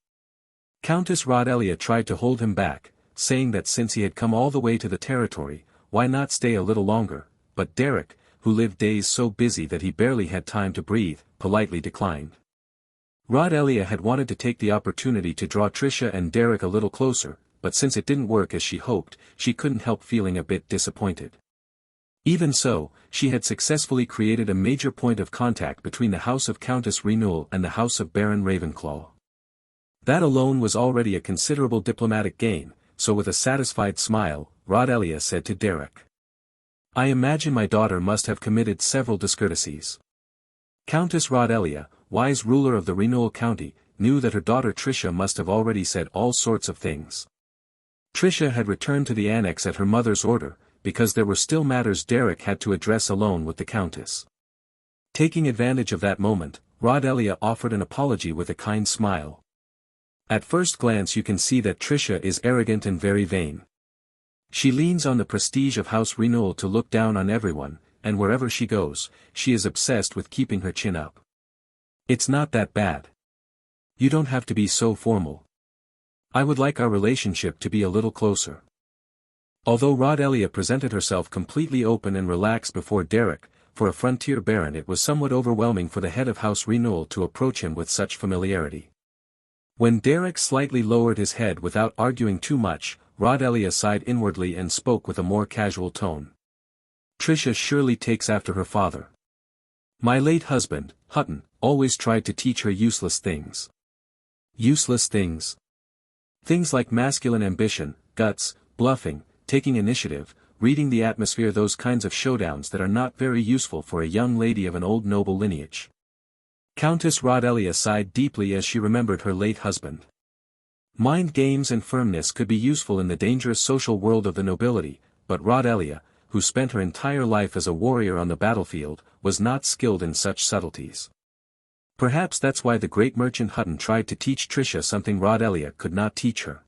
Countess Rodelia tried to hold him back, saying that since he had come all the way to the territory, why not stay a little longer, but Derek, who lived days so busy that he barely had time to breathe, politely declined. Rodelia had wanted to take the opportunity to draw Tricia and Derek a little closer, but since it didn't work as she hoped, she couldn't help feeling a bit disappointed. Even so, she had successfully created a major point of contact between the house of Countess Renewal and the house of Baron Ravenclaw. That alone was already a considerable diplomatic gain, so with a satisfied smile, Rodelia said to Derek. I imagine my daughter must have committed several discourtesies. Countess Rodelia, wise ruler of the Renewal County, knew that her daughter Tricia must have already said all sorts of things. Tricia had returned to the annex at her mother's order, because there were still matters Derek had to address alone with the Countess. Taking advantage of that moment, Rodelia offered an apology with a kind smile. At first glance you can see that Tricia is arrogant and very vain. She leans on the prestige of House Renewal to look down on everyone, and wherever she goes, she is obsessed with keeping her chin up. It's not that bad. You don't have to be so formal. I would like our relationship to be a little closer. Although Rodelia presented herself completely open and relaxed before Derek, for a frontier baron it was somewhat overwhelming for the head of House Renewal to approach him with such familiarity. When Derek slightly lowered his head without arguing too much, Rodelia sighed inwardly and spoke with a more casual tone. Tricia surely takes after her father. My late husband, Hutton, always tried to teach her useless things. Useless things? Things like masculine ambition, guts, bluffing, taking initiative, reading the atmosphere, those kinds of showdowns that are not very useful for a young lady of an old noble lineage. Countess Rodelia sighed deeply as she remembered her late husband. Mind games and firmness could be useful in the dangerous social world of the nobility, but Rodelia, who spent her entire life as a warrior on the battlefield, was not skilled in such subtleties. Perhaps that's why the great merchant Hutton tried to teach Trisha something Rodelia could not teach her.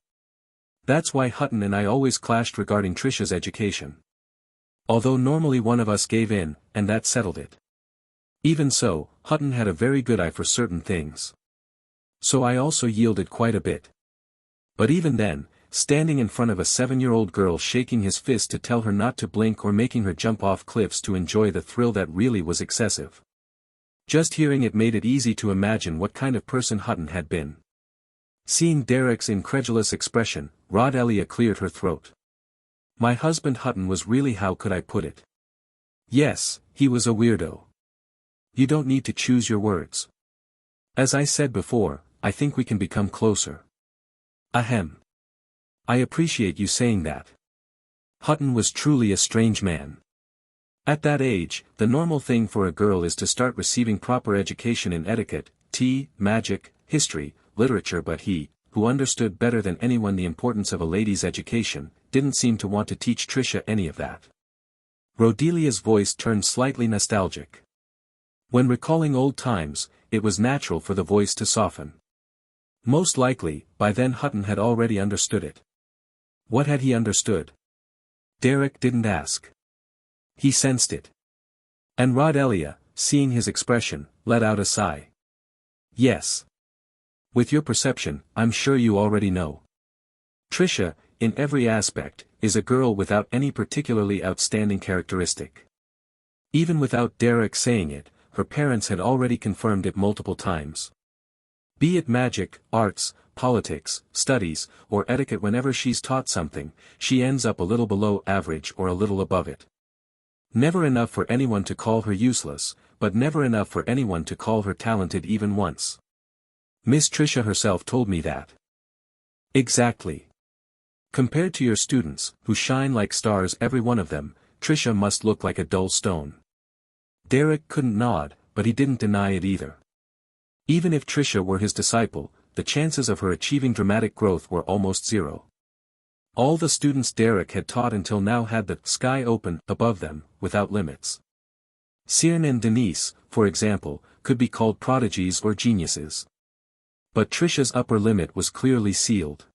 That's why Hutton and I always clashed regarding Trisha's education. Although normally one of us gave in, and that settled it. Even so, Hutton had a very good eye for certain things. So I also yielded quite a bit. But even then, standing in front of a 7-year-old girl shaking his fist to tell her not to blink or making her jump off cliffs to enjoy the thrill, that really was excessive. Just hearing it made it easy to imagine what kind of person Hutton had been. Seeing Derek's incredulous expression, Rodelia cleared her throat. My husband Hutton was really, how could I put it? Yes, he was a weirdo. You don't need to choose your words. As I said before, I think we can become closer. Ahem. I appreciate you saying that. Hutton was truly a strange man. At that age, the normal thing for a girl is to start receiving proper education in etiquette, tea, magic, history, literature, but he, who understood better than anyone the importance of a lady's education, didn't seem to want to teach Trisha any of that. Rodelia's voice turned slightly nostalgic. When recalling old times, it was natural for the voice to soften. Most likely, by then Hutton had already understood it. What had he understood? Derek didn't ask. He sensed it. And Rodelia, seeing his expression, let out a sigh. Yes. With your perception, I'm sure you already know. Trisha, in every aspect, is a girl without any particularly outstanding characteristic. Even without Derek saying it, her parents had already confirmed it multiple times. Be it magic, arts, politics, studies, or etiquette, whenever she's taught something, she ends up a little below average or a little above it. Never enough for anyone to call her useless, but never enough for anyone to call her talented even once. Miss Trisha herself told me that. Exactly. Compared to your students, who shine like stars every one of them, Trisha must look like a dull stone. Derek couldn't nod, but he didn't deny it either. Even if Trisha were his disciple, the chances of her achieving dramatic growth were almost zero. All the students Derek had taught until now had the sky open above them, without limits. Cyrne and Denise, for example, could be called prodigies or geniuses. But Trisha's upper limit was clearly sealed.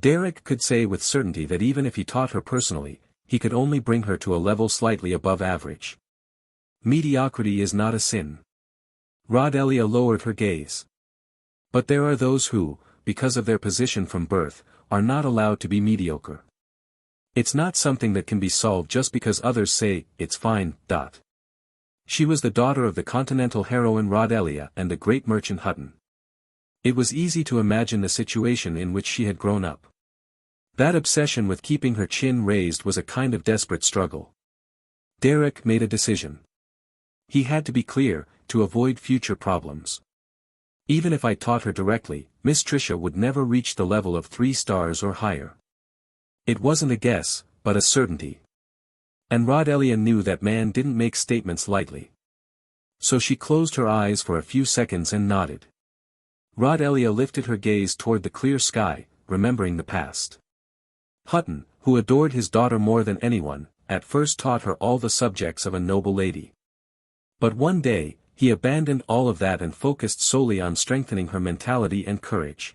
Derek could say with certainty that even if he taught her personally, he could only bring her to a level slightly above average. Mediocrity is not a sin. Rodelia lowered her gaze. But there are those who, because of their position from birth, are not allowed to be mediocre. It's not something that can be solved just because others say, it's fine. She was the daughter of the continental heroine Rodelia and the great merchant Hutton. It was easy to imagine the situation in which she had grown up. That obsession with keeping her chin raised was a kind of desperate struggle. Derek made a decision. He had to be clear, to avoid future problems. Even if I taught her directly, Miss Trisha would never reach the level of 3 stars or higher. It wasn't a guess, but a certainty. And Rodelia knew that man didn't make statements lightly. So she closed her eyes for a few seconds and nodded. Rodelia lifted her gaze toward the clear sky, remembering the past. Hutton, who adored his daughter more than anyone, at first taught her all the subjects of a noble lady. But one day, he abandoned all of that and focused solely on strengthening her mentality and courage.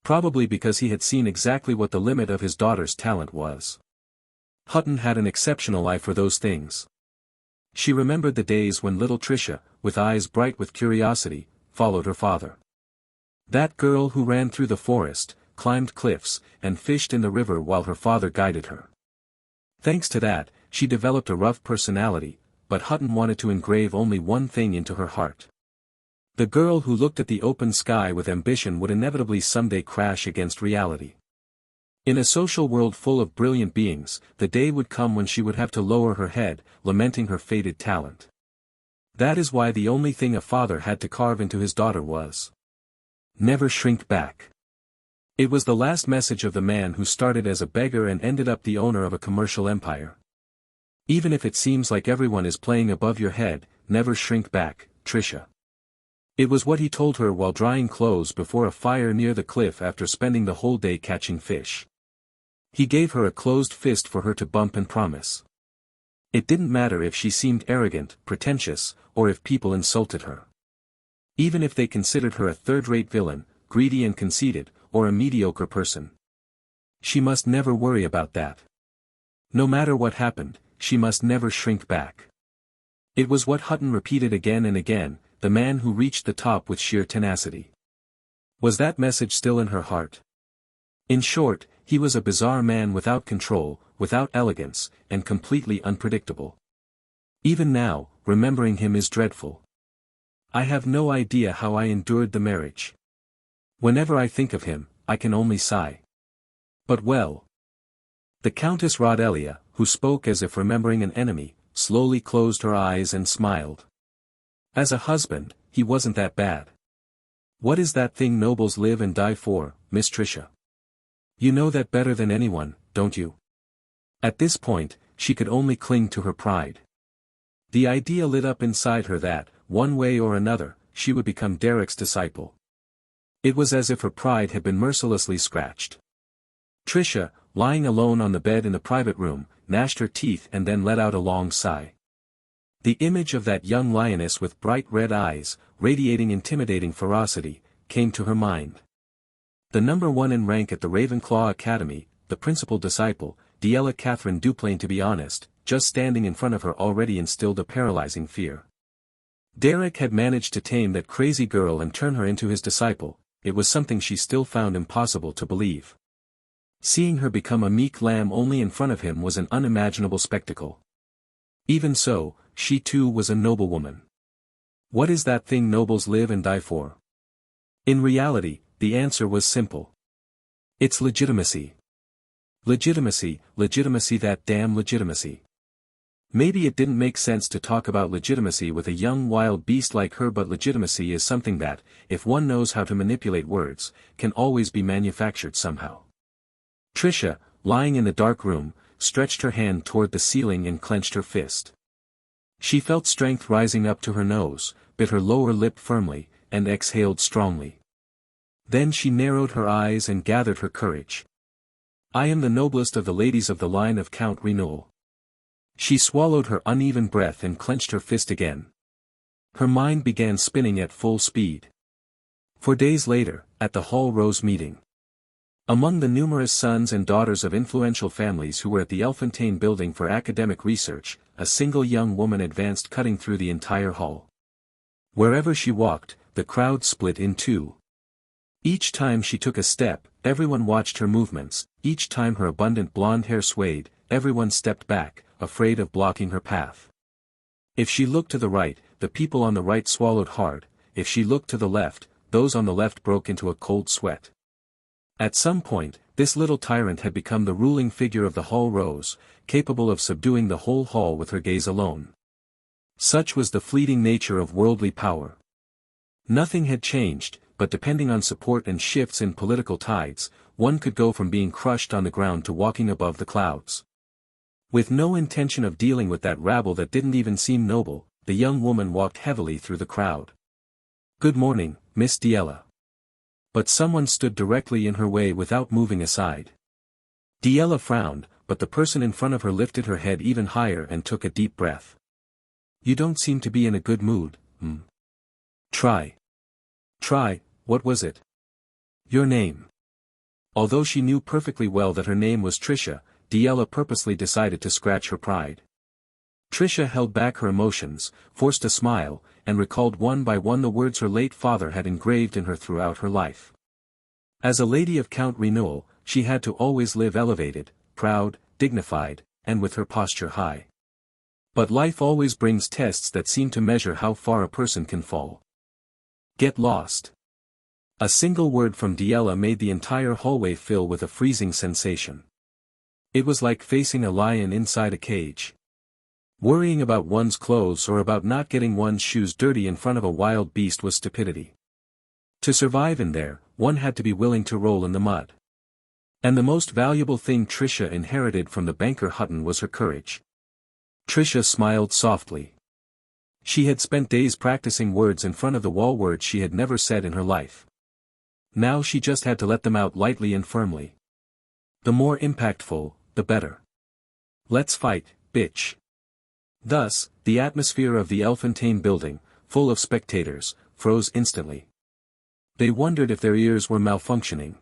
Probably because he had seen exactly what the limit of his daughter's talent was. Hutton had an exceptional eye for those things. She remembered the days when little Trisha, with eyes bright with curiosity, followed her father. That girl who ran through the forest, climbed cliffs, and fished in the river while her father guided her. Thanks to that, she developed a rough personality, but Hutton wanted to engrave only one thing into her heart. The girl who looked at the open sky with ambition would inevitably someday crash against reality. In a social world full of brilliant beings, the day would come when she would have to lower her head, lamenting her faded talent. That is why the only thing a father had to carve into his daughter was, never shrink back. It was the last message of the man who started as a beggar and ended up the owner of a commercial empire. Even if it seems like everyone is playing above your head, never shrink back, Trisha. It was what he told her while drying clothes before a fire near the cliff after spending the whole day catching fish. He gave her a closed fist for her to bump and promise. It didn't matter if she seemed arrogant, pretentious, or if people insulted her. Even if they considered her a third-rate villain, greedy and conceited, or a mediocre person. She must never worry about that. No matter what happened, she must never shrink back. It was what Hutton repeated again and again, the man who reached the top with sheer tenacity. Was that message still in her heart? In short, he was a bizarre man without control, without elegance, and completely unpredictable. Even now, remembering him is dreadful. I have no idea how I endured the marriage. Whenever I think of him, I can only sigh. But well. The Countess Rodelia, who spoke as if remembering an enemy, slowly closed her eyes and smiled. As a husband, he wasn't that bad. What is that thing nobles live and die for, Miss Tricia? You know that better than anyone, don't you? At this point, she could only cling to her pride. The idea lit up inside her that, one way or another, she would become Derek's disciple. It was as if her pride had been mercilessly scratched. Tricia, lying alone on the bed in the private room, gnashed her teeth and then let out a long sigh. The image of that young lioness with bright red eyes, radiating intimidating ferocity, came to her mind. The number one in rank at the Ravenclaw Academy, the principal disciple, Diella Catherine Duplain, to be honest, just standing in front of her already instilled a paralyzing fear. Derek had managed to tame that crazy girl and turn her into his disciple. It was something she still found impossible to believe. Seeing her become a meek lamb only in front of him was an unimaginable spectacle. Even so, she too was a noblewoman. What is that thing nobles live and die for? In reality, the answer was simple. It's legitimacy. Legitimacy, legitimacy, that damn legitimacy. Maybe it didn't make sense to talk about legitimacy with a young wild beast like her, but legitimacy is something that, if one knows how to manipulate words, can always be manufactured somehow. Tricia, lying in the dark room, stretched her hand toward the ceiling and clenched her fist. She felt strength rising up to her nose, bit her lower lip firmly, and exhaled strongly. Then she narrowed her eyes and gathered her courage. I am the noblest of the ladies of the line of Count Renewal. She swallowed her uneven breath and clenched her fist again. Her mind began spinning at full speed. For days later, at the Hall Rose meeting. Among the numerous sons and daughters of influential families who were at the Elfontaine building for academic research, a single young woman advanced, cutting through the entire hall. Wherever she walked, the crowd split in two. Each time she took a step, everyone watched her movements. Each time her abundant blonde hair swayed, everyone stepped back, afraid of blocking her path. If she looked to the right, the people on the right swallowed hard. If she looked to the left, those on the left broke into a cold sweat. At some point, this little tyrant had become the ruling figure of the Hall Rose, capable of subduing the whole hall with her gaze alone. Such was the fleeting nature of worldly power. Nothing had changed, but depending on support and shifts in political tides, one could go from being crushed on the ground to walking above the clouds. With no intention of dealing with that rabble that didn't even seem noble, the young woman walked heavily through the crowd. Good morning, Miss Diella. But someone stood directly in her way without moving aside. Diella frowned, but the person in front of her lifted her head even higher and took a deep breath. You don't seem to be in a good mood, Try, what was it? Your name. Although she knew perfectly well that her name was Tricia, Diella purposely decided to scratch her pride. Tricia held back her emotions, forced a smile, and recalled one by one the words her late father had engraved in her throughout her life. As a lady of Count Renewal, she had to always live elevated, proud, dignified, and with her posture high. But life always brings tests that seem to measure how far a person can fall. Get lost. A single word from Diella made the entire hallway fill with a freezing sensation. It was like facing a lion inside a cage. Worrying about one's clothes or about not getting one's shoes dirty in front of a wild beast was stupidity. To survive in there, one had to be willing to roll in the mud. And the most valuable thing Tricia inherited from the banker Hutton was her courage. Tricia smiled softly. She had spent days practicing words in front of the wall, words she had never said in her life. Now she just had to let them out lightly and firmly. The more impactful, the better. Let's fight, bitch. Thus, the atmosphere of the Elfontaine building, full of spectators, froze instantly. They wondered if their ears were malfunctioning.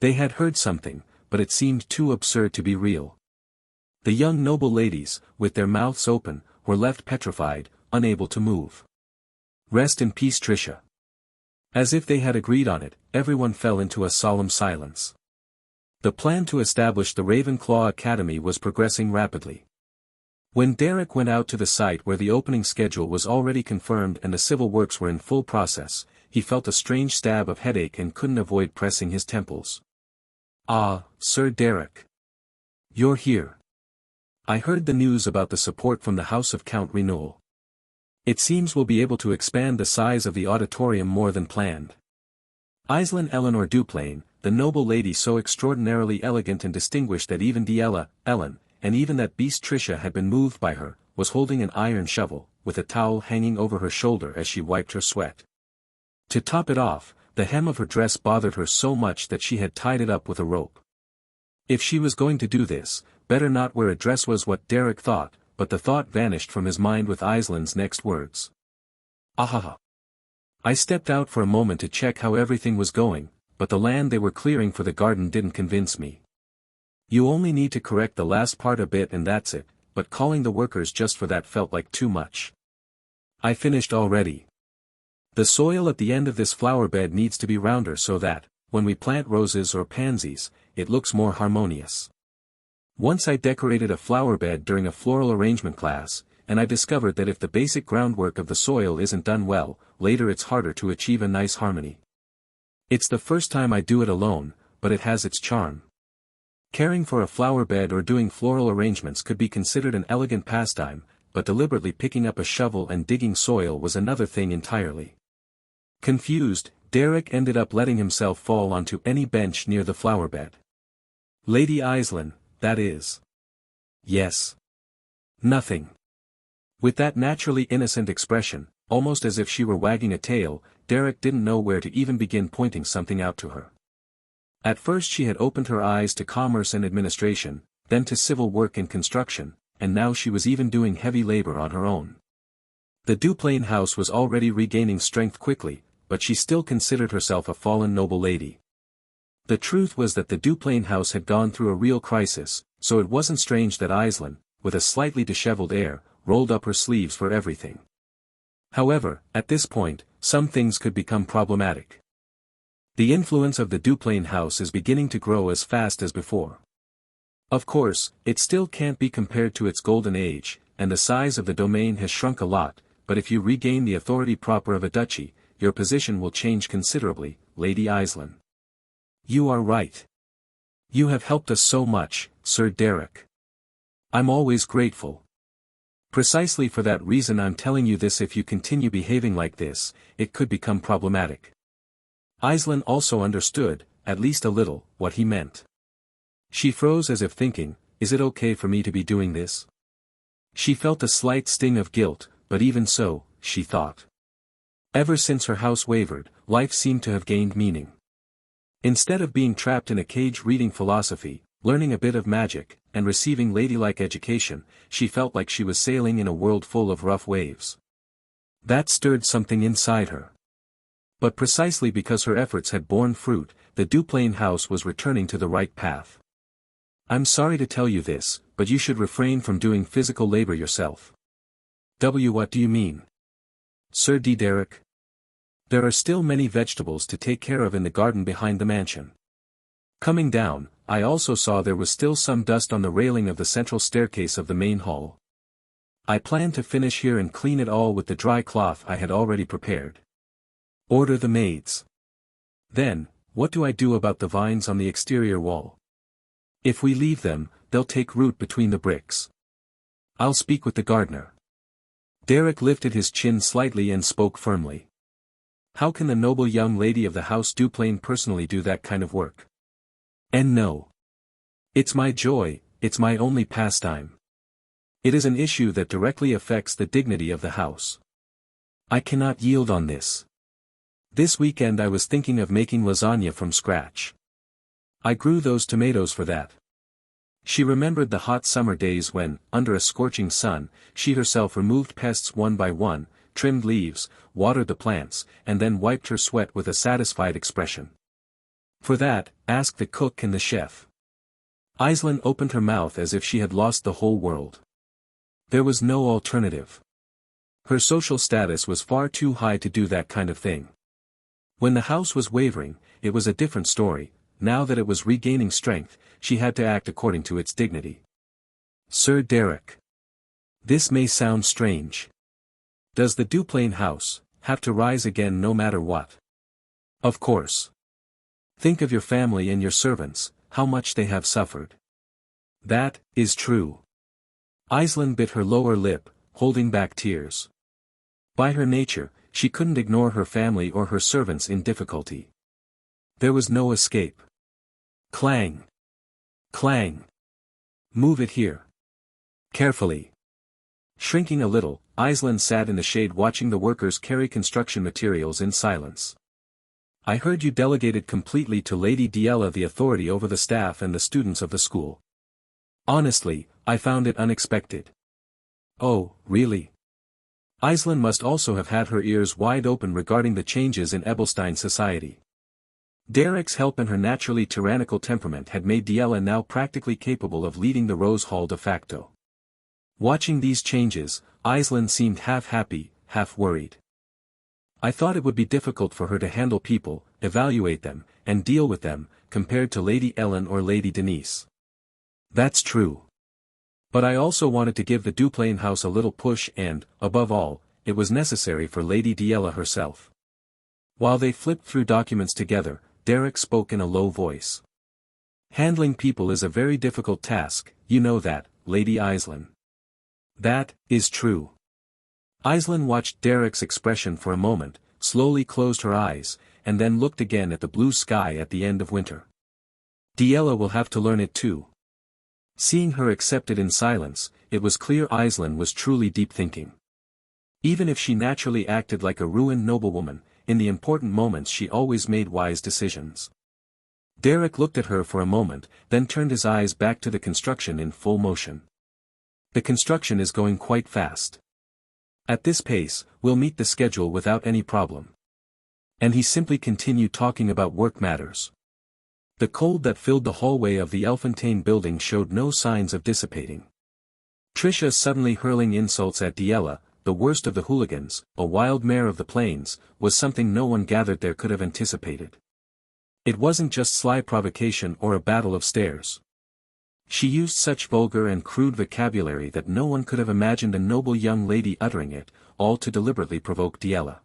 They had heard something, but it seemed too absurd to be real. The young noble ladies, with their mouths open, were left petrified, unable to move. Rest in peace, Tricia. As if they had agreed on it, everyone fell into a solemn silence. The plan to establish the Ravenclaw Academy was progressing rapidly. When Derek went out to the site where the opening schedule was already confirmed and the civil works were in full process, he felt a strange stab of headache and couldn't avoid pressing his temples. "Ah, Sir Derek. You're here. I heard the news about the support from the House of Count Renewal. It seems we'll be able to expand the size of the auditorium more than planned." Aislinn Eleanor Duplain, the noble lady so extraordinarily elegant and distinguished that even Ellen, and even that beast Tricia had been moved by her, was holding an iron shovel, with a towel hanging over her shoulder as she wiped her sweat. To top it off, the hem of her dress bothered her so much that she had tied it up with a rope. If she was going to do this, better not wear a dress was what Derek thought, but the thought vanished from his mind with Aislinn's next words. "Ahaha. I stepped out for a moment to check how everything was going, but the land they were clearing for the garden didn't convince me. You only need to correct the last part a bit and that's it, but calling the workers just for that felt like too much. I finished already. The soil at the end of this flower bed needs to be rounder so that, when we plant roses or pansies, it looks more harmonious. Once I decorated a flower bed during a floral arrangement class, and I discovered that if the basic groundwork of the soil isn't done well, later it's harder to achieve a nice harmony. It's the first time I do it alone, but it has its charm. Caring for a flower bed or doing floral arrangements could be considered an elegant pastime, but deliberately picking up a shovel and digging soil was another thing entirely. Confused, Derek ended up letting himself fall onto any bench near the flower bed. "Lady Aislinn, that is." "Yes. Nothing." With that naturally innocent expression, almost as if she were wagging a tail, Derek didn't know where to even begin pointing something out to her. At first she had opened her eyes to commerce and administration, then to civil work and construction, and now she was even doing heavy labor on her own. The Duplain house was already regaining strength quickly, but she still considered herself a fallen noble lady. The truth was that the Duplain house had gone through a real crisis, so it wasn't strange that Aislinn, with a slightly disheveled air, rolled up her sleeves for everything. However, at this point, some things could become problematic. The influence of the Duplain house is beginning to grow as fast as before. Of course, it still can't be compared to its golden age, and the size of the domain has shrunk a lot, but if you regain the authority proper of a duchy, your position will change considerably, Lady Aislinn. You are right. You have helped us so much, Sir Derek. I'm always grateful. Precisely for that reason I'm telling you this. If you continue behaving like this, it could become problematic. Aislinn also understood, at least a little, what he meant. She froze as if thinking, is it okay for me to be doing this? She felt a slight sting of guilt, but even so, she thought. Ever since her house wavered, life seemed to have gained meaning. Instead of being trapped in a cage reading philosophy, learning a bit of magic, and receiving ladylike education, she felt like she was sailing in a world full of rough waves. That stirred something inside her. But precisely because her efforts had borne fruit, the Duplain house was returning to the right path. I'm sorry to tell you this, but you should refrain from doing physical labor yourself. What do you mean? Sir Derek? There are still many vegetables to take care of in the garden behind the mansion. Coming down, I also saw there was still some dust on the railing of the central staircase of the main hall. I plan to finish here and clean it all with the dry cloth I had already prepared. Order the maids. Then, what do I do about the vines on the exterior wall? If we leave them, they'll take root between the bricks. I'll speak with the gardener. Derek lifted his chin slightly and spoke firmly. How can the noble young lady of the House Duplain personally do that kind of work? And no. It's my joy, it's my only pastime. It is an issue that directly affects the dignity of the house. I cannot yield on this. This weekend I was thinking of making lasagna from scratch. I grew those tomatoes for that. She remembered the hot summer days when, under a scorching sun, she herself removed pests one by one, trimmed leaves, watered the plants, and then wiped her sweat with a satisfied expression. For that, ask the cook and the chef. Aislinn opened her mouth as if she had lost the whole world. There was no alternative. Her social status was far too high to do that kind of thing. When the house was wavering, it was a different story. Now that it was regaining strength, she had to act according to its dignity. Sir Derek. This may sound strange. Does the Duplain house have to rise again no matter what? Of course. Think of your family and your servants, how much they have suffered. That is true. Aislinn bit her lower lip, holding back tears. By her nature, she couldn't ignore her family or her servants in difficulty. There was no escape. Clang. Clang. Move it here. Carefully. Shrinking a little, Aislinn sat in the shade watching the workers carry construction materials in silence. I heard you delegated completely to Lady Diella the authority over the staff and the students of the school. Honestly, I found it unexpected. Oh, really? Aislinn must also have had her ears wide open regarding the changes in Ebelstein society. Derek's help and her naturally tyrannical temperament had made Diella now practically capable of leading the Rose Hall de facto. Watching these changes, Aislinn seemed half happy, half worried. I thought it would be difficult for her to handle people, evaluate them, and deal with them, compared to Lady Ellen or Lady Denise. That's true. But I also wanted to give the Duplain house a little push and, above all, it was necessary for Lady Diella herself. While they flipped through documents together, Derek spoke in a low voice. Handling people is a very difficult task, you know that, Lady Aislinn. That is true. Aislinn watched Derek's expression for a moment, slowly closed her eyes, and then looked again at the blue sky at the end of winter. Diella will have to learn it too. Seeing her accept it in silence, it was clear Aislinn was truly deep thinking. Even if she naturally acted like a ruined noblewoman, in the important moments she always made wise decisions. Derek looked at her for a moment, then turned his eyes back to the construction in full motion. The construction is going quite fast. At this pace, we'll meet the schedule without any problem. And he simply continued talking about work matters. The cold that filled the hallway of the Elfontaine building showed no signs of dissipating. Tricia suddenly hurling insults at Diella, the worst of the hooligans, a wild mare of the plains, was something no one gathered there could have anticipated. It wasn't just sly provocation or a battle of stares. She used such vulgar and crude vocabulary that no one could have imagined a noble young lady uttering it, all to deliberately provoke Diella.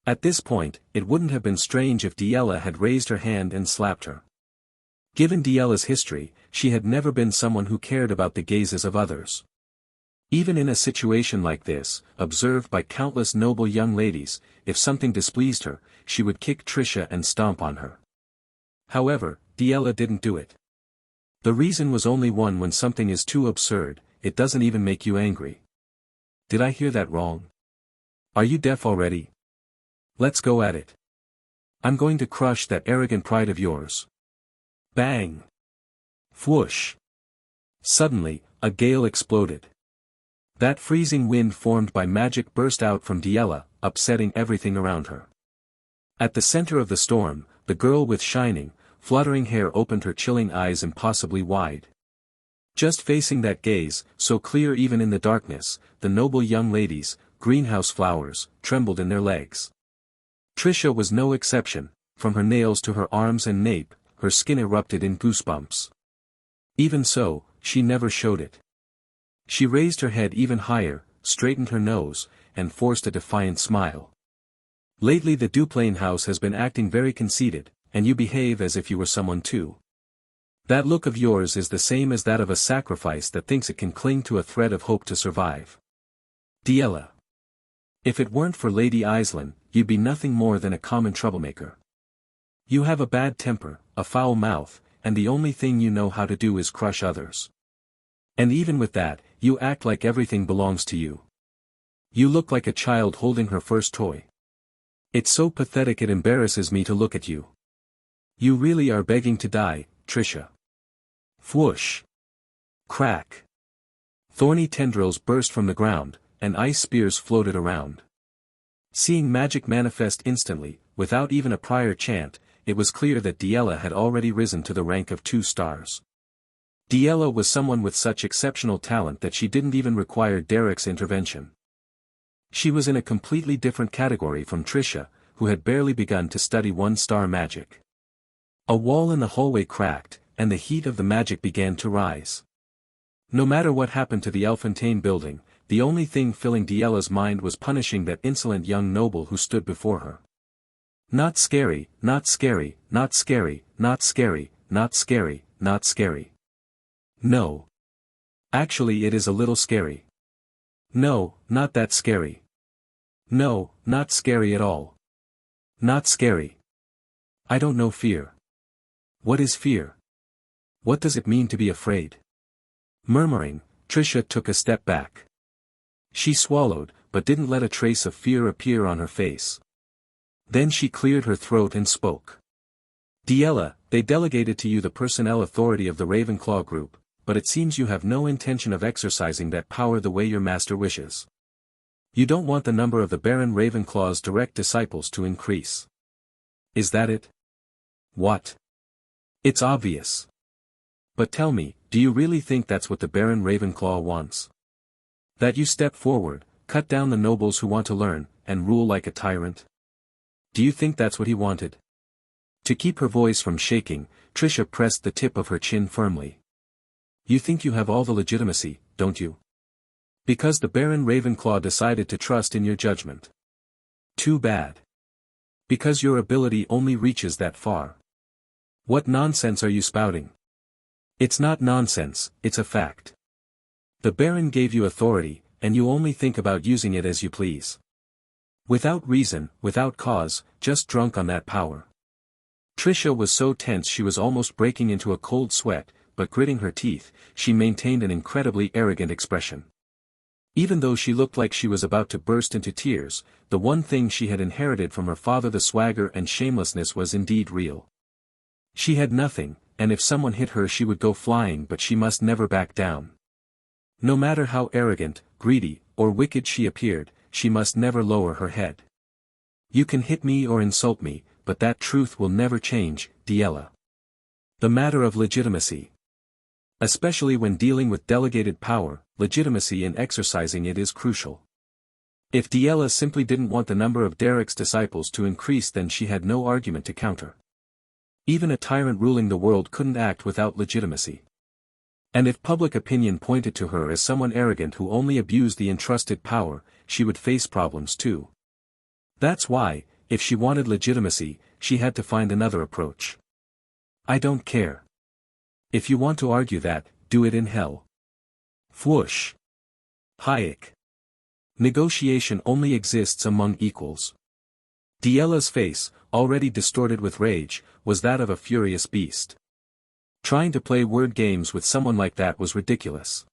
At this point, it wouldn't have been strange if Diella had raised her hand and slapped her. Given Diella's history, she had never been someone who cared about the gazes of others. Even in a situation like this, observed by countless noble young ladies, if something displeased her, she would kick Tricia and stomp on her. However, Diella didn't do it. The reason was only one: when something is too absurd, it doesn't even make you angry. Did I hear that wrong? Are you deaf already? Let's go at it. I'm going to crush that arrogant pride of yours. Bang! Whoosh! Suddenly, a gale exploded. That freezing wind formed by magic burst out from Diella, upsetting everything around her. At the center of the storm, the girl with shining, fluttering hair opened her chilling eyes impossibly wide. Just facing that gaze, so clear even in the darkness, the noble young ladies, greenhouse flowers, trembled in their legs. Tricia was no exception. From her nails to her arms and nape, her skin erupted in goosebumps. Even so, she never showed it. She raised her head even higher, straightened her nose, and forced a defiant smile. Lately the Duplain house has been acting very conceited, and you behave as if you were someone too. That look of yours is the same as that of a sacrifice that thinks it can cling to a thread of hope to survive. Diella. If it weren't for Lady Aislinn, you'd be nothing more than a common troublemaker. You have a bad temper, a foul mouth, and the only thing you know how to do is crush others. And even with that, you act like everything belongs to you. You look like a child holding her first toy. It's so pathetic it embarrasses me to look at you. You really are begging to die, Tricia. Whoosh! Crack! Thorny tendrils burst from the ground, and ice spears floated around. Seeing magic manifest instantly, without even a prior chant, it was clear that Diella had already risen to the rank of 2 stars. Diella was someone with such exceptional talent that she didn't even require Derek's intervention. She was in a completely different category from Trisha, who had barely begun to study 1-star magic. A wall in the hallway cracked, and the heat of the magic began to rise. No matter what happened to the Elfontaine building, the only thing filling Diella's mind was punishing that insolent young noble who stood before her. Not scary, not scary, not scary, not scary, not scary, not scary. No. Actually, it is a little scary. No, not that scary. No, not scary at all. Not scary. I don't know fear. What is fear? What does it mean to be afraid? Murmuring, Trisha took a step back. She swallowed, but didn't let a trace of fear appear on her face. Then she cleared her throat and spoke. Diella, they delegated to you the personnel authority of the Ravenclaw group, but it seems you have no intention of exercising that power the way your master wishes. You don't want the number of the Baron Ravenclaw's direct disciples to increase. Is that it? What? It's obvious. But tell me, do you really think that's what the Baron Ravenclaw wants? That you step forward, cut down the nobles who want to learn, and rule like a tyrant? Do you think that's what he wanted? To keep her voice from shaking, Trisha pressed the tip of her chin firmly. You think you have all the legitimacy, don't you? Because the Baron Ravenclaw decided to trust in your judgment. Too bad. Because your ability only reaches that far. What nonsense are you spouting? It's not nonsense, it's a fact. The Baron gave you authority, and you only think about using it as you please. Without reason, without cause, just drunk on that power. Trisha was so tense she was almost breaking into a cold sweat, but gritting her teeth, she maintained an incredibly arrogant expression. Even though she looked like she was about to burst into tears, the one thing she had inherited from her father, the swagger and shamelessness, was indeed real. She had nothing, and if someone hit her she would go flying, but she must never back down. No matter how arrogant, greedy, or wicked she appeared, she must never lower her head. You can hit me or insult me, but that truth will never change, Diella. The matter of legitimacy. Especially when dealing with delegated power, legitimacy in exercising it is crucial. If Diella simply didn't want the number of Derek's disciples to increase, then she had no argument to counter. Even a tyrant ruling the world couldn't act without legitimacy. And if public opinion pointed to her as someone arrogant who only abused the entrusted power, she would face problems too. That's why, if she wanted legitimacy, she had to find another approach. I don't care. If you want to argue that, do it in hell. Whoosh. Hayek. Negotiation only exists among equals. Diella's face, already distorted with rage, was that of a furious beast. Trying to play word games with someone like that was ridiculous.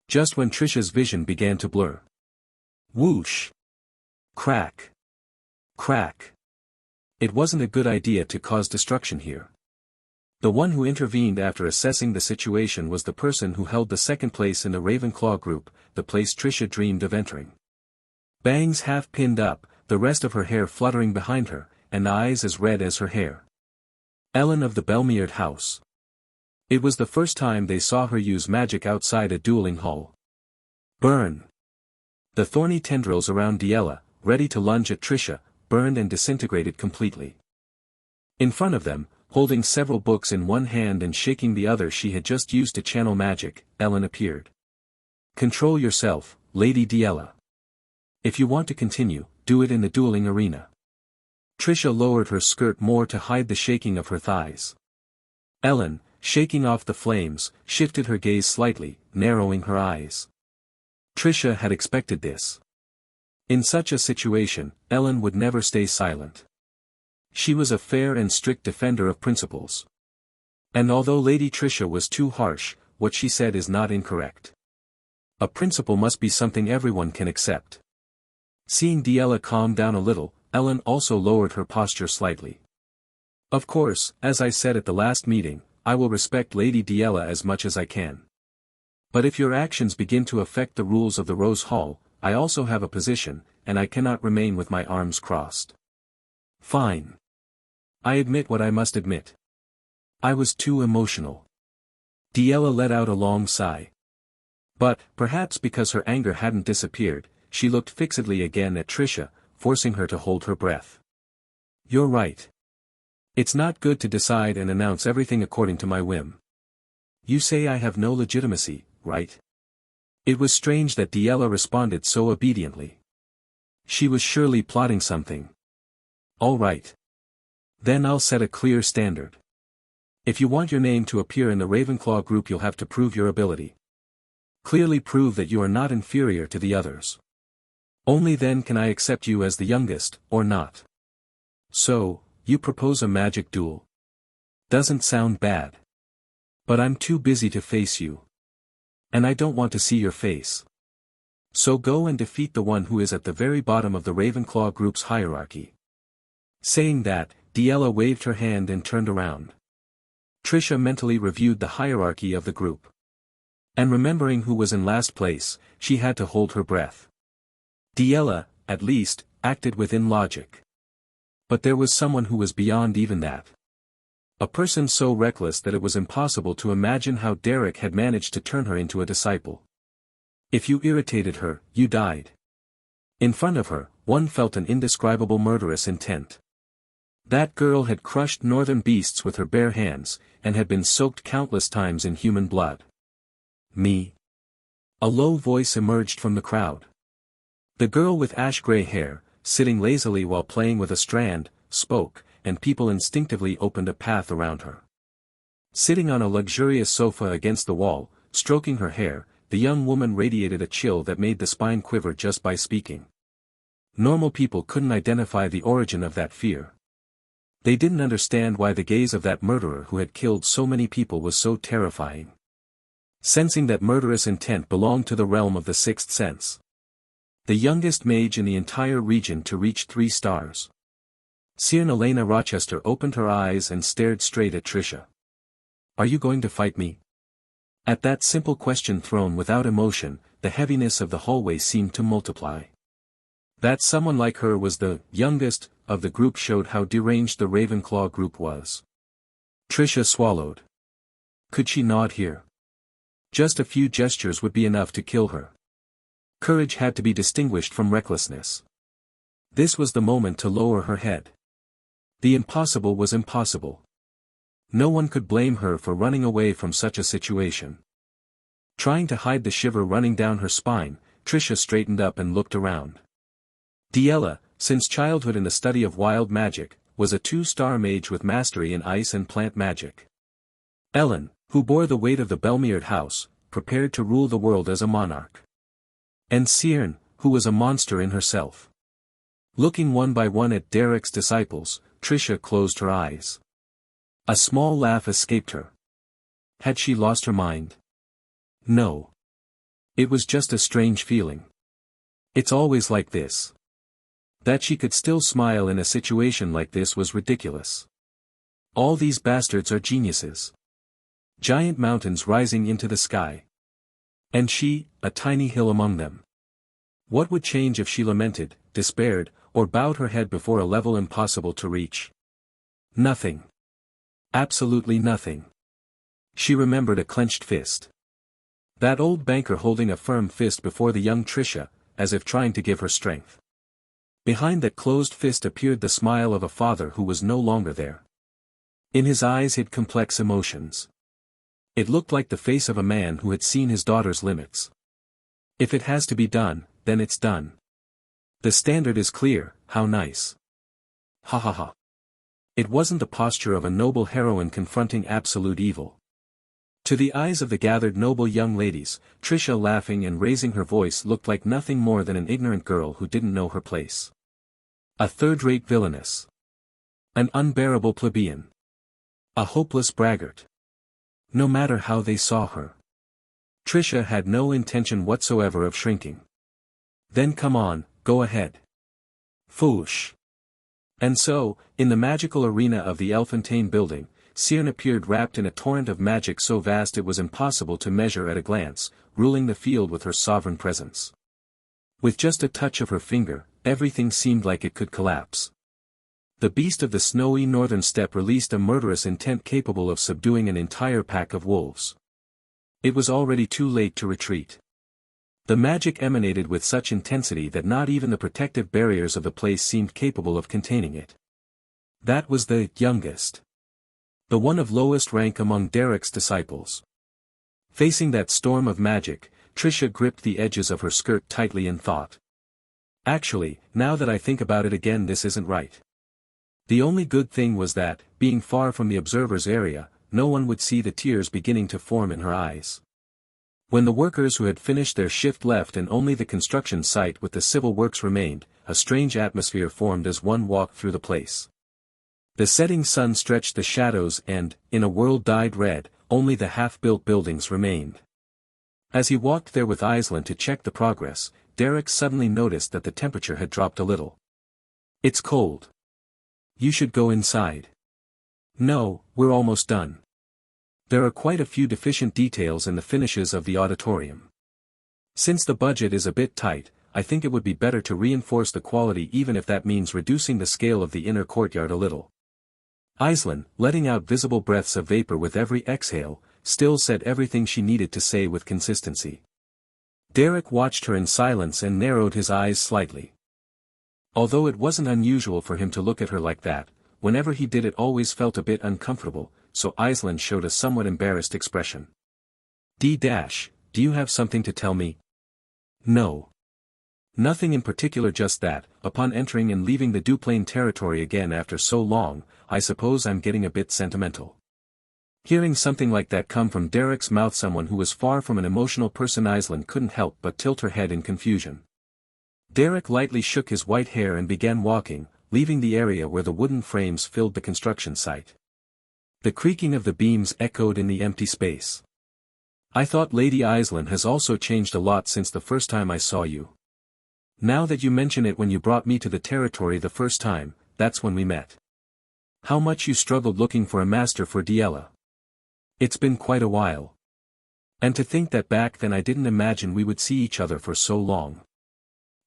Just when Trisha's vision began to blur. Whoosh. Crack. Crack. It wasn't a good idea to cause destruction here. The one who intervened after assessing the situation was the person who held the second place in the Ravenclaw group, the place Trisha dreamed of entering. Bangs half pinned up, the rest of her hair fluttering behind her, and eyes as red as her hair. Ellen of the Belmeard house. It was the first time they saw her use magic outside a dueling hall. Burn. The thorny tendrils around Diella, ready to lunge at Trisha, burned and disintegrated completely. In front of them, holding several books in one hand and shaking the other she had just used to channel magic, Ellen appeared. Control yourself, Lady Diella. If you want to continue, do it in the dueling arena. Trisha lowered her skirt more to hide the shaking of her thighs. Ellen, shaking off the flames, shifted her gaze slightly, narrowing her eyes. Trisha had expected this. In such a situation, Ellen would never stay silent. She was a fair and strict defender of principles. And although Lady Trisha was too harsh, what she said is not incorrect. A principle must be something everyone can accept. Seeing Diella calm down a little, Ellen also lowered her posture slightly. Of course, as I said at the last meeting, I will respect Lady Diella as much as I can. But if your actions begin to affect the rules of the Rose Hall, I also have a position, and I cannot remain with my arms crossed. Fine. I admit what I must admit. I was too emotional. Diella let out a long sigh. But, perhaps because her anger hadn't disappeared, she looked fixedly again at Trisha, forcing her to hold her breath. You're right. It's not good to decide and announce everything according to my whim. You say I have no legitimacy, right? It was strange that Diella responded so obediently. She was surely plotting something. All right. Then I'll set a clear standard. If you want your name to appear in the Ravenclaw group, you'll have to prove your ability. Clearly prove that you are not inferior to the others. Only then can I accept you as the youngest, or not. So, you propose a magic duel. Doesn't sound bad. But I'm too busy to face you. And I don't want to see your face. So go and defeat the one who is at the very bottom of the Ravenclaw group's hierarchy. Saying that, Diella waved her hand and turned around. Trisha mentally reviewed the hierarchy of the group. And remembering who was in last place, she had to hold her breath. Diella, at least, acted within logic. But there was someone who was beyond even that. A person so reckless that it was impossible to imagine how Derek had managed to turn her into a disciple. If you irritated her, you died. In front of her, one felt an indescribable murderous intent. That girl had crushed northern beasts with her bare hands, and had been soaked countless times in human blood. Me? A low voice emerged from the crowd. The girl with ash-gray hair, sitting lazily while playing with a strand, spoke, and people instinctively opened a path around her. Sitting on a luxurious sofa against the wall, stroking her hair, the young woman radiated a chill that made the spine quiver just by speaking. Normal people couldn't identify the origin of that fear. They didn't understand why the gaze of that murderer who had killed so many people was so terrifying. Sensing that murderous intent belonged to the realm of the sixth sense. The youngest mage in the entire region to reach 3 stars. Sian Elena Rochester opened her eyes and stared straight at Trisha. Are you going to fight me? At that simple question thrown without emotion, the heaviness of the hallway seemed to multiply. That someone like her was the youngest of the group showed how deranged the Ravenclaw group was. Trisha swallowed. Could she nod here? Just a few gestures would be enough to kill her. Courage had to be distinguished from recklessness. This was the moment to lower her head. The impossible was impossible. No one could blame her for running away from such a situation. Trying to hide the shiver running down her spine, Trisha straightened up and looked around. Diella, since childhood in the study of wild magic, was a 2-star mage with mastery in ice and plant magic. Ellen, who bore the weight of the Belmeard house, prepared to rule the world as a monarch. And Sian, who was a monster in herself. Looking one by one at Derek's disciples, Trisha closed her eyes. A small laugh escaped her. Had she lost her mind? No. It was just a strange feeling. It's always like this. That she could still smile in a situation like this was ridiculous. All these bastards are geniuses. Giant mountains rising into the sky. And she, a tiny hill among them. What would change if she lamented, despaired, or bowed her head before a level impossible to reach? Nothing. Absolutely nothing. She remembered a clenched fist. That old banker holding a firm fist before the young Trisha, as if trying to give her strength. Behind that closed fist appeared the smile of a father who was no longer there. In his eyes hid complex emotions. It looked like the face of a man who had seen his daughter's limits. If it has to be done, then it's done. The standard is clear, how nice. Ha ha ha. It wasn't the posture of a noble heroine confronting absolute evil. To the eyes of the gathered noble young ladies, Trisha laughing and raising her voice looked like nothing more than an ignorant girl who didn't know her place. A third-rate villainess. An unbearable plebeian. A hopeless braggart. No matter how they saw her. Trisha had no intention whatsoever of shrinking. Then come on, go ahead. Foosh. And so, in the magical arena of the Elfontaine building, Sian appeared wrapped in a torrent of magic so vast it was impossible to measure at a glance, ruling the field with her sovereign presence. With just a touch of her finger, everything seemed like it could collapse. The beast of the snowy northern steppe released a murderous intent capable of subduing an entire pack of wolves. It was already too late to retreat. The magic emanated with such intensity that not even the protective barriers of the place seemed capable of containing it. That was the youngest. The one of lowest rank among Derek's disciples. Facing that storm of magic, Tricia gripped the edges of her skirt tightly and thought. Actually, now that I think about it again, this isn't right. The only good thing was that, being far from the observer's area, no one would see the tears beginning to form in her eyes. When the workers who had finished their shift left and only the construction site with the civil works remained, a strange atmosphere formed as one walked through the place. The setting sun stretched the shadows and, in a world dyed red, only the half-built buildings remained. As he walked there with Aisling to check the progress, Derek suddenly noticed that the temperature had dropped a little. "It's cold. You should go inside." "No, we're almost done. There are quite a few deficient details in the finishes of the auditorium. Since the budget is a bit tight, I think it would be better to reinforce the quality even if that means reducing the scale of the inner courtyard a little." Aisling, letting out visible breaths of vapor with every exhale, still said everything she needed to say with consistency. Derek watched her in silence and narrowed his eyes slightly. Although it wasn't unusual for him to look at her like that, whenever he did it always felt a bit uncomfortable, so Aisling showed a somewhat embarrassed expression. Do you have something to tell me?" "No. Nothing in particular, just that, upon entering and leaving the Duplain territory again after so long, I suppose I'm getting a bit sentimental." Hearing something like that come from Derek's mouth, someone who was far from an emotional person, Aisling couldn't help but tilt her head in confusion. Derek lightly shook his white hair and began walking, leaving the area where the wooden frames filled the construction site. The creaking of the beams echoed in the empty space. "I thought Lady Aisling has also changed a lot since the first time I saw you. Now that you mention it, when you brought me to the territory the first time, that's when we met. How much you struggled looking for a master for Diella. It's been quite a while. And to think that back then I didn't imagine we would see each other for so long."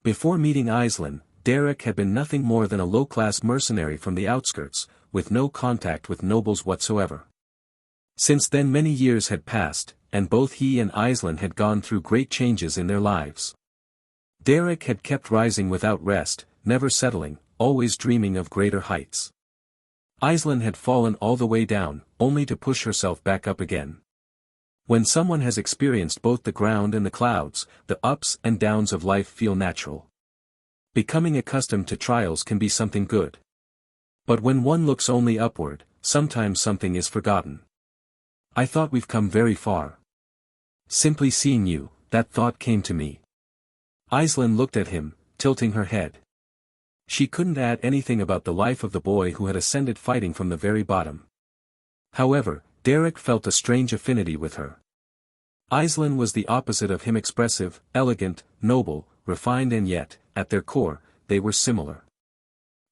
Before meeting Aisling, Derek had been nothing more than a low-class mercenary from the outskirts, with no contact with nobles whatsoever. Since then many years had passed, and both he and Aisling had gone through great changes in their lives. Derek had kept rising without rest, never settling, always dreaming of greater heights. Aisling had fallen all the way down, only to push herself back up again. When someone has experienced both the ground and the clouds, the ups and downs of life feel natural. Becoming accustomed to trials can be something good. But when one looks only upward, sometimes something is forgotten. "I thought we've come very far. Simply seeing you, that thought came to me." Aisling looked at him, tilting her head. She couldn't add anything about the life of the boy who had ascended fighting from the very bottom. However, Derek felt a strange affinity with her. Aisling was the opposite of him, expressive, elegant, noble, refined, and yet, at their core, they were similar.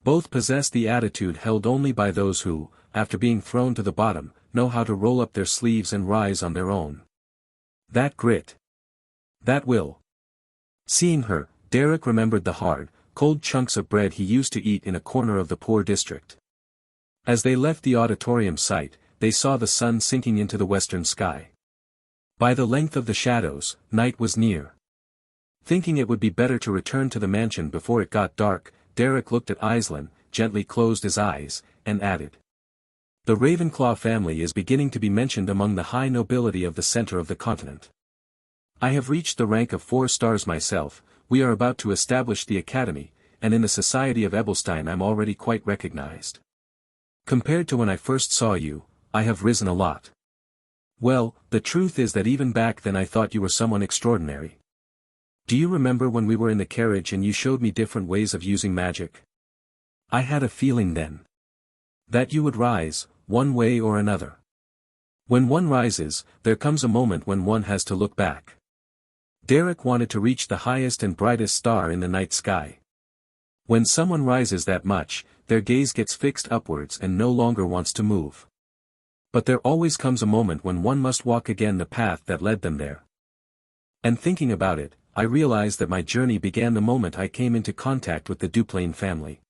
Both possessed the attitude held only by those who, after being thrown to the bottom, know how to roll up their sleeves and rise on their own. That grit. That will. Seeing her, Derek remembered the hard, cold chunks of bread he used to eat in a corner of the poor district. As they left the auditorium site, they saw the sun sinking into the western sky. By the length of the shadows, night was near. Thinking it would be better to return to the mansion before it got dark, Derek looked at Aisling, gently closed his eyes, and added. "The Ravenclaw family is beginning to be mentioned among the high nobility of the center of the continent. I have reached the rank of 4 stars myself, we are about to establish the academy, and in the society of Ebelstein I'm already quite recognized. Compared to when I first saw you, I have risen a lot. Well, the truth is that even back then I thought you were someone extraordinary. Do you remember when we were in the carriage and you showed me different ways of using magic? I had a feeling then that you would rise, one way or another. When one rises, there comes a moment when one has to look back." Derek wanted to reach the highest and brightest star in the night sky. When someone rises that much, their gaze gets fixed upwards and no longer wants to move. But there always comes a moment when one must walk again the path that led them there. And thinking about it, I realized that my journey began the moment I came into contact with the Duplain family.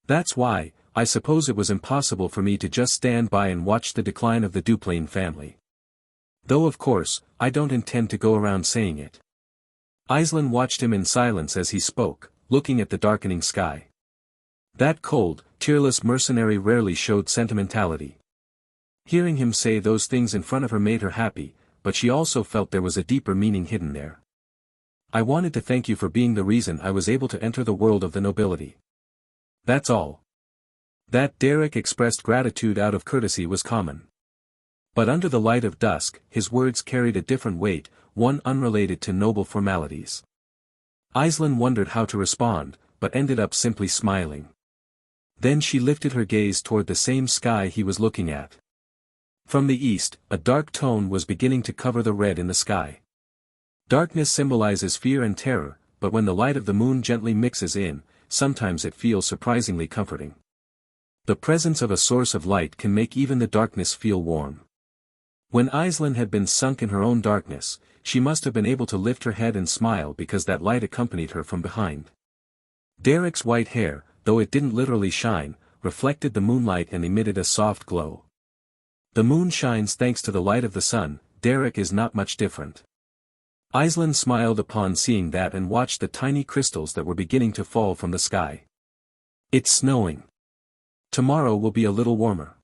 That's why, I suppose it was impossible for me to just stand by and watch the decline of the Duplain family. Though of course, I don't intend to go around saying it. Aislinn watched him in silence as he spoke, looking at the darkening sky. That cold, tearless mercenary rarely showed sentimentality. Hearing him say those things in front of her made her happy, but she also felt there was a deeper meaning hidden there. I wanted to thank you for being the reason I was able to enter the world of the nobility. That's all. That Derek expressed gratitude out of courtesy was common. But under the light of dusk, his words carried a different weight, one unrelated to noble formalities. Aislinn wondered how to respond, but ended up simply smiling. Then she lifted her gaze toward the same sky he was looking at. From the east, a dark tone was beginning to cover the red in the sky. Darkness symbolizes fear and terror, but when the light of the moon gently mixes in, sometimes it feels surprisingly comforting. The presence of a source of light can make even the darkness feel warm. When Aislinn had been sunk in her own darkness, she must have been able to lift her head and smile because that light accompanied her from behind. Derek's white hair, though it didn't literally shine, reflected the moonlight and emitted a soft glow. The moon shines thanks to the light of the sun, Derek is not much different. Aislinn smiled upon seeing that and watched the tiny crystals that were beginning to fall from the sky. It's snowing. Tomorrow will be a little warmer.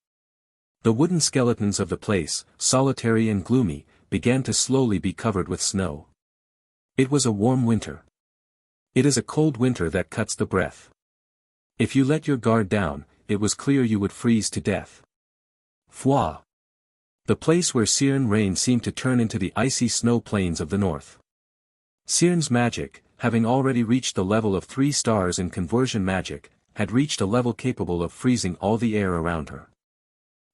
The wooden skeletons of the place, solitary and gloomy, began to slowly be covered with snow. It was a warm winter. It is a cold winter that cuts the breath. If you let your guard down, it was clear you would freeze to death. Fwa. The place where Cyrn reigned seemed to turn into the icy snow plains of the north. Cyrn's magic, having already reached the level of 3 stars in conversion magic, had reached a level capable of freezing all the air around her.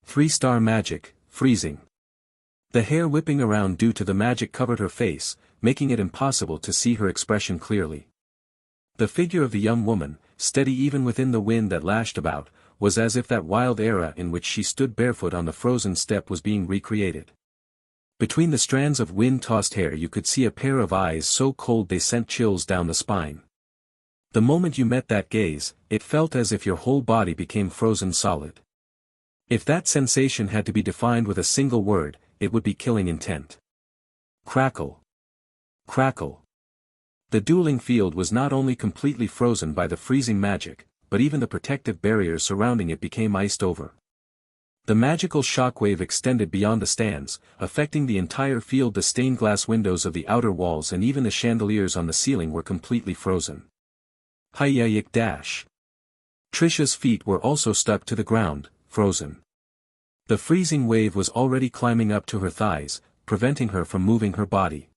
3-star magic, freezing. The hair whipping around due to the magic covered her face, making it impossible to see her expression clearly. The figure of the young woman, steady even within the wind that lashed about, was as if that wild era in which she stood barefoot on the frozen steppe was being recreated. Between the strands of wind-tossed hair you could see a pair of eyes so cold they sent chills down the spine. The moment you met that gaze, it felt as if your whole body became frozen solid. If that sensation had to be defined with a single word, it would be killing intent. Crackle. Crackle. The dueling field was not only completely frozen by the freezing magic, but even the protective barriers surrounding it became iced over. The magical shockwave extended beyond the stands, affecting the entire field. The stained glass windows of the outer walls and even the chandeliers on the ceiling were completely frozen. Hayayik dash. Trisha's feet were also stuck to the ground, frozen. The freezing wave was already climbing up to her thighs, preventing her from moving her body.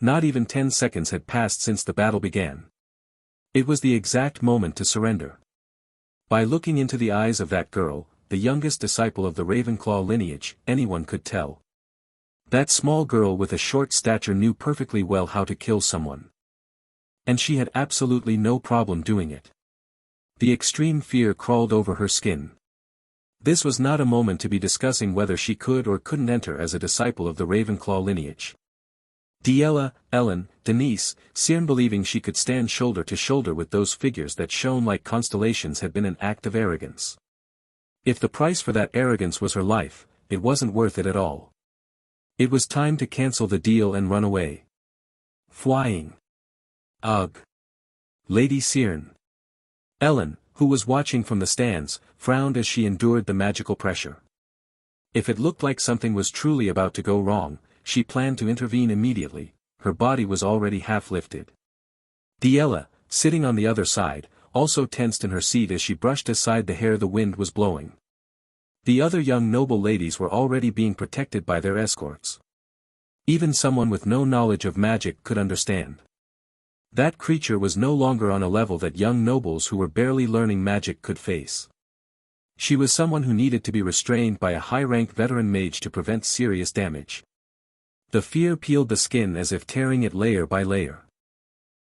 Not even 10 seconds had passed since the battle began. It was the exact moment to surrender. By looking into the eyes of that girl, the youngest disciple of the Ravenclaw lineage, anyone could tell. That small girl with a short stature knew perfectly well how to kill someone. And she had absolutely no problem doing it. The extreme fear crawled over her skin. This was not a moment to be discussing whether she could or couldn't enter as a disciple of the Ravenclaw lineage. Diella, Ellen, Denise, Cyrn believing she could stand shoulder to shoulder with those figures that shone like constellations had been an act of arrogance. If the price for that arrogance was her life, it wasn't worth it at all. It was time to cancel the deal and run away. Flying. Ugh. Lady Cyrn. Ellen, who was watching from the stands, frowned as she endured the magical pressure. If it looked like something was truly about to go wrong, she planned to intervene immediately. Her body was already half lifted. Diella, sitting on the other side, also tensed in her seat as she brushed aside the hair the wind was blowing. The other young noble ladies were already being protected by their escorts. Even someone with no knowledge of magic could understand. That creature was no longer on a level that young nobles who were barely learning magic could face. She was someone who needed to be restrained by a high-ranked veteran mage to prevent serious damage. The fear peeled the skin as if tearing it layer by layer.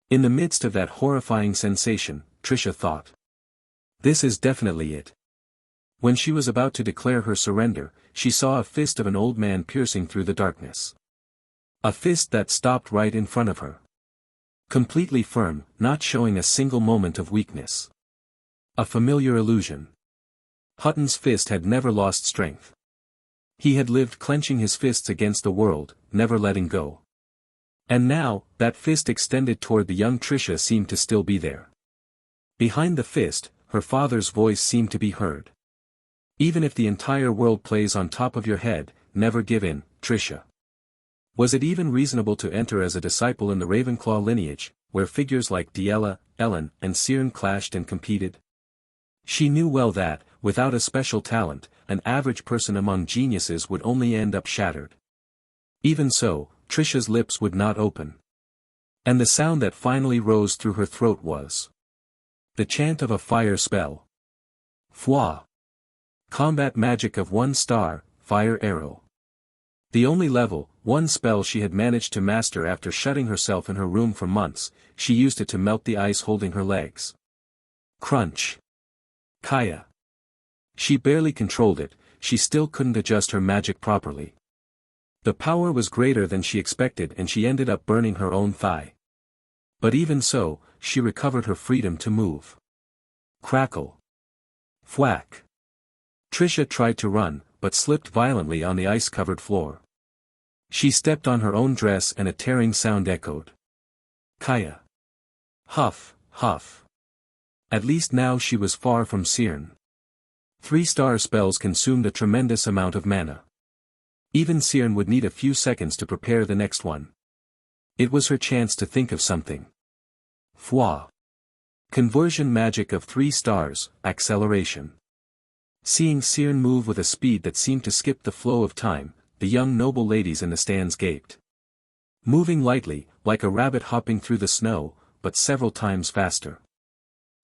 In the midst of that horrifying sensation, Trisha thought. This is definitely it. When she was about to declare her surrender, she saw a fist of an old man piercing through the darkness. A fist that stopped right in front of her. Completely firm, not showing a single moment of weakness. A familiar illusion. Hutton's fist had never lost strength. He had lived clenching his fists against the world, never letting go. And now, that fist extended toward the young Trisha seemed to still be there. Behind the fist, her father's voice seemed to be heard. Even if the entire world plays on top of your head, never give in, Trisha. Was it even reasonable to enter as a disciple in the Ravenclaw lineage, where figures like Diella, Ellen, and Cyrne clashed and competed? She knew well that, without a special talent, an average person among geniuses would only end up shattered. Even so, Trisha's lips would not open. And the sound that finally rose through her throat was the chant of a fire spell. Fwa. Combat magic of 1 star, fire arrow. The only level 1 spell she had managed to master after shutting herself in her room for months. She used it to melt the ice holding her legs. Crunch. Kaya. She barely controlled it, she still couldn't adjust her magic properly. The power was greater than she expected and she ended up burning her own thigh. But even so, she recovered her freedom to move. Crackle. Thwack. Trisha tried to run, but slipped violently on the ice-covered floor. She stepped on her own dress and a tearing sound echoed. Kaya. Huff, huff. At least now she was far from Cyrne. 3-star spells consumed a tremendous amount of mana. Even Cyrne would need a few seconds to prepare the next one. It was her chance to think of something. Fwa. Conversion magic of 3 stars, acceleration. Seeing Cyrne move with a speed that seemed to skip the flow of time, the young noble ladies in the stands gaped. Moving lightly, like a rabbit hopping through the snow, but several times faster.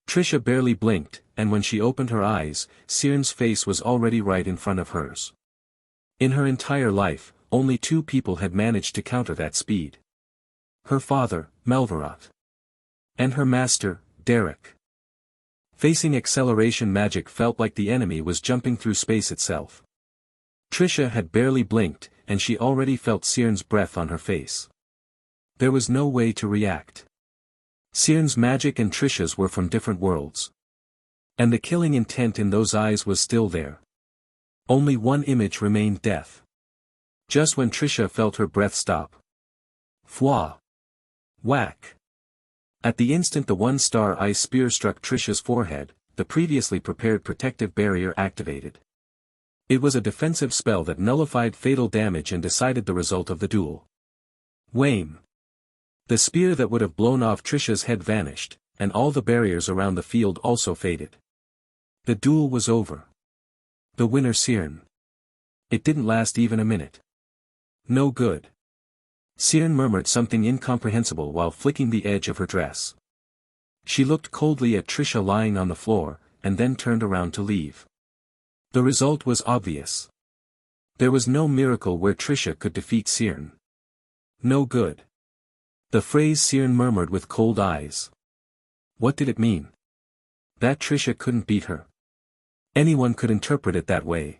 Trisha barely blinked, and when she opened her eyes, Cyrne's face was already right in front of hers. In her entire life, only 2 people had managed to counter that speed. Her father, Melvarot. And her master, Derek. Facing acceleration magic felt like the enemy was jumping through space itself. Trisha had barely blinked, and she already felt Cyrne's breath on her face. There was no way to react. Cyrne's magic and Trisha's were from different worlds. And the killing intent in those eyes was still there. Only one image remained: death. Just when Trisha felt her breath stop. Fwa. Whack. At the instant the 1-star ice spear struck Trisha's forehead, the previously prepared protective barrier activated. It was a defensive spell that nullified fatal damage and decided the result of the duel. Wham! The spear that would have blown off Trisha's head vanished, and all the barriers around the field also faded. The duel was over. The winner Cyrne. It didn't last even a minute. No good. Cyrne murmured something incomprehensible while flicking the edge of her dress. She looked coldly at Trisha lying on the floor, and then turned around to leave. The result was obvious. There was no miracle where Trisha could defeat Cyrne. No good. The phrase Cyrne murmured with cold eyes. What did it mean? That Trisha couldn't beat her. Anyone could interpret it that way.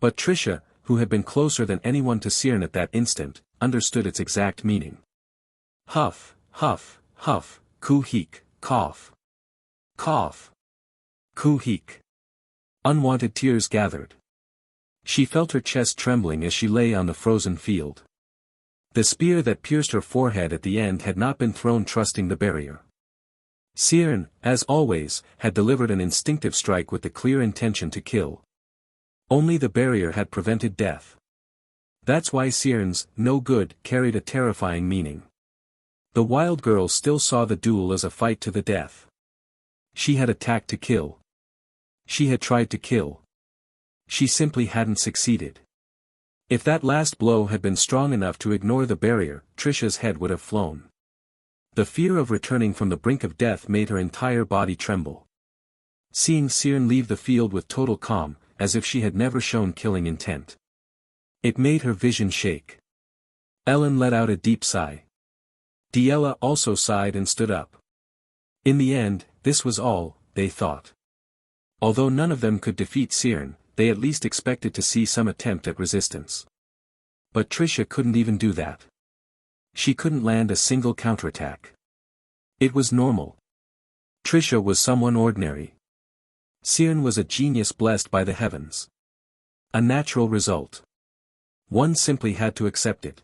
But Trisha, who had been closer than anyone to Cyrne at that instant, understood its exact meaning. Huff, huff, huff, coo-heek, cough. Cough. Coo-heek. Unwanted tears gathered. She felt her chest trembling as she lay on the frozen field. The spear that pierced her forehead at the end had not been thrown trusting the barrier. Cyrne, as always, had delivered an instinctive strike with the clear intention to kill. Only the barrier had prevented death. That's why Cyrne's "no good" carried a terrifying meaning. The wild girl still saw the duel as a fight to the death. She had attacked to kill. She had tried to kill. She simply hadn't succeeded. If that last blow had been strong enough to ignore the barrier, Trisha's head would have flown. The fear of returning from the brink of death made her entire body tremble. Seeing Cyrne leave the field with total calm, as if she had never shown killing intent. It made her vision shake. Ellen let out a deep sigh. Diella also sighed and stood up. In the end, this was all, they thought. Although none of them could defeat Cyrne, they at least expected to see some attempt at resistance. But Trisha couldn't even do that. She couldn't land a single counterattack. It was normal. Trisha was someone ordinary. Siren was a genius blessed by the heavens. A natural result. One simply had to accept it.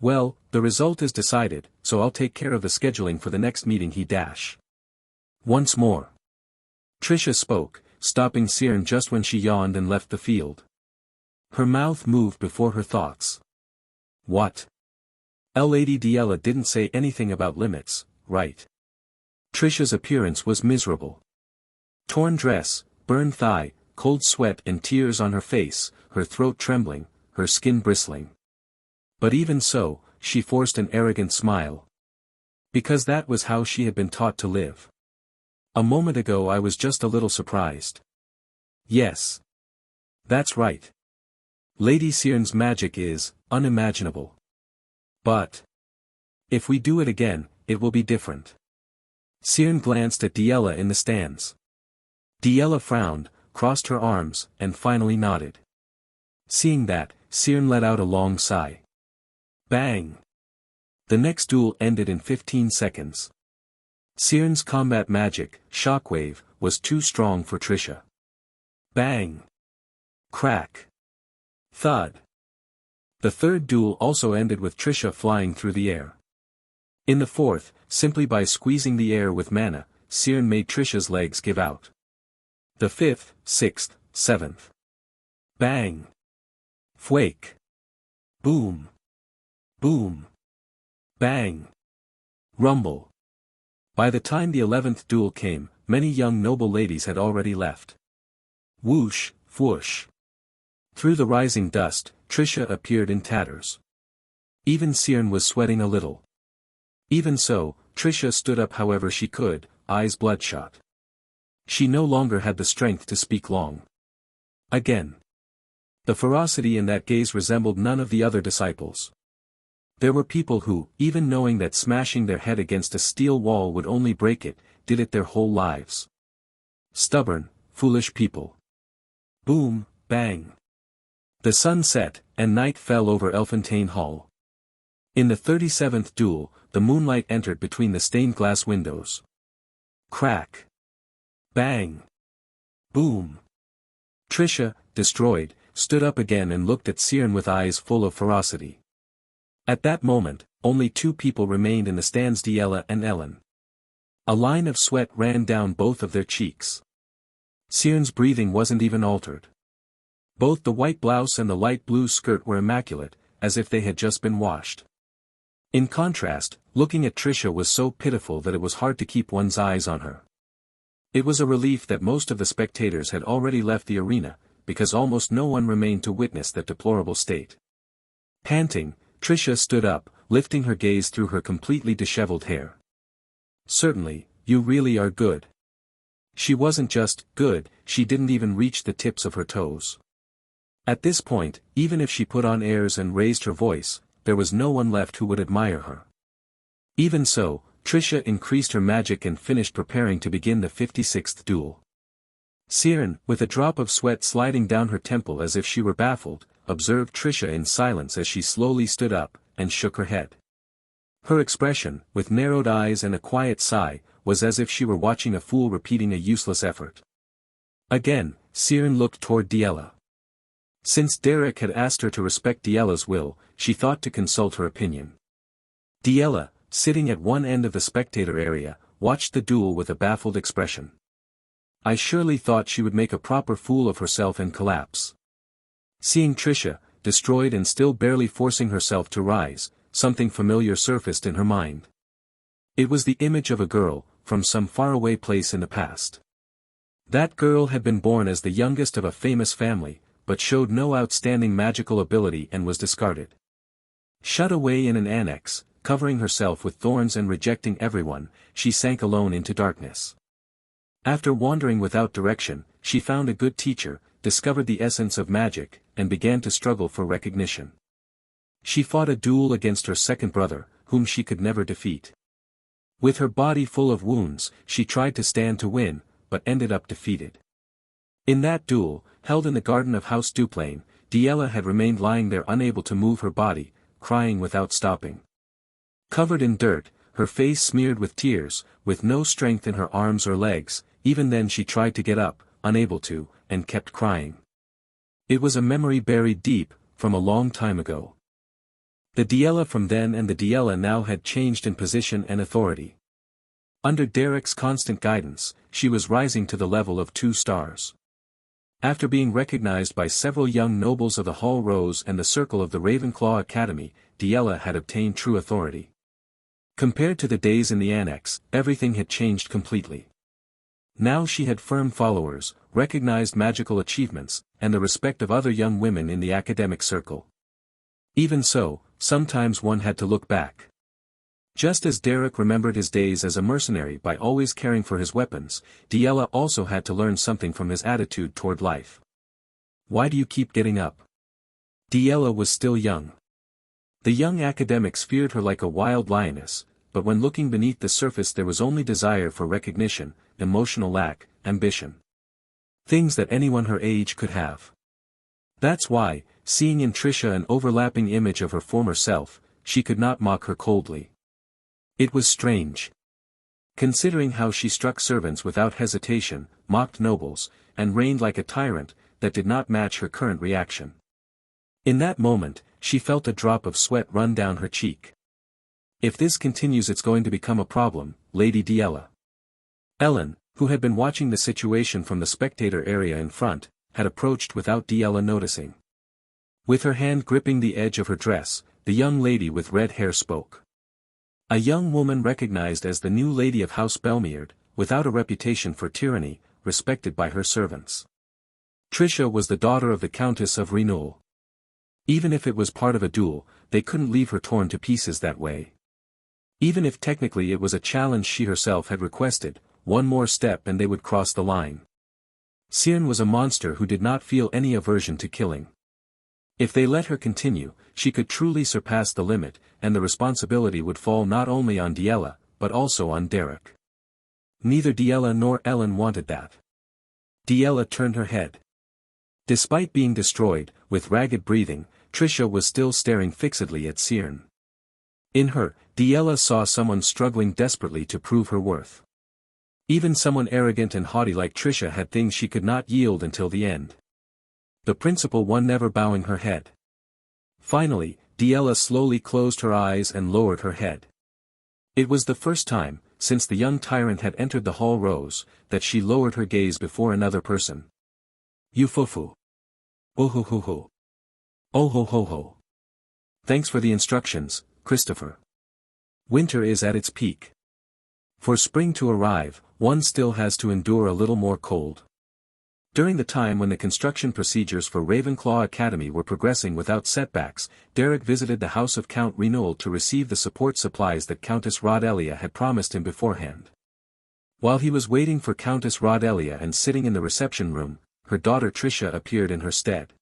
Well, the result is decided, so I'll take care of the scheduling for the next meeting he dash. Once more. Trisha spoke, stopping Siren just when she yawned and left the field. Her mouth moved before her thoughts. What? Lady Diella didn't say anything about limits, right? Trisha's appearance was miserable. Torn dress, burned thigh, cold sweat and tears on her face, her throat trembling, her skin bristling. But even so, she forced an arrogant smile. Because that was how she had been taught to live. A moment ago I was just a little surprised. Yes. That's right. Lady Siren's magic is unimaginable. But if we do it again, it will be different. Siren glanced at Diella in the stands. Diella frowned, crossed her arms, and finally nodded. Seeing that, Siren let out a long sigh. Bang! The next duel ended in 15 seconds. Siren's combat magic, Shockwave, was too strong for Trisha. Bang! Crack! Thud! The third duel also ended with Trisha flying through the air. In the fourth, simply by squeezing the air with mana, Siren made Trisha's legs give out. The fifth, sixth, seventh. Bang! Fwake! Boom! Boom! Bang! Rumble! By the time the 11th duel came, many young noble ladies had already left. Whoosh, whoosh. Through the rising dust, Trisha appeared in tatters. Even Siren was sweating a little. Even so, Trisha stood up however she could, eyes bloodshot. She no longer had the strength to speak long. Again. The ferocity in that gaze resembled none of the other disciples. There were people who, even knowing that smashing their head against a steel wall would only break it, did it their whole lives. Stubborn, foolish people. Boom, bang. The sun set, and night fell over Elfontaine Hall. In the 37th duel, the moonlight entered between the stained glass windows. Crack. Bang. Boom. Trisha, destroyed, stood up again and looked at Siren with eyes full of ferocity. At that moment, only two people remained in the stands, Diella and Ellen. A line of sweat ran down both of their cheeks. Siren's breathing wasn't even altered. Both the white blouse and the light blue skirt were immaculate, as if they had just been washed. In contrast, looking at Trisha was so pitiful that it was hard to keep one's eyes on her. It was a relief that most of the spectators had already left the arena, because almost no one remained to witness that deplorable state. Panting, Trisha stood up, lifting her gaze through her completely disheveled hair. Certainly, you really are good. She wasn't just good, she didn't even reach the tips of her toes. At this point, even if she put on airs and raised her voice, there was no one left who would admire her. Even so, Trisha increased her magic and finished preparing to begin the 56th duel. Siren, with a drop of sweat sliding down her temple as if she were baffled, observed Trisha in silence as she slowly stood up, and shook her head. Her expression, with narrowed eyes and a quiet sigh, was as if she were watching a fool repeating a useless effort. Again, Siren looked toward Diella. Since Derek had asked her to respect Diella's will, she thought to consult her opinion. Diella, sitting at one end of the spectator area, watched the duel with a baffled expression. I surely thought she would make a proper fool of herself and collapse. Seeing Trisha, destroyed and still barely forcing herself to rise, something familiar surfaced in her mind. It was the image of a girl, from some faraway place in the past. That girl had been born as the youngest of a famous family, but showed no outstanding magical ability and was discarded. Shut away in an annex, covering herself with thorns and rejecting everyone, she sank alone into darkness. After wandering without direction, she found a good teacher, discovered the essence of magic, and began to struggle for recognition. She fought a duel against her second brother, whom she could never defeat. With her body full of wounds, she tried to stand to win, but ended up defeated. In that duel, held in the garden of House Duplain, Diella had remained lying there unable to move her body, crying without stopping. Covered in dirt, her face smeared with tears, with no strength in her arms or legs. Even then she tried to get up, unable to, and kept crying. It was a memory buried deep, from a long time ago. The Diella from then and the Diella now had changed in position and authority. Under Derek's constant guidance, she was rising to the level of 2 stars. After being recognized by several young nobles of the Hall Rose and the circle of the Ravenclaw Academy, Diella had obtained true authority. Compared to the days in the Annex, everything had changed completely. Now she had firm followers, recognized magical achievements, and the respect of other young women in the academic circle. Even so, sometimes one had to look back. Just as Derek remembered his days as a mercenary by always caring for his weapons, Diella also had to learn something from his attitude toward life. Why do you keep getting up? Diella was still young. The young academics feared her like a wild lioness, but when looking beneath the surface there was only desire for recognition, emotional lack, ambition. Things that anyone her age could have. That's why, seeing in Trisha an overlapping image of her former self, she could not mock her coldly. It was strange. Considering how she struck servants without hesitation, mocked nobles, and reigned like a tyrant, that did not match her current reaction. In that moment, she felt a drop of sweat run down her cheek. If this continues it's going to become a problem, Lady Diella. Ellen, who had been watching the situation from the spectator area in front, had approached without Diella noticing. With her hand gripping the edge of her dress, the young lady with red hair spoke. A young woman recognized as the new lady of House Belmeard, without a reputation for tyranny, respected by her servants. Trisha was the daughter of the Countess of Renoul. Even if it was part of a duel, they couldn't leave her torn to pieces that way. Even if technically it was a challenge she herself had requested, one more step and they would cross the line. Cyrne was a monster who did not feel any aversion to killing. If they let her continue, she could truly surpass the limit, and the responsibility would fall not only on Diella, but also on Derek. Neither Diella nor Ellen wanted that. Diella turned her head. Despite being destroyed, with ragged breathing, Trisha was still staring fixedly at Cyrne. In her, Diella saw someone struggling desperately to prove her worth. Even someone arrogant and haughty like Trisha had things she could not yield until the end. The principal one never bowing her head. Finally, Diella slowly closed her eyes and lowered her head. It was the first time, since the young tyrant had entered the Hall Rose, that she lowered her gaze before another person. You fufu. Oh ho ho ho. Oh ho ho ho. Thanks for the instructions, Christopher. Winter is at its peak. For spring to arrive, one still has to endure a little more cold. During the time when the construction procedures for Ravenclaw Academy were progressing without setbacks, Derek visited the house of Count Renoul to receive the support supplies that Countess Rodelia had promised him beforehand. While he was waiting for Countess Rodelia and sitting in the reception room, her daughter Trisha appeared in her stead.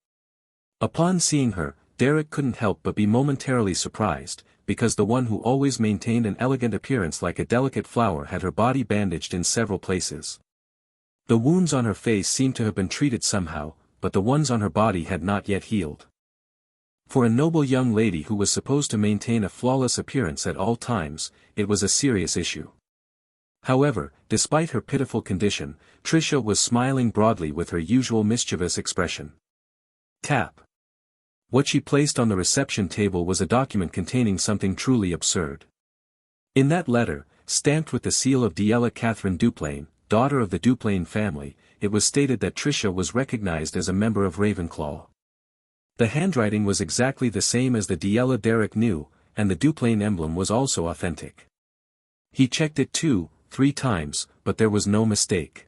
Upon seeing her, Derek couldn't help but be momentarily surprised, because the one who always maintained an elegant appearance like a delicate flower had her body bandaged in several places. The wounds on her face seemed to have been treated somehow, but the ones on her body had not yet healed. For a noble young lady who was supposed to maintain a flawless appearance at all times, it was a serious issue. However, despite her pitiful condition, Trisha was smiling broadly with her usual mischievous expression. Tap. What she placed on the reception table was a document containing something truly absurd. In that letter, stamped with the seal of Diella Catherine Duplain, daughter of the Duplain family, it was stated that Trisha was recognized as a member of Ravenclaw. The handwriting was exactly the same as the Diella Derek knew, and the Duplain emblem was also authentic. He checked it 2-3 times, but there was no mistake.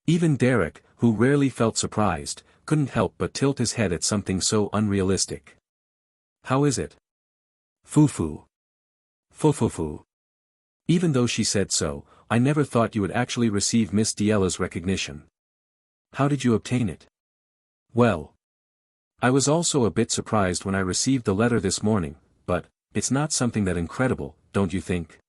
Even Derek, who rarely felt surprised, couldn't help but tilt his head at something so unrealistic. How is it? Foo-foo. Foo-foo-foo. Even though she said so, I never thought you would actually receive Miss Diella's recognition. How did you obtain it? Well, I was also a bit surprised when I received the letter this morning, but it's not something that incredible, don't you think?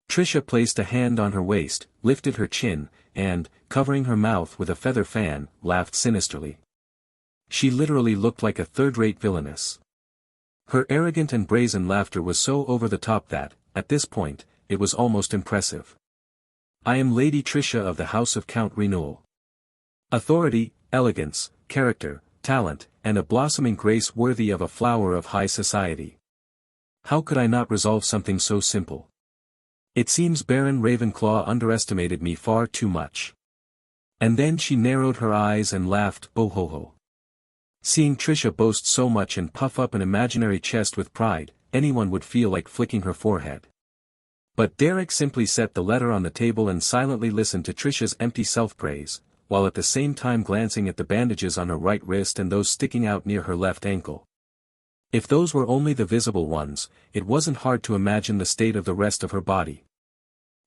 Trisha placed a hand on her waist, lifted her chin, and, covering her mouth with a feather fan, laughed sinisterly. She literally looked like a third-rate villainess. Her arrogant and brazen laughter was so over the top that, at this point, it was almost impressive. I am Lady Tricia of the House of Count Renewal. Authority, elegance, character, talent, and a blossoming grace worthy of a flower of high society. How could I not resolve something so simple? It seems Baron Ravenclaw underestimated me far too much. And then she narrowed her eyes and laughed, boho-ho. Seeing Tricia boast so much and puff up an imaginary chest with pride, anyone would feel like flicking her forehead. But Derek simply set the letter on the table and silently listened to Tricia's empty self-praise, while at the same time glancing at the bandages on her right wrist and those sticking out near her left ankle. If those were only the visible ones, it wasn't hard to imagine the state of the rest of her body.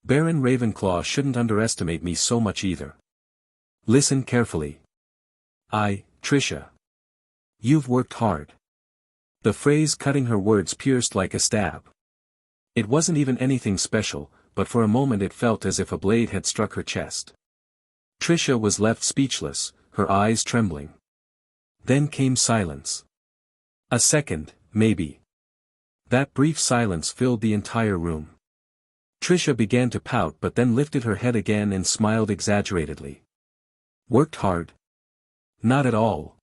Baron Ravenclaw shouldn't underestimate me so much either. Listen carefully. Tricia. You've worked hard. The phrase cutting her words pierced like a stab. It wasn't even anything special, but for a moment it felt as if a blade had struck her chest. Tricia was left speechless, her eyes trembling. Then came silence. A second, maybe. That brief silence filled the entire room. Tricia began to pout but then lifted her head again and smiled exaggeratedly. Worked hard? Not at all.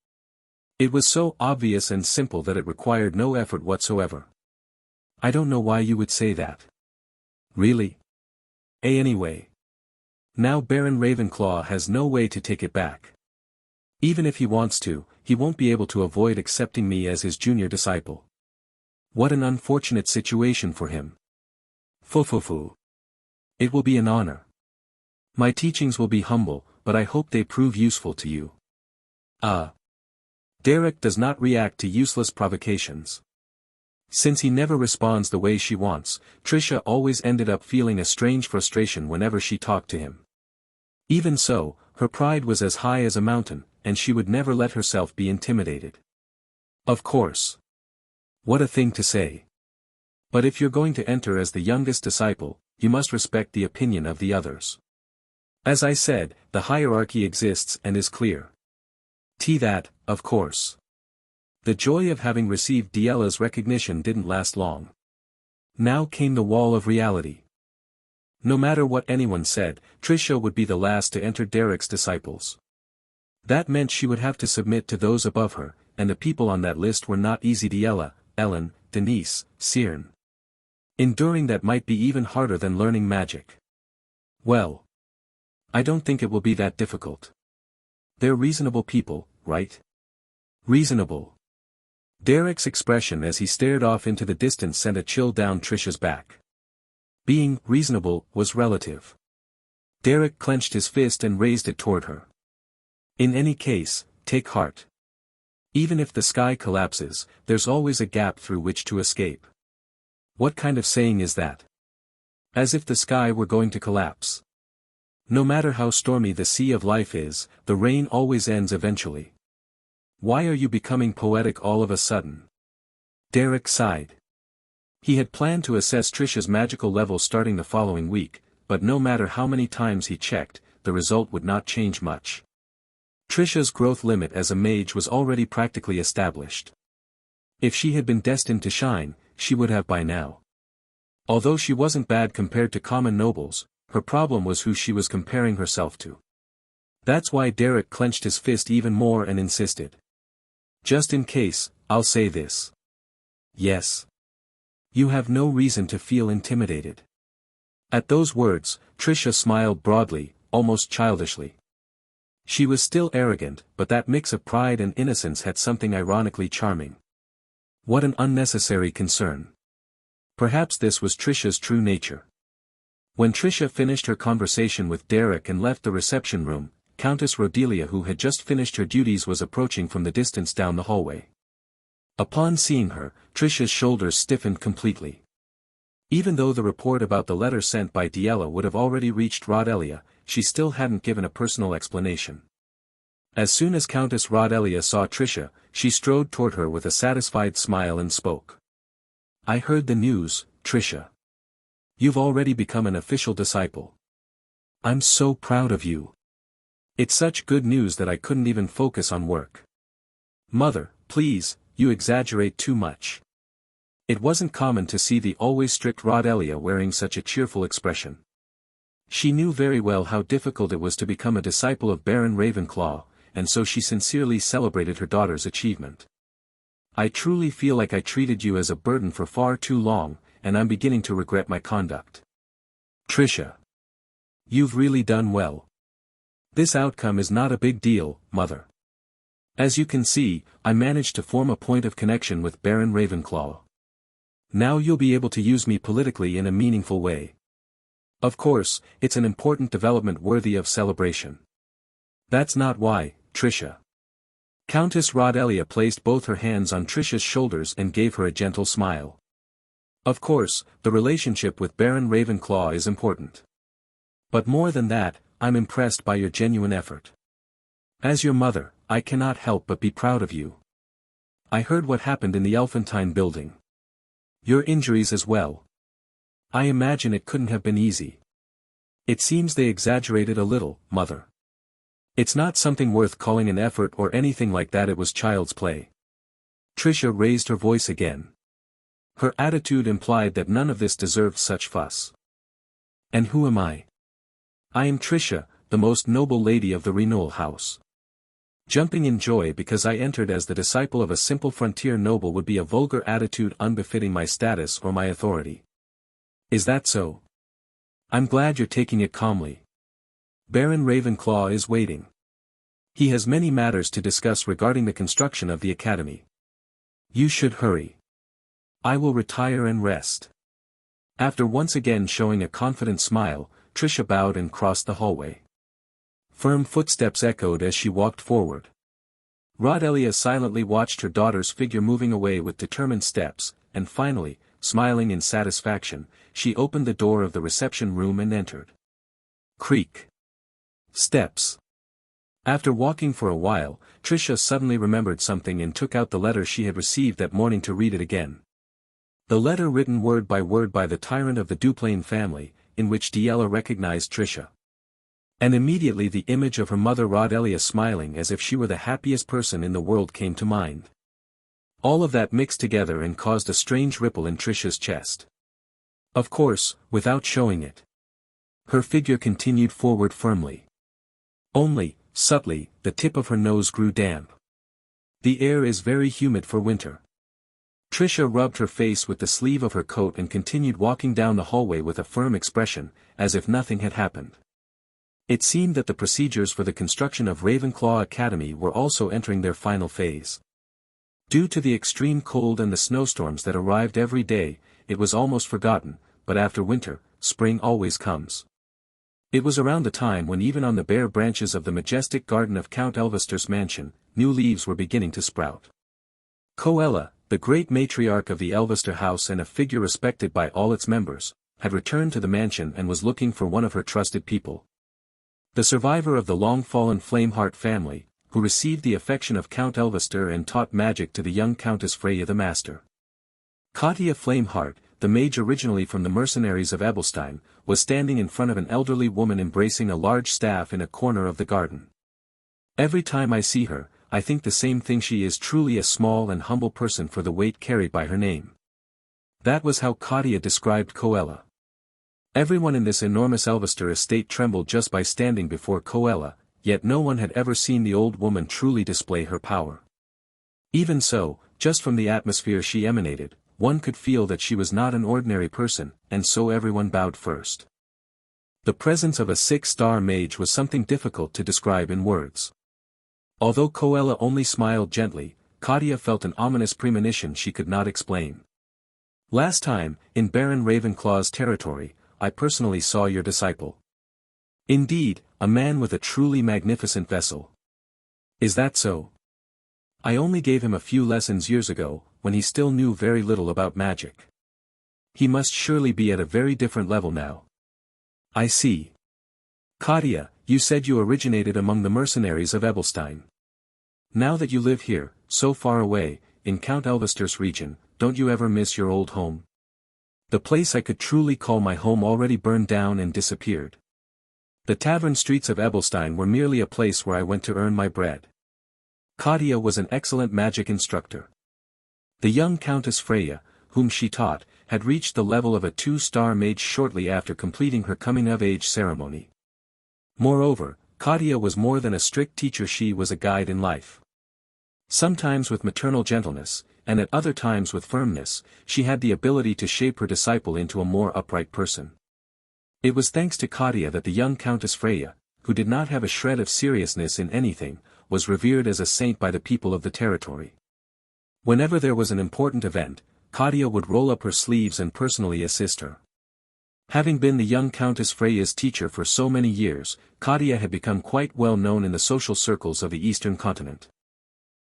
It was so obvious and simple that it required no effort whatsoever. I don't know why you would say that. Really? Anyway. Now Baron Ravenclaw has no way to take it back. Even if he wants to, he won't be able to avoid accepting me as his junior disciple. What an unfortunate situation for him. Fu. It will be an honor. My teachings will be humble, but I hope they prove useful to you. Derek does not react to useless provocations. Since he never responds the way she wants, Tricia always ended up feeling a strange frustration whenever she talked to him. Even so, her pride was as high as a mountain, and she would never let herself be intimidated. Of course. What a thing to say. But if you're going to enter as the youngest disciple, you must respect the opinion of the others. As I said, the hierarchy exists and is clear. That, of course. The joy of having received Diella's recognition didn't last long. Now came the wall of reality. No matter what anyone said, Tricia would be the last to enter Derek's disciples. That meant she would have to submit to those above her, and the people on that list were not easy. Diella, Ellen, Denise, Cyrne. Enduring that might be even harder than learning magic. Well, I don't think it will be that difficult. They're reasonable people, right? Reasonable. Derek's expression as he stared off into the distance sent a chill down Tricia's back. Being reasonable was relative. Derek clenched his fist and raised it toward her. In any case, take heart. Even if the sky collapses, there's always a gap through which to escape. What kind of saying is that? As if the sky were going to collapse. No matter how stormy the sea of life is, the rain always ends eventually. Why are you becoming poetic all of a sudden? Derek sighed. He had planned to assess Tricia's magical level starting the following week, but no matter how many times he checked, the result would not change much. Tricia's growth limit as a mage was already practically established. If she had been destined to shine, she would have by now. Although she wasn't bad compared to common nobles, her problem was who she was comparing herself to. That's why Derek clenched his fist even more and insisted. Just in case, I'll say this. Yes. You have no reason to feel intimidated. At those words, Tricia smiled broadly, almost childishly. She was still arrogant, but that mix of pride and innocence had something ironically charming. What an unnecessary concern. Perhaps this was Tricia's true nature. When Tricia finished her conversation with Derek and left the reception room, Countess Rhodelia, who had just finished her duties, was approaching from the distance down the hallway. Upon seeing her, Tricia's shoulders stiffened completely. Even though the report about the letter sent by Diella would have already reached Rhodelia, she still hadn't given a personal explanation. As soon as Countess Rhodelia saw Tricia, she strode toward her with a satisfied smile and spoke. I heard the news, Tricia. You've already become an official disciple. I'm so proud of you. It's such good news that I couldn't even focus on work. Mother, please, you exaggerate too much. It wasn't common to see the always strict Rodelia wearing such a cheerful expression. She knew very well how difficult it was to become a disciple of Baron Ravenclaw, and so she sincerely celebrated her daughter's achievement. I truly feel like I treated you as a burden for far too long, and I'm beginning to regret my conduct. Tricia. You've really done well. This outcome is not a big deal, Mother. As you can see, I managed to form a point of connection with Baron Ravenclaw. Now you'll be able to use me politically in a meaningful way. Of course, it's an important development worthy of celebration. That's not why, Tricia. Countess Rodelia placed both her hands on Tricia's shoulders and gave her a gentle smile. Of course, the relationship with Baron Ravenclaw is important. But more than that, I'm impressed by your genuine effort. As your mother, I cannot help but be proud of you. I heard what happened in the Elfantine building. Your injuries as well. I imagine it couldn't have been easy. It seems they exaggerated a little, Mother. It's not something worth calling an effort or anything like that. It was child's play. Tricia raised her voice again. Her attitude implied that none of this deserved such fuss. And who am I? I am Tricia, the most noble lady of the Renewal House. Jumping in joy because I entered as the disciple of a simple frontier noble would be a vulgar attitude unbefitting my status or my authority. Is that so? I'm glad you're taking it calmly. Baron Ravenclaw is waiting. He has many matters to discuss regarding the construction of the academy. You should hurry. I will retire and rest. After once again showing a confident smile, Tricia bowed and crossed the hallway. Firm footsteps echoed as she walked forward. Rodelia silently watched her daughter's figure moving away with determined steps, and finally, smiling in satisfaction, she opened the door of the reception room and entered. Creak. Steps. After walking for a while, Tricia suddenly remembered something and took out the letter she had received that morning to read it again. The letter written word by the tyrant of the Duplain family, in which Diella recognized Tricia. And immediately the image of her mother Rodelia smiling as if she were the happiest person in the world came to mind. All of that mixed together and caused a strange ripple in Tricia's chest. Of course, without showing it. Her figure continued forward firmly. Only, subtly, the tip of her nose grew damp. The air is very humid for winter. Tricia rubbed her face with the sleeve of her coat and continued walking down the hallway with a firm expression, as if nothing had happened. It seemed that the procedures for the construction of Ravenclaw Academy were also entering their final phase. Due to the extreme cold and the snowstorms that arrived every day, it was almost forgotten, but after winter, spring always comes. It was around the time when even on the bare branches of the majestic garden of Count Elvester's mansion, new leaves were beginning to sprout. Coella, the great matriarch of the Elvester house and a figure respected by all its members, had returned to the mansion and was looking for one of her trusted people. The survivor of the long-fallen Flameheart family, who received the affection of Count Elvester and taught magic to the young Countess Freya the Master. Katia Flameheart, the mage originally from the mercenaries of Ebelstein, was standing in front of an elderly woman embracing a large staff in a corner of the garden. Every time I see her, I think the same thing. She is truly a small and humble person for the weight carried by her name. That was how Katia described Coella. Everyone in this enormous Elvester estate trembled just by standing before Coella, yet no one had ever seen the old woman truly display her power. Even so, just from the atmosphere she emanated, one could feel that she was not an ordinary person, and so everyone bowed first. The presence of a 6-star mage was something difficult to describe in words. Although Coella only smiled gently, Katia felt an ominous premonition she could not explain. Last time, in Baron Ravenclaw's territory, I personally saw your disciple. Indeed, a man with a truly magnificent vessel. Is that so? I only gave him a few lessons years ago, when he still knew very little about magic. He must surely be at a very different level now. I see. Katia, you said you originated among the mercenaries of Ebelstein. Now that you live here, so far away, in Count Elvester's region, don't you ever miss your old home? The place I could truly call my home already burned down and disappeared. The tavern streets of Ebelstein were merely a place where I went to earn my bread. Katia was an excellent magic instructor. The young Countess Freya, whom she taught, had reached the level of a 2-star mage shortly after completing her coming-of-age ceremony. Moreover, Katia was more than a strict teacher, she was a guide in life. Sometimes with maternal gentleness, and at other times with firmness, she had the ability to shape her disciple into a more upright person. It was thanks to Katia that the young Countess Freya, who did not have a shred of seriousness in anything, was revered as a saint by the people of the territory. Whenever there was an important event, Katia would roll up her sleeves and personally assist her. Having been the young Countess Freya's teacher for so many years, Katia had become quite well known in the social circles of the eastern continent.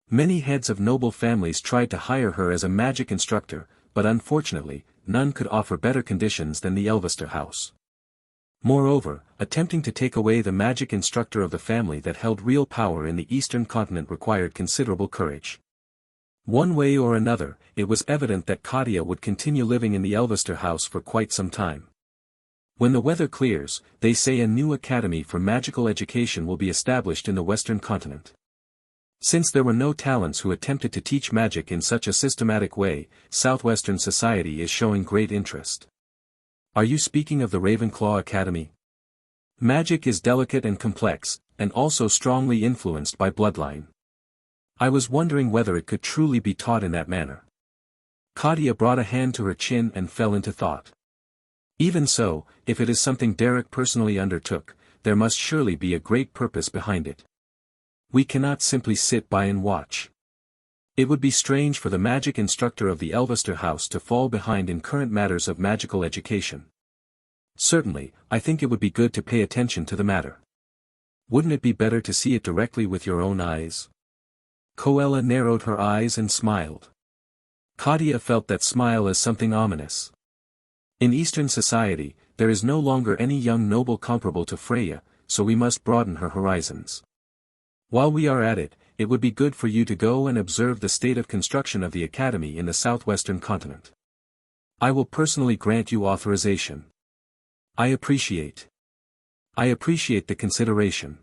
Many heads of noble families tried to hire her as a magic instructor, but unfortunately, none could offer better conditions than the Elvester house. Moreover, attempting to take away the magic instructor of the family that held real power in the eastern continent required considerable courage. One way or another, it was evident that Katia would continue living in the Elvester house for quite some time. When the weather clears, they say a new academy for magical education will be established in the western continent. Since there were no talents who attempted to teach magic in such a systematic way, southwestern society is showing great interest. Are you speaking of the Ravenclaw Academy? Magic is delicate and complex, and also strongly influenced by bloodline. I was wondering whether it could truly be taught in that manner. Katia brought a hand to her chin and fell into thought. Even so, if it is something Derek personally undertook, there must surely be a great purpose behind it. We cannot simply sit by and watch. It would be strange for the magic instructor of the Elvester house to fall behind in current matters of magical education. Certainly, I think it would be good to pay attention to the matter. Wouldn't it be better to see it directly with your own eyes? Coella narrowed her eyes and smiled. Katia felt that smile as something ominous. In Eastern society, there is no longer any young noble comparable to Freya, so we must broaden her horizons. While we are at it, it would be good for you to go and observe the state of construction of the academy in the southwestern continent. I will personally grant you authorization. I appreciate the consideration.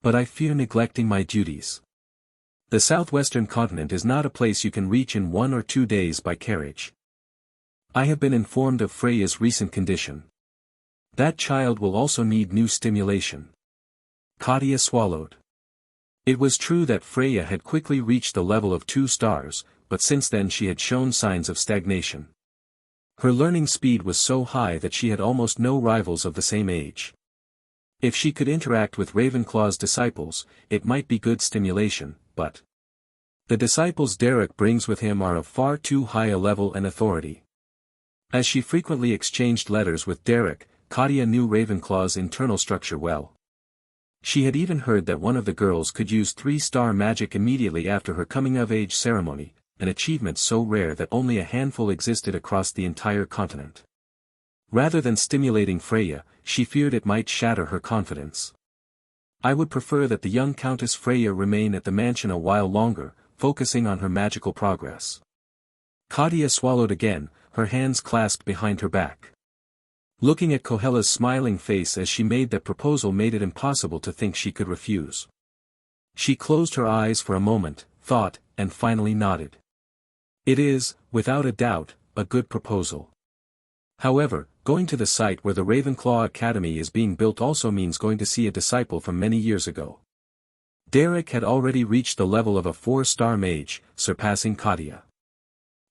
But I fear neglecting my duties. The southwestern continent is not a place you can reach in 1 or 2 days by carriage. I have been informed of Freya's recent condition. That child will also need new stimulation. Katia swallowed. It was true that Freya had quickly reached the level of 2 stars, but since then she had shown signs of stagnation. Her learning speed was so high that she had almost no rivals of the same age. If she could interact with Ravenclaw's disciples, it might be good stimulation, but the disciples Derek brings with him are of far too high a level and authority. As she frequently exchanged letters with Derek, Katia knew Ravenclaw's internal structure well. She had even heard that one of the girls could use 3-star magic immediately after her coming-of-age ceremony, an achievement so rare that only a handful existed across the entire continent. Rather than stimulating Freya, she feared it might shatter her confidence. I would prefer that the young Countess Freya remain at the mansion a while longer, focusing on her magical progress. Katia swallowed again, her hands clasped behind her back. Looking at Coella's smiling face as she made that proposal made it impossible to think she could refuse. She closed her eyes for a moment, thought, and finally nodded. It is, without a doubt, a good proposal. However, going to the site where the Ravenclaw Academy is being built also means going to see a disciple from many years ago. Derek had already reached the level of a 4-star mage, surpassing Katia.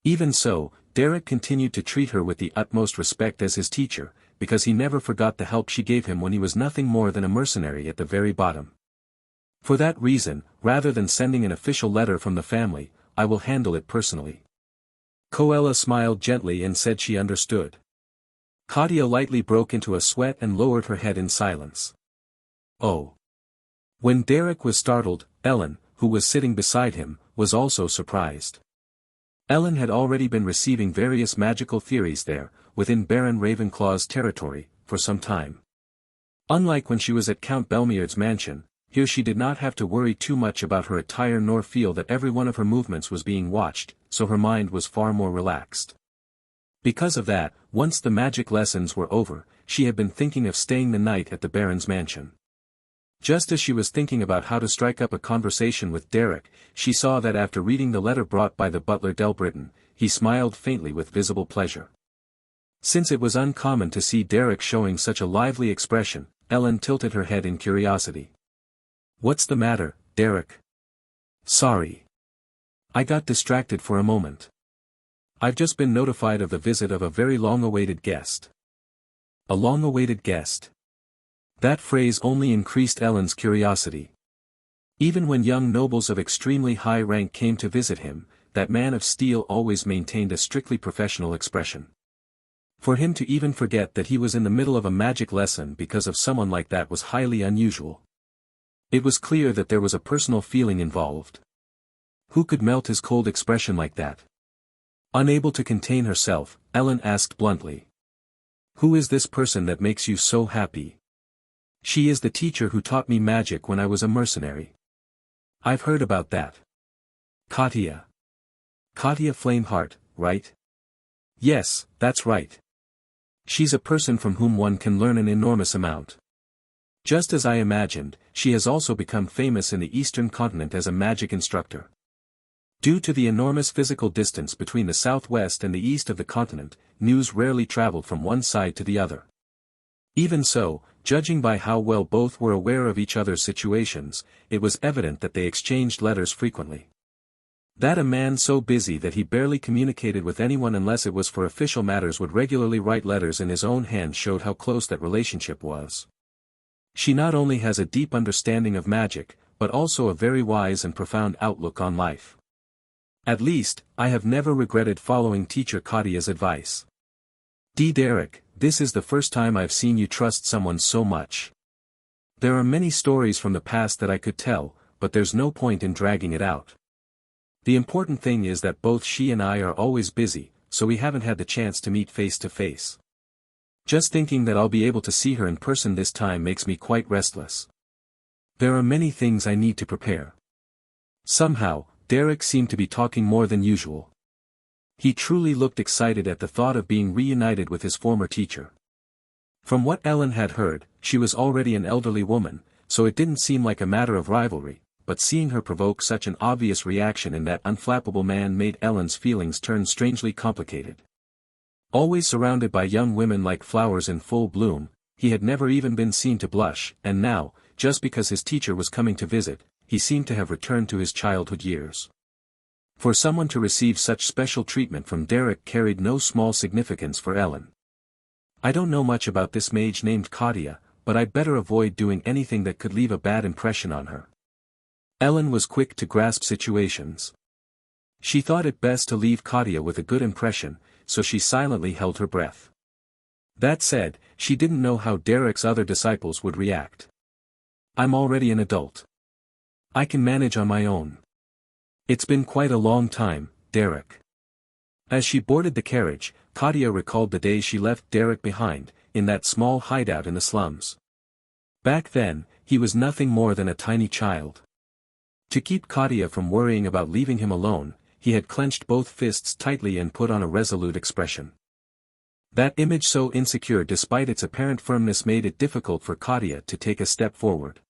Even so, Derek continued to treat her with the utmost respect as his teacher, because he never forgot the help she gave him when he was nothing more than a mercenary at the very bottom. For that reason, rather than sending an official letter from the family, I will handle it personally. Coella smiled gently and said she understood. Katia lightly broke into a sweat and lowered her head in silence. Oh. When Derek was startled, Ellen, who was sitting beside him, was also surprised. Ellen had already been receiving various magical theories there, within Baron Ravenclaw's territory, for some time. Unlike when she was at Count Belmierd's mansion, here she did not have to worry too much about her attire nor feel that every one of her movements was being watched, so her mind was far more relaxed. Because of that, once the magic lessons were over, she had been thinking of staying the night at the Baron's mansion. Just as she was thinking about how to strike up a conversation with Derek, she saw that after reading the letter brought by the butler Delbritton, he smiled faintly with visible pleasure. Since it was uncommon to see Derek showing such a lively expression, Ellen tilted her head in curiosity. "What's the matter, Derek?" "Sorry. I got distracted for a moment. I've just been notified of the visit of a very long-awaited guest." A long-awaited guest. That phrase only increased Ellen's curiosity. Even when young nobles of extremely high rank came to visit him, that man of steel always maintained a strictly professional expression. For him to even forget that he was in the middle of a magic lesson because of someone like that was highly unusual. It was clear that there was a personal feeling involved. Who could melt his cold expression like that? Unable to contain herself, Ellen asked bluntly. "Who is this person that makes you so happy?" "She is the teacher who taught me magic when I was a mercenary." "I've heard about that. Katya. Katya Flameheart, right?" "Yes, that's right. She's a person from whom one can learn an enormous amount. Just as I imagined, she has also become famous in the Eastern continent as a magic instructor. Due to the enormous physical distance between the southwest and the east of the continent, news rarely traveled from one side to the other. Even so, judging by how well both were aware of each other's situations, it was evident that they exchanged letters frequently. That a man so busy that he barely communicated with anyone unless it was for official matters would regularly write letters in his own hand showed how close that relationship was. She not only has a deep understanding of magic, but also a very wise and profound outlook on life. At least, I have never regretted following teacher Katya's advice. Derek, this is the first time I've seen you trust someone so much. There are many stories from the past that I could tell, but there's no point in dragging it out. The important thing is that both she and I are always busy, so we haven't had the chance to meet face to face. Just thinking that I'll be able to see her in person this time makes me quite restless. There are many things I need to prepare." Somehow, Derek seemed to be talking more than usual. He truly looked excited at the thought of being reunited with his former teacher. From what Ellen had heard, she was already an elderly woman, so it didn't seem like a matter of rivalry, but seeing her provoke such an obvious reaction in that unflappable man made Ellen's feelings turn strangely complicated. Always surrounded by young women like flowers in full bloom, he had never even been seen to blush, and now, just because his teacher was coming to visit, he seemed to have returned to his childhood years. For someone to receive such special treatment from Derek carried no small significance for Ellen. "I don't know much about this mage named Katya, but I'd better avoid doing anything that could leave a bad impression on her." Ellen was quick to grasp situations. She thought it best to leave Katya with a good impression, so she silently held her breath. That said, she didn't know how Derek's other disciples would react. "I'm already an adult. I can manage on my own. It's been quite a long time, Derek." As she boarded the carriage, Katya recalled the day she left Derek behind, in that small hideout in the slums. Back then, he was nothing more than a tiny child. To keep Katya from worrying about leaving him alone, he had clenched both fists tightly and put on a resolute expression. That image so insecure despite its apparent firmness made it difficult for Katya to take a step forward.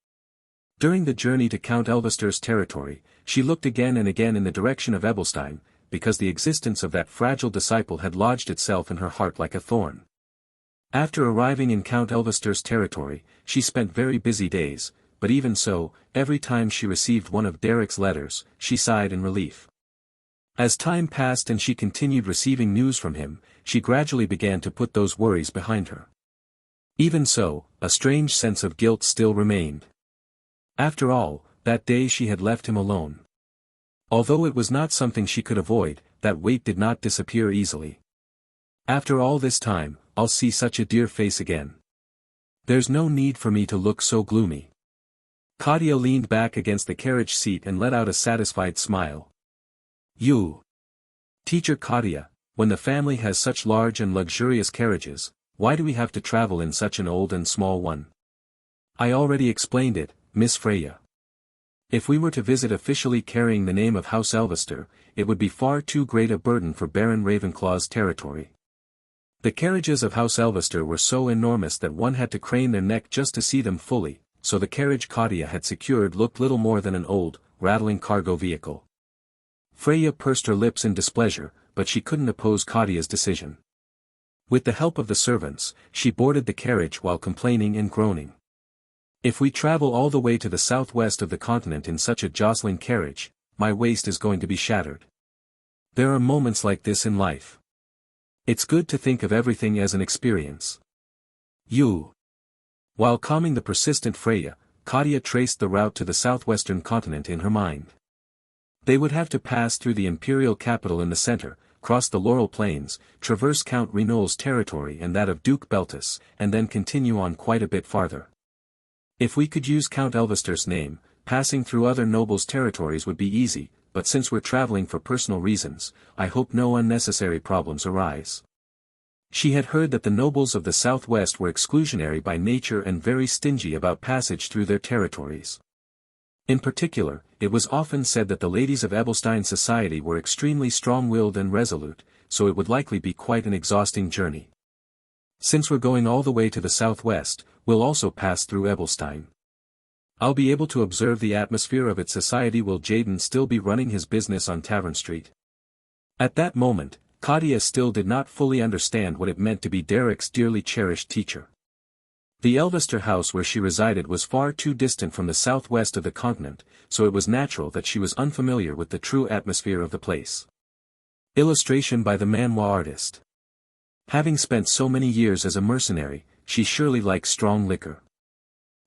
During the journey to Count Elvester's territory, she looked again and again in the direction of Ebelstein, because the existence of that fragile disciple had lodged itself in her heart like a thorn. After arriving in Count Elvester's territory, she spent very busy days, but even so, every time she received one of Derek's letters, she sighed in relief. As time passed and she continued receiving news from him, she gradually began to put those worries behind her. Even so, a strange sense of guilt still remained. After all, that day she had left him alone. Although it was not something she could avoid, that weight did not disappear easily. After all this time, I'll see such a dear face again. There's no need for me to look so gloomy. Katya leaned back against the carriage seat and let out a satisfied smile. "You, Teacher Katya, when the family has such large and luxurious carriages, why do we have to travel in such an old and small one?" "I already explained it, Miss Freya. If we were to visit officially carrying the name of House Elvester, it would be far too great a burden for Baron Ravenclaw's territory. The carriages of House Elvester were so enormous that one had to crane their neck just to see them fully, so the carriage Katya had secured looked little more than an old, rattling cargo vehicle." Freya pursed her lips in displeasure, but she couldn't oppose Kadia's decision. With the help of the servants, she boarded the carriage while complaining and groaning. If we travel all the way to the southwest of the continent in such a jostling carriage, my waist is going to be shattered. There are moments like this in life. It's good to think of everything as an experience. While calming the persistent Freya, Kadia traced the route to the southwestern continent in her mind. They would have to pass through the imperial capital in the center, cross the Laurel Plains, traverse Count Renol's territory and that of Duke Beltus, and then continue on quite a bit farther. If we could use Count Elvester's name, passing through other nobles' territories would be easy, but since we're traveling for personal reasons, I hope no unnecessary problems arise. She had heard that the nobles of the southwest were exclusionary by nature and very stingy about passage through their territories. In particular, it was often said that the ladies of Ebelstein's society were extremely strong-willed and resolute, so it would likely be quite an exhausting journey. Since we're going all the way to the southwest, we'll also pass through Ebelstein. I'll be able to observe the atmosphere of its society while Jaden still be running his business on Tavern Street. At that moment, Kadia still did not fully understand what it meant to be Derek's dearly cherished teacher. The Elvester house where she resided was far too distant from the southwest of the continent, so it was natural that she was unfamiliar with the true atmosphere of the place. Illustration by the manhwa artist. Having spent so many years as a mercenary, she surely likes strong liquor.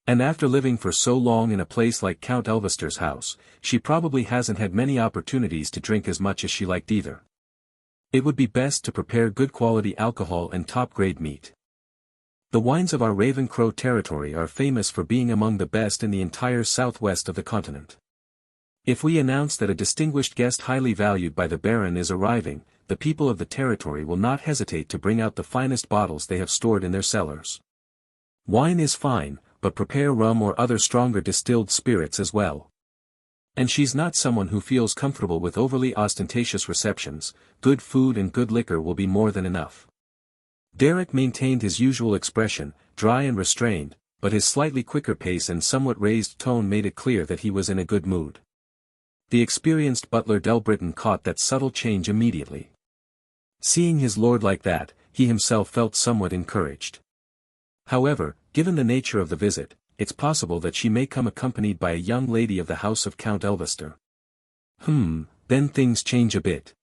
And after living for so long in a place like Count Elvester's house, she probably hasn't had many opportunities to drink as much as she liked either. It would be best to prepare good quality alcohol and top-grade meat. The wines of our Raven Crow territory are famous for being among the best in the entire southwest of the continent. If we announce that a distinguished guest highly valued by the Baron is arriving, the people of the territory will not hesitate to bring out the finest bottles they have stored in their cellars. Wine is fine, but prepare rum or other stronger distilled spirits as well. And she's not someone who feels comfortable with overly ostentatious receptions, good food and good liquor will be more than enough. Derek maintained his usual expression, dry and restrained, but his slightly quicker pace and somewhat raised tone made it clear that he was in a good mood. The experienced butler Delbritton caught that subtle change immediately. Seeing his lord like that, he himself felt somewhat encouraged. However, given the nature of the visit, it's possible that she may come accompanied by a young lady of the house of Count Elvester. Then things change a bit.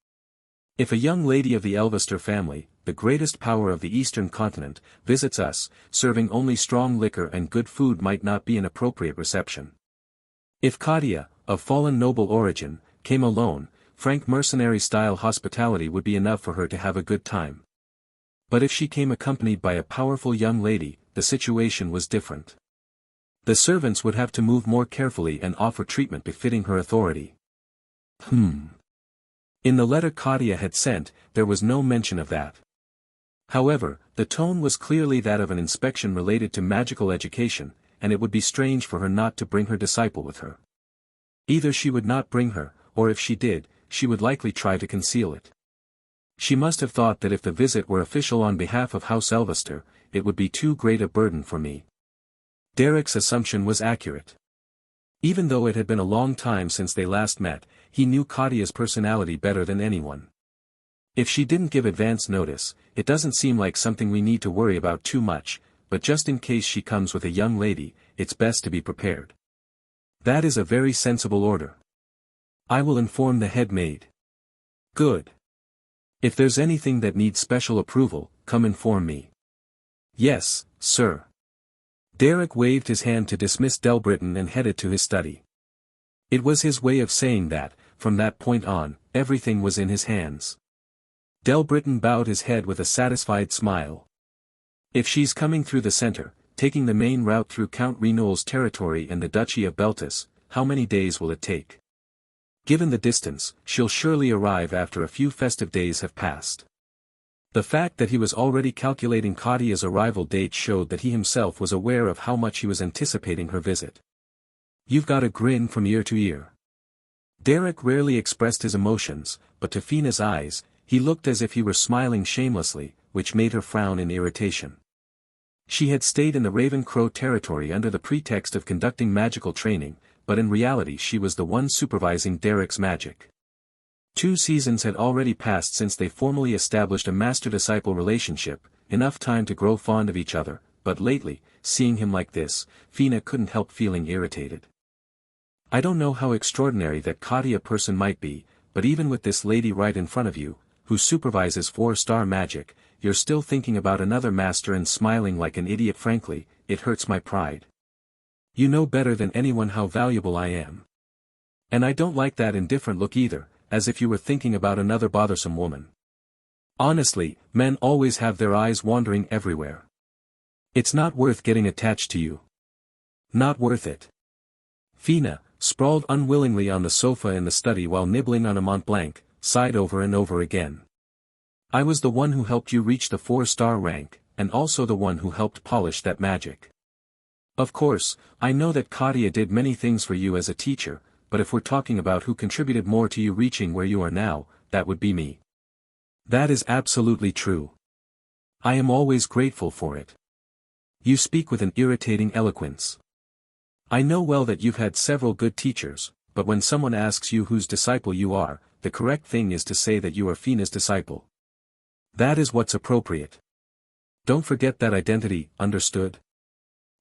If a young lady of the Elvester family, the greatest power of the eastern continent, visits us, serving only strong liquor and good food might not be an appropriate reception. If Kadia, of fallen noble origin, came alone, frank mercenary-style hospitality would be enough for her to have a good time. But if she came accompanied by a powerful young lady, the situation was different. The servants would have to move more carefully and offer treatment befitting her authority. In the letter Kadia had sent, there was no mention of that. However, the tone was clearly that of an inspection related to magical education, and it would be strange for her not to bring her disciple with her. Either she would not bring her, or if she did, she would likely try to conceal it. She must have thought that if the visit were official on behalf of House Elvester, it would be too great a burden for me. Derek's assumption was accurate. Even though it had been a long time since they last met, he knew Kadia's personality better than anyone. If she didn't give advance notice, it doesn't seem like something we need to worry about too much, but just in case she comes with a young lady, it's best to be prepared. That is a very sensible order. I will inform the head maid. Good. If there's anything that needs special approval, come inform me. Yes, sir. Derek waved his hand to dismiss Delbritton and headed to his study. It was his way of saying that, from that point on, everything was in his hands. Delbritton bowed his head with a satisfied smile. If she's coming through the center, taking the main route through Count Renol's territory and the Duchy of Beltus, how many days will it take? Given the distance, she'll surely arrive after a few festive days have passed. The fact that he was already calculating Kadia's arrival date showed that he himself was aware of how much he was anticipating her visit. You've got a grin from ear to ear. Derek rarely expressed his emotions, but to Fina's eyes, he looked as if he were smiling shamelessly, which made her frown in irritation. She had stayed in the Raven Crow territory under the pretext of conducting magical training, but in reality she was the one supervising Derek's magic. 2 seasons had already passed since they formally established a master-disciple relationship, enough time to grow fond of each other, but lately, seeing him like this, Fina couldn't help feeling irritated. I don't know how extraordinary that Katia person might be, but even with this lady right in front of you, who supervises 4-star magic, you're still thinking about another master and smiling like an idiot. Frankly, it hurts my pride. You know better than anyone how valuable I am. And I don't like that indifferent look either, as if you were thinking about another bothersome woman. Honestly, men always have their eyes wandering everywhere. It's not worth getting attached to you. Not worth it. Fina, sprawled unwillingly on the sofa in the study while nibbling on a Mont Blanc, sighed over and over again. I was the one who helped you reach the 4-star rank, and also the one who helped polish that magic. Of course, I know that Katia did many things for you as a teacher, but if we're talking about who contributed more to you reaching where you are now, that would be me. That is absolutely true. I am always grateful for it. You speak with an irritating eloquence. I know well that you've had several good teachers, but when someone asks you whose disciple you are, the correct thing is to say that you are Fina's disciple. That is what's appropriate. Don't forget that identity, understood?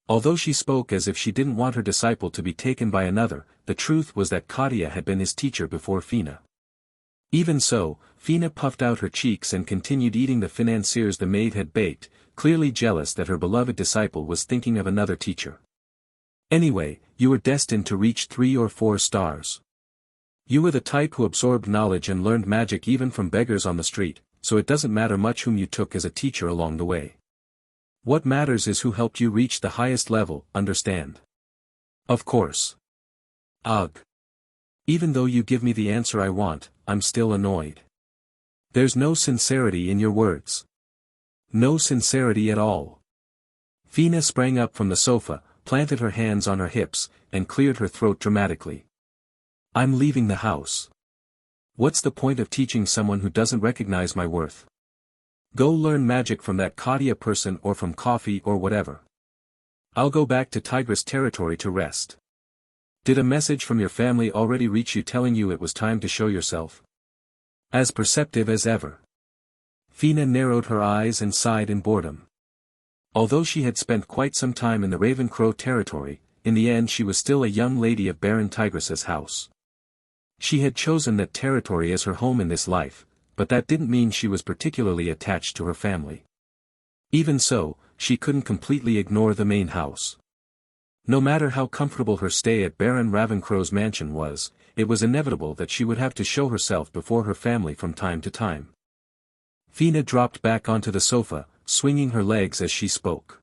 Although she spoke as if she didn't want her disciple to be taken by another, the truth was that Katia had been his teacher before Fina. Even so, Fina puffed out her cheeks and continued eating the financiers the maid had baked, clearly jealous that her beloved disciple was thinking of another teacher. Anyway, you were destined to reach 3 or 4 stars. You were the type who absorbed knowledge and learned magic even from beggars on the street, so it doesn't matter much whom you took as a teacher along the way. What matters is who helped you reach the highest level, understand? Of course. Ugh. Even though you give me the answer I want, I'm still annoyed. There's no sincerity in your words. No sincerity at all. Fina sprang up from the sofa, planted her hands on her hips, and cleared her throat dramatically. I'm leaving the house. What's the point of teaching someone who doesn't recognize my worth? Go learn magic from that Katia person or from coffee or whatever. I'll go back to Tigress territory to rest. Did a message from your family already reach you telling you it was time to show yourself? As perceptive as ever. Fina narrowed her eyes and sighed in boredom. Although she had spent quite some time in the Ravencrow territory, in the end she was still a young lady of Baron Tigress's house. She had chosen that territory as her home in this life, but that didn't mean she was particularly attached to her family. Even so, she couldn't completely ignore the main house. No matter how comfortable her stay at Baron Ravencrow's mansion was, it was inevitable that she would have to show herself before her family from time to time. Fina dropped back onto the sofa, swinging her legs as she spoke.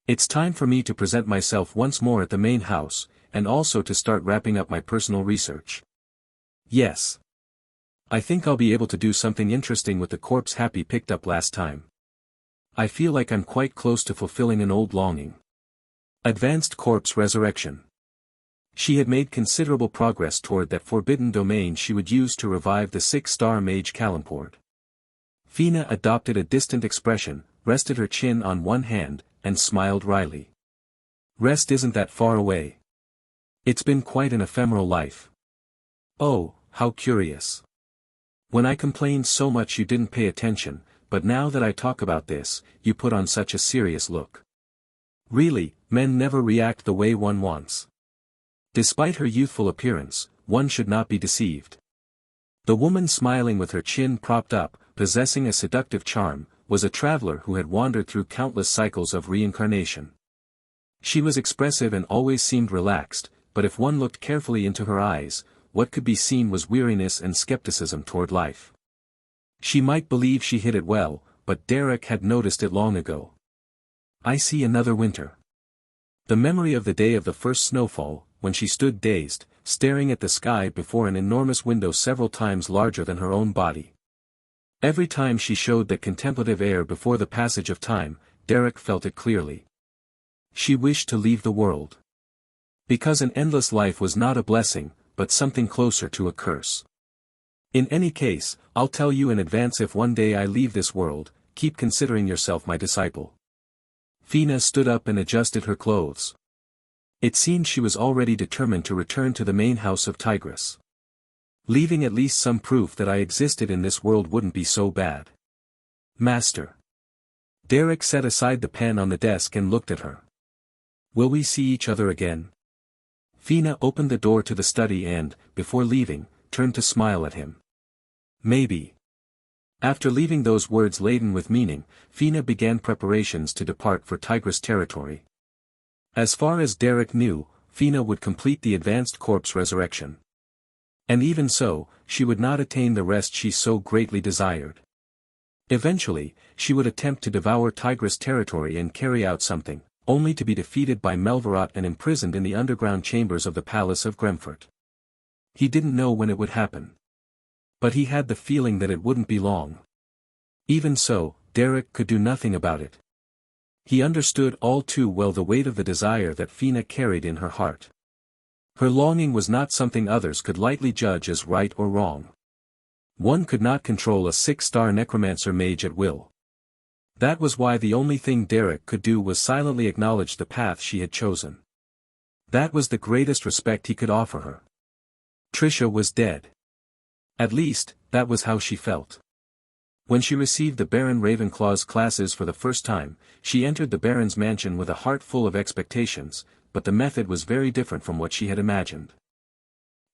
It's time for me to present myself once more at the main house, and also to start wrapping up my personal research. Yes. I think I'll be able to do something interesting with the corpse Happy picked up last time. I feel like I'm quite close to fulfilling an old longing. Advanced corpse resurrection. She had made considerable progress toward that forbidden domain she would use to revive the 6-star mage Calimport. Fina adopted a distant expression, rested her chin on one hand, and smiled wryly. Rest isn't that far away. It's been quite an ephemeral life. Oh, how curious. When I complained so much you didn't pay attention, but now that I talk about this, you put on such a serious look. Really, men never react the way one wants. Despite her youthful appearance, one should not be deceived. The woman smiling with her chin propped up, possessing a seductive charm, was a traveler who had wandered through countless cycles of reincarnation. She was expressive and always seemed relaxed, but if one looked carefully into her eyes, what could be seen was weariness and skepticism toward life. She might believe she hid it well, but Derek had noticed it long ago. I see another winter. The memory of the day of the first snowfall, when she stood dazed, staring at the sky before an enormous window several times larger than her own body. Every time she showed that contemplative air before the passage of time, Derek felt it clearly. She wished to leave the world. Because an endless life was not a blessing, but something closer to a curse. In any case, I'll tell you in advance if one day I leave this world, keep considering yourself my disciple. Fina stood up and adjusted her clothes. It seemed she was already determined to return to the main house of Tigress. Leaving at least some proof that I existed in this world wouldn't be so bad. Master. Derek set aside the pen on the desk and looked at her. Will we see each other again? Fina opened the door to the study and, before leaving, turned to smile at him. Maybe. After leaving those words laden with meaning, Fina began preparations to depart for Tigress territory. As far as Derek knew, Fina would complete the advanced corpse resurrection. And even so, she would not attain the rest she so greatly desired. Eventually, she would attempt to devour Tigress territory and carry out something, only to be defeated by Melvarot and imprisoned in the underground chambers of the palace of Gremfurt. He didn't know when it would happen. But he had the feeling that it wouldn't be long. Even so, Derek could do nothing about it. He understood all too well the weight of the desire that Fina carried in her heart. Her longing was not something others could lightly judge as right or wrong. One could not control a 6-star necromancer mage at will. That was why the only thing Derek could do was silently acknowledge the path she had chosen. That was the greatest respect he could offer her. Trisha was dead. At least, that was how she felt. When she received the Baron Ravenclaw's classes for the first time, she entered the Baron's mansion with a heart full of expectations, but the method was very different from what she had imagined.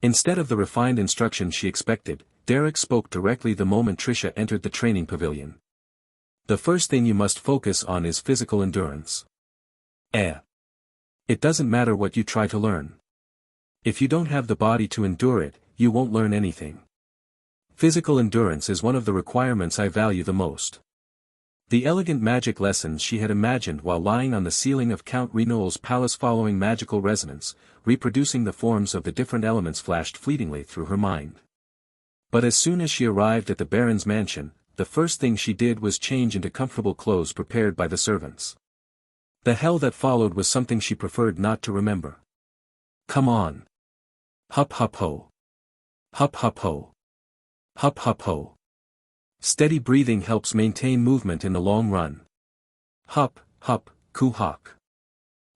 Instead of the refined instruction she expected, Derek spoke directly the moment Trisha entered the training pavilion. The first thing you must focus on is physical endurance. It doesn't matter what you try to learn. If you don't have the body to endure it, you won't learn anything. Physical endurance is one of the requirements I value the most. The elegant magic lessons she had imagined while lying on the ceiling of Count Renouil's palace following magical resonance, reproducing the forms of the different elements flashed fleetingly through her mind. But as soon as she arrived at the Baron's mansion, the first thing she did was change into comfortable clothes prepared by the servants. The hell that followed was something she preferred not to remember. Come on. Hup hup ho. Hup hup ho. Hup hup ho. Steady breathing helps maintain movement in the long run. Hup, hup, hawk.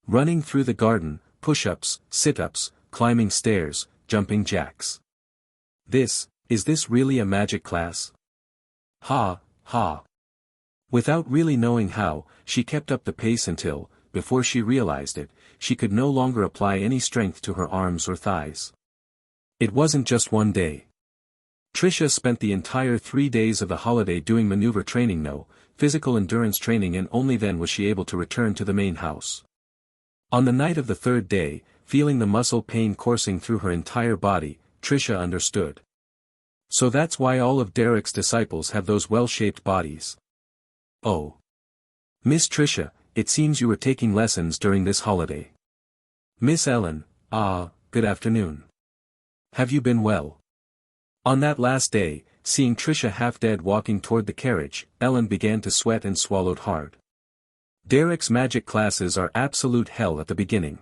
Running through the garden, push-ups, sit-ups, climbing stairs, jumping jacks. Is this really a magic class? Ha, ha. Without really knowing how, she kept up the pace until, before she realized it, she could no longer apply any strength to her arms or thighs. It wasn't just one day. Trisha spent the entire 3 days of the holiday doing maneuver training, physical endurance training, and only then was she able to return to the main house. On the night of the third day, feeling the muscle pain coursing through her entire body, Trisha understood. So that's why all of Derek's disciples have those well-shaped bodies. Oh. Miss Trisha, it seems you were taking lessons during this holiday. Miss Ellen, good afternoon. Have you been well? On that last day, seeing Trisha half dead walking toward the carriage, Ellen began to sweat and swallowed hard. Derek's magic classes are absolute hell at the beginning.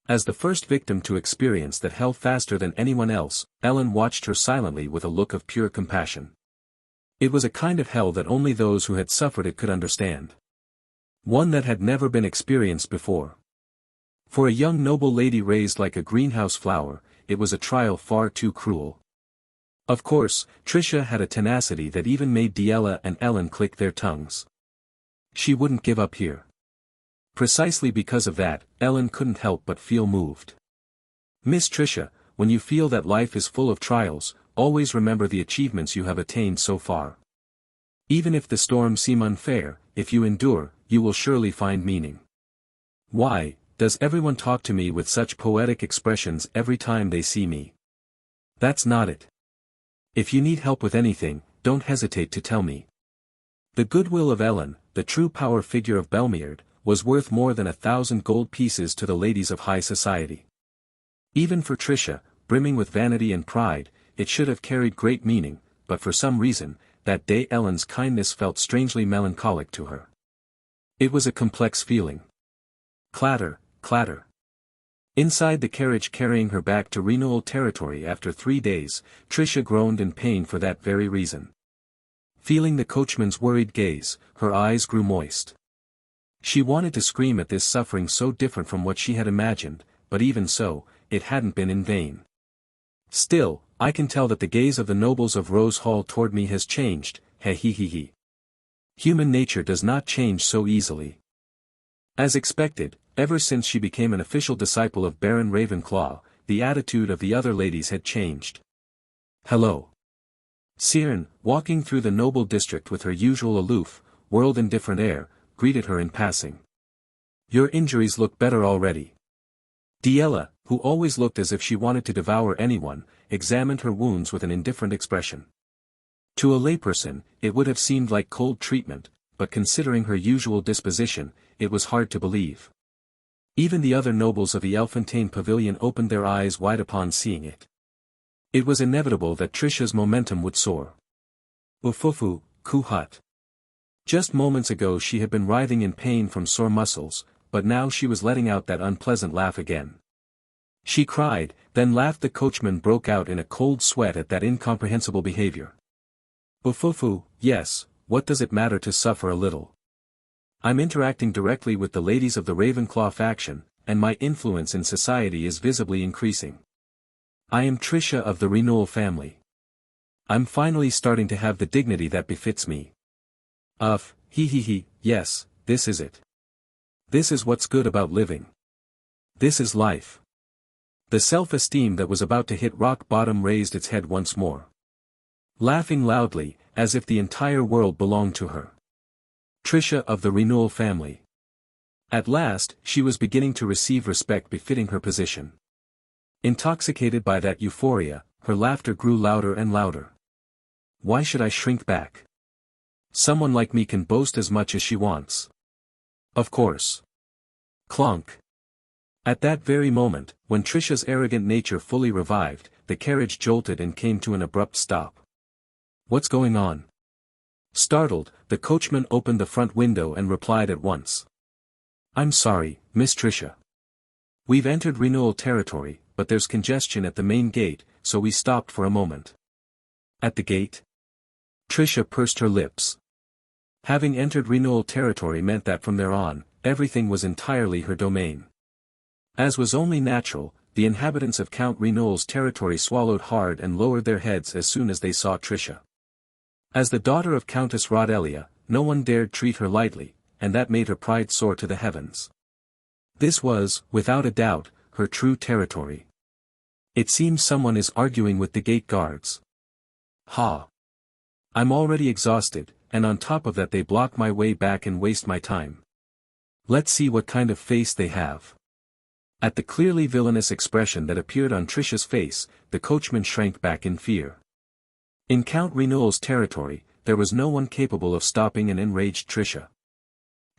As the first victim to experience that hell faster than anyone else, Ellen watched her silently with a look of pure compassion. It was a kind of hell that only those who had suffered it could understand. One that had never been experienced before. For a young noble lady raised like a greenhouse flower, it was a trial far too cruel. Of course, Trisha had a tenacity that even made Diella and Ellen click their tongues. She wouldn't give up here. Precisely because of that, Ellen couldn't help but feel moved. Miss Trisha, when you feel that life is full of trials, always remember the achievements you have attained so far. Even if the storms seem unfair, if you endure, you will surely find meaning. Why does everyone talk to me with such poetic expressions every time they see me? That's not it. If you need help with anything, don't hesitate to tell me. The goodwill of Ellen, the true power figure of Belmeard, was worth more than 1,000 gold pieces to the ladies of high society. Even for Trisha, brimming with vanity and pride, it should have carried great meaning, but for some reason, that day Ellen's kindness felt strangely melancholic to her. It was a complex feeling. Clatter, clatter. Inside the carriage carrying her back to Renouil territory after 3 days, Trisha groaned in pain for that very reason. Feeling the coachman's worried gaze, her eyes grew moist. She wanted to scream at this suffering so different from what she had imagined, but even so, it hadn't been in vain. Still, I can tell that the gaze of the nobles of Rose Hall toward me has changed, he he he he. Human nature does not change so easily. As expected, ever since she became an official disciple of Baron Ravenclaw, the attitude of the other ladies had changed. Hello. Siren, walking through the noble district with her usual aloof, world-indifferent air, greeted her in passing. Your injuries look better already. Diella, who always looked as if she wanted to devour anyone, examined her wounds with an indifferent expression. To a layperson, it would have seemed like cold treatment, but considering her usual disposition, it was hard to believe. Even the other nobles of the Elfontaine pavilion opened their eyes wide upon seeing it. It was inevitable that Tricia's momentum would soar. Ufufu, kuhut. Just moments ago she had been writhing in pain from sore muscles, but now she was letting out that unpleasant laugh again. She cried, then laughed. The coachman broke out in a cold sweat at that incomprehensible behavior. Ufufu, yes, what does it matter to suffer a little? I'm interacting directly with the ladies of the Ravenclaw faction, and my influence in society is visibly increasing. I am Tricia of the Renewal family. I'm finally starting to have the dignity that befits me. Yes, this is it. This is what's good about living. This is life. The self-esteem that was about to hit rock bottom raised its head once more. Laughing loudly, as if the entire world belonged to her. Tricia of the Renewal family. At last, she was beginning to receive respect befitting her position. Intoxicated by that euphoria, her laughter grew louder and louder. Why should I shrink back? Someone like me can boast as much as she wants. Of course. Clonk. At that very moment, when Tricia's arrogant nature fully revived, the carriage jolted and came to an abrupt stop. What's going on? Startled, the coachman opened the front window and replied at once. I'm sorry, Miss Tricia. We've entered Renewal territory, but there's congestion at the main gate, so we stopped for a moment. At the gate? Tricia pursed her lips. Having entered Renewal territory meant that from there on, everything was entirely her domain. As was only natural, the inhabitants of Count Renewal's territory swallowed hard and lowered their heads as soon as they saw Tricia. As the daughter of Countess Rodelia, no one dared treat her lightly, and that made her pride soar to the heavens. This was, without a doubt, her true territory. It seems someone is arguing with the gate guards. Ha! I'm already exhausted, and on top of that they block my way back and waste my time. Let's see what kind of face they have. At the clearly villainous expression that appeared on Tricia's face, the coachman shrank back in fear. In Count Renewal's territory, there was no one capable of stopping an enraged Tricia.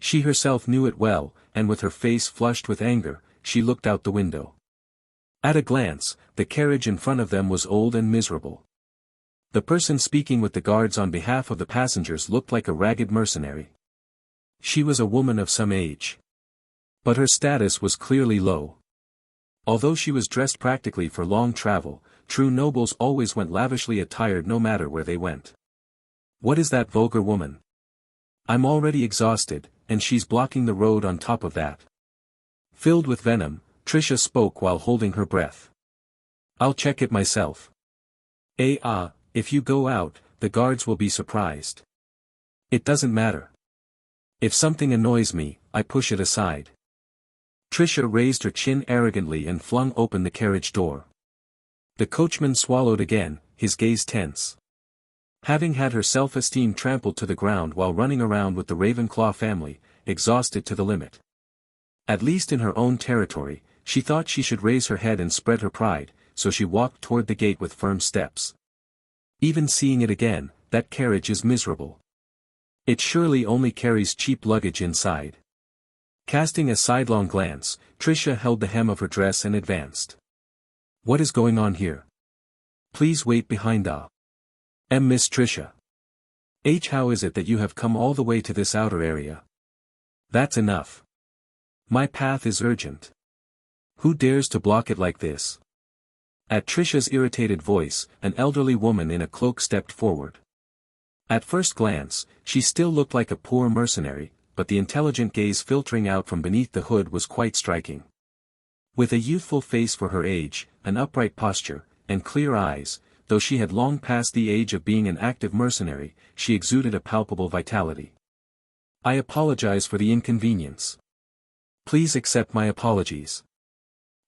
She herself knew it well, and with her face flushed with anger, she looked out the window. At a glance, the carriage in front of them was old and miserable. The person speaking with the guards on behalf of the passengers looked like a ragged mercenary. She was a woman of some age. But her status was clearly low. Although she was dressed practically for long travel, true nobles always went lavishly attired no matter where they went. What is that vulgar woman? I'm already exhausted, and she's blocking the road on top of that. Filled with venom, Tricia spoke while holding her breath. I'll check it myself. If you go out, the guards will be surprised. It doesn't matter. If something annoys me, I push it aside. Tricia raised her chin arrogantly and flung open the carriage door. The coachman swallowed again, his gaze tense. Having had her self-esteem trampled to the ground while running around with the Ravenclaw family, exhausted to the limit. At least in her own territory, she thought she should raise her head and spread her pride, so she walked toward the gate with firm steps. Even seeing it again, that carriage is miserable. It surely only carries cheap luggage inside. Casting a sidelong glance, Tricia held the hem of her dress and advanced. What is going on here? Please wait behind Miss Tricia. How is it that you have come all the way to this outer area? That's enough. My path is urgent. Who dares to block it like this? At Tricia's irritated voice, an elderly woman in a cloak stepped forward. At first glance, she still looked like a poor mercenary, but the intelligent gaze filtering out from beneath the hood was quite striking. With a youthful face for her age, an upright posture, and clear eyes. Though she had long passed the age of being an active mercenary, she exuded a palpable vitality. I apologize for the inconvenience. Please accept my apologies.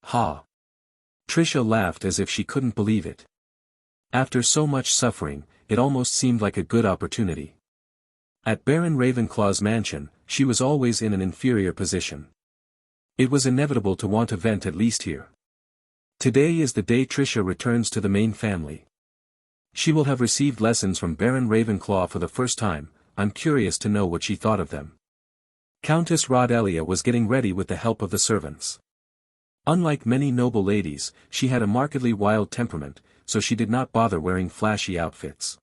Ha! Trisha laughed as if she couldn't believe it. After so much suffering, it almost seemed like a good opportunity. At Baron Ravenclaw's mansion, she was always in an inferior position. It was inevitable to want a vent at least here. Today is the day Trisha returns to the main family. She will have received lessons from Baron Ravenclaw for the first time. I'm curious to know what she thought of them. Countess Rodelia was getting ready with the help of the servants. Unlike many noble ladies, she had a markedly wild temperament, so she did not bother wearing flashy outfits.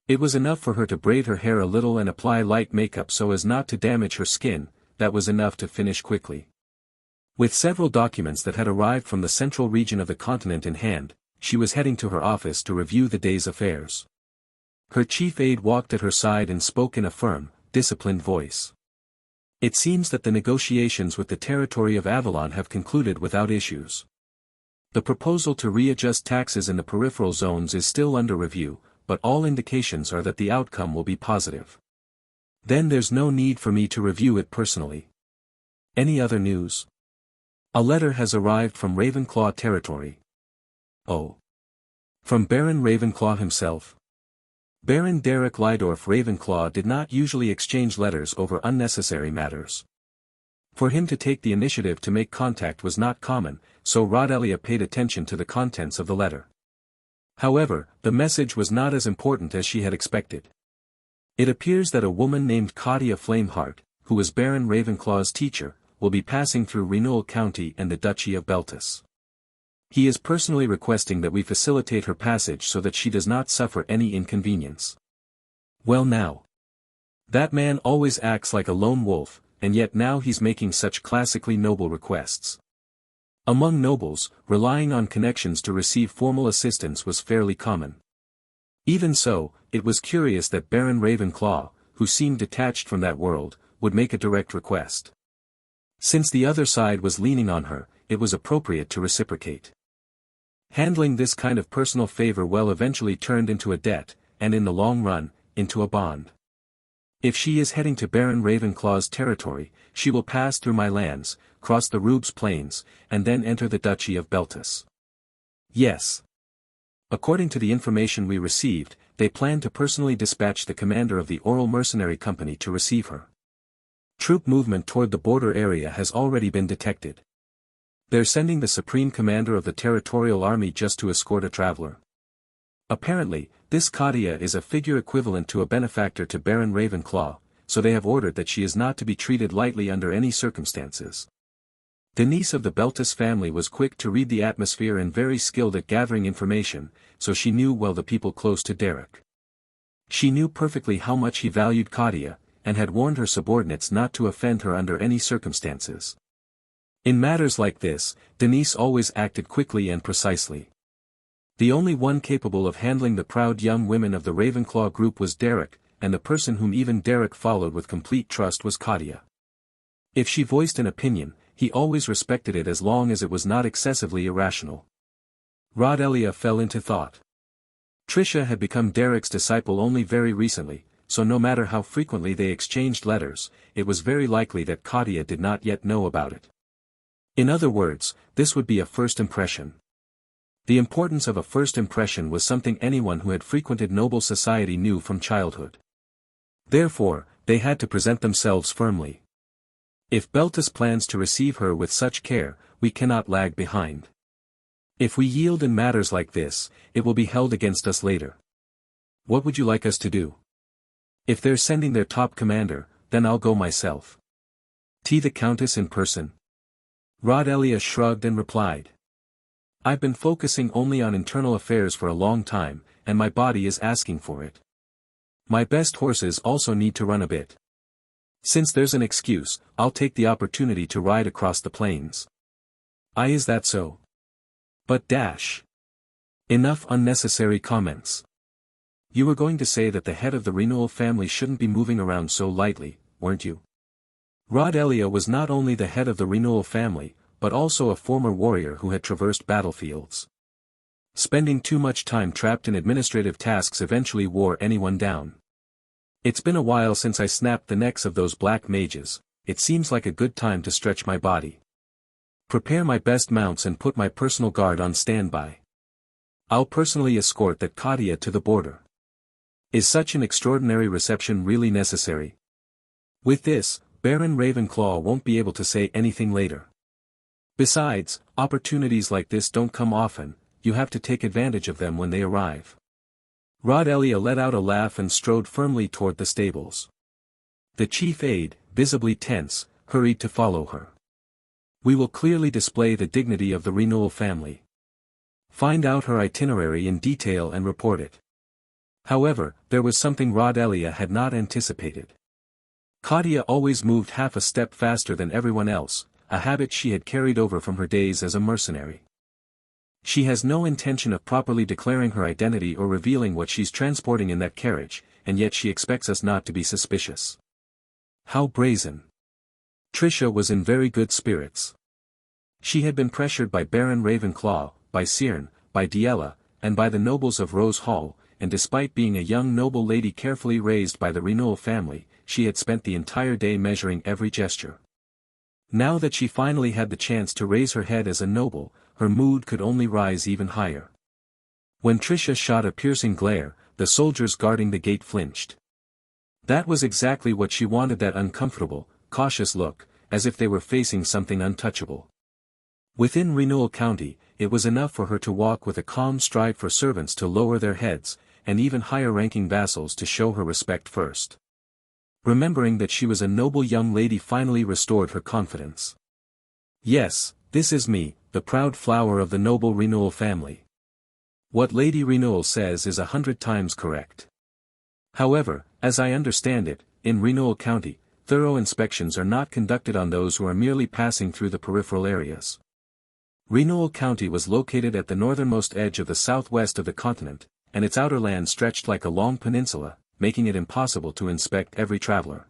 It was enough for her to braid her hair a little and apply light makeup so as not to damage her skin. That was enough to finish quickly. With several documents that had arrived from the central region of the continent in hand, she was heading to her office to review the day's affairs. Her chief aide walked at her side and spoke in a firm, disciplined voice. It seems that the negotiations with the territory of Avalon have concluded without issues. The proposal to readjust taxes in the peripheral zones is still under review, but all indications are that the outcome will be positive. Then there's no need for me to review it personally. Any other news? A letter has arrived from Ravenclaw territory. Oh. From Baron Ravenclaw himself? Baron Derek Lydorf Ravenclaw did not usually exchange letters over unnecessary matters. For him to take the initiative to make contact was not common, so Rodelia paid attention to the contents of the letter. However, the message was not as important as she had expected. It appears that a woman named Claudia Flameheart, who was Baron Ravenclaw's teacher, will be passing through Renoul County and the Duchy of Beltis. He is personally requesting that we facilitate her passage so that she does not suffer any inconvenience. Well now. That man always acts like a lone wolf, and yet now he's making such classically noble requests. Among nobles, relying on connections to receive formal assistance was fairly common. Even so, it was curious that Baron Ravenclaw, who seemed detached from that world, would make a direct request. Since the other side was leaning on her, it was appropriate to reciprocate. Handling this kind of personal favor well eventually turned into a debt, and in the long run, into a bond. If she is heading to Baron Ravenclaw's territory, she will pass through my lands, cross the Rubes Plains, and then enter the Duchy of Beltis. Yes. According to the information we received, they plan to personally dispatch the commander of the Oral Mercenary Company to receive her. Troop movement toward the border area has already been detected. They're sending the Supreme Commander of the Territorial Army just to escort a traveler. Apparently, this Claudia is a figure equivalent to a benefactor to Baron Ravenclaw, so they have ordered that she is not to be treated lightly under any circumstances. Denise of the Beltis family was quick to read the atmosphere and very skilled at gathering information, so she knew well the people close to Derek. She knew perfectly how much he valued Claudia, and had warned her subordinates not to offend her under any circumstances. In matters like this, Denise always acted quickly and precisely. The only one capable of handling the proud young women of the Ravenclaw group was Derek, and the person whom even Derek followed with complete trust was Claudia. If she voiced an opinion, he always respected it as long as it was not excessively irrational. Rodelia fell into thought. Trisha had become Derek's disciple only very recently, so no matter how frequently they exchanged letters, it was very likely that Claudia did not yet know about it. In other words, this would be a first impression. The importance of a first impression was something anyone who had frequented noble society knew from childhood. Therefore, they had to present themselves firmly. If Beltis plans to receive her with such care, we cannot lag behind. If we yield in matters like this, it will be held against us later. What would you like us to do? If they're sending their top commander, then I'll go myself. The Countess in person. Rodelia shrugged and replied. I've been focusing only on internal affairs for a long time, and my body is asking for it. My best horses also need to run a bit. Since there's an excuse, I'll take the opportunity to ride across the plains. Is that so? But dash. Enough unnecessary comments. You were going to say that the head of the Renoul family shouldn't be moving around so lightly, weren't you? Rodelia was not only the head of the Renoul family, but also a former warrior who had traversed battlefields. Spending too much time trapped in administrative tasks eventually wore anyone down. It's been a while since I snapped the necks of those black mages. It seems like a good time to stretch my body. Prepare my best mounts and put my personal guard on standby. I'll personally escort that Katia to the border. Is such an extraordinary reception really necessary? With this, Baron Ravenclaw won't be able to say anything later. Besides, opportunities like this don't come often, you have to take advantage of them when they arrive. Rodelia let out a laugh and strode firmly toward the stables. The chief aide, visibly tense, hurried to follow her. We will clearly display the dignity of the Renewal family. Find out her itinerary in detail and report it. However, there was something Rodelia had not anticipated. Katia always moved half a step faster than everyone else, a habit she had carried over from her days as a mercenary. She has no intention of properly declaring her identity or revealing what she's transporting in that carriage, and yet she expects us not to be suspicious. How brazen. Trisha was in very good spirits. She had been pressured by Baron Ravenclaw, by Cyrne, by Diella, and by the nobles of Rose Hall, and despite being a young noble lady carefully raised by the Renewal family, she had spent the entire day measuring every gesture. Now that she finally had the chance to raise her head as a noble, her mood could only rise even higher. When Trisha shot a piercing glare, the soldiers guarding the gate flinched. That was exactly what she wanted, that uncomfortable, cautious look, as if they were facing something untouchable. Within Renewal County, it was enough for her to walk with a calm stride for servants to lower their heads, and even higher-ranking vassals to show her respect first. Remembering that she was a noble young lady finally restored her confidence. Yes, this is me, the proud flower of the noble Renewal family. What Lady Renewal says is 100 times correct. However, as I understand it, in Renewal County, thorough inspections are not conducted on those who are merely passing through the peripheral areas. Renewal County was located at the northernmost edge of the southwest of the continent, and its outer land stretched like a long peninsula, making it impossible to inspect every traveler.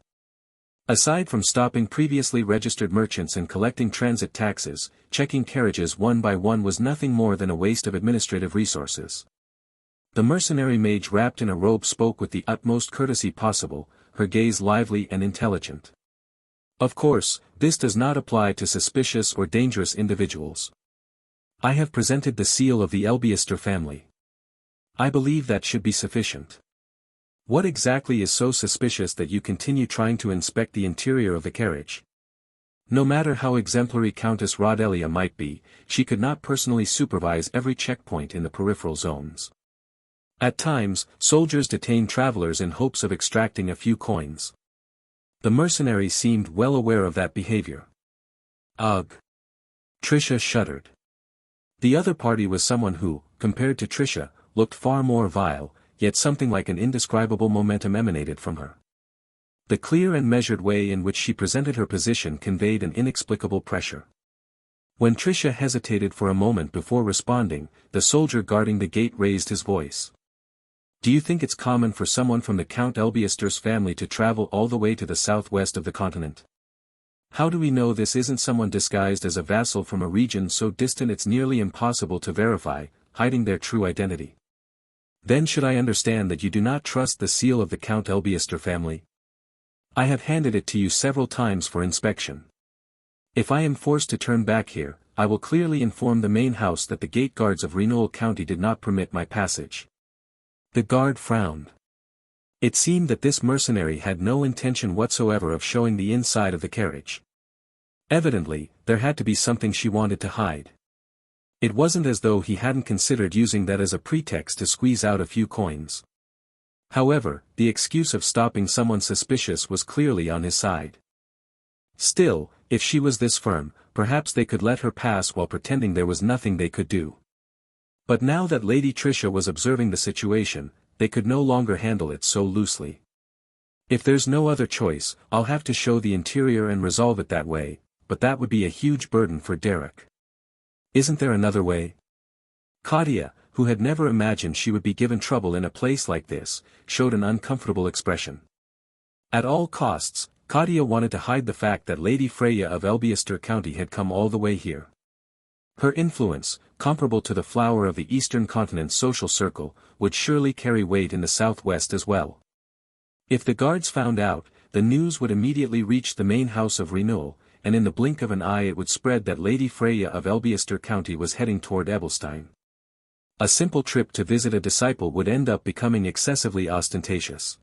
Aside from stopping previously registered merchants and collecting transit taxes, checking carriages one by one was nothing more than a waste of administrative resources. The mercenary mage wrapped in a robe spoke with the utmost courtesy possible, her gaze lively and intelligent. Of course, this does not apply to suspicious or dangerous individuals. I have presented the seal of the Elbiester family. I believe that should be sufficient. What exactly is so suspicious that you continue trying to inspect the interior of the carriage? No matter how exemplary Countess Rodelia might be, she could not personally supervise every checkpoint in the peripheral zones. At times, soldiers detained travelers in hopes of extracting a few coins. The mercenary seemed well aware of that behavior. Ugh! Trisha shuddered. The other party was someone who, compared to Trisha, looked far more vile, yet something like an indescribable momentum emanated from her. The clear and measured way in which she presented her position conveyed an inexplicable pressure. When Trisha hesitated for a moment before responding, the soldier guarding the gate raised his voice. Do you think it's common for someone from the Count Elbiester's family to travel all the way to the southwest of the continent? How do we know this isn't someone disguised as a vassal from a region so distant it's nearly impossible to verify, hiding their true identity? Then should I understand that you do not trust the seal of the Count Elbiester family? I have handed it to you several times for inspection. If I am forced to turn back here, I will clearly inform the main house that the gate guards of Renewal County did not permit my passage. The guard frowned. It seemed that this mercenary had no intention whatsoever of showing the inside of the carriage. Evidently, there had to be something she wanted to hide. It wasn't as though he hadn't considered using that as a pretext to squeeze out a few coins. However, the excuse of stopping someone suspicious was clearly on his side. Still, if she was this firm, perhaps they could let her pass while pretending there was nothing they could do. But now that Lady Trisha was observing the situation, they could no longer handle it so loosely. If there's no other choice, I'll have to show the interior and resolve it that way, but that would be a huge burden for Derek. Isn't there another way? Katia, who had never imagined she would be given trouble in a place like this, showed an uncomfortable expression. At all costs, Katia wanted to hide the fact that Lady Freya of Elbiester County had come all the way here. Her influence, comparable to the flower of the Eastern continent's social circle, would surely carry weight in the Southwest as well. If the guards found out, the news would immediately reach the main house of Renewal, and in the blink of an eye it would spread that Lady Freya of Elbiester County was heading toward Ebelstein. A simple trip to visit a disciple would end up becoming excessively ostentatious.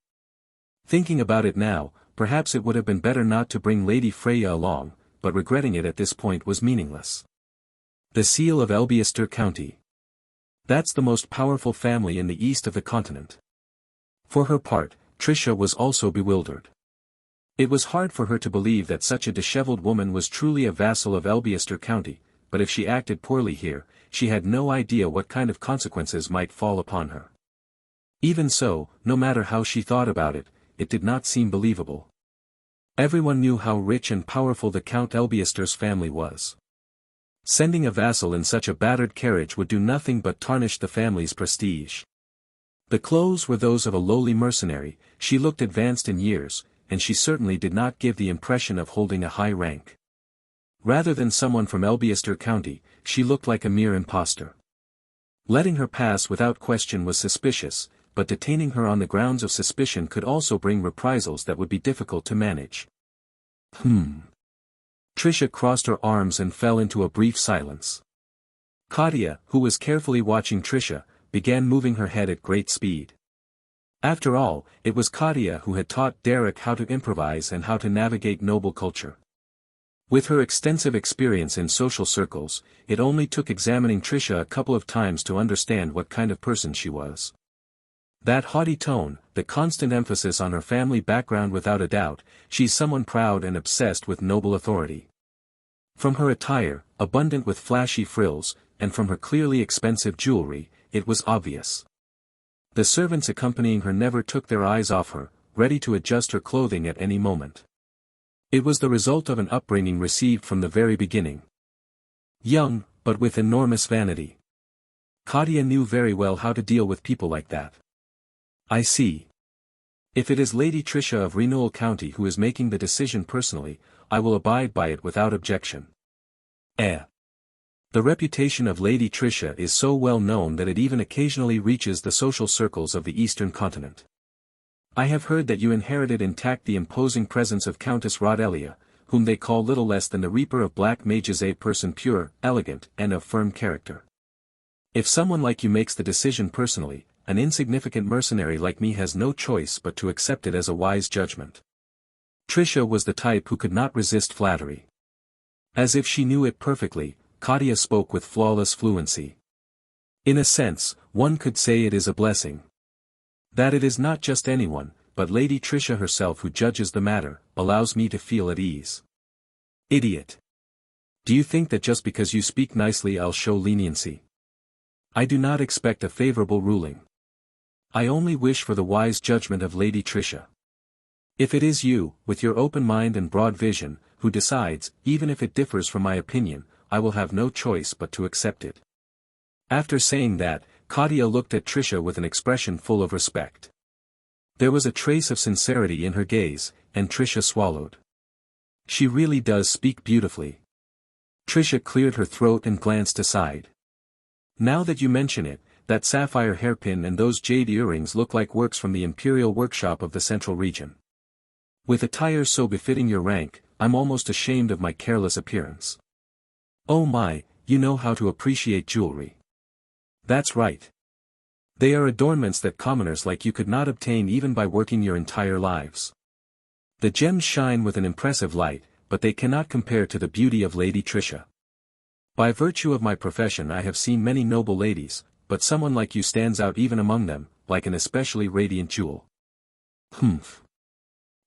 Thinking about it now, perhaps it would have been better not to bring Lady Freya along, but regretting it at this point was meaningless. The seal of Elbiester County. That's the most powerful family in the east of the continent. For her part, Tricia was also bewildered. It was hard for her to believe that such a disheveled woman was truly a vassal of Elbiester County, but if she acted poorly here, she had no idea what kind of consequences might fall upon her. Even so, no matter how she thought about it, it did not seem believable. Everyone knew how rich and powerful the Count Elbiester's family was. Sending a vassal in such a battered carriage would do nothing but tarnish the family's prestige. The clothes were those of a lowly mercenary, she looked advanced in years, and she certainly did not give the impression of holding a high rank. Rather than someone from Elbiester County, she looked like a mere impostor. Letting her pass without question was suspicious, but detaining her on the grounds of suspicion could also bring reprisals that would be difficult to manage. Tricia crossed her arms and fell into a brief silence. Katia, who was carefully watching Tricia, began moving her head at great speed. After all, it was Katia who had taught Derek how to improvise and how to navigate noble culture. With her extensive experience in social circles, it only took examining Tricia a couple of times to understand what kind of person she was. That haughty tone, the constant emphasis on her family background, without a doubt, she's someone proud and obsessed with noble authority. From her attire, abundant with flashy frills, and from her clearly expensive jewelry, it was obvious. The servants accompanying her never took their eyes off her, ready to adjust her clothing at any moment. It was the result of an upbringing received from the very beginning. Young, but with enormous vanity. Katia knew very well how to deal with people like that. I see. If it is Lady Tricia of Renewal County who is making the decision personally, I will abide by it without objection. The reputation of Lady Tricia is so well known that it even occasionally reaches the social circles of the Eastern continent. I have heard that you inherited intact the imposing presence of Countess Rodelia, whom they call little less than the Reaper of Black Mages, a person pure, elegant, and of firm character. If someone like you makes the decision personally, an insignificant mercenary like me has no choice but to accept it as a wise judgment. Tricia was the type who could not resist flattery. As if she knew it perfectly, Katia spoke with flawless fluency. In a sense, one could say it is a blessing. That it is not just anyone, but Lady Tricia herself who judges the matter, allows me to feel at ease. Idiot. Do you think that just because you speak nicely I'll show leniency? I do not expect a favorable ruling. I only wish for the wise judgment of Lady Tricia. If it is you, with your open mind and broad vision, who decides, even if it differs from my opinion, I will have no choice but to accept it. After saying that, Katia looked at Tricia with an expression full of respect. There was a trace of sincerity in her gaze, and Tricia swallowed. She really does speak beautifully. Tricia cleared her throat and glanced aside. Now that you mention it, that sapphire hairpin and those jade earrings look like works from the imperial workshop of the central region. With attire so befitting your rank, I'm almost ashamed of my careless appearance. Oh my, you know how to appreciate jewelry. That's right. They are adornments that commoners like you could not obtain even by working your entire lives. The gems shine with an impressive light, but they cannot compare to the beauty of Lady Tricia. By virtue of my profession I have seen many noble ladies, but someone like you stands out even among them, like an especially radiant jewel. Humph.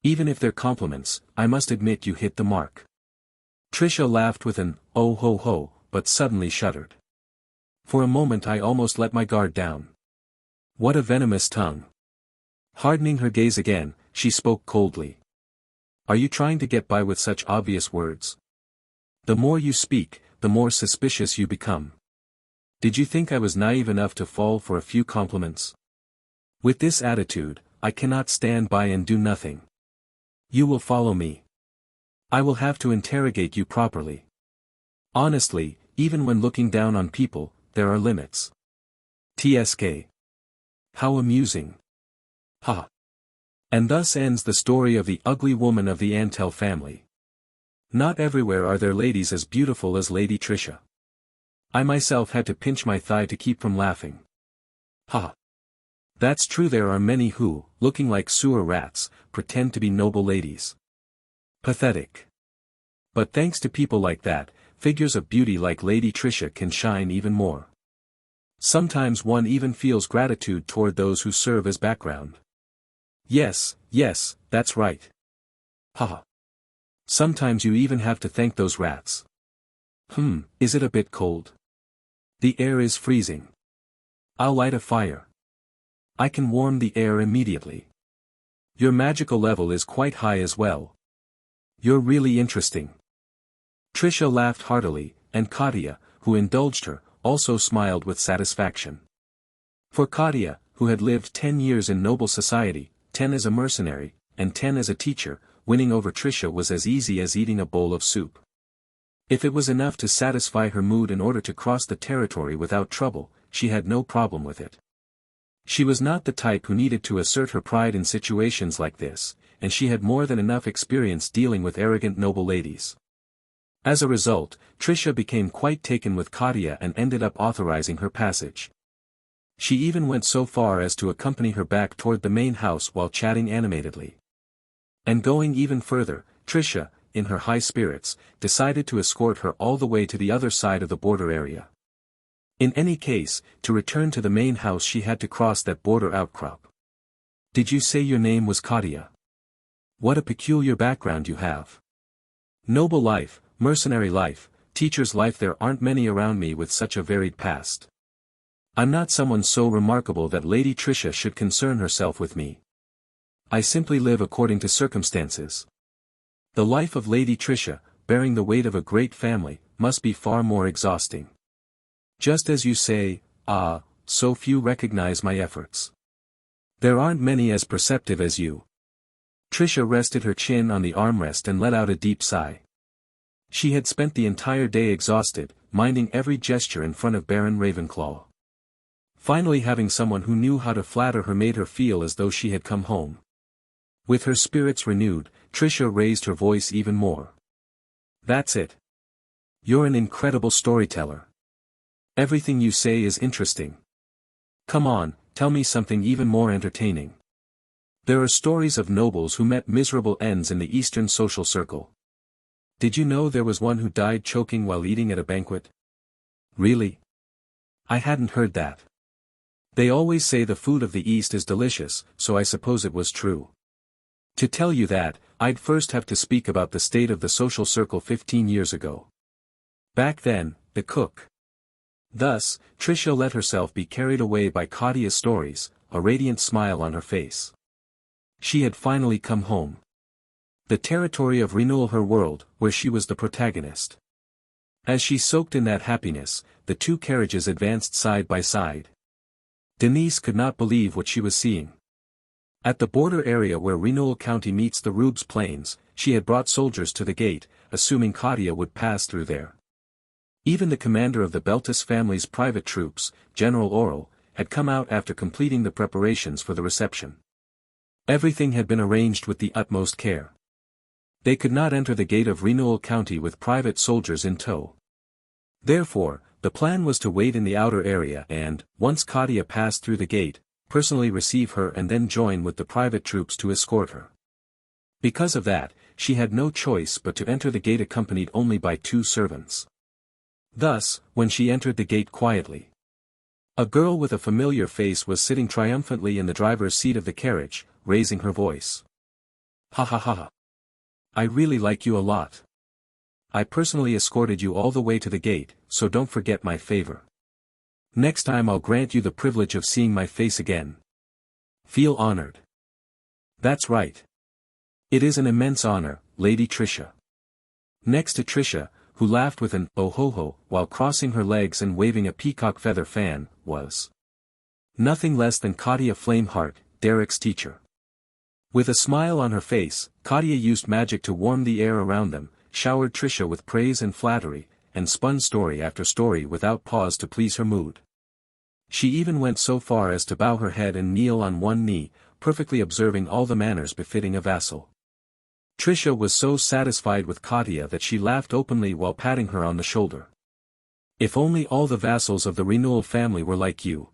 Even if they're compliments, I must admit you hit the mark. Tricia laughed with an, oh ho ho, but suddenly shuddered. For a moment I almost let my guard down. What a venomous tongue. Hardening her gaze again, she spoke coldly. Are you trying to get by with such obvious words? The more you speak, the more suspicious you become. Did you think I was naive enough to fall for a few compliments? With this attitude, I cannot stand by and do nothing. You will follow me. I will have to interrogate you properly. Honestly, even when looking down on people, there are limits. TSK. How amusing. Ha. And thus ends the story of the ugly woman of the Antel family. Not everywhere are there ladies as beautiful as Lady Tricia. I myself had to pinch my thigh to keep from laughing. Ha. That's true, there are many who, looking like sewer rats, pretend to be noble ladies. Pathetic. But thanks to people like that, figures of beauty like Lady Tricia can shine even more. Sometimes one even feels gratitude toward those who serve as background. Yes, that's right. Haha. Sometimes you even have to thank those rats. Is it a bit cold? The air is freezing. I'll light a fire. I can warm the air immediately. Your magical level is quite high as well. You're really interesting. Tricia laughed heartily, and Katia, who indulged her, also smiled with satisfaction. For Katia, who had lived 10 years in noble society, 10 as a mercenary, and 10 as a teacher, winning over Tricia was as easy as eating a bowl of soup. If it was enough to satisfy her mood in order to cross the territory without trouble, she had no problem with it. She was not the type who needed to assert her pride in situations like this, and she had more than enough experience dealing with arrogant noble ladies. As a result, Tricia became quite taken with Katia and ended up authorizing her passage. She even went so far as to accompany her back toward the main house while chatting animatedly. And going even further, Tricia, in her high spirits, decided to escort her all the way to the other side of the border area. In any case, to return to the main house she had to cross that border outcrop. Did you say your name was Katia? What a peculiar background you have. Noble life, mercenary life, teacher's life, there aren't many around me with such a varied past. I'm not someone so remarkable that Lady Tricia should concern herself with me. I simply live according to circumstances. The life of Lady Tricia, bearing the weight of a great family, must be far more exhausting. Just as you say, so few recognize my efforts. There aren't many as perceptive as you. Tricia rested her chin on the armrest and let out a deep sigh. She had spent the entire day exhausted, minding every gesture in front of Baron Ravenclaw. Finally having someone who knew how to flatter her made her feel as though she had come home. With her spirits renewed, Tricia raised her voice even more. That's it. You're an incredible storyteller. Everything you say is interesting. Come on, tell me something even more entertaining. There are stories of nobles who met miserable ends in the Eastern social circle. Did you know there was one who died choking while eating at a banquet? Really? I hadn't heard that. They always say the food of the East is delicious, so I suppose it was true. To tell you that, I'd first have to speak about the state of the social circle 15 years ago. Back then, the cook. Thus, Tricia let herself be carried away by Katia's stories, a radiant smile on her face. She had finally come home. The territory of renewal, her world, where she was the protagonist. As she soaked in that happiness, the two carriages advanced side by side. Denise could not believe what she was seeing. At the border area where Renewal County meets the Rubes Plains, she had brought soldiers to the gate, assuming Katia would pass through there. Even the commander of the Beltis family's private troops, General Oral, had come out after completing the preparations for the reception. Everything had been arranged with the utmost care. They could not enter the gate of Renewal County with private soldiers in tow. Therefore, the plan was to wait in the outer area and, once Katia passed through the gate, personally receive her and then join with the private troops to escort her. Because of that, she had no choice but to enter the gate accompanied only by 2 servants. Thus, when she entered the gate quietly, a girl with a familiar face was sitting triumphantly in the driver's seat of the carriage, raising her voice. Ha ha ha. I really like you a lot. I personally escorted you all the way to the gate, so don't forget my favor. Next time I'll grant you the privilege of seeing my face again. Feel honored. That's right. It is an immense honor, Lady Tricia. Next to Tricia, who laughed with an oh ho ho while crossing her legs and waving a peacock feather fan, was nothing less than Katia Flameheart, Derek's teacher. With a smile on her face, Katia used magic to warm the air around them, showered Tricia with praise and flattery, and spun story after story without pause to please her mood. She even went so far as to bow her head and kneel on one knee, perfectly observing all the manners befitting a vassal. Trisha was so satisfied with Katya that she laughed openly while patting her on the shoulder. If only all the vassals of the Renewal family were like you.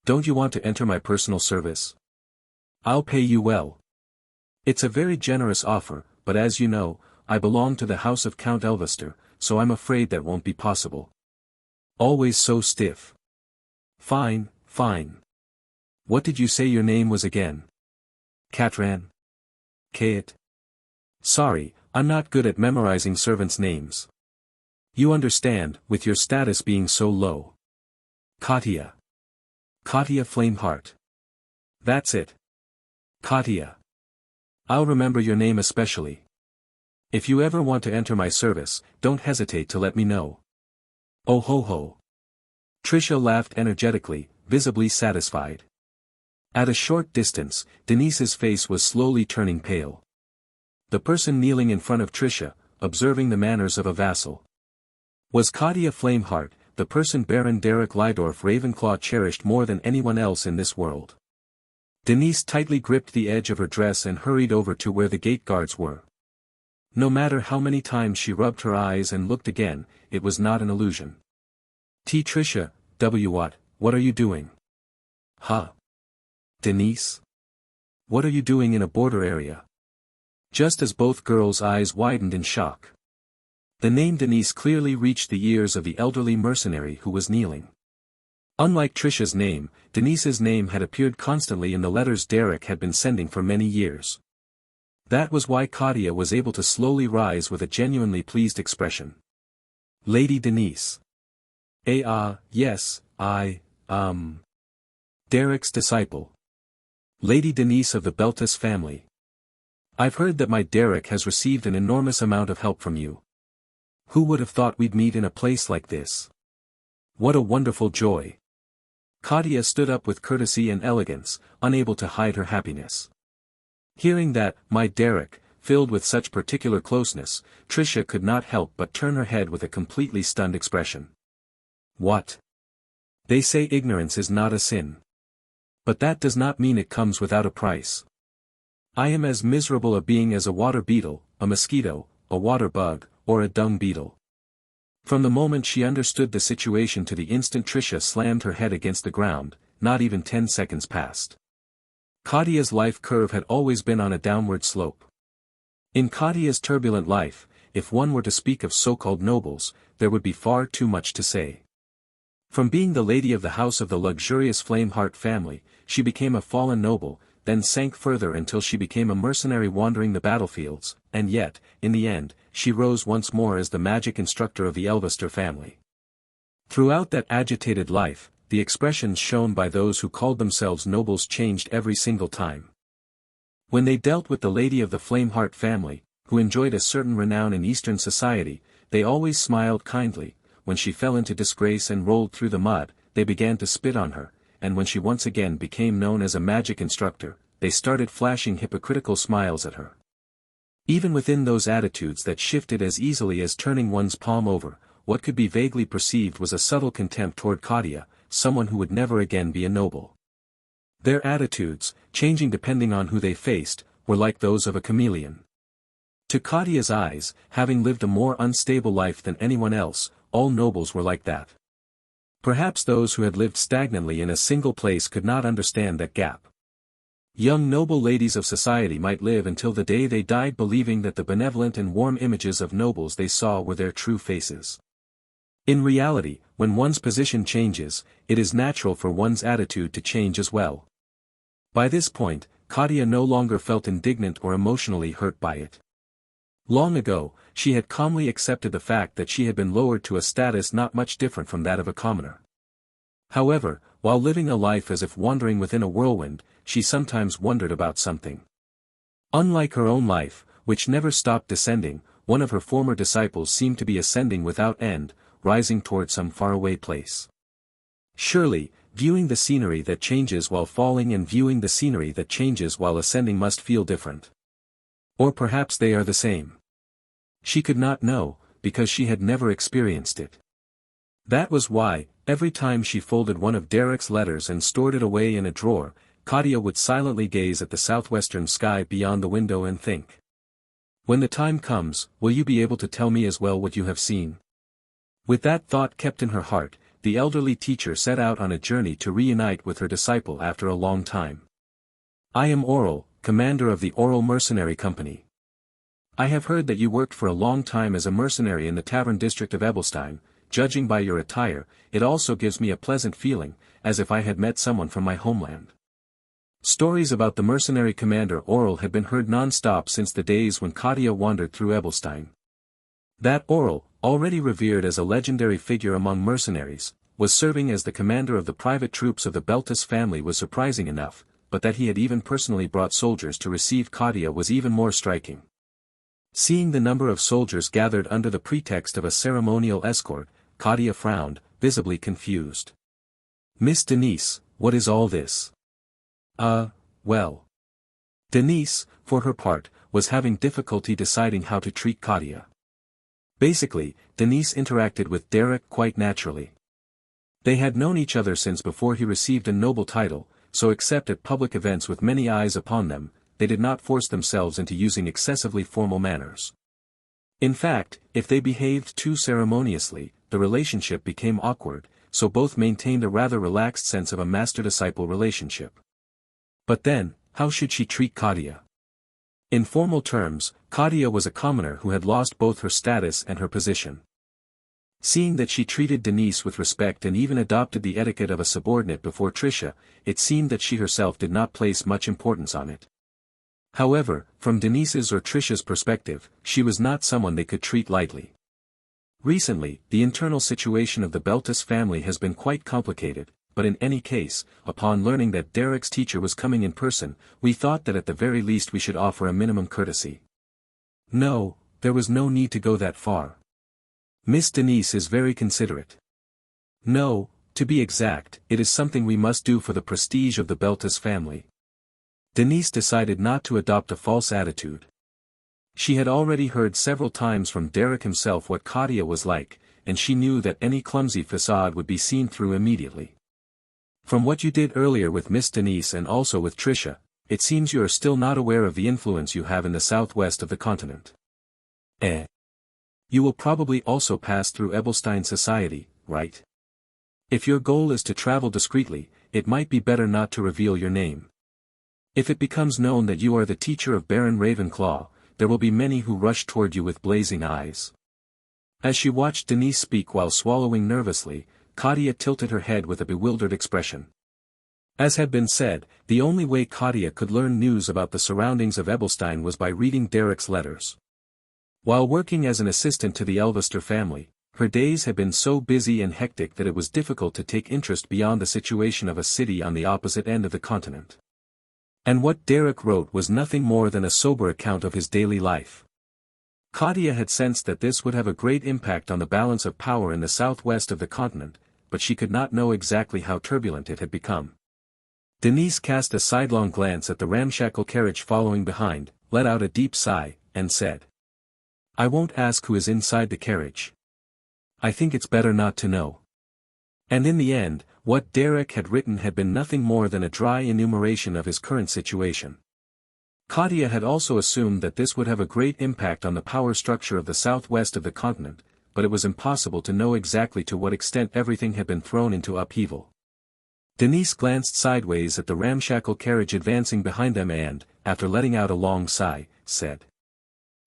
Don't you want to enter my personal service? I'll pay you well. It's a very generous offer, but as you know, I belong to the house of Count Elvester, so I'm afraid that won't be possible. Always so stiff. Fine, fine. What did you say your name was again? Katran? Kate? Sorry, I'm not good at memorizing servants' names. You understand, with your status being so low. Katya. Katya Flameheart. That's it. Katya. I'll remember your name especially. If you ever want to enter my service, don't hesitate to let me know. Oh ho ho. Trisha laughed energetically, visibly satisfied. At a short distance, Denise's face was slowly turning pale. The person kneeling in front of Trisha, observing the manners of a vassal, was Katya Flameheart, the person Baron Derek Lydorf Ravenclaw cherished more than anyone else in this world. Denise tightly gripped the edge of her dress and hurried over to where the gate guards were. No matter how many times she rubbed her eyes and looked again, it was not an illusion. Trisha, what are you doing? Huh? Denise? What are you doing in a border area? Just as both girls' eyes widened in shock. The name Denise clearly reached the ears of the elderly mercenary who was kneeling. Unlike Trisha's name, Denise's name had appeared constantly in the letters Derek had been sending for many years. That was why Katya was able to slowly rise with a genuinely pleased expression. Lady Denise. Yes, Derek's disciple. Lady Denise of the Beltis family. I've heard that my Derek has received an enormous amount of help from you. Who would have thought we'd meet in a place like this? What a wonderful joy. Katya stood up with courtesy and elegance, unable to hide her happiness. Hearing that, my Derek, filled with such particular closeness, Trisha could not help but turn her head with a completely stunned expression. What? They say ignorance is not a sin. But that does not mean it comes without a price. I am as miserable a being as a water beetle, a mosquito, a water bug, or a dung beetle. From the moment she understood the situation to the instant Trisha slammed her head against the ground, not even 10 seconds passed. Katya's life curve had always been on a downward slope. In Katya's turbulent life, if one were to speak of so-called nobles, there would be far too much to say. From being the lady of the house of the luxurious Flameheart family, she became a fallen noble, then sank further until she became a mercenary wandering the battlefields, and yet, in the end, she rose once more as the magic instructor of the Elvester family. Throughout that agitated life, the expressions shown by those who called themselves nobles changed every single time. When they dealt with the lady of the Flameheart family, who enjoyed a certain renown in Eastern society, they always smiled kindly. When she fell into disgrace and rolled through the mud, they began to spit on her, and when she once again became known as a magic instructor, they started flashing hypocritical smiles at her. Even within those attitudes that shifted as easily as turning one's palm over, what could be vaguely perceived was a subtle contempt toward Katya, someone who would never again be a noble. Their attitudes, changing depending on who they faced, were like those of a chameleon. To Katya's eyes, having lived a more unstable life than anyone else, all nobles were like that. Perhaps those who had lived stagnantly in a single place could not understand that gap. Young noble ladies of society might live until the day they died believing that the benevolent and warm images of nobles they saw were their true faces. In reality, when one's position changes, it is natural for one's attitude to change as well. By this point, Katya no longer felt indignant or emotionally hurt by it. Long ago, she had calmly accepted the fact that she had been lowered to a status not much different from that of a commoner. However, while living a life as if wandering within a whirlwind, she sometimes wondered about something. Unlike her own life, which never stopped descending, one of her former disciples seemed to be ascending without end, rising toward some faraway place. Surely, viewing the scenery that changes while falling and viewing the scenery that changes while ascending must feel different. Or perhaps they are the same. She could not know, because she had never experienced it. That was why, every time she folded one of Derek's letters and stored it away in a drawer, Katia would silently gaze at the southwestern sky beyond the window and think. When the time comes, will you be able to tell me as well what you have seen? With that thought kept in her heart, the elderly teacher set out on a journey to reunite with her disciple after a long time. I am Oral, commander of the Oral Mercenary Company. I have heard that you worked for a long time as a mercenary in the tavern district of Ebelstein. Judging by your attire, it also gives me a pleasant feeling, as if I had met someone from my homeland. Stories about the mercenary commander Oral had been heard non-stop since the days when Katia wandered through Ebelstein. That Oral, already revered as a legendary figure among mercenaries, was serving as the commander of the private troops of the Beltis family was surprising enough, but that he had even personally brought soldiers to receive Katia was even more striking. Seeing the number of soldiers gathered under the pretext of a ceremonial escort, Katia frowned, visibly confused. Miss Denise, what is all this? Well. Denise, for her part, was having difficulty deciding how to treat Katia. Basically, Denise interacted with Derek quite naturally. They had known each other since before he received a noble title, so except at public events with many eyes upon them, they did not force themselves into using excessively formal manners. In fact, if they behaved too ceremoniously, the relationship became awkward, so both maintained a rather relaxed sense of a master-disciple relationship. But then, how should she treat Katia? In formal terms, Katia was a commoner who had lost both her status and her position. Seeing that she treated Denise with respect and even adopted the etiquette of a subordinate before Tricia, it seemed that she herself did not place much importance on it. However, from Denise's or Tricia's perspective, she was not someone they could treat lightly. Recently, the internal situation of the Beltis family has been quite complicated, but in any case, upon learning that Derek's teacher was coming in person, we thought that at the very least we should offer a minimum courtesy. No, there was no need to go that far. Miss Denise is very considerate. No, to be exact, it is something we must do for the prestige of the Beltis family. Denise decided not to adopt a false attitude. She had already heard several times from Derek himself what Katia was like, and she knew that any clumsy facade would be seen through immediately. From what you did earlier with Miss Denise and also with Tricia, it seems you are still not aware of the influence you have in the southwest of the continent. You will probably also pass through Ebelstein society, right? If your goal is to travel discreetly, it might be better not to reveal your name. If it becomes known that you are the teacher of Baron Ravenclaw, there will be many who rush toward you with blazing eyes. As she watched Denise speak while swallowing nervously, Katia tilted her head with a bewildered expression. As had been said, the only way Katia could learn news about the surroundings of Ebelstein was by reading Derek's letters. While working as an assistant to the Elvester family, her days had been so busy and hectic that it was difficult to take interest beyond the situation of a city on the opposite end of the continent. And what Derek wrote was nothing more than a sober account of his daily life. Katia had sensed that this would have a great impact on the balance of power in the southwest of the continent, but she could not know exactly how turbulent it had become. Denise cast a sidelong glance at the ramshackle carriage following behind, let out a deep sigh, and said, "I won't ask who is inside the carriage. I think it's better not to know." And in the end, what Derek had written had been nothing more than a dry enumeration of his current situation. Katia had also assumed that this would have a great impact on the power structure of the southwest of the continent, but it was impossible to know exactly to what extent everything had been thrown into upheaval. Denise glanced sideways at the ramshackle carriage advancing behind them and, after letting out a long sigh, said,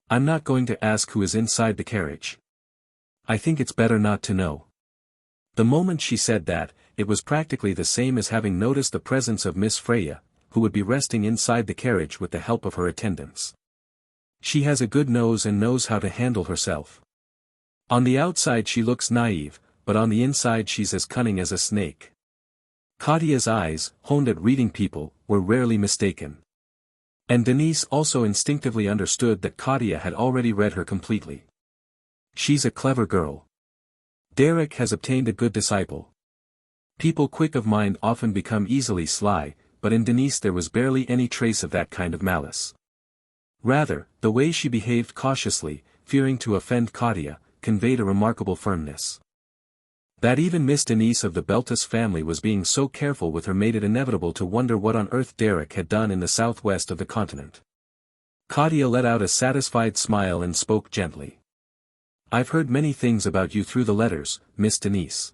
"I'm not going to ask who is inside the carriage. I think it's better not to know." The moment she said that, it was practically the same as having noticed the presence of Miss Freya, who would be resting inside the carriage with the help of her attendants. She has a good nose and knows how to handle herself. On the outside she looks naive, but on the inside she's as cunning as a snake. Katia's eyes, honed at reading people, were rarely mistaken. And Denise also instinctively understood that Katia had already read her completely. She's a clever girl. Derek has obtained a good disciple. People quick of mind often become easily sly, but in Denise there was barely any trace of that kind of malice. Rather, the way she behaved cautiously, fearing to offend Katia, conveyed a remarkable firmness. That even Miss Denise of the Beltus family was being so careful with her made it inevitable to wonder what on earth Derek had done in the southwest of the continent. Claudia let out a satisfied smile and spoke gently. "I've heard many things about you through the letters, Miss Denise.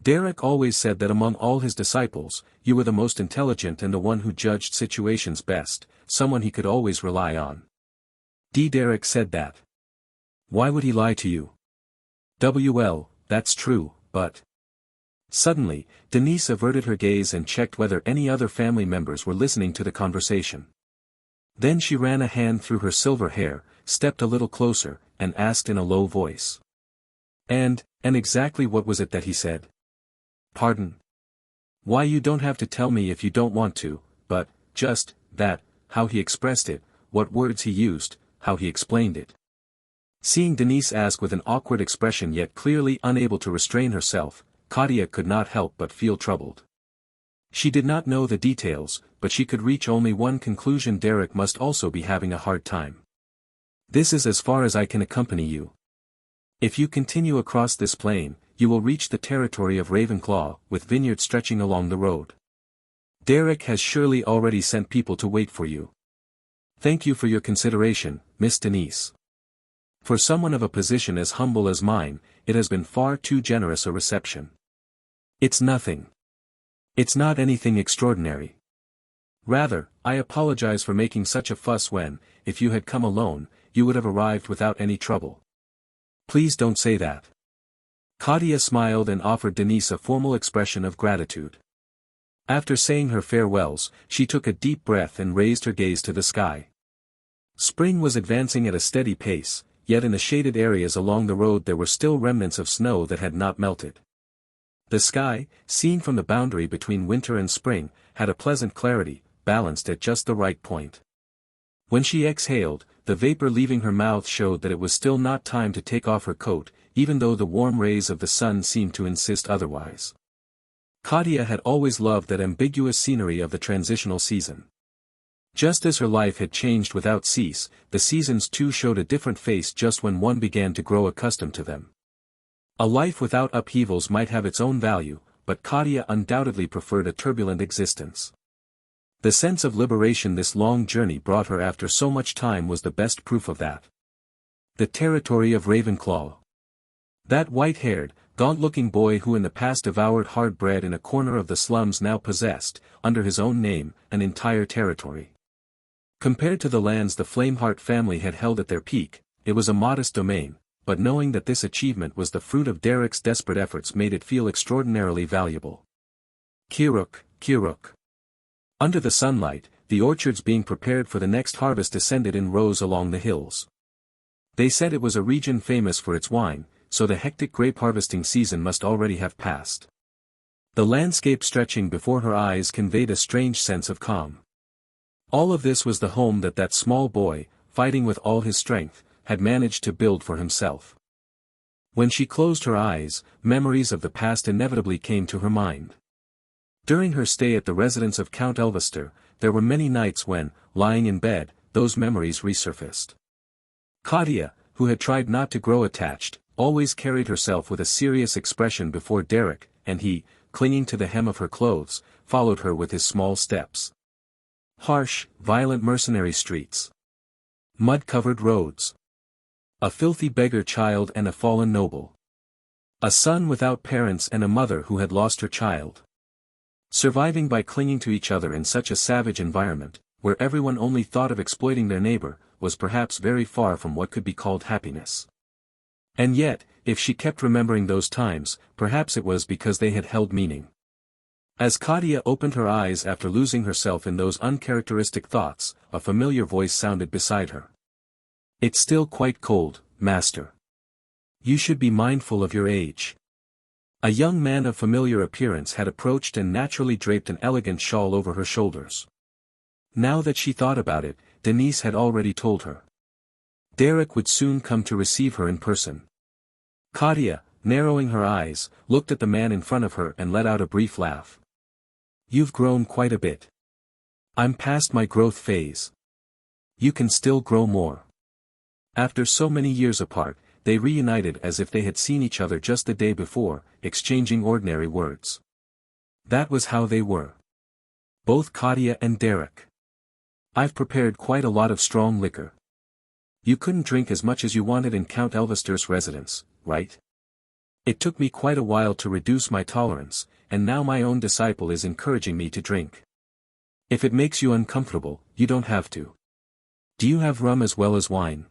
Derek always said that among all his disciples, you were the most intelligent and the one who judged situations best, someone he could always rely on." Derek said that. "Why would he lie to you?" "Well, that's true, but..." Suddenly, Denise averted her gaze and checked whether any other family members were listening to the conversation. Then she ran a hand through her silver hair, stepped a little closer, and asked in a low voice. And exactly what was it that he said?" "Pardon?" "Why, you don't have to tell me if you don't want to, but, just, that, how he expressed it, what words he used, how he explained it." Seeing Denise ask with an awkward expression yet clearly unable to restrain herself, Claudia could not help but feel troubled. She did not know the details, but she could reach only one conclusion: Derek must also be having a hard time. "This is as far as I can accompany you. If you continue across this plain, you will reach the territory of Ravenclaw, with vineyards stretching along the road. Derek has surely already sent people to wait for you. Thank you for your consideration, Miss Denise. For someone of a position as humble as mine, it has been far too generous a reception." "It's nothing. It's not anything extraordinary. Rather, I apologize for making such a fuss when, if you had come alone, you would have arrived without any trouble." "Please don't say that." Claudia smiled and offered Denise a formal expression of gratitude. After saying her farewells, she took a deep breath and raised her gaze to the sky. Spring was advancing at a steady pace, yet in the shaded areas along the road there were still remnants of snow that had not melted. The sky, seen from the boundary between winter and spring, had a pleasant clarity, balanced at just the right point. When she exhaled, the vapor leaving her mouth showed that it was still not time to take off her coat, even though the warm rays of the sun seemed to insist otherwise. Claudia had always loved that ambiguous scenery of the transitional season. Just as her life had changed without cease, the seasons too showed a different face just when one began to grow accustomed to them. A life without upheavals might have its own value, but Claudia undoubtedly preferred a turbulent existence. The sense of liberation this long journey brought her after so much time was the best proof of that. The territory of Ravenclaw. That white-haired, gaunt-looking boy who in the past devoured hard bread in a corner of the slums now possessed, under his own name, an entire territory. Compared to the lands the Flameheart family had held at their peak, it was a modest domain, but knowing that this achievement was the fruit of Derek's desperate efforts made it feel extraordinarily valuable. Kiruk, Kiruk. Under the sunlight, the orchards being prepared for the next harvest descended in rows along the hills. They said it was a region famous for its wine, so the hectic grape harvesting season must already have passed. The landscape stretching before her eyes conveyed a strange sense of calm. All of this was the home that small boy, fighting with all his strength, had managed to build for himself. When she closed her eyes, memories of the past inevitably came to her mind. During her stay at the residence of Count Elvester, there were many nights when, lying in bed, those memories resurfaced. Claudia, who had tried not to grow attached, always carried herself with a serious expression before Derek, and he, clinging to the hem of her clothes, followed her with his small steps. Harsh, violent mercenary streets. Mud-covered roads. A filthy beggar child and a fallen noble. A son without parents and a mother who had lost her child. Surviving by clinging to each other in such a savage environment, where everyone only thought of exploiting their neighbor, was perhaps very far from what could be called happiness. And yet, if she kept remembering those times, perhaps it was because they had held meaning. As Claudia opened her eyes after losing herself in those uncharacteristic thoughts, a familiar voice sounded beside her. "It's still quite cold, master. You should be mindful of your age." A young man of familiar appearance had approached and naturally draped an elegant shawl over her shoulders. Now that she thought about it, Denise had already told her. Derek would soon come to receive her in person. Claudia, narrowing her eyes, looked at the man in front of her and let out a brief laugh. "You've grown quite a bit. I'm past my growth phase. You can still grow more." After so many years apart, they reunited as if they had seen each other just the day before, exchanging ordinary words. That was how they were. Both Katia and Derek. I've prepared quite a lot of strong liquor. You couldn't drink as much as you wanted in Count Elvester's residence, right? It took me quite a while to reduce my tolerance, and now my own disciple is encouraging me to drink. If it makes you uncomfortable, you don't have to. Do you have rum as well as wine?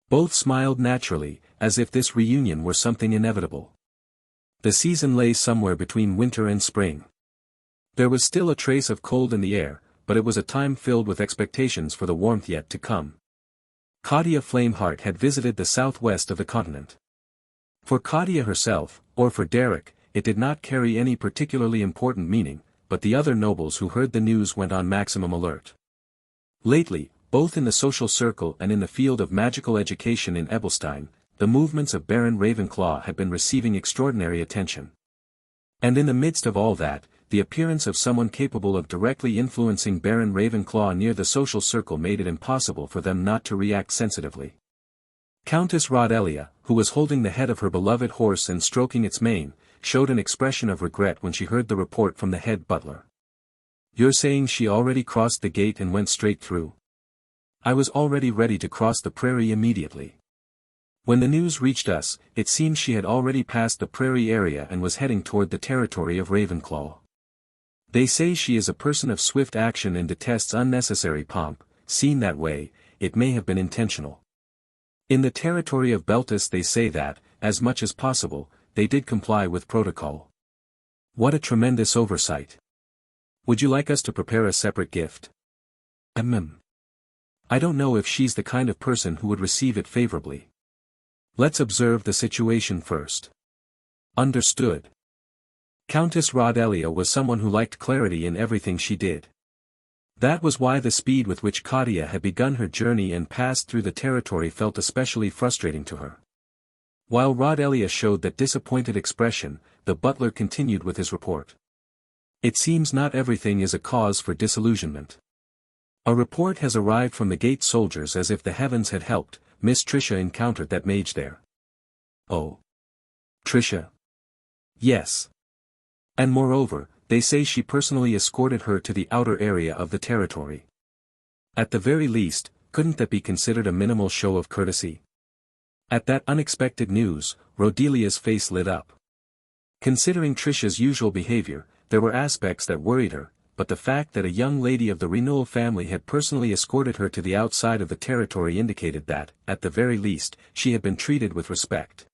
Both smiled naturally, as if this reunion were something inevitable. The season lay somewhere between winter and spring. There was still a trace of cold in the air, but it was a time filled with expectations for the warmth yet to come. Katia Flameheart had visited the southwest of the continent. For Katia herself, or for Derek, it did not carry any particularly important meaning, but the other nobles who heard the news went on maximum alert. Lately, both in the social circle and in the field of magical education in Ebelstein, the movements of Baron Ravenclaw had been receiving extraordinary attention. And in the midst of all that, the appearance of someone capable of directly influencing Baron Ravenclaw near the social circle made it impossible for them not to react sensitively. Countess Rodelia, who was holding the head of her beloved horse and stroking its mane, showed an expression of regret when she heard the report from the head butler. "You're saying she already crossed the gate and went straight through?" "I was already ready to cross the prairie immediately. When the news reached us, it seemed she had already passed the prairie area and was heading toward the territory of Ravenclaw. They say she is a person of swift action and detests unnecessary pomp. Seen that way, it may have been intentional. In the territory of Beltis they say that, as much as possible, they did comply with protocol. What a tremendous oversight. Would you like us to prepare a separate gift?" I don't know if she's the kind of person who would receive it favorably. Let's observe the situation first." "Understood." Countess Rodelia was someone who liked clarity in everything she did. That was why the speed with which Katia had begun her journey and passed through the territory felt especially frustrating to her. While Rodelia showed that disappointed expression, the butler continued with his report. "It seems not everything is a cause for disillusionment. A report has arrived from the gate soldiers as if the heavens had helped. Miss Tricia encountered that mage there." "Oh. Tricia?" "Yes. And moreover, they say she personally escorted her to the outer area of the territory. At the very least, couldn't that be considered a minimal show of courtesy?" At that unexpected news, Rodelia's face lit up. Considering Tricia's usual behavior, there were aspects that worried her, but the fact that a young lady of the Renewal family had personally escorted her to the outside of the territory indicated that, at the very least, she had been treated with respect.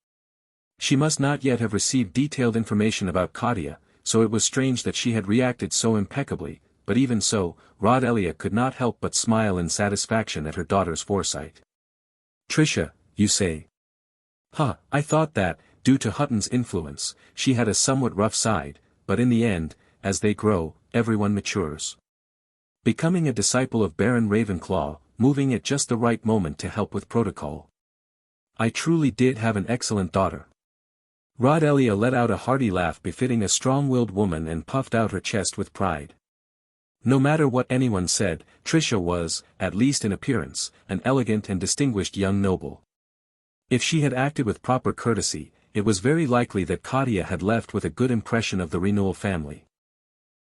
She must not yet have received detailed information about Katia, so it was strange that she had reacted so impeccably, but even so, Rodelia could not help but smile in satisfaction at her daughter's foresight. "Tricia, you say?" I thought that, due to Hutton's influence, she had a somewhat rough side, but in the end, as they grow, everyone matures. Becoming a disciple of Baron Ravenclaw, moving at just the right moment to help with protocol. I truly did have an excellent daughter." Rodelia let out a hearty laugh befitting a strong-willed woman and puffed out her chest with pride. No matter what anyone said, Tricia was, at least in appearance, an elegant and distinguished young noble. If she had acted with proper courtesy, it was very likely that Katia had left with a good impression of the Renewal family.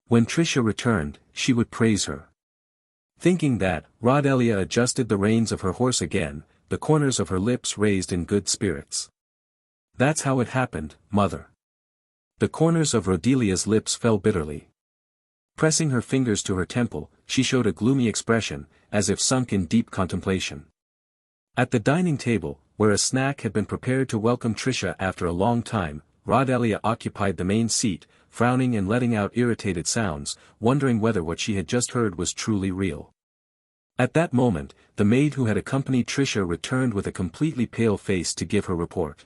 When Tricia returned, she would praise her. Thinking that, Rodelia adjusted the reins of her horse again, the corners of her lips raised in good spirits. "That's how it happened, mother." The corners of Rodelia's lips fell bitterly. Pressing her fingers to her temple, she showed a gloomy expression, as if sunk in deep contemplation. At the dining table, where a snack had been prepared to welcome Tricia after a long time, Rodelia occupied the main seat, frowning and letting out irritated sounds, wondering whether what she had just heard was truly real. At that moment, the maid who had accompanied Tricia returned with a completely pale face to give her report.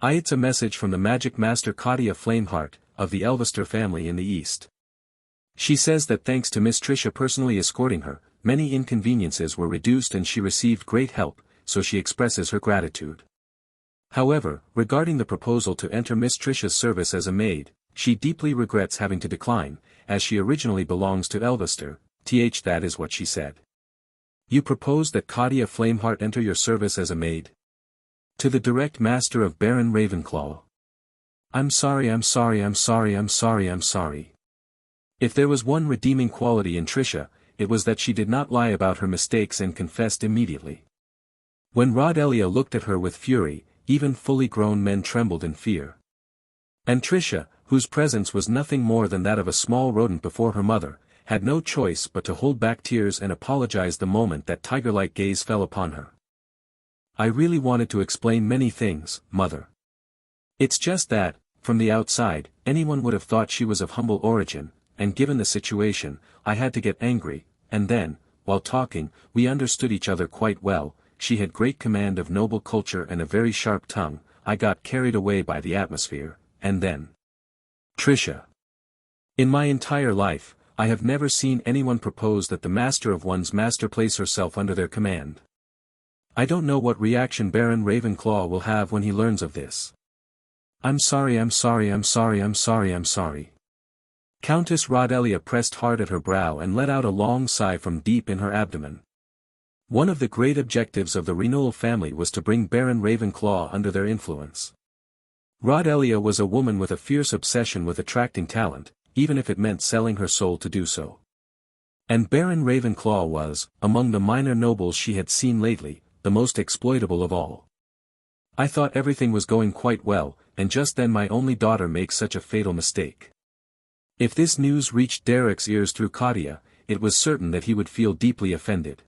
"It's a message from the magic master Katia Flameheart, of the Elvester family in the east. She says that thanks to Miss Tricia personally escorting her, many inconveniences were reduced and she received great help, so she expresses her gratitude. However, regarding the proposal to enter Miss Tricia's service as a maid, she deeply regrets having to decline, as she originally belongs to Elvester. That is what she said." "You propose that Katia Flameheart enter your service as a maid?" To the direct master of Baron Ravenclaw. I'm sorry. If there was one redeeming quality in Trisha, it was that she did not lie about her mistakes and confessed immediately. When Rodelia looked at her with fury, even fully grown men trembled in fear. And Trisha, whose presence was nothing more than that of a small rodent before her mother, had no choice but to hold back tears and apologize the moment that tiger-like gaze fell upon her. I really wanted to explain many things, Mother. It's just that, from the outside, anyone would have thought she was of humble origin, and given the situation, I had to get angry, and then, while talking, we understood each other quite well. She had great command of noble culture and a very sharp tongue. I got carried away by the atmosphere, and then. Trisha. In my entire life, I have never seen anyone propose that the master of one's master place herself under their command. I don't know what reaction Baron Ravenclaw will have when he learns of this. I'm sorry. Countess Rodelia pressed hard at her brow and let out a long sigh from deep in her abdomen. One of the great objectives of the Renewal family was to bring Baron Ravenclaw under their influence. Rodelia was a woman with a fierce obsession with attracting talent, even if it meant selling her soul to do so. And Baron Ravenclaw was, among the minor nobles she had seen lately, the most exploitable of all. I thought everything was going quite well, and just then my only daughter makes such a fatal mistake. If this news reached Derek's ears through Claudia, it was certain that he would feel deeply offended.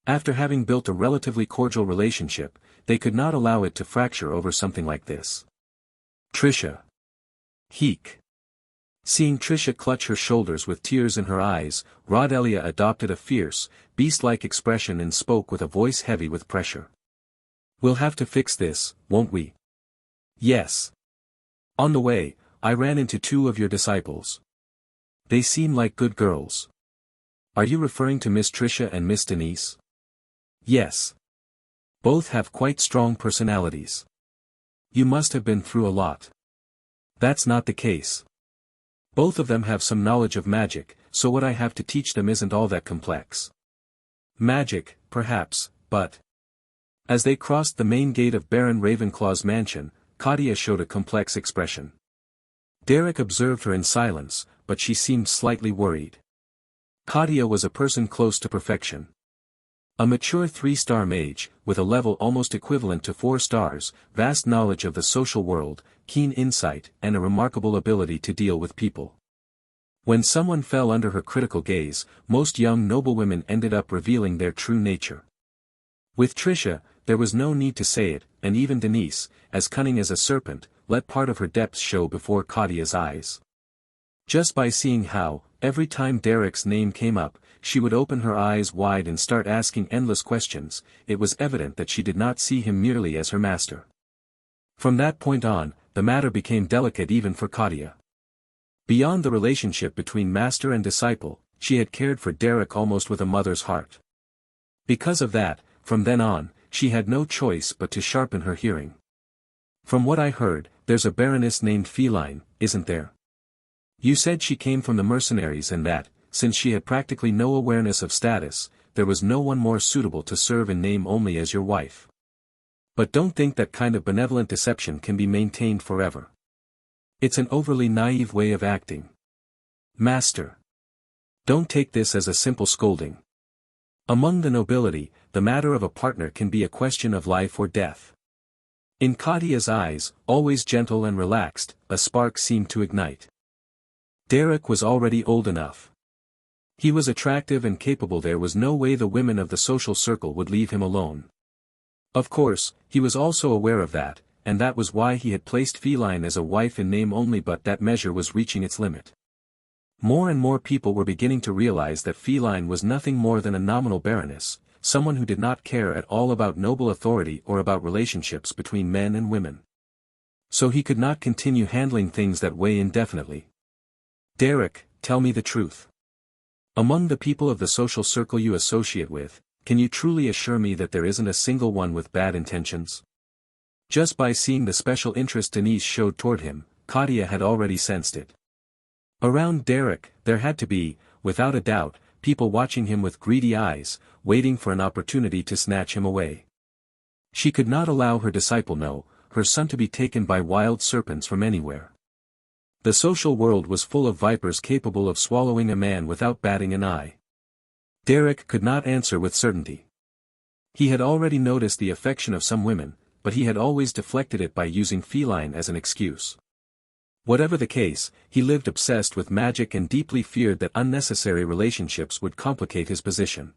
After having built a relatively cordial relationship, they could not allow it to fracture over something like this. Trisha. Heek. Seeing Trisha clutch her shoulders with tears in her eyes, Rodelia adopted a fierce, beast-like expression and spoke with a voice heavy with pressure. We'll have to fix this, won't we? Yes. On the way, I ran into two of your disciples. They seem like good girls. Are you referring to Miss Trisha and Miss Denise? Yes. Both have quite strong personalities. You must have been through a lot. That's not the case. Both of them have some knowledge of magic, so what I have to teach them isn't all that complex. Magic, perhaps, but... As they crossed the main gate of Baron Ravenclaw's mansion, Claudia showed a complex expression. Derek observed her in silence, but she seemed slightly worried. Claudia was a person close to perfection. A mature 3-star mage, with a level almost equivalent to 4 stars, vast knowledge of the social world, keen insight, and a remarkable ability to deal with people. When someone fell under her critical gaze, most young noblewomen ended up revealing their true nature. With Trisha, there was no need to say it, and even Denise, as cunning as a serpent, let part of her depths show before Claudia's eyes. Just by seeing how, every time Derek's name came up, she would open her eyes wide and start asking endless questions, it was evident that she did not see him merely as her master. From that point on, the matter became delicate even for Claudia. Beyond the relationship between master and disciple, she had cared for Derek almost with a mother's heart. Because of that, from then on, she had no choice but to sharpen her hearing. From what I heard, there's a baroness named Feline, isn't there? You said she came from the mercenaries and that, since she had practically no awareness of status, there was no one more suitable to serve in name only as your wife. But don't think that kind of benevolent deception can be maintained forever. It's an overly naive way of acting. Master. Don't take this as a simple scolding. Among the nobility, the matter of a partner can be a question of life or death. In Claudia's eyes, always gentle and relaxed, a spark seemed to ignite. Derek was already old enough. He was attractive and capable, there was no way the women of the social circle would leave him alone. Of course, he was also aware of that, and that was why he had placed Feline as a wife in name only, but that measure was reaching its limit. More and more people were beginning to realize that Feline was nothing more than a nominal baroness, someone who did not care at all about noble authority or about relationships between men and women. So he could not continue handling things that way indefinitely. Derek, tell me the truth. Among the people of the social circle you associate with, can you truly assure me that there isn't a single one with bad intentions? Just by seeing the special interest Denise showed toward him, Claudia had already sensed it. Around Derek, there had to be, without a doubt, people watching him with greedy eyes, waiting for an opportunity to snatch him away. She could not allow her disciple no, her son to be taken by wild serpents from anywhere. The social world was full of vipers capable of swallowing a man without batting an eye. Derek could not answer with certainty. He had already noticed the affection of some women, but he had always deflected it by using feline as an excuse. Whatever the case, he lived obsessed with magic and deeply feared that unnecessary relationships would complicate his position.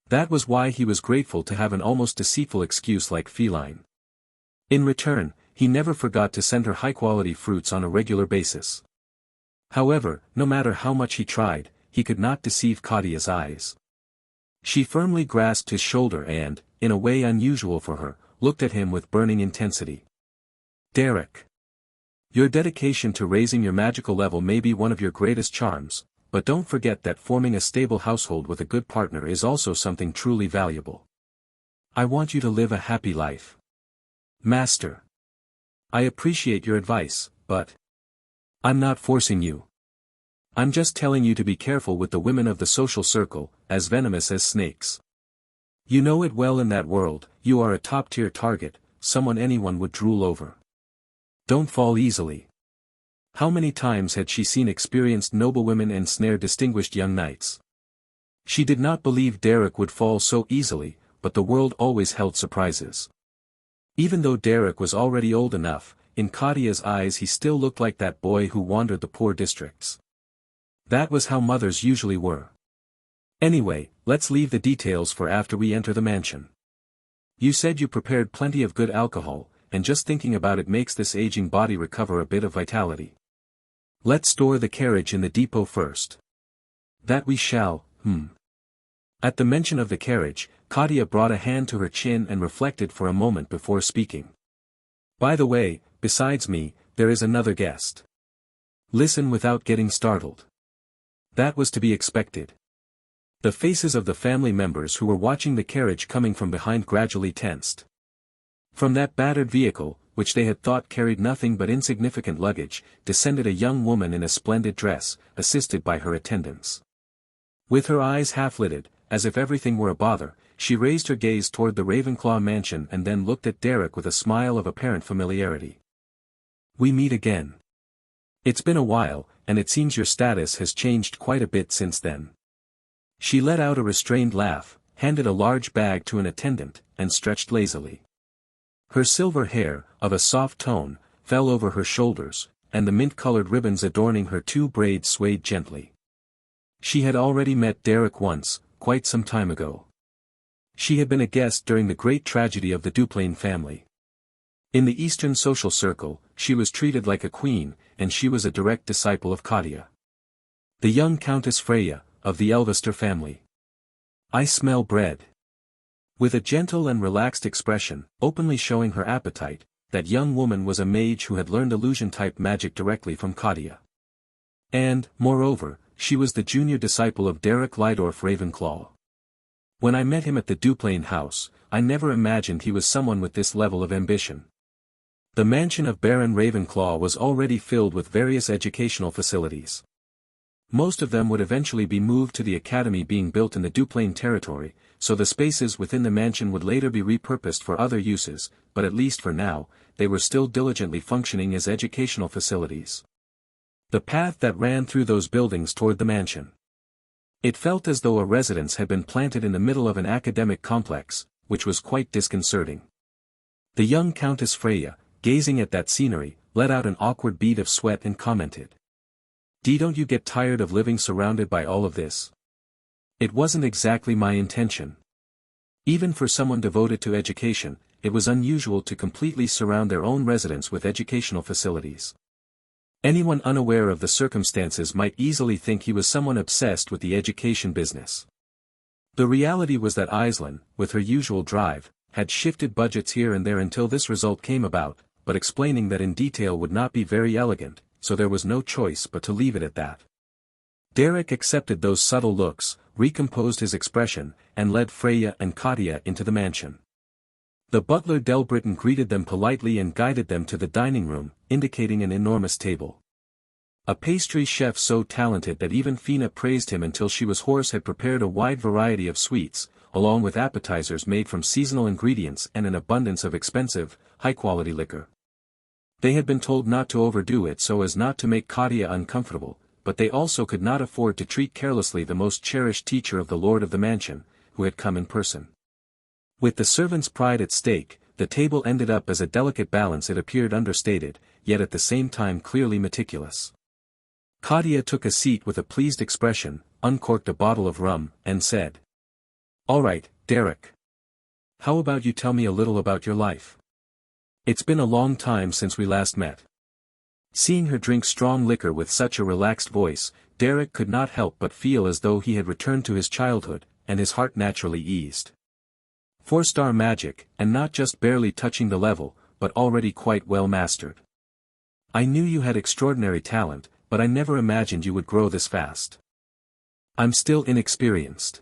That was why he was grateful to have an almost deceitful excuse like feline. In return, he never forgot to send her high-quality fruits on a regular basis. However, no matter how much he tried, he could not deceive Kadia's eyes. She firmly grasped his shoulder and, in a way unusual for her, looked at him with burning intensity. Derek. Your dedication to raising your magical level may be one of your greatest charms, but don't forget that forming a stable household with a good partner is also something truly valuable. I want you to live a happy life. Master. I appreciate your advice, but I'm not forcing you. I'm just telling you to be careful with the women of the social circle, as venomous as snakes. You know it well in that world, you are a top-tier target, someone anyone would drool over. Don't fall easily. How many times had she seen experienced noblewomen ensnare distinguished young knights? She did not believe Derek would fall so easily, but the world always held surprises. Even though Derek was already old enough, in Kadia's eyes he still looked like that boy who wandered the poor districts. That was how mothers usually were. Anyway, let's leave the details for after we enter the mansion. You said you prepared plenty of good alcohol, and just thinking about it makes this aging body recover a bit of vitality. Let's store the carriage in the depot first. That we shall, At the mention of the carriage, Kadia brought a hand to her chin and reflected for a moment before speaking. By the way, besides me, there is another guest. Listen without getting startled. That was to be expected. The faces of the family members who were watching the carriage coming from behind gradually tensed. From that battered vehicle, which they had thought carried nothing but insignificant luggage, descended a young woman in a splendid dress, assisted by her attendants. With her eyes half-lidded, as if everything were a bother, she raised her gaze toward the Ravenclaw mansion and then looked at Derek with a smile of apparent familiarity. We meet again. It's been a while, and it seems your status has changed quite a bit since then. She let out a restrained laugh, handed a large bag to an attendant, and stretched lazily. Her silver hair, of a soft tone, fell over her shoulders, and the mint-colored ribbons adorning her two braids swayed gently. She had already met Derek once, quite some time ago. She had been a guest during the great tragedy of the Duplain family. In the Eastern social circle, she was treated like a queen, and she was a direct disciple of Kadia. The young Countess Freya, of the Elvester family. I smell bread. With a gentle and relaxed expression, openly showing her appetite, that young woman was a mage who had learned illusion-type magic directly from Kadia. And, moreover, she was the junior disciple of Derek Lydorf Ravenclaw. When I met him at the Duplain house, I never imagined he was someone with this level of ambition. The mansion of Baron Ravenclaw was already filled with various educational facilities. Most of them would eventually be moved to the academy being built in the Duplain territory, so the spaces within the mansion would later be repurposed for other uses, but at least for now, they were still diligently functioning as educational facilities. The path that ran through those buildings toward the mansion. It felt as though a residence had been planted in the middle of an academic complex, which was quite disconcerting. The young Countess Freya, gazing at that scenery, let out an awkward bead of sweat and commented. Don't you get tired of living surrounded by all of this? It wasn't exactly my intention. Even for someone devoted to education, it was unusual to completely surround their own residence with educational facilities. Anyone unaware of the circumstances might easily think he was someone obsessed with the education business. The reality was that Aislinn, with her usual drive, had shifted budgets here and there until this result came about, but explaining that in detail would not be very elegant, so there was no choice but to leave it at that. Derek accepted those subtle looks, recomposed his expression, and led Freya and Kadia into the mansion. The butler Delbritton greeted them politely and guided them to the dining room, indicating an enormous table. A pastry chef so talented that even Fina praised him until she was hoarse had prepared a wide variety of sweets, along with appetizers made from seasonal ingredients and an abundance of expensive, high-quality liquor. They had been told not to overdo it so as not to make Katia uncomfortable, but they also could not afford to treat carelessly the most cherished teacher of the lord of the mansion, who had come in person. With the servant's pride at stake, the table ended up as a delicate balance. It appeared understated, yet at the same time clearly meticulous. Katia took a seat with a pleased expression, uncorked a bottle of rum, and said, "All right, Derek. How about you tell me a little about your life? It's been a long time since we last met." Seeing her drink strong liquor with such a relaxed voice, Derek could not help but feel as though he had returned to his childhood, and his heart naturally eased. 4-star magic, and not just barely touching the level, but already quite well mastered. I knew you had extraordinary talent, but I never imagined you would grow this fast. I'm still inexperienced.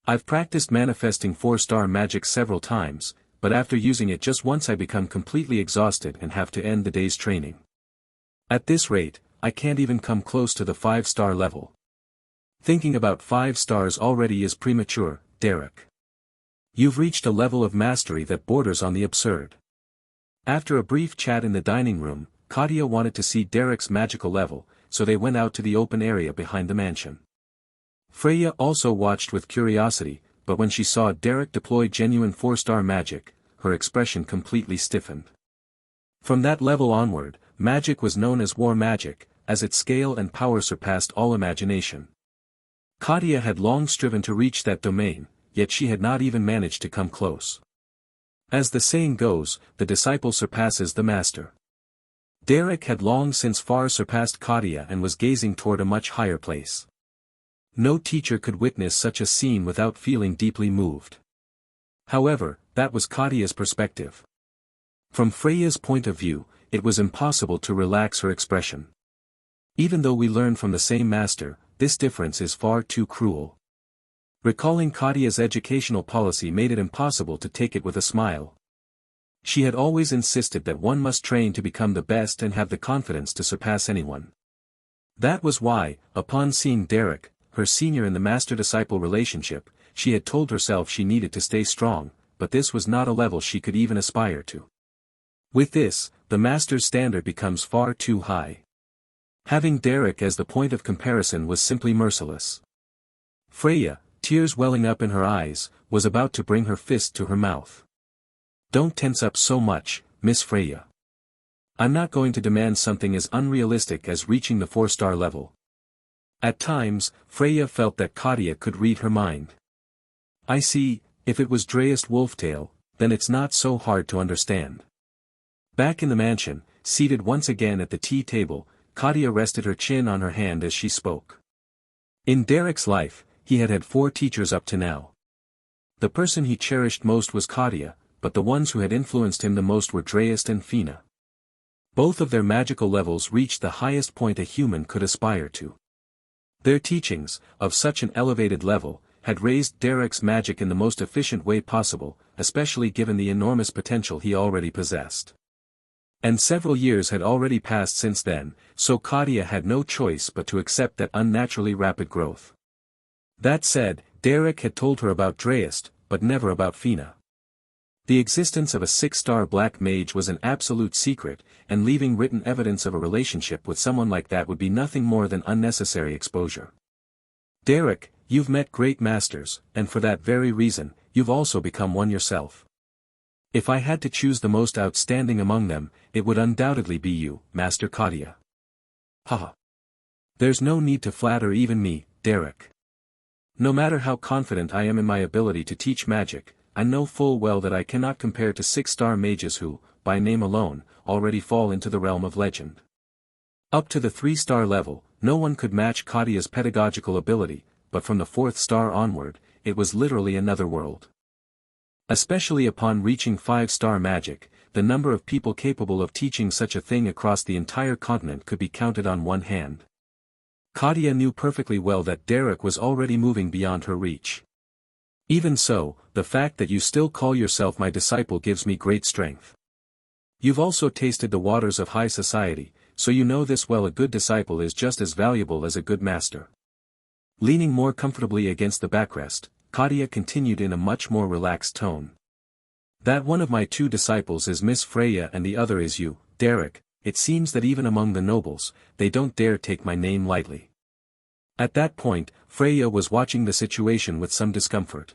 I've practiced manifesting 4-star magic several times, but after using it just once I become completely exhausted and have to end the day's training. At this rate, I can't even come close to the 5-star level. Thinking about 5 stars already is premature, Derek. You've reached a level of mastery that borders on the absurd. After a brief chat in the dining room, Katia wanted to see Derek's magical level, so they went out to the open area behind the mansion. Freya also watched with curiosity, but when she saw Derek deploy genuine 4-star magic, her expression completely stiffened. From that level onward, magic was known as war magic, as its scale and power surpassed all imagination. Katia had long striven to reach that domain, yet she had not even managed to come close. As the saying goes, the disciple surpasses the master. Derek had long since far surpassed Katia and was gazing toward a much higher place. No teacher could witness such a scene without feeling deeply moved. However, that was Katia's perspective. From Freya's point of view, it was impossible to relax her expression. Even though we learn from the same master, this difference is far too cruel. Recalling Katia's educational policy made it impossible to take it with a smile. She had always insisted that one must train to become the best and have the confidence to surpass anyone. That was why, upon seeing Derek, her senior in the master-disciple relationship, she had told herself she needed to stay strong, but this was not a level she could even aspire to. With this, the master's standard becomes far too high. Having Derek as the point of comparison was simply merciless. Freya, tears welling up in her eyes, was about to bring her fist to her mouth. "Don't tense up so much, Miss Freya. I'm not going to demand something as unrealistic as reaching the 4-star level." At times, Freya felt that Katia could read her mind. "I see, if it was Dreist Wolftail, then it's not so hard to understand." Back in the mansion, seated once again at the tea table, Katia rested her chin on her hand as she spoke. In Derek's life, he had had 4 teachers up to now. The person he cherished most was Katia, but the ones who had influenced him the most were Dreist and Fina. Both of their magical levels reached the highest point a human could aspire to. Their teachings, of such an elevated level, had raised Derek's magic in the most efficient way possible, especially given the enormous potential he already possessed. And several years had already passed since then, so Katia had no choice but to accept that unnaturally rapid growth. That said, Derek had told her about Dreist, but never about Fina. The existence of a 6-star black mage was an absolute secret, and leaving written evidence of a relationship with someone like that would be nothing more than unnecessary exposure. "Derek, you've met great masters, and for that very reason, you've also become one yourself. If I had to choose the most outstanding among them, it would undoubtedly be you, Master Katia." "Haha. There's no need to flatter even me, Derek. No matter how confident I am in my ability to teach magic, I know full well that I cannot compare to 6-star mages who, by name alone, already fall into the realm of legend. Up to the 3-star level, no one could match Katia's pedagogical ability, but from the 4th star onward, it was literally another world. Especially upon reaching 5-star magic, the number of people capable of teaching such a thing across the entire continent could be counted on one hand. Katia knew perfectly well that Derek was already moving beyond her reach. "Even so, the fact that you still call yourself my disciple gives me great strength. You've also tasted the waters of high society, so you know this well. A good disciple is just as valuable as a good master." Leaning more comfortably against the backrest, Katia continued in a much more relaxed tone. That one of my two disciples is Miss Freya and the other is you, Derek. It seems that even among the nobles, they don't dare take my name lightly. At that point, Freya was watching the situation with some discomfort.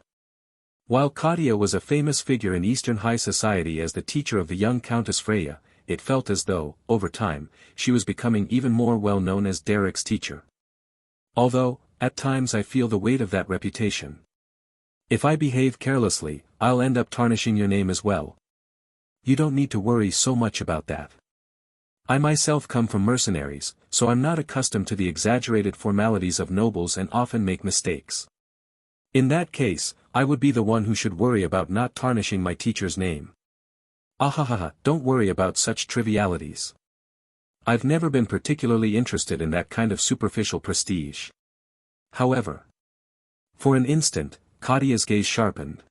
While Katia was a famous figure in Eastern high society as the teacher of the young Countess Freya, it felt as though, over time, she was becoming even more well known as Derek's teacher. Although, at times I feel the weight of that reputation. If I behave carelessly, I'll end up tarnishing your name as well. You don't need to worry so much about that. I myself come from mercenaries, so I'm not accustomed to the exaggerated formalities of nobles and often make mistakes. In that case, I would be the one who should worry about not tarnishing my teacher's name. Ahahaha, don't worry about such trivialities. I've never been particularly interested in that kind of superficial prestige. However, for an instant, Katia's gaze sharpened.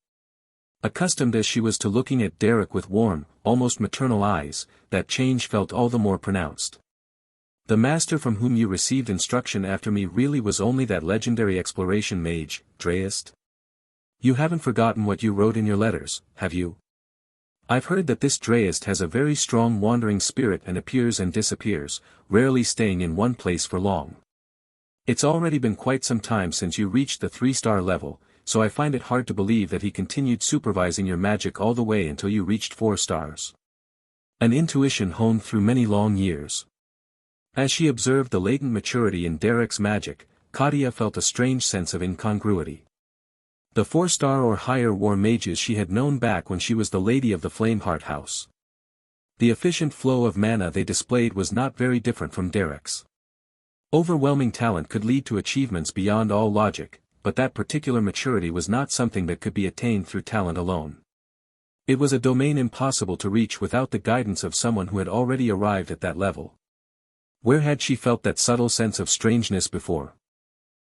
Accustomed as she was to looking at Derek with warm, almost maternal eyes, that change felt all the more pronounced. The master from whom you received instruction after me really was only that legendary exploration mage, Dreist? You haven't forgotten what you wrote in your letters, have you? I've heard that this Dreist has a very strong wandering spirit and appears and disappears, rarely staying in one place for long. It's already been quite some time since you reached the 3-star level, so I find it hard to believe that he continued supervising your magic all the way until you reached 4 stars. An intuition honed through many long years. As she observed the latent maturity in Derek's magic, Katia felt a strange sense of incongruity. The 4-star or higher war mages she had known back when she was the lady of the Flameheart house. The efficient flow of mana they displayed was not very different from Derek's. Overwhelming talent could lead to achievements beyond all logic, but that particular maturity was not something that could be attained through talent alone. It was a domain impossible to reach without the guidance of someone who had already arrived at that level. Where had she felt that subtle sense of strangeness before?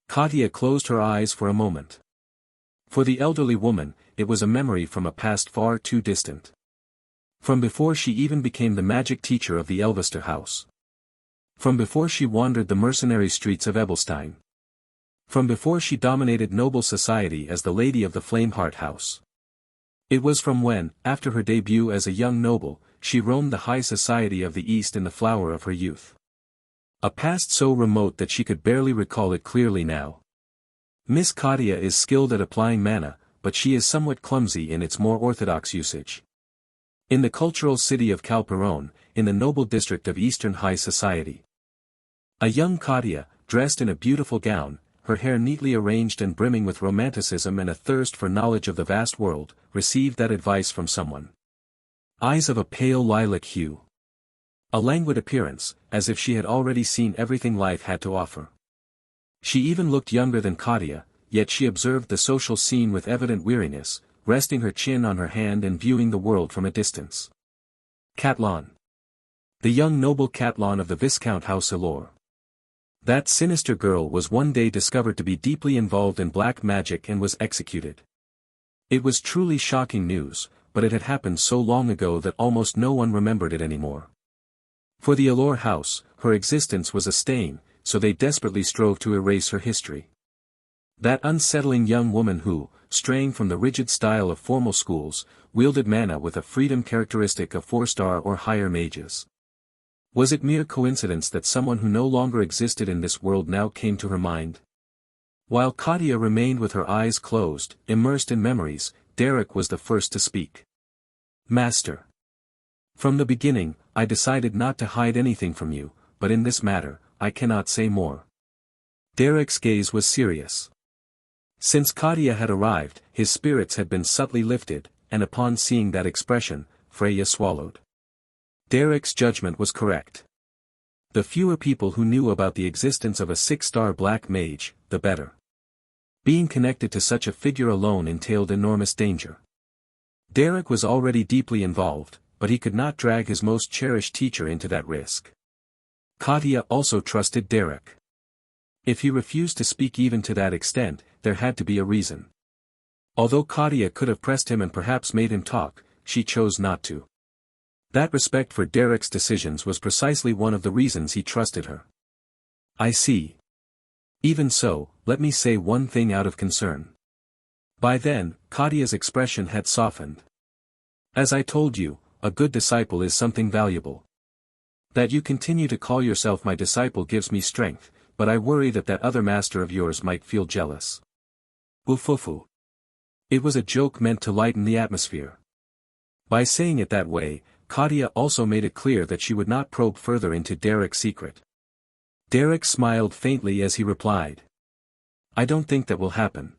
Katia closed her eyes for a moment. For the elderly woman, it was a memory from a past far too distant. From before she even became the magic teacher of the Elvester house. From before she wandered the mercenary streets of Ebelstein. From before she dominated noble society as the lady of the Flameheart house. It was from when, after her debut as a young noble, she roamed the high society of the East in the flower of her youth. A past so remote that she could barely recall it clearly now. Miss Katia is skilled at applying mana, but she is somewhat clumsy in its more orthodox usage. In the cultural city of Calperon, in the noble district of Eastern high society. A young Katia, dressed in a beautiful gown, her hair neatly arranged and brimming with romanticism and a thirst for knowledge of the vast world, received that advice from someone. Eyes of a pale lilac hue. A languid appearance, as if she had already seen everything life had to offer. She even looked younger than Katia, yet she observed the social scene with evident weariness, resting her chin on her hand and viewing the world from a distance. Catlon. The young noble Catlon of the Viscount House Elor. That sinister girl was one day discovered to be deeply involved in black magic and was executed. It was truly shocking news, but it had happened so long ago that almost no one remembered it anymore. For the Elor house, her existence was a stain, so they desperately strove to erase her history. That unsettling young woman who, straying from the rigid style of formal schools, wielded mana with a freedom characteristic of 4-star or higher mages. Was it mere coincidence that someone who no longer existed in this world now came to her mind? While Katia remained with her eyes closed, immersed in memories, Derek was the first to speak. Master. From the beginning, I decided not to hide anything from you, but in this matter, I cannot say more. Derek's gaze was serious. Since Katia had arrived, his spirits had been subtly lifted, and upon seeing that expression, Freya swallowed. Derek's judgment was correct. The fewer people who knew about the existence of a 6-star black mage, the better. Being connected to such a figure alone entailed enormous danger. Derek was already deeply involved, but he could not drag his most cherished teacher into that risk. Katia also trusted Derek. If he refused to speak even to that extent, there had to be a reason. Although Katia could have pressed him and perhaps made him talk, she chose not to. That respect for Derek's decisions was precisely one of the reasons he trusted her. I see. Even so, let me say one thing out of concern. By then, Kadia's expression had softened. As I told you, a good disciple is something valuable. That you continue to call yourself my disciple gives me strength, but I worry that other master of yours might feel jealous. Ufufu. It was a joke meant to lighten the atmosphere. By saying it that way, Kadia also made it clear that she would not probe further into Derek's secret. Derek smiled faintly as he replied. I don't think that will happen.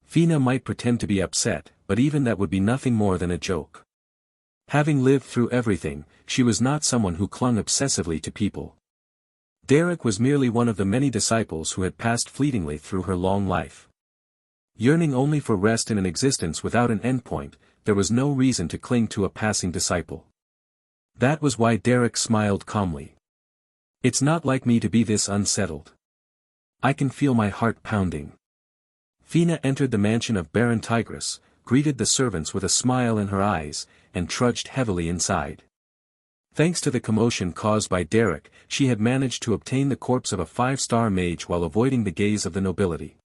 Fina might pretend to be upset, but even that would be nothing more than a joke. Having lived through everything, she was not someone who clung obsessively to people. Derek was merely one of the many disciples who had passed fleetingly through her long life. Yearning only for rest in an existence without an endpoint, there was no reason to cling to a passing disciple. That was why Derek smiled calmly. It's not like me to be this unsettled. I can feel my heart pounding. Fina entered the mansion of Baron Tigris, greeted the servants with a smile in her eyes, and trudged heavily inside. Thanks to the commotion caused by Derek, she had managed to obtain the corpse of a 5-star mage while avoiding the gaze of the nobility.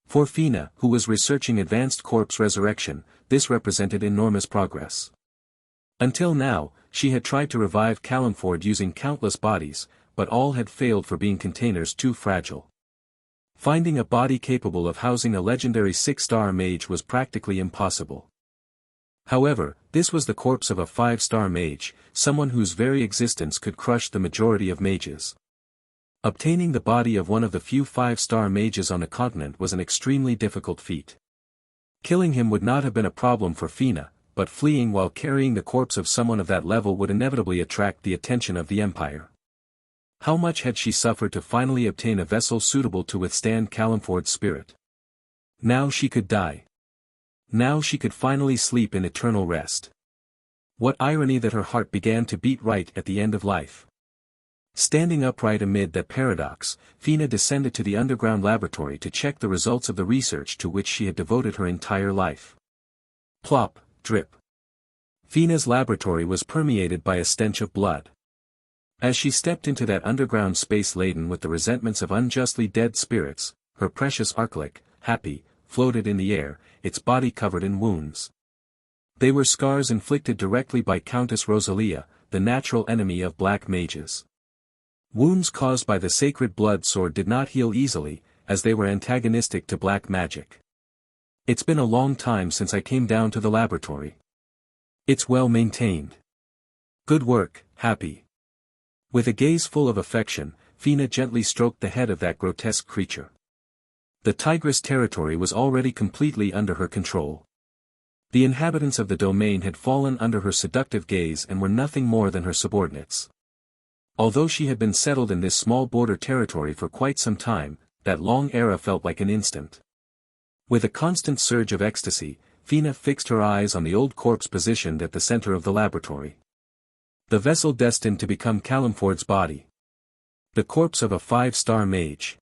For Fina, who was researching advanced corpse resurrection, this represented enormous progress. Until now, she had tried to revive Calenford using countless bodies, but all had failed for being containers too fragile. Finding a body capable of housing a legendary 6-star mage was practically impossible. However, this was the corpse of a 5-star mage, someone whose very existence could crush the majority of mages. Obtaining the body of one of the few 5-star mages on the continent was an extremely difficult feat. Killing him would not have been a problem for Fina, but fleeing while carrying the corpse of someone of that level would inevitably attract the attention of the Empire. How much had she suffered to finally obtain a vessel suitable to withstand Calenford's spirit? Now she could die. Now she could finally sleep in eternal rest. What irony that her heart began to beat right at the end of life. Standing upright amid that paradox, Fina descended to the underground laboratory to check the results of the research to which she had devoted her entire life. Plop, drip. Fina's laboratory was permeated by a stench of blood. As she stepped into that underground space laden with the resentments of unjustly dead spirits, her precious Arclic, Happy, floated in the air, its body covered in wounds. They were scars inflicted directly by Countess Rosalia, the natural enemy of black mages. Wounds caused by the sacred blood sword did not heal easily, as they were antagonistic to black magic. It's been a long time since I came down to the laboratory. It's well maintained. Good work, Happy. With a gaze full of affection, Fina gently stroked the head of that grotesque creature. The Tigris territory was already completely under her control. The inhabitants of the domain had fallen under her seductive gaze and were nothing more than her subordinates. Although she had been settled in this small border territory for quite some time, that long era felt like an instant. With a constant surge of ecstasy, Fina fixed her eyes on the old corpse positioned at the center of the laboratory. The vessel destined to become Calenford's body. The corpse of a 5-star mage.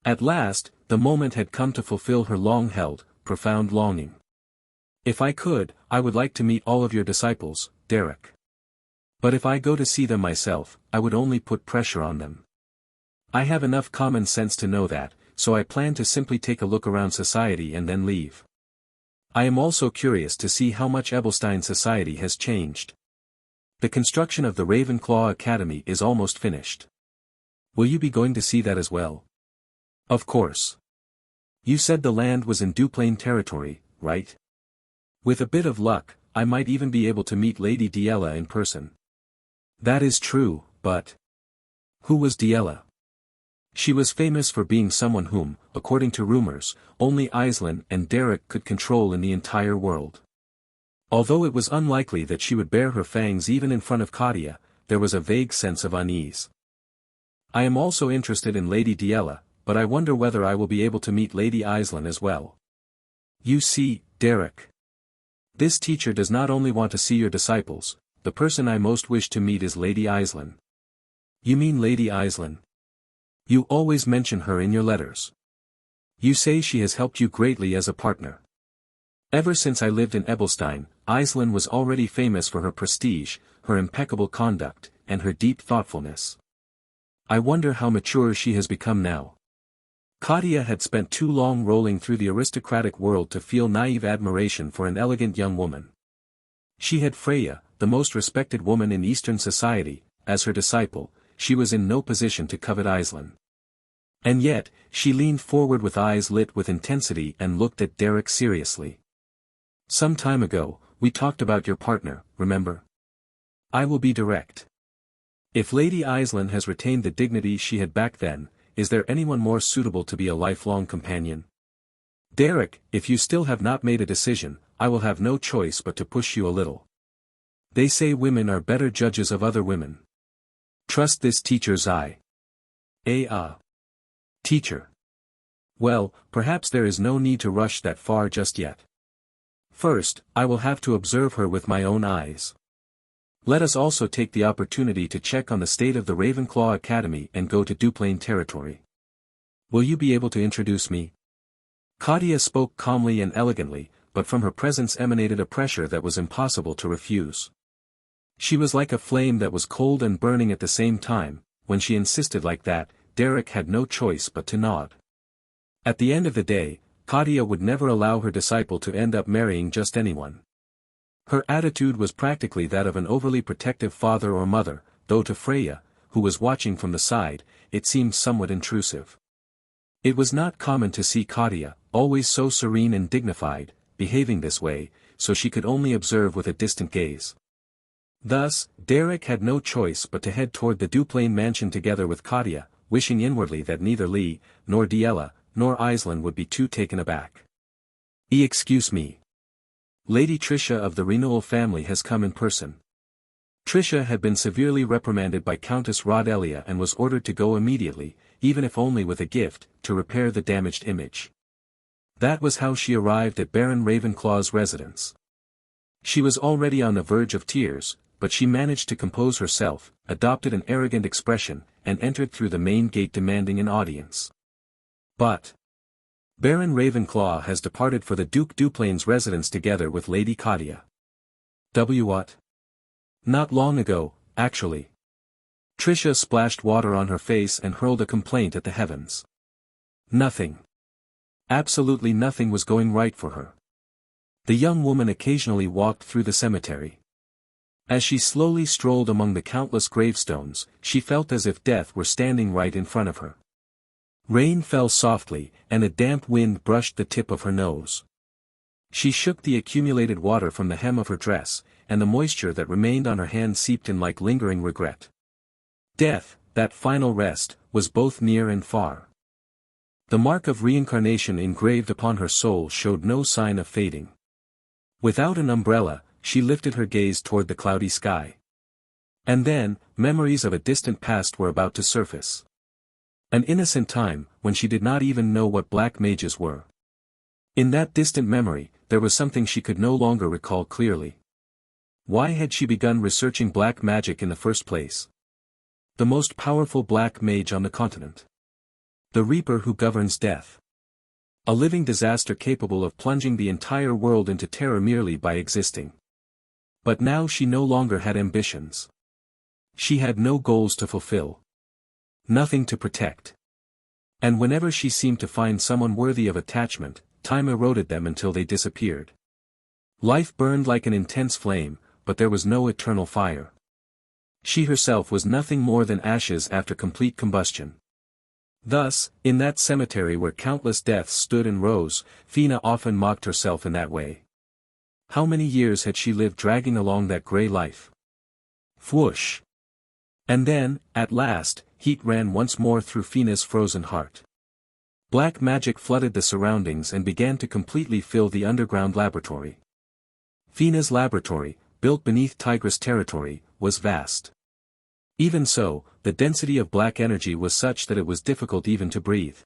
At last, the moment had come to fulfill her long-held, profound longing. If I could, I would like to meet all of your disciples, Derek. But if I go to see them myself, I would only put pressure on them. I have enough common sense to know that, so I plan to simply take a look around society and then leave. I am also curious to see how much Ebelstein society has changed. The construction of the Ravenclaw Academy is almost finished. Will you be going to see that as well? Of course. You said the land was in Duplain territory, right? With a bit of luck, I might even be able to meet Lady Diella in person. That is true, but... Who was Diella? She was famous for being someone whom, according to rumors, only Aislinn and Derek could control in the entire world. Although it was unlikely that she would bare her fangs even in front of Kadia, there was a vague sense of unease. I am also interested in Lady Diella, but I wonder whether I will be able to meet Lady Aislinn as well. You see, Derek. This teacher does not only want to see your disciples, the person I most wish to meet is Lady Aislinn. You mean Lady Aislinn? You always mention her in your letters. You say she has helped you greatly as a partner. Ever since I lived in Ebelstein, Aislinn was already famous for her prestige, her impeccable conduct, and her deep thoughtfulness. I wonder how mature she has become now. Katia had spent too long rolling through the aristocratic world to feel naive admiration for an elegant young woman. She had Freya, the most respected woman in Eastern society, as her disciple. She was in no position to covet Aisling. And yet, she leaned forward with eyes lit with intensity and looked at Derek seriously. "Some time ago, we talked about your partner, remember? I will be direct. If Lady Aisling has retained the dignity she had back then, is there anyone more suitable to be a lifelong companion? Derek, if you still have not made a decision, I will have no choice but to push you a little. They say women are better judges of other women. Trust this teacher's eye." Teacher. Well, perhaps there is no need to rush that far just yet. First, I will have to observe her with my own eyes. Let us also take the opportunity to check on the state of the Ravenclaw Academy and go to Duplain territory. Will you be able to introduce me? Katia spoke calmly and elegantly, but from her presence emanated a pressure that was impossible to refuse. She was like a flame that was cold and burning at the same time. When she insisted like that, Derek had no choice but to nod. At the end of the day, Katia would never allow her disciple to end up marrying just anyone. Her attitude was practically that of an overly protective father or mother, though to Freya, who was watching from the side, it seemed somewhat intrusive. It was not common to see Katia, always so serene and dignified, behaving this way, so she could only observe with a distant gaze. Thus, Derek had no choice but to head toward the Duplain mansion together with Katia, wishing inwardly that neither Lee, nor Diella, nor Aisling would be too taken aback. Excuse me. Lady Tricia of the Renewal family has come in person. Tricia had been severely reprimanded by Countess Rodelia and was ordered to go immediately, even if only with a gift, to repair the damaged image. That was how she arrived at Baron Ravenclaw's residence. She was already on the verge of tears, but she managed to compose herself, adopted an arrogant expression, and entered through the main gate demanding an audience. But Baron Ravenclaw has departed for the Duke Duplain's residence together with Lady Katia. What? Not long ago, actually. Tricia splashed water on her face and hurled a complaint at the heavens. Nothing. Absolutely nothing was going right for her. The young woman occasionally walked through the cemetery. As she slowly strolled among the countless gravestones, she felt as if death were standing right in front of her. Rain fell softly, and a damp wind brushed the tip of her nose. She shook the accumulated water from the hem of her dress, and the moisture that remained on her hand seeped in like lingering regret. Death, that final rest, was both near and far. The mark of reincarnation engraved upon her soul showed no sign of fading. Without an umbrella, she lifted her gaze toward the cloudy sky. And then, memories of a distant past were about to surface. An innocent time, when she did not even know what black mages were. In that distant memory, there was something she could no longer recall clearly. Why had she begun researching black magic in the first place? The most powerful black mage on the continent. The Reaper who governs death. A living disaster capable of plunging the entire world into terror merely by existing. But now she no longer had ambitions. She had no goals to fulfill. Nothing to protect. And whenever she seemed to find someone worthy of attachment, time eroded them until they disappeared. Life burned like an intense flame, but there was no eternal fire. She herself was nothing more than ashes after complete combustion. Thus, in that cemetery where countless deaths stood and rose, Fina often mocked herself in that way. How many years had she lived dragging along that grey life? Whoosh! And then, at last, heat ran once more through Fina's frozen heart. Black magic flooded the surroundings and began to completely fill the underground laboratory. Fina's laboratory, built beneath Tigress territory, was vast. Even so, the density of black energy was such that it was difficult even to breathe.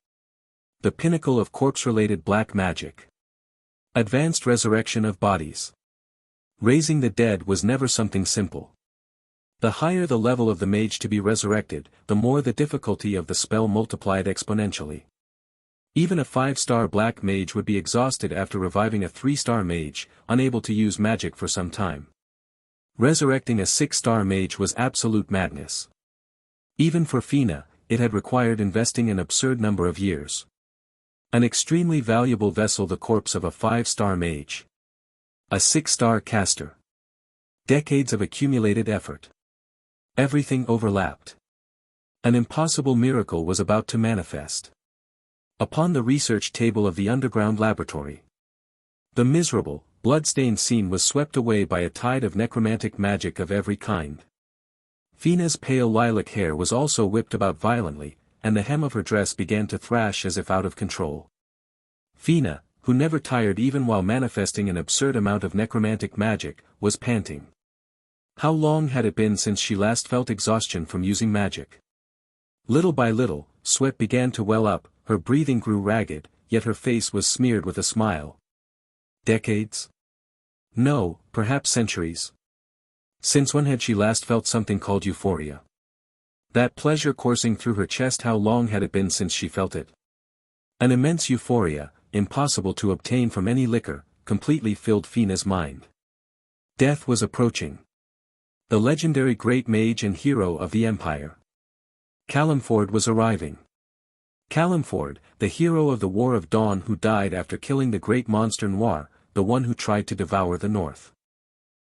The pinnacle of corpse-related black magic. Advanced resurrection of bodies. Raising the dead was never something simple. The higher the level of the mage to be resurrected, the more the difficulty of the spell multiplied exponentially. Even a 5-star black mage would be exhausted after reviving a 3-star mage, unable to use magic for some time. Resurrecting a 6-star mage was absolute madness. Even for Fina, it had required investing an absurd number of years. An extremely valuable vessel, the corpse of a 5-star mage. A 6-star caster. Decades of accumulated effort. Everything overlapped. An impossible miracle was about to manifest. Upon the research table of the underground laboratory. The miserable, blood-stained scene was swept away by a tide of necromantic magic of every kind. Fina's pale lilac hair was also whipped about violently, and the hem of her dress began to thrash as if out of control. Fina, who never tired even while manifesting an absurd amount of necromantic magic, was panting. How long had it been since she last felt exhaustion from using magic? Little by little, sweat began to well up, her breathing grew ragged, yet her face was smeared with a smile. Decades? No, perhaps centuries. Since when had she last felt something called euphoria? That pleasure coursing through her chest, how long had it been since she felt it? An immense euphoria, impossible to obtain from any liquor, completely filled Fina's mind. Death was approaching. The legendary great mage and hero of the Empire. Calemford was arriving. Calemford, the hero of the War of Dawn, who died after killing the great monster Noir, the one who tried to devour the North.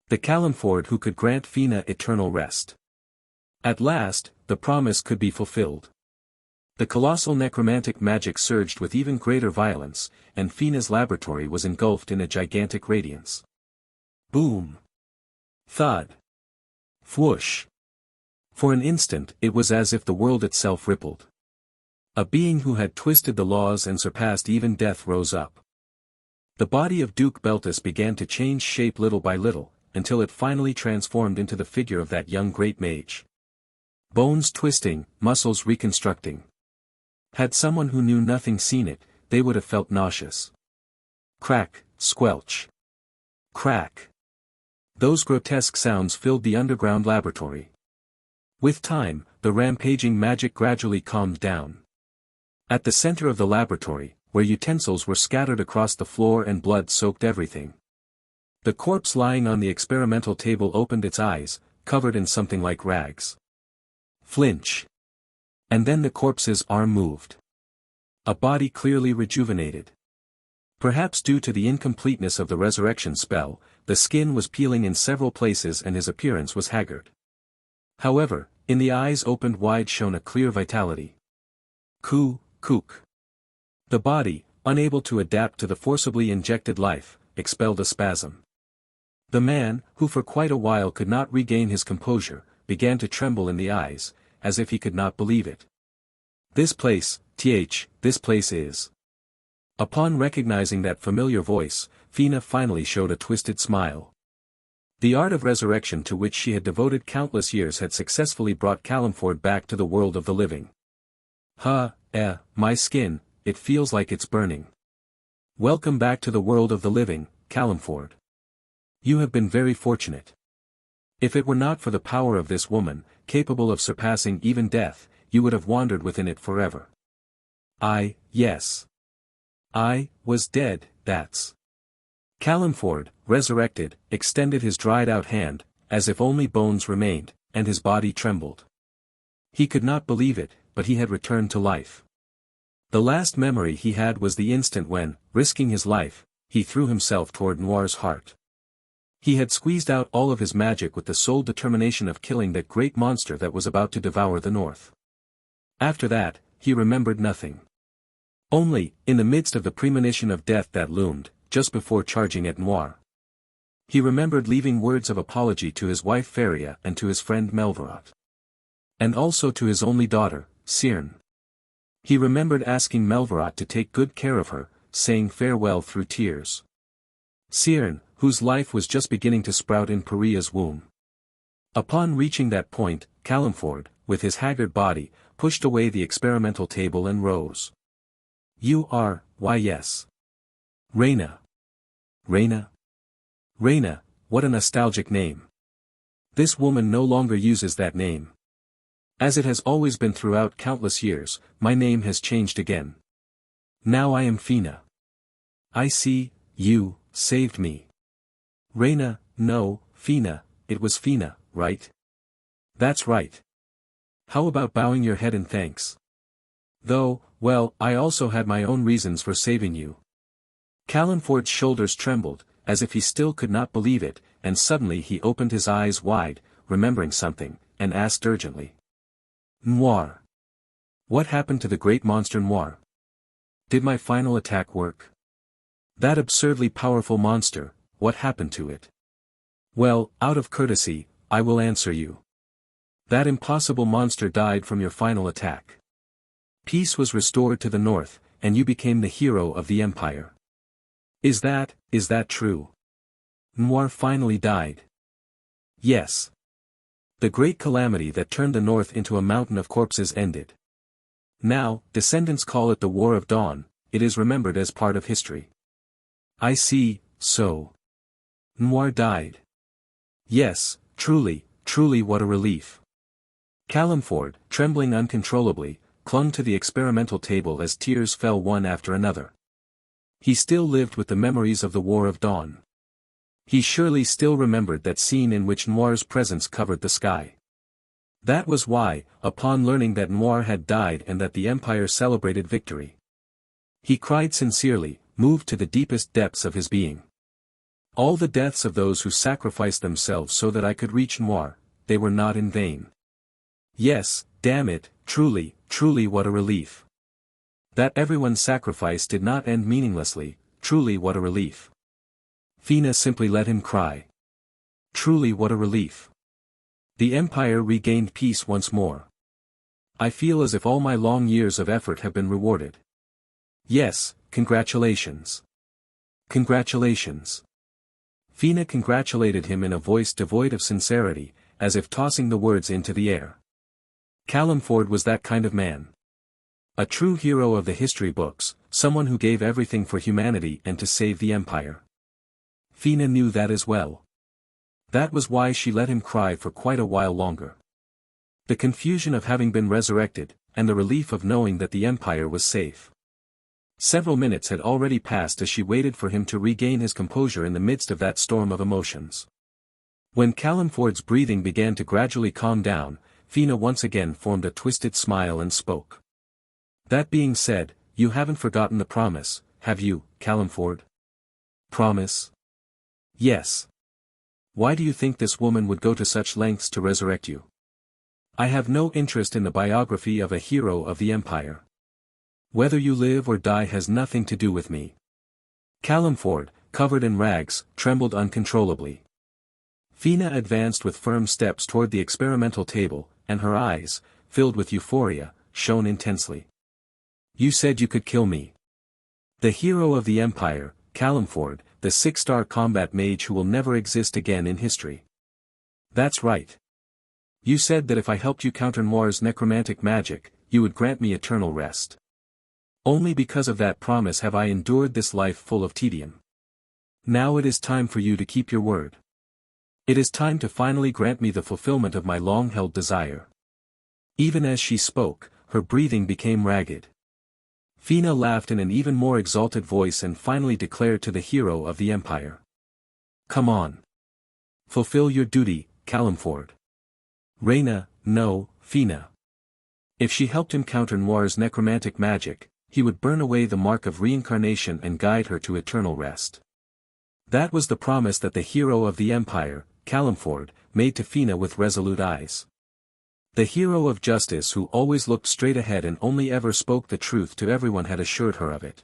The Calemford who could grant Fina eternal rest. At last, the promise could be fulfilled. The colossal necromantic magic surged with even greater violence, and Fina's laboratory was engulfed in a gigantic radiance. Boom! Thud! Whoosh! For an instant it was as if the world itself rippled. A being who had twisted the laws and surpassed even death rose up. The body of Duke Beltus began to change shape little by little, until it finally transformed into the figure of that young great mage. Bones twisting, muscles reconstructing. Had someone who knew nothing seen it, they would have felt nauseous. Crack, squelch. Crack. Those grotesque sounds filled the underground laboratory. With time, the rampaging magic gradually calmed down. At the center of the laboratory, where utensils were scattered across the floor and blood soaked everything. The corpse lying on the experimental table opened its eyes, covered in something like rags. Flinch. And then the corpse's arm moved. A body clearly rejuvenated. Perhaps due to the incompleteness of the resurrection spell, the skin was peeling in several places and his appearance was haggard. However, in the eyes opened wide shone a clear vitality. Kook. The body, unable to adapt to the forcibly injected life, expelled a spasm. The man, who for quite a while could not regain his composure, began to tremble in the eyes, as if he could not believe it. This place is. Upon recognizing that familiar voice, Fina finally showed a twisted smile. The art of resurrection to which she had devoted countless years had successfully brought Calemford back to the world of the living. My skin, it feels like it's burning. Welcome back to the world of the living, Calemford. You have been very fortunate. If it were not for the power of this woman, capable of surpassing even death, you would have wandered within it forever. Yes. I was dead, that's. Calemford, resurrected, extended his dried-out hand, as if only bones remained, and his body trembled. He could not believe it, but he had returned to life. The last memory he had was the instant when, risking his life, he threw himself toward Noir's heart. He had squeezed out all of his magic with the sole determination of killing that great monster that was about to devour the North. After that, he remembered nothing. Only, in the midst of the premonition of death that loomed, just before charging at Noir. He remembered leaving words of apology to his wife Feria and to his friend Melvarot. And also to his only daughter, Cyrne. He remembered asking Melvarot to take good care of her, saying farewell through tears. Cyrne, whose life was just beginning to sprout in Paria's womb. Upon reaching that point, Calemford, with his haggard body, pushed away the experimental table and rose. You are, why yes. Reina. Reina? Reina, what a nostalgic name. This woman no longer uses that name. As it has always been throughout countless years, my name has changed again. Now I am Fina. I see, you saved me. Reina, no, Fina, it was Fina, right? That's right. How about bowing your head in thanks? Though, well, I also had my own reasons for saving you. Calenford's shoulders trembled, as if he still could not believe it, and suddenly he opened his eyes wide, remembering something, and asked urgently. Noir. What happened to the great monster Noir? Did my final attack work? That absurdly powerful monster, what happened to it? Well, out of courtesy, I will answer you. That impossible monster died from your final attack. Peace was restored to the north, and you became the hero of the empire. Is that true? Noir finally died. Yes. The great calamity that turned the north into a mountain of corpses ended. Now, descendants call it the War of Dawn, it is remembered as part of history. I see, so. Noir died. Yes, truly, truly what a relief. Calenford, trembling uncontrollably, clung to the experimental table as tears fell one after another. He still lived with the memories of the War of Dawn. He surely still remembered that scene in which Noir's presence covered the sky. That was why, upon learning that Noir had died and that the Empire celebrated victory, he cried sincerely, moved to the deepest depths of his being. All the deaths of those who sacrificed themselves so that I could reach Noir, they were not in vain. Yes, damn it, truly, truly what a relief. That everyone's sacrifice did not end meaninglessly, truly what a relief. Fina simply let him cry. Truly what a relief. The Empire regained peace once more. I feel as if all my long years of effort have been rewarded. Yes, congratulations. Congratulations. Fina congratulated him in a voice devoid of sincerity, as if tossing the words into the air. Calenford was that kind of man. A true hero of the history books, someone who gave everything for humanity and to save the Empire. Fina knew that as well. That was why she let him cry for quite a while longer. The confusion of having been resurrected, and the relief of knowing that the Empire was safe. Several minutes had already passed as she waited for him to regain his composure in the midst of that storm of emotions. When Calenford's breathing began to gradually calm down, Fina once again formed a twisted smile and spoke. That being said, you haven't forgotten the promise, have you, Calenford? Promise? Yes. Why do you think this woman would go to such lengths to resurrect you? I have no interest in the biography of a hero of the Empire. Whether you live or die has nothing to do with me. Calenford, covered in rags, trembled uncontrollably. Fina advanced with firm steps toward the experimental table, and her eyes, filled with euphoria, shone intensely. You said you could kill me. The hero of the Empire, Calenford, the 6-star combat mage who will never exist again in history. That's right. You said that if I helped you counter Noir's necromantic magic, you would grant me eternal rest. Only because of that promise have I endured this life full of tedium. Now it is time for you to keep your word. It is time to finally grant me the fulfillment of my long-held desire. Even as she spoke, her breathing became ragged. Fina laughed in an even more exalted voice and finally declared to the hero of the Empire. Come on. Fulfill your duty, Calenford. Reina, no, Fina. If she helped him counter Noir's necromantic magic, he would burn away the mark of reincarnation and guide her to eternal rest. That was the promise that the hero of the Empire, Calenford, made to Fina with resolute eyes. The hero of justice who always looked straight ahead and only ever spoke the truth to everyone had assured her of it.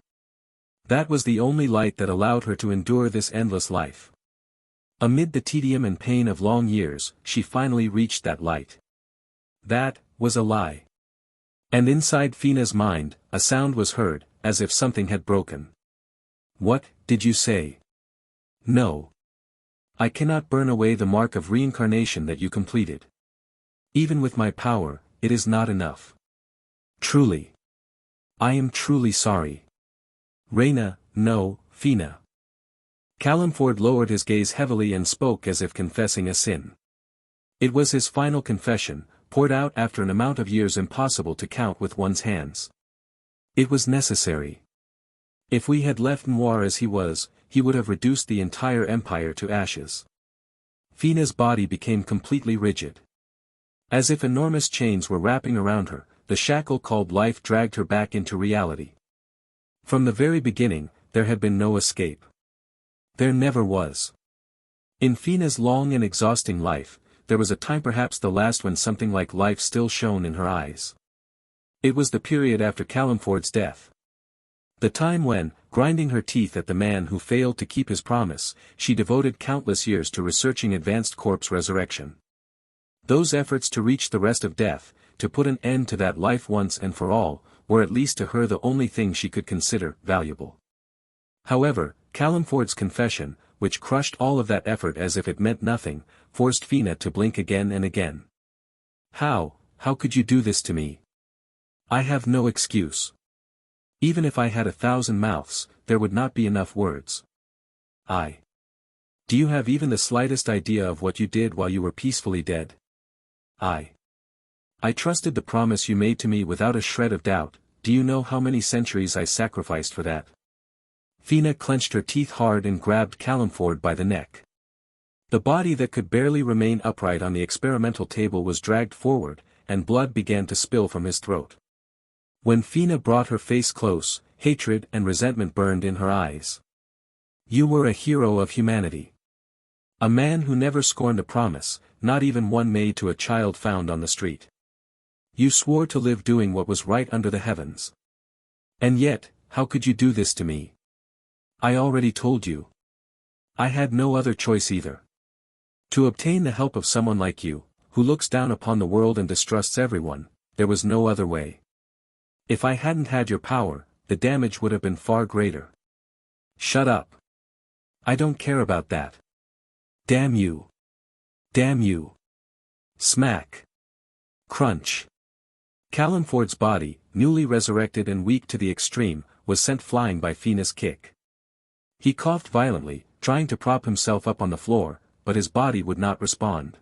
That was the only light that allowed her to endure this endless life. Amid the tedium and pain of long years, she finally reached that light. That was a lie. And inside Fina's mind, a sound was heard, as if something had broken. What did you say? No. I cannot burn away the mark of reincarnation that you completed. Even with my power, it is not enough. Truly. I am truly sorry. Reina, no, Fina. Calenford lowered his gaze heavily and spoke as if confessing a sin. It was his final confession, poured out after an amount of years impossible to count with one's hands. It was necessary. If we had left Noir as he was, he would have reduced the entire empire to ashes. Fina's body became completely rigid. As if enormous chains were wrapping around her, the shackle called life dragged her back into reality. From the very beginning, there had been no escape. There never was. In Fina's long and exhausting life, there was a time, perhaps the last, when something like life still shone in her eyes. It was the period after Calemford's death. The time when, grinding her teeth at the man who failed to keep his promise, she devoted countless years to researching advanced corpse resurrection. Those efforts to reach the rest of death, to put an end to that life once and for all, were at least to her the only thing she could consider valuable. However, Calemford's confession, which crushed all of that effort as if it meant nothing, forced Fina to blink again and again. How could you do this to me? I have no excuse. Even if I had 1,000 mouths, there would not be enough words. Do you have even the slightest idea of what you did while you were peacefully dead? I trusted the promise you made to me without a shred of doubt. Do you know how many centuries I sacrificed for that? Fina clenched her teeth hard and grabbed Calemford by the neck. The body that could barely remain upright on the experimental table was dragged forward, and blood began to spill from his throat. When Fina brought her face close, hatred and resentment burned in her eyes. You were a hero of humanity. A man who never scorned a promise, not even one made to a child found on the street. You swore to live doing what was right under the heavens. And yet, how could you do this to me? I already told you. I had no other choice either. To obtain the help of someone like you, who looks down upon the world and distrusts everyone, there was no other way. If I hadn't had your power, the damage would have been far greater. Shut up. I don't care about that. Damn you. Damn you. Smack. Crunch. Calemford's body, newly resurrected and weak to the extreme, was sent flying by Fina's kick. He coughed violently, trying to prop himself up on the floor, but his body would not respond.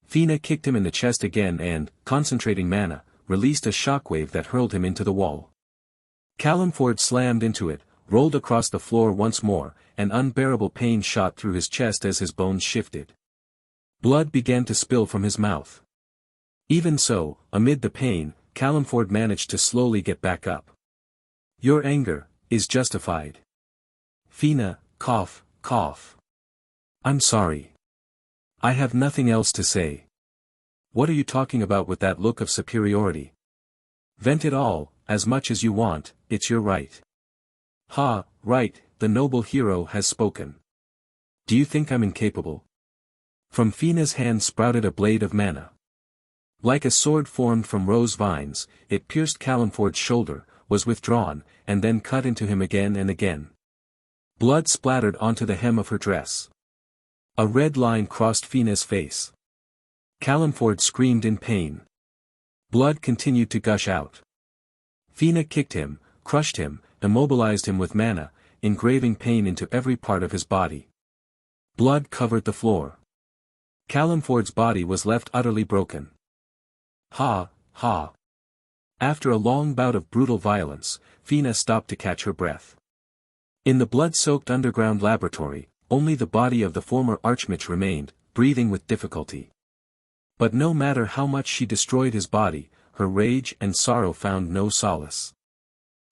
Fina kicked him in the chest again and, concentrating mana, released a shockwave that hurled him into the wall. Calemford slammed into it, rolled across the floor once more, and unbearable pain shot through his chest as his bones shifted. Blood began to spill from his mouth. Even so, amid the pain, Calemford managed to slowly get back up. Your anger is justified. Fina, cough. I'm sorry. I have nothing else to say. What are you talking about with that look of superiority? Vent it all, as much as you want, it's your right. Right, the noble hero has spoken. Do you think I'm incapable? From Fina's hand sprouted a blade of mana. Like a sword formed from rose vines, it pierced Calemford's shoulder, was withdrawn, and then cut into him again and again. Blood splattered onto the hem of her dress. A red line crossed Fina's face. Calemford screamed in pain. Blood continued to gush out. Fina kicked him, crushed him, immobilized him with mana, engraving pain into every part of his body. Blood covered the floor. Calemford's body was left utterly broken. Ha. After a long bout of brutal violence, Fina stopped to catch her breath. In the blood-soaked underground laboratory, only the body of the former Archmage remained, breathing with difficulty. But no matter how much she destroyed his body, her rage and sorrow found no solace.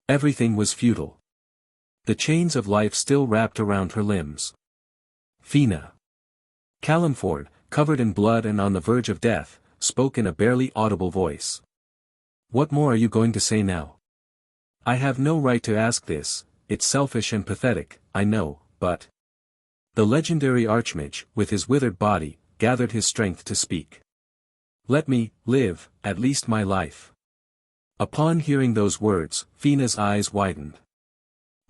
Everything was futile. The chains of life still wrapped around her limbs. Fina. Calemford, covered in blood and on the verge of death, spoke in a barely audible voice. What more are you going to say now? I have no right to ask this, it's selfish and pathetic, I know, but... The legendary Archmage, with his withered body, gathered his strength to speak. Let me live, at least my life. Upon hearing those words, Fina's eyes widened.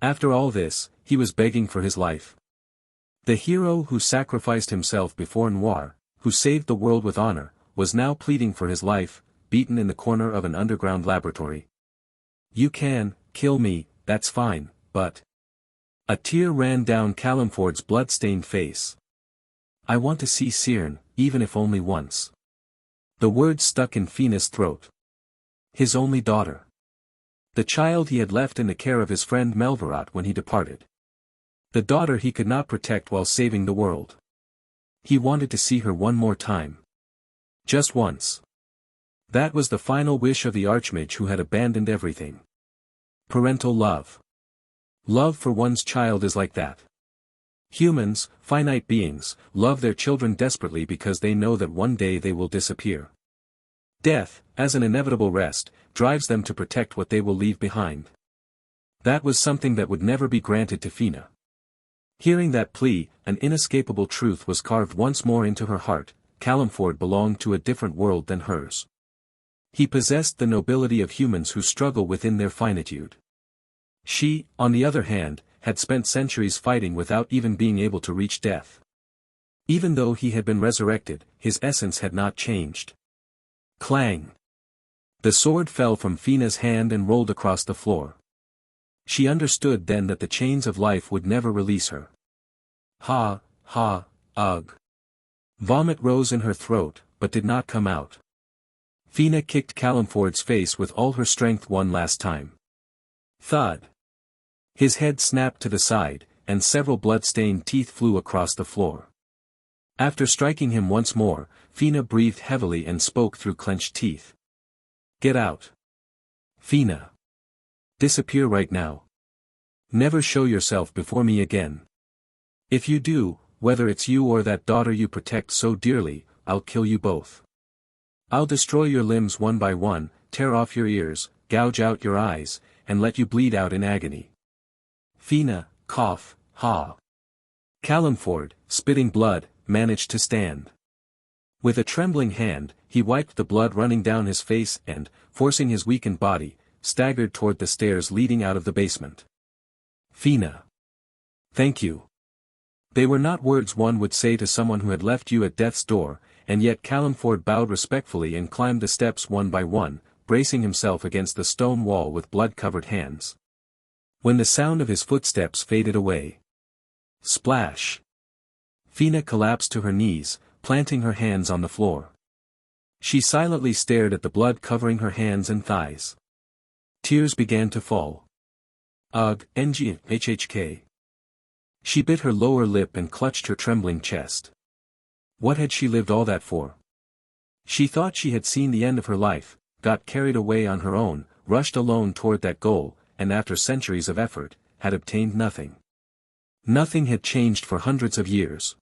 After all this, he was begging for his life. The hero who sacrificed himself before Noir, who saved the world with honor, was now pleading for his life, beaten in the corner of an underground laboratory. You can kill me, that's fine, but... A tear ran down Calemford's blood-stained face. I want to see Cyrne, even if only once. The words stuck in Fina's throat. His only daughter. The child he had left in the care of his friend Melverat when he departed. The daughter he could not protect while saving the world. He wanted to see her one more time. Just once. That was the final wish of the Archmage who had abandoned everything. Parental love. Love for one's child is like that. Humans, finite beings, love their children desperately because they know that one day they will disappear. Death, as an inevitable rest, drives them to protect what they will leave behind. That was something that would never be granted to Fina. Hearing that plea, an inescapable truth was carved once more into her heart: Calemford belonged to a different world than hers. He possessed the nobility of humans who struggle within their finitude. She, on the other hand, had spent centuries fighting without even being able to reach death. Even though he had been resurrected, his essence had not changed. Clang! The sword fell from Fina's hand and rolled across the floor. She understood then that the chains of life would never release her. Ha, ha, ugh. Vomit rose in her throat, but did not come out. Fina kicked Calemford's face with all her strength one last time. Thud. His head snapped to the side, and several blood-stained teeth flew across the floor. After striking him once more, Fina breathed heavily and spoke through clenched teeth. Get out. Fina. Disappear right now. Never show yourself before me again. If you do, whether it's you or that daughter you protect so dearly, I'll kill you both. I'll destroy your limbs one by one, tear off your ears, gouge out your eyes, and let you bleed out in agony. Fina, cough, ha. Calemford, spitting blood, managed to stand. With a trembling hand, he wiped the blood running down his face and, forcing his weakened body, staggered toward the stairs leading out of the basement. Fina. Thank you. They were not words one would say to someone who had left you at death's door, and yet Calemford bowed respectfully and climbed the steps one by one, bracing himself against the stone wall with blood-covered hands. When the sound of his footsteps faded away. Splash! Fina collapsed to her knees, planting her hands on the floor. She silently stared at the blood covering her hands and thighs. Tears began to fall. Ugh, NGHHK. She bit her lower lip and clutched her trembling chest. What had she lived all that for? She thought she had seen the end of her life, got carried away on her own, rushed alone toward that goal, and after centuries of effort, had obtained nothing. Nothing had changed for hundreds of years.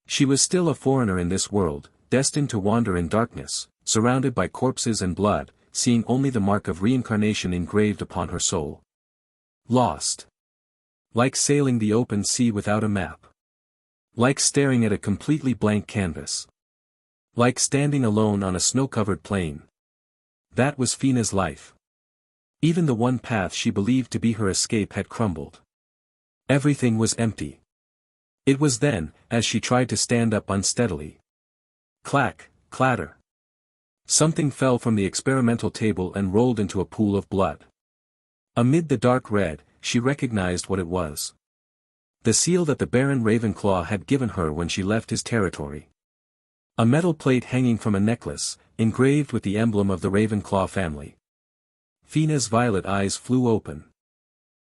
She was still a foreigner in this world, destined to wander in darkness, surrounded by corpses and blood, seeing only the mark of reincarnation engraved upon her soul. Lost. Like sailing the open sea without a map. Like staring at a completely blank canvas. Like standing alone on a snow-covered plain. That was Fina's life. Even the one path she believed to be her escape had crumbled. Everything was empty. It was then, as she tried to stand up unsteadily. Clack, clatter. Something fell from the experimental table and rolled into a pool of blood. Amid the dark red, she recognized what it was. The seal that the Baron Ravenclaw had given her when she left his territory. A metal plate hanging from a necklace, engraved with the emblem of the Ravenclaw family. Fina's violet eyes flew open.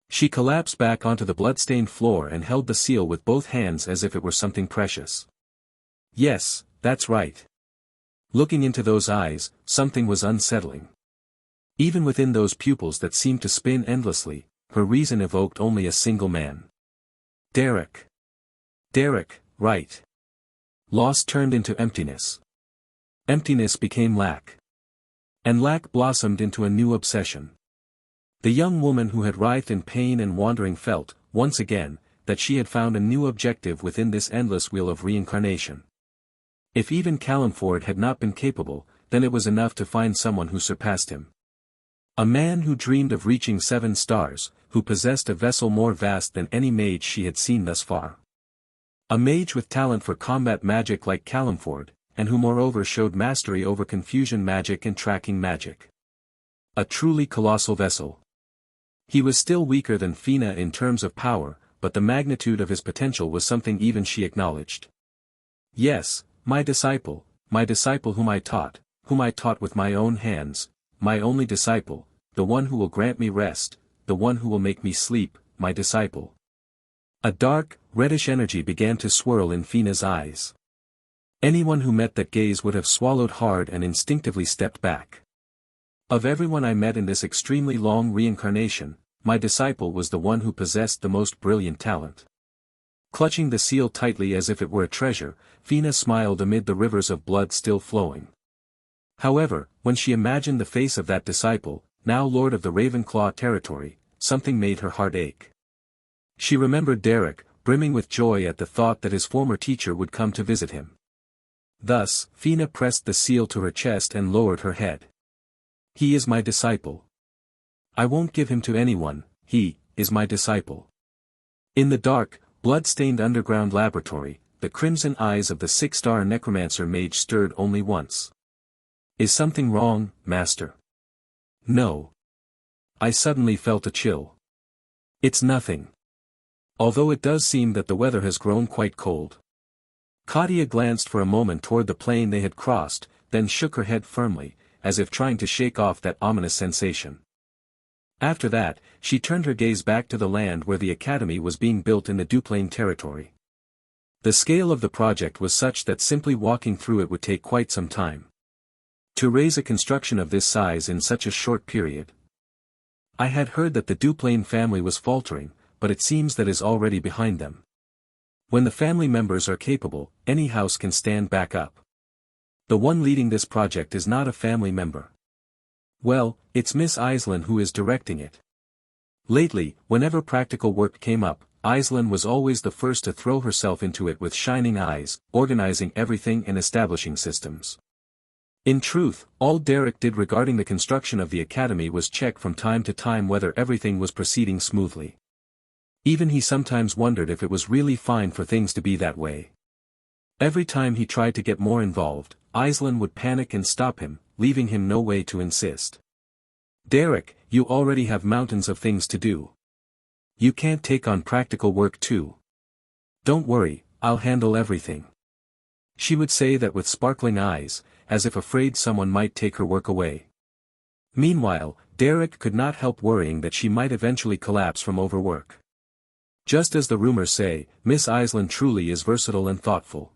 She collapsed back onto the blood-stained floor and held the seal with both hands as if it were something precious. Yes, that's right. Looking into those eyes, something was unsettling. Even within those pupils that seemed to spin endlessly, her reason evoked only a single man. Derek. Derek, right. Loss turned into emptiness. Emptiness became lack. And lack blossomed into a new obsession. The young woman who had writhed in pain and wandering felt, once again, that she had found a new objective within this endless wheel of reincarnation. If even Calemford had not been capable, then it was enough to find someone who surpassed him. A man who dreamed of reaching 7 stars, who possessed a vessel more vast than any mage she had seen thus far. A mage with talent for combat magic like Calemford, and who moreover showed mastery over confusion magic and tracking magic. A truly colossal vessel. He was still weaker than Fina in terms of power, but the magnitude of his potential was something even she acknowledged. Yes, my disciple whom I taught with my own hands, my only disciple, the one who will grant me rest, the one who will make me sleep, my disciple. A dark, reddish energy began to swirl in Fina's eyes. Anyone who met that gaze would have swallowed hard and instinctively stepped back. Of everyone I met in this extremely long reincarnation, my disciple was the one who possessed the most brilliant talent. Clutching the seal tightly as if it were a treasure, Fina smiled amid the rivers of blood still flowing. However, when she imagined the face of that disciple, now lord of the Ravenclaw territory, something made her heart ache. She remembered Derek, brimming with joy at the thought that his former teacher would come to visit him. Thus, Fina pressed the seal to her chest and lowered her head. He is my disciple. I won't give him to anyone, he is my disciple. In the dark, blood-stained underground laboratory, the crimson eyes of the six-star necromancer mage stirred only once. Is something wrong, master? No. I suddenly felt a chill. It's nothing. Although it does seem that the weather has grown quite cold. Katia glanced for a moment toward the plain they had crossed, then shook her head firmly, as if trying to shake off that ominous sensation. After that, she turned her gaze back to the land where the academy was being built in the Duplain territory. The scale of the project was such that simply walking through it would take quite some time. To raise a construction of this size in such a short period. I had heard that the Duplain family was faltering, but it seems that is already behind them. When the family members are capable, any house can stand back up. The one leading this project is not a family member. Well, it's Miss Aislinn who is directing it. Lately, whenever practical work came up, Aislinn was always the first to throw herself into it with shining eyes, organizing everything and establishing systems. In truth, all Derek did regarding the construction of the academy was check from time to time whether everything was proceeding smoothly. Even he sometimes wondered if it was really fine for things to be that way. Every time he tried to get more involved, Aislinn would panic and stop him, leaving him no way to insist. Derek, you already have mountains of things to do. You can't take on practical work too. Don't worry, I'll handle everything. She would say that with sparkling eyes, as if afraid someone might take her work away. Meanwhile, Derek could not help worrying that she might eventually collapse from overwork. Just as the rumors say, Miss Aislinn truly is versatile and thoughtful.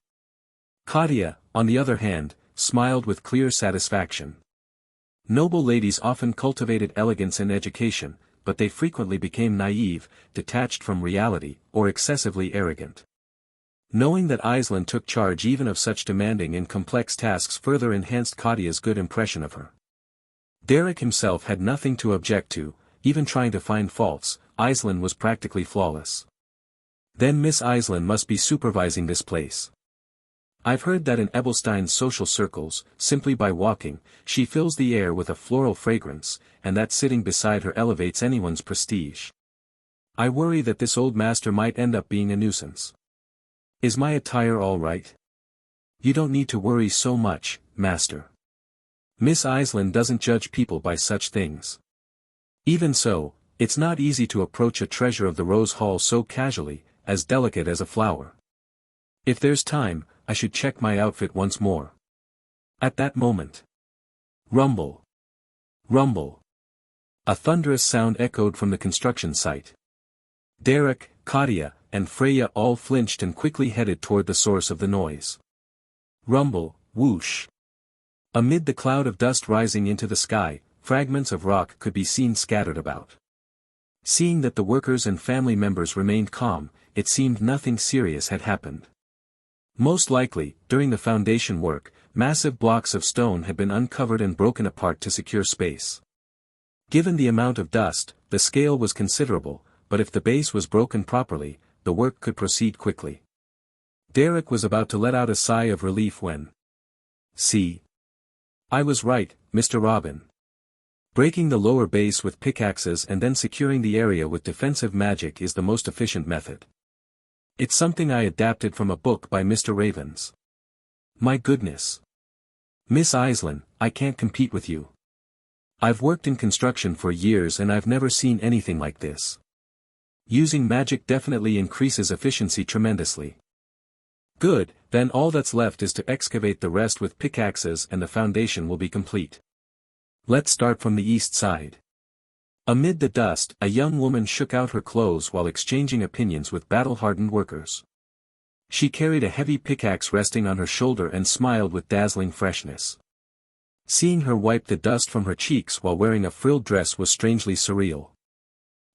Katia, on the other hand, smiled with clear satisfaction. Noble ladies often cultivated elegance and education, but they frequently became naive, detached from reality, or excessively arrogant. Knowing that Aislinn took charge even of such demanding and complex tasks further enhanced Katia's good impression of her. Derek himself had nothing to object to, even trying to find faults. Aislinn was practically flawless. Then Miss Aislinn must be supervising this place. I've heard that in Ebelstein's social circles, simply by walking, she fills the air with a floral fragrance, and that sitting beside her elevates anyone's prestige. I worry that this old master might end up being a nuisance. Is my attire all right? You don't need to worry so much, master. Miss Aislinn doesn't judge people by such things. Even so, it's not easy to approach a treasure of the Rose Hall so casually, as delicate as a flower. If there's time, I should check my outfit once more. At that moment. Rumble. Rumble. A thunderous sound echoed from the construction site. Derek, Katia, and Freya all flinched and quickly headed toward the source of the noise. Rumble, whoosh. Amid the cloud of dust rising into the sky, fragments of rock could be seen scattered about. Seeing that the workers and family members remained calm, it seemed nothing serious had happened. Most likely, during the foundation work, massive blocks of stone had been uncovered and broken apart to secure space. Given the amount of dust, the scale was considerable, but if the base was broken properly, the work could proceed quickly. Derek was about to let out a sigh of relief when... See. I was right, Mr. Robin. Breaking the lower base with pickaxes and then securing the area with defensive magic is the most efficient method. It's something I adapted from a book by Mr. Ravens. My goodness. Miss Aislinn, I can't compete with you. I've worked in construction for years and I've never seen anything like this. Using magic definitely increases efficiency tremendously. Good, then all that's left is to excavate the rest with pickaxes and the foundation will be complete. Let's start from the east side. Amid the dust, a young woman shook out her clothes while exchanging opinions with battle-hardened workers. She carried a heavy pickaxe resting on her shoulder and smiled with dazzling freshness. Seeing her wipe the dust from her cheeks while wearing a frilled dress was strangely surreal.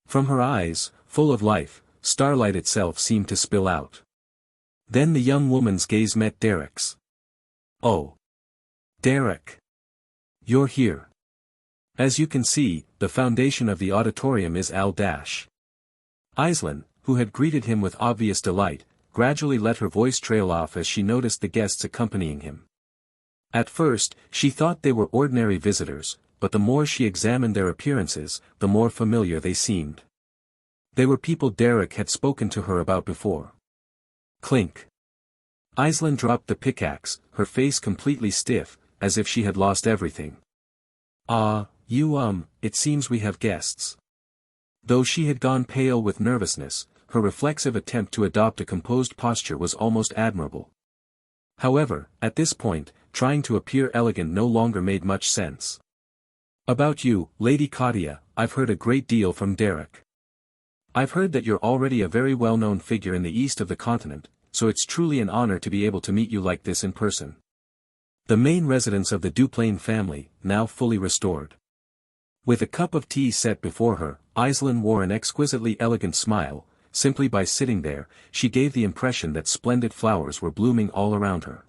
From her eyes, full of life, starlight itself seemed to spill out. Then the young woman's gaze met Derek's. "Oh. Derek. You're here." As you can see, the foundation of the auditorium is Al-Dash. Aislinn, who had greeted him with obvious delight, gradually let her voice trail off as she noticed the guests accompanying him. At first, she thought they were ordinary visitors, but the more she examined their appearances, the more familiar they seemed. They were people Derek had spoken to her about before. Clink. Aislinn dropped the pickaxe, her face completely stiff, as if she had lost everything. It seems we have guests." Though she had gone pale with nervousness, her reflexive attempt to adopt a composed posture was almost admirable. However, at this point, trying to appear elegant no longer made much sense. "About you, Lady Katia, I've heard a great deal from Derek. I've heard that you're already a very well-known figure in the east of the continent, so it's truly an honor to be able to meet you like this in person." The main residence of the Duplain family, now fully restored. With a cup of tea set before her, Aislinn wore an exquisitely elegant smile. Simply by sitting there, she gave the impression that splendid flowers were blooming all around her.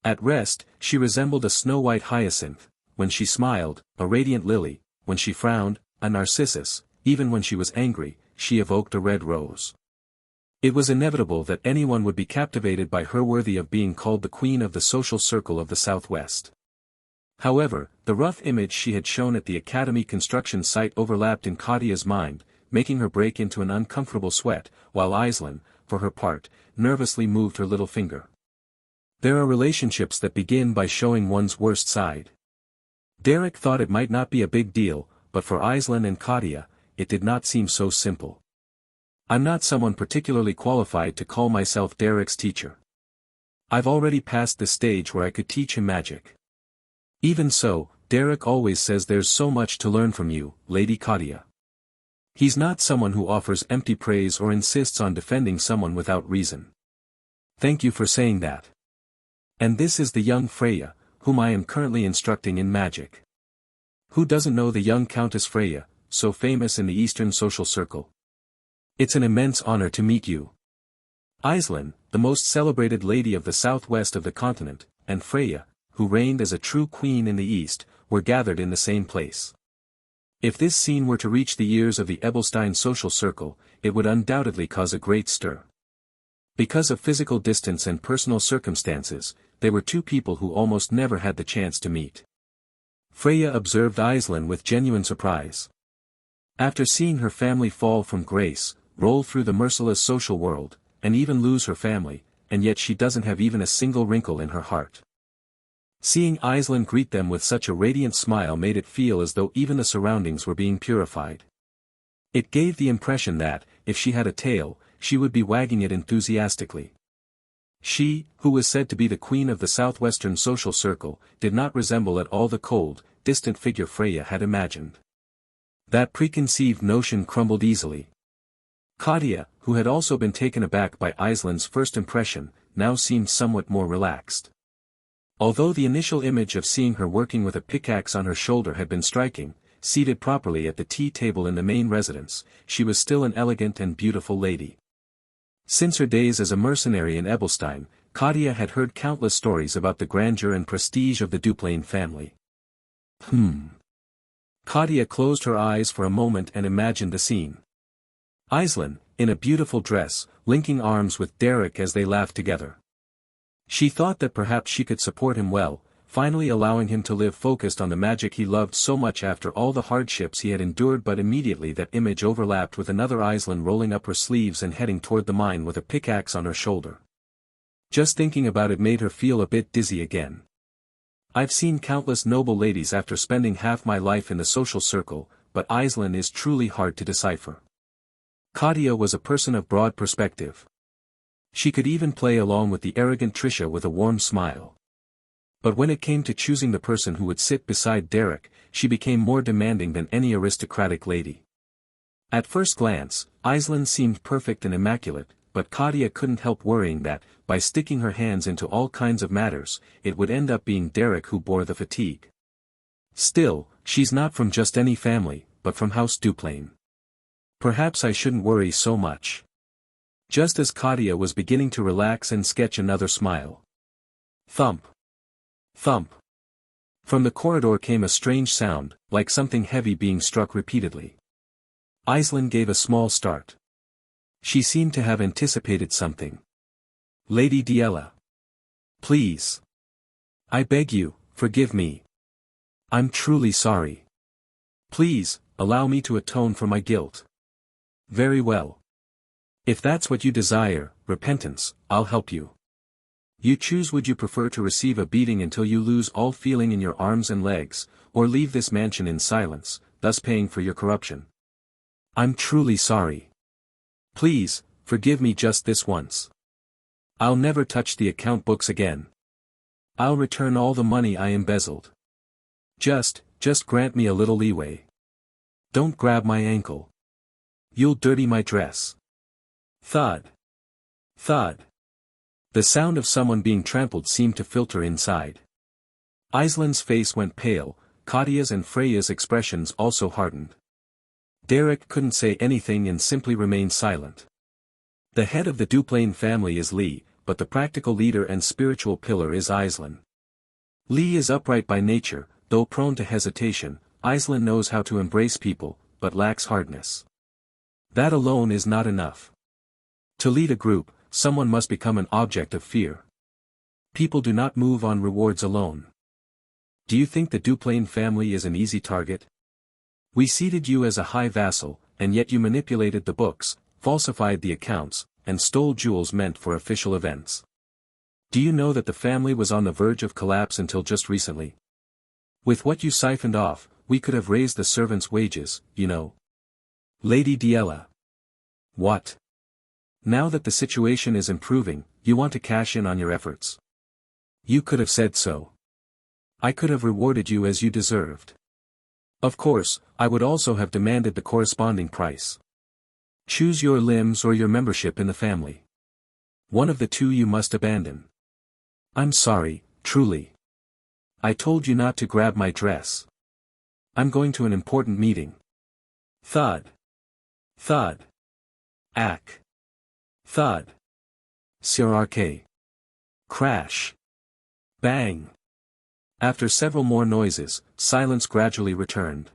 At rest, she resembled a snow-white hyacinth; when she smiled, a radiant lily; when she frowned, a narcissus; even when she was angry, she evoked a red rose. It was inevitable that anyone would be captivated by her worthy of being called the queen of the social circle of the Southwest. However, the rough image she had shown at the Academy construction site overlapped in Katia's mind, making her break into an uncomfortable sweat, while Aislinn, for her part, nervously moved her little finger. There are relationships that begin by showing one's worst side. Derek thought it might not be a big deal, but for Aislinn and Katia, it did not seem so simple. "I'm not someone particularly qualified to call myself Derek's teacher. I've already passed the stage where I could teach him magic. Even so, Derek always says there's so much to learn from you, Lady Katia. He's not someone who offers empty praise or insists on defending someone without reason. Thank you for saying that. And this is the young Freya, whom I am currently instructing in magic. Who doesn't know the young Countess Freya, so famous in the Eastern social circle? It's an immense honor to meet you." Aislinn, the most celebrated lady of the southwest of the continent, and Freya, who reigned as a true queen in the east, were gathered in the same place. If this scene were to reach the ears of the Ebelstein social circle, it would undoubtedly cause a great stir. Because of physical distance and personal circumstances, they were two people who almost never had the chance to meet. Freya observed Aislinn with genuine surprise. After seeing her family fall from grace, roll through the merciless social world, and even lose her family, and yet she doesn't have even a single wrinkle in her heart. Seeing Aislinn greet them with such a radiant smile made it feel as though even the surroundings were being purified. It gave the impression that, if she had a tail, she would be wagging it enthusiastically. She, who was said to be the queen of the southwestern social circle, did not resemble at all the cold, distant figure Freya had imagined. That preconceived notion crumbled easily. Katia, who had also been taken aback by Aislinn's first impression, now seemed somewhat more relaxed. Although the initial image of seeing her working with a pickaxe on her shoulder had been striking, seated properly at the tea table in the main residence, she was still an elegant and beautiful lady. Since her days as a mercenary in Ebelstein, Katia had heard countless stories about the grandeur and prestige of the Duplain family. Katia closed her eyes for a moment and imagined the scene. Aislinn, in a beautiful dress, linking arms with Derek as they laughed together. She thought that perhaps she could support him well, finally allowing him to live focused on the magic he loved so much after all the hardships he had endured, but immediately that image overlapped with another Aislinn rolling up her sleeves and heading toward the mine with a pickaxe on her shoulder. Just thinking about it made her feel a bit dizzy again. I've seen countless noble ladies after spending half my life in the social circle, but Aislinn is truly hard to decipher. Katia was a person of broad perspective. She could even play along with the arrogant Tricia with a warm smile. But when it came to choosing the person who would sit beside Derek, she became more demanding than any aristocratic lady. At first glance, Aislinn seemed perfect and immaculate, but Claudia couldn't help worrying that, by sticking her hands into all kinds of matters, it would end up being Derek who bore the fatigue. Still, she's not from just any family, but from House Duplain. Perhaps I shouldn't worry so much. Just as Claudia was beginning to relax and sketch another smile. Thump. Thump. From the corridor came a strange sound, like something heavy being struck repeatedly. Aislinn gave a small start. She seemed to have anticipated something. Lady Diella. Please. I beg you, forgive me. I'm truly sorry. Please, allow me to atone for my guilt. Very well. If that's what you desire, repentance, I'll help you. You choose. Would you prefer to receive a beating until you lose all feeling in your arms and legs, or leave this mansion in silence, thus paying for your corruption? I'm truly sorry. Please, forgive me just this once. I'll never touch the account books again. I'll return all the money I embezzled. Just grant me a little leeway. Don't grab my ankle. You'll dirty my dress. Thud. Thud. The sound of someone being trampled seemed to filter inside. Aislinn's face went pale, Claudia's and Freya's expressions also hardened. Derek couldn't say anything and simply remained silent. The head of the Duplain family is Lee, but the practical leader and spiritual pillar is Aislinn. Lee is upright by nature, though prone to hesitation. Aislinn knows how to embrace people, but lacks hardness. That alone is not enough. To lead a group, someone must become an object of fear. People do not move on rewards alone. Do you think the Duplain family is an easy target? We seated you as a high vassal, and yet you manipulated the books, falsified the accounts, and stole jewels meant for official events. Do you know that the family was on the verge of collapse until just recently? With what you siphoned off, we could have raised the servants' wages, you know. Lady Diella. What? Now that the situation is improving, you want to cash in on your efforts? You could have said so. I could have rewarded you as you deserved. Of course, I would also have demanded the corresponding price. Choose your limbs or your membership in the family. One of the two you must abandon. I'm sorry, truly. I told you not to grab my dress. I'm going to an important meeting. Thud. Thud. Ack. Thud. Sirarke. Crash. Bang. After several more noises, silence gradually returned.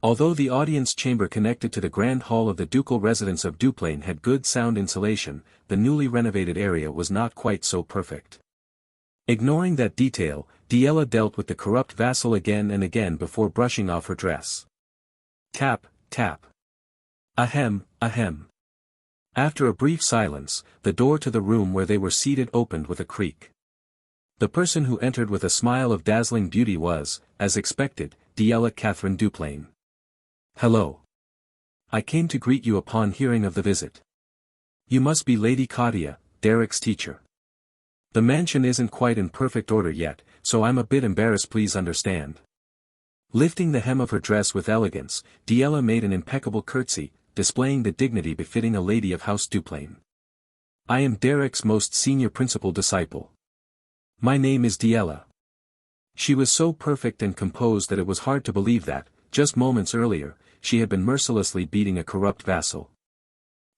Although the audience chamber connected to the grand hall of the ducal residence of Duplain had good sound insulation, the newly renovated area was not quite so perfect. Ignoring that detail, Diella dealt with the corrupt vassal again and again before brushing off her dress. Tap, tap. Ahem, ahem. After a brief silence, the door to the room where they were seated opened with a creak. The person who entered with a smile of dazzling beauty was, as expected, Diella Catherine Duplain. Hello. I came to greet you upon hearing of the visit. You must be Lady Claudia, Derek's teacher. The mansion isn't quite in perfect order yet, so I'm a bit embarrassed, please understand. Lifting the hem of her dress with elegance, Diella made an impeccable curtsy, displaying the dignity befitting a lady of House Duplain. I am Derek's most senior principal disciple. My name is Diella. She was so perfect and composed that it was hard to believe that, just moments earlier, she had been mercilessly beating a corrupt vassal.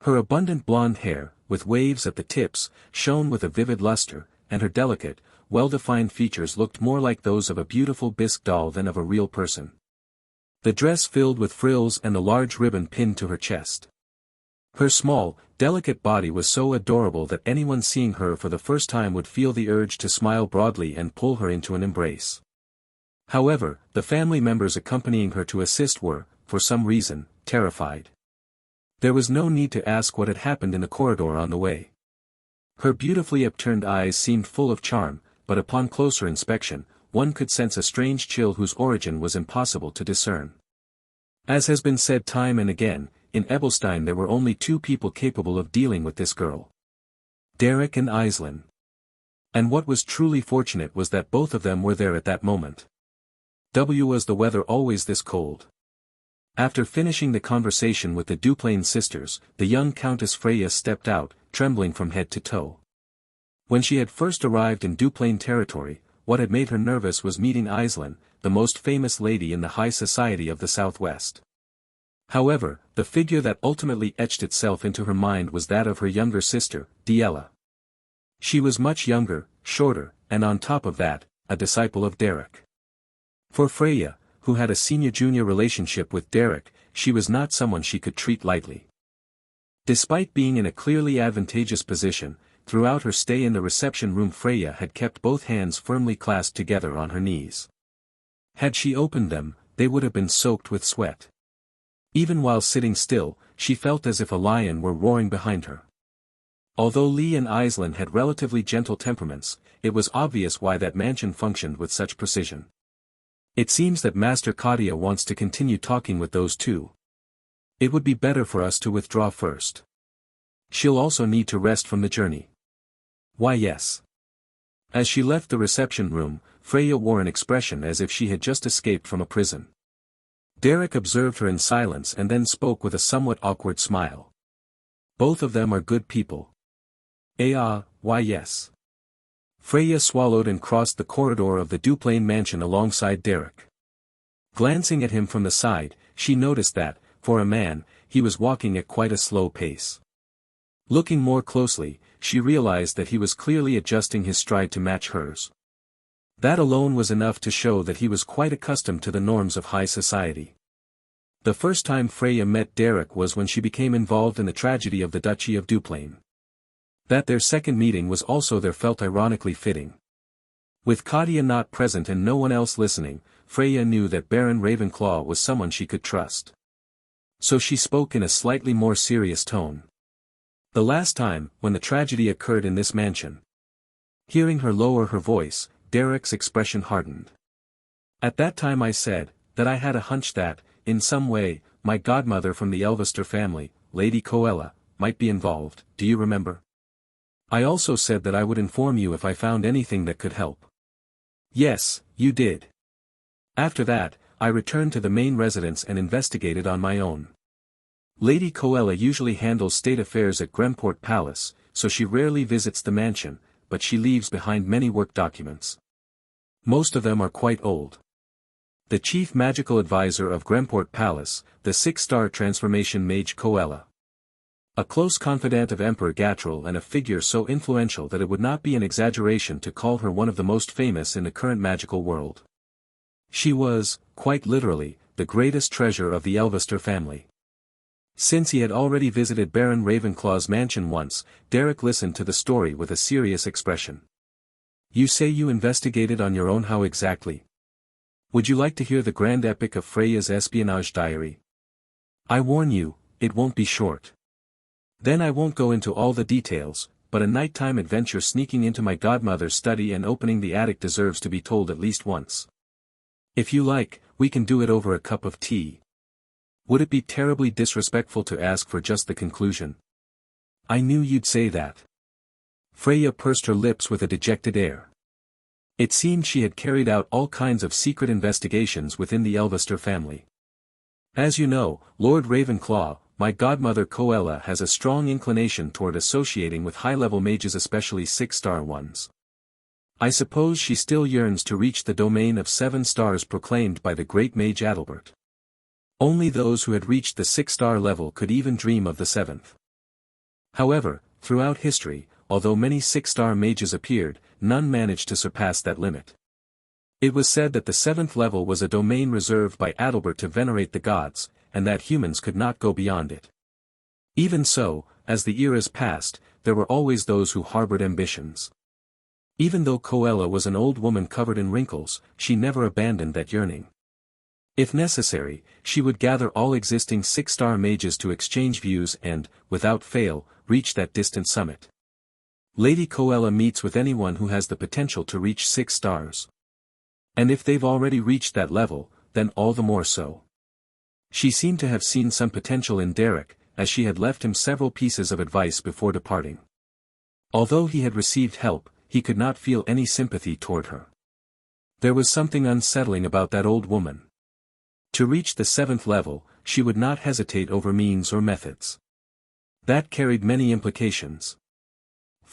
Her abundant blonde hair, with waves at the tips, shone with a vivid luster, and her delicate, well-defined features looked more like those of a beautiful bisque doll than of a real person. The dress filled with frills and a large ribbon pinned to her chest. Her small, delicate body was so adorable that anyone seeing her for the first time would feel the urge to smile broadly and pull her into an embrace. However, the family members accompanying her to assist were, for some reason, terrified. There was no need to ask what had happened in the corridor on the way. Her beautifully upturned eyes seemed full of charm, but upon closer inspection, one could sense a strange chill whose origin was impossible to discern. As has been said time and again, in Ebelstein there were only two people capable of dealing with this girl. Derek and Aislinn. And what was truly fortunate was that both of them were there at that moment. Was the weather always this cold? After finishing the conversation with the Duplain sisters, the young Countess Freya stepped out, trembling from head to toe. When she had first arrived in Duplain territory, what had made her nervous was meeting Aislinn, the most famous lady in the high society of the Southwest. However, the figure that ultimately etched itself into her mind was that of her younger sister, Diella. She was much younger, shorter, and on top of that, a disciple of Derek. For Freya, who had a senior-junior relationship with Derek, she was not someone she could treat lightly. Despite being in a clearly advantageous position, throughout her stay in the reception room Freya had kept both hands firmly clasped together on her knees. Had she opened them, they would have been soaked with sweat. Even while sitting still, she felt as if a lion were roaring behind her. Although Lee and Aislinn had relatively gentle temperaments, it was obvious why that mansion functioned with such precision. It seems that Master Kadia wants to continue talking with those two. It would be better for us to withdraw first. She'll also need to rest from the journey. Why yes. As she left the reception room, Freya wore an expression as if she had just escaped from a prison. Derek observed her in silence and then spoke with a somewhat awkward smile. Both of them are good people. Why yes. Freya swallowed and crossed the corridor of the Duplain mansion alongside Derek. Glancing at him from the side, she noticed that, for a man, he was walking at quite a slow pace. Looking more closely, she realized that he was clearly adjusting his stride to match hers. That alone was enough to show that he was quite accustomed to the norms of high society. The first time Freya met Derek was when she became involved in the tragedy of the Duchy of Duplain. That their second meeting was also there felt ironically fitting. With Kadia not present and no one else listening, Freya knew that Baron Ravenclaw was someone she could trust. So she spoke in a slightly more serious tone. The last time, when the tragedy occurred in this mansion. Hearing her lower her voice, Derek's expression hardened. At that time I said, that I had a hunch that, in some way, my godmother from the Elvester family, Lady Coella, might be involved, do you remember? I also said that I would inform you if I found anything that could help. Yes, you did. After that, I returned to the main residence and investigated on my own. Lady Coella usually handles state affairs at Gremport Palace, so she rarely visits the mansion, but she leaves behind many work documents. Most of them are quite old. The chief magical advisor of Gremport Palace, the 6-star transformation mage Coella. A close confidant of Emperor Gatril and a figure so influential that it would not be an exaggeration to call her one of the most famous in the current magical world. She was, quite literally, the greatest treasure of the Elvester family. Since he had already visited Baron Ravenclaw's mansion once, Derek listened to the story with a serious expression. You say you investigated on your own, how exactly? Would you like to hear the grand epic of Freya's espionage diary? I warn you, it won't be short. Then I won't go into all the details, but a nighttime adventure sneaking into my godmother's study and opening the attic deserves to be told at least once. If you like, we can do it over a cup of tea. Would it be terribly disrespectful to ask for just the conclusion? I knew you'd say that. Freya pursed her lips with a dejected air. It seemed she had carried out all kinds of secret investigations within the Elvester family. As you know, Lord Ravenclaw, my godmother Coella has a strong inclination toward associating with high-level mages, especially 6-star ones. I suppose she still yearns to reach the domain of 7 stars proclaimed by the great mage Adalbert. Only those who had reached the 6-star level could even dream of the 7th. However, throughout history, although many 6-star mages appeared, none managed to surpass that limit. It was said that the 7th level was a domain reserved by Adalbert to venerate the gods, and that humans could not go beyond it. Even so, as the eras passed, there were always those who harbored ambitions. Even though Coella was an old woman covered in wrinkles, she never abandoned that yearning. If necessary, she would gather all existing 6-star mages to exchange views and, without fail, reach that distant summit. Lady Coella meets with anyone who has the potential to reach 6 stars. And if they've already reached that level, then all the more so. She seemed to have seen some potential in Derek, as she had left him several pieces of advice before departing. Although he had received help, he could not feel any sympathy toward her. There was something unsettling about that old woman. To reach the 7th level, she would not hesitate over means or methods. That carried many implications.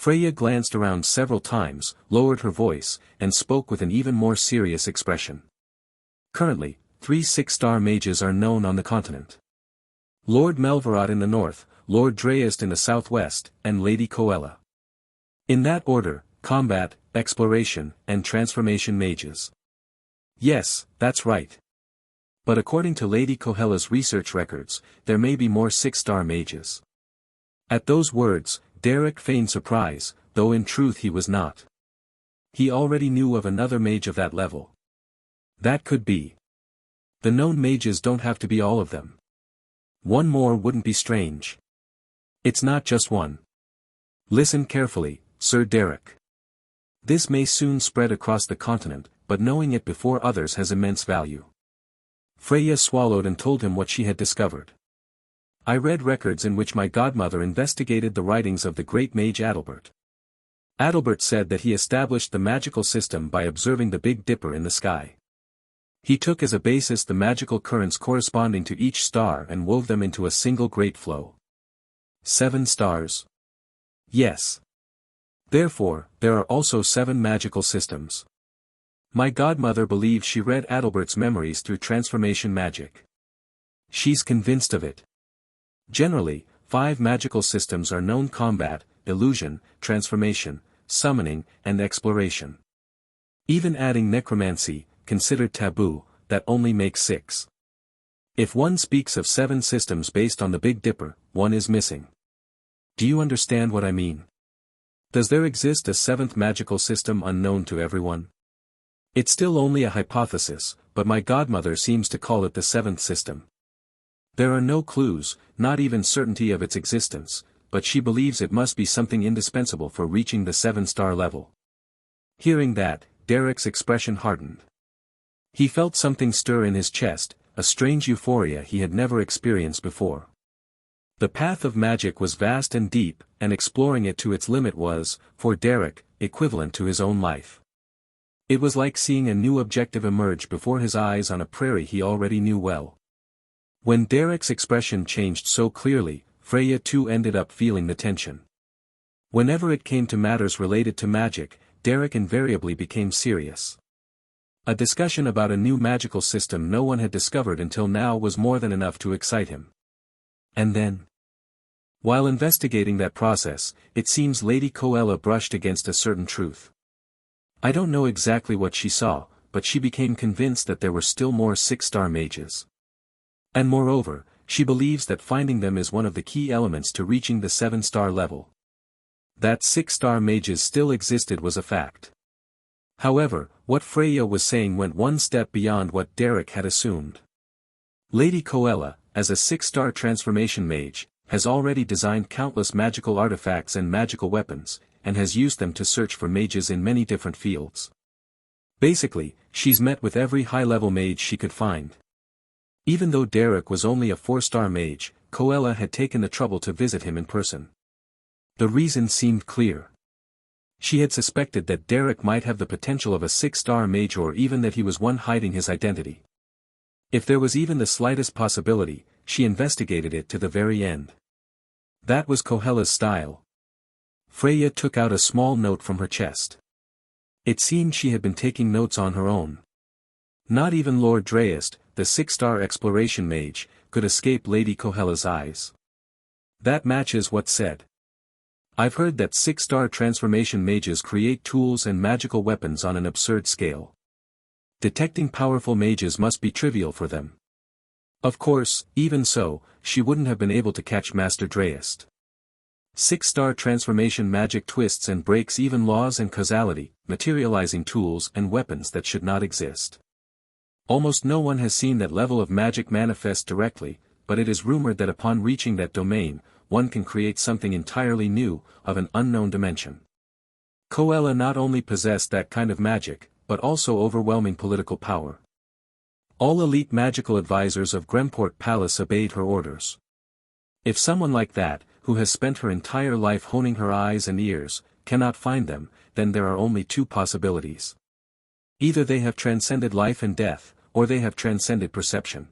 Freya glanced around several times, lowered her voice, and spoke with an even more serious expression. Currently, 3 six-star mages are known on the continent. Lord Melvarot in the north, Lord Dreist in the southwest, and Lady Coella. In that order, combat, exploration, and transformation mages. Yes, that's right. But according to Lady Coella's research records, there may be more 6-star mages. At those words, Derek feigned surprise, though in truth he was not. He already knew of another mage of that level. That could be. The known mages don't have to be all of them. One more wouldn't be strange. It's not just one. Listen carefully, Sir Derek. This may soon spread across the continent, but knowing it before others has immense value. Freya swallowed and told him what she had discovered. I read records in which my godmother investigated the writings of the great mage Adalbert. Adalbert said that he established the magical system by observing the Big Dipper in the sky. He took as a basis the magical currents corresponding to each star and wove them into a single great flow. 7 stars? Yes. Therefore, there are also 7 magical systems. My godmother believes she read Adalbert's memories through transformation magic. She's convinced of it. Generally, 5 magical systems are known: combat, illusion, transformation, summoning, and exploration. Even adding necromancy, considered taboo, that only makes 6. If one speaks of 7 systems based on the Big Dipper, one is missing. Do you understand what I mean? Does there exist a 7th magical system unknown to everyone? It's still only a hypothesis, but my godmother seems to call it the 7th system. There are no clues, not even certainty of its existence, but she believes it must be something indispensable for reaching the 7-star level. Hearing that, Derek's expression hardened. He felt something stir in his chest, a strange euphoria he had never experienced before. The path of magic was vast and deep, and exploring it to its limit was, for Derek, equivalent to his own life. It was like seeing a new objective emerge before his eyes on a prairie he already knew well. When Derek's expression changed so clearly, Freya too ended up feeling the tension. Whenever it came to matters related to magic, Derek invariably became serious. A discussion about a new magical system no one had discovered until now was more than enough to excite him. And then, while investigating that process, it seems Lady Coella brushed against a certain truth. I don't know exactly what she saw, but she became convinced that there were still more 6-star mages. And moreover, she believes that finding them is one of the key elements to reaching the 7-star level. That 6-star mages still existed was a fact. However, what Freya was saying went one step beyond what Derek had assumed. Lady Coella, as a 6-star transformation mage, has already designed countless magical artifacts and magical weapons, and has used them to search for mages in many different fields. Basically, she's met with every high-level mage she could find. Even though Derek was only a 4-star mage, Coella had taken the trouble to visit him in person. The reason seemed clear. She had suspected that Derek might have the potential of a 6-star mage, or even that he was one hiding his identity. If there was even the slightest possibility, she investigated it to the very end. That was Coella's style. Freya took out a small note from her chest. It seemed she had been taking notes on her own. Not even Lord Dreist, the 6-star exploration mage, could escape Lady Coella's eyes. That matches what's said. I've heard that 6-star transformation mages create tools and magical weapons on an absurd scale. Detecting powerful mages must be trivial for them. Of course, even so, she wouldn't have been able to catch Master Dreist. 6-star transformation magic twists and breaks even laws and causality, materializing tools and weapons that should not exist. Almost no one has seen that level of magic manifest directly, but it is rumored that upon reaching that domain, one can create something entirely new, of an unknown dimension. Coella not only possessed that kind of magic, but also overwhelming political power. All elite magical advisors of Gremport Palace obeyed her orders. If someone like that, who has spent her entire life honing her eyes and ears, cannot find them, then there are only 2 possibilities. Either they have transcended life and death, or they have transcended perception.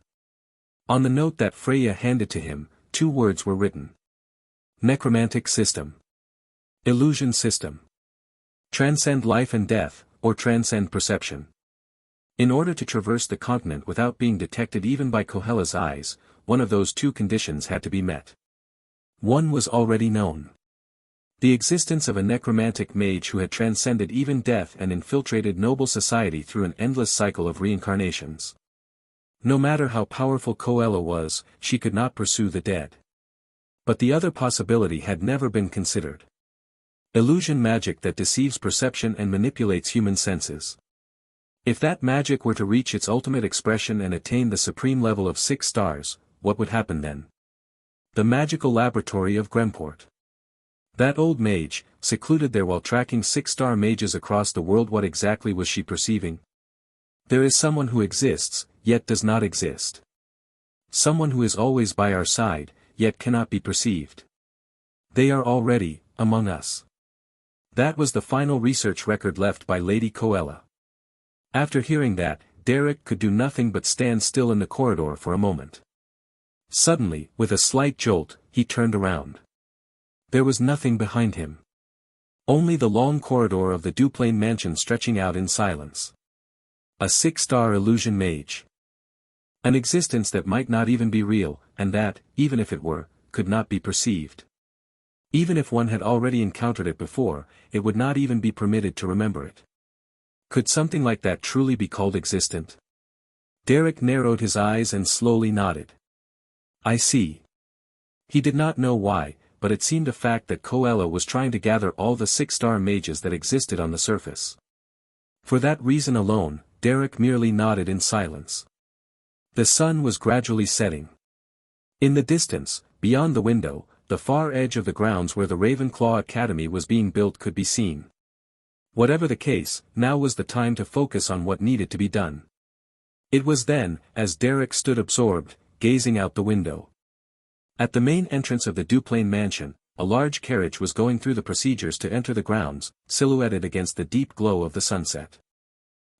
On the note that Freya handed to him, 2 words were written. Necromantic system. Illusion system. Transcend life and death, or transcend perception. In order to traverse the continent without being detected even by Kohela's eyes, one of those two conditions had to be met. One was already known. The existence of a necromantic mage who had transcended even death and infiltrated noble society through an endless cycle of reincarnations. No matter how powerful Kohela was, she could not pursue the dead. But the other possibility had never been considered. Illusion magic that deceives perception and manipulates human senses. If that magic were to reach its ultimate expression and attain the supreme level of 6 stars, what would happen then? The magical laboratory of Gremport. That old mage, secluded there while tracking 6-star mages across the world, what exactly was she perceiving? There is someone who exists, yet does not exist. Someone who is always by our side, yet cannot be perceived. They are already among us. That was the final research record left by Lady Kohela. After hearing that, Derek could do nothing but stand still in the corridor for a moment. Suddenly, with a slight jolt, he turned around. There was nothing behind him. Only the long corridor of the Duplain mansion stretching out in silence. A 6-star illusion mage. An existence that might not even be real, and that, even if it were, could not be perceived. Even if one had already encountered it before, it would not even be permitted to remember it. Could something like that truly be called existent? Derek narrowed his eyes and slowly nodded. I see. He did not know why, but it seemed a fact that Kohela was trying to gather all the 6-star mages that existed on the surface. For that reason alone, Derek merely nodded in silence. The sun was gradually setting. In the distance, beyond the window, the far edge of the grounds where the Ravenclaw Academy was being built could be seen. Whatever the case, now was the time to focus on what needed to be done. It was then, as Derek stood absorbed, gazing out the window. At the main entrance of the Duplain mansion, a large carriage was going through the procedures to enter the grounds, silhouetted against the deep glow of the sunset.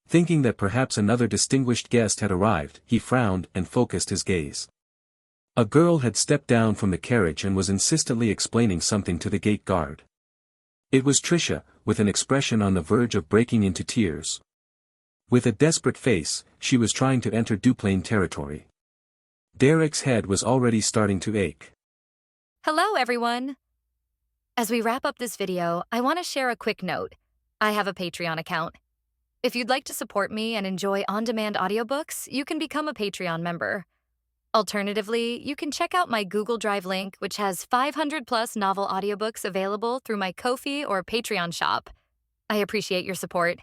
Thinking that perhaps another distinguished guest had arrived, he frowned and focused his gaze. A girl had stepped down from the carriage and was insistently explaining something to the gate guard. It was Tricia, with an expression on the verge of breaking into tears. With a desperate face, she was trying to enter Duplain territory. Derek's head was already starting to ache. Hello, everyone! As we wrap up this video, I want to share a quick note. I have a Patreon account. If you'd like to support me and enjoy on-demand audiobooks, you can become a Patreon member. Alternatively, you can check out my Google Drive link, which has 500+ novel audiobooks available through my Ko-fi or Patreon shop. I appreciate your support.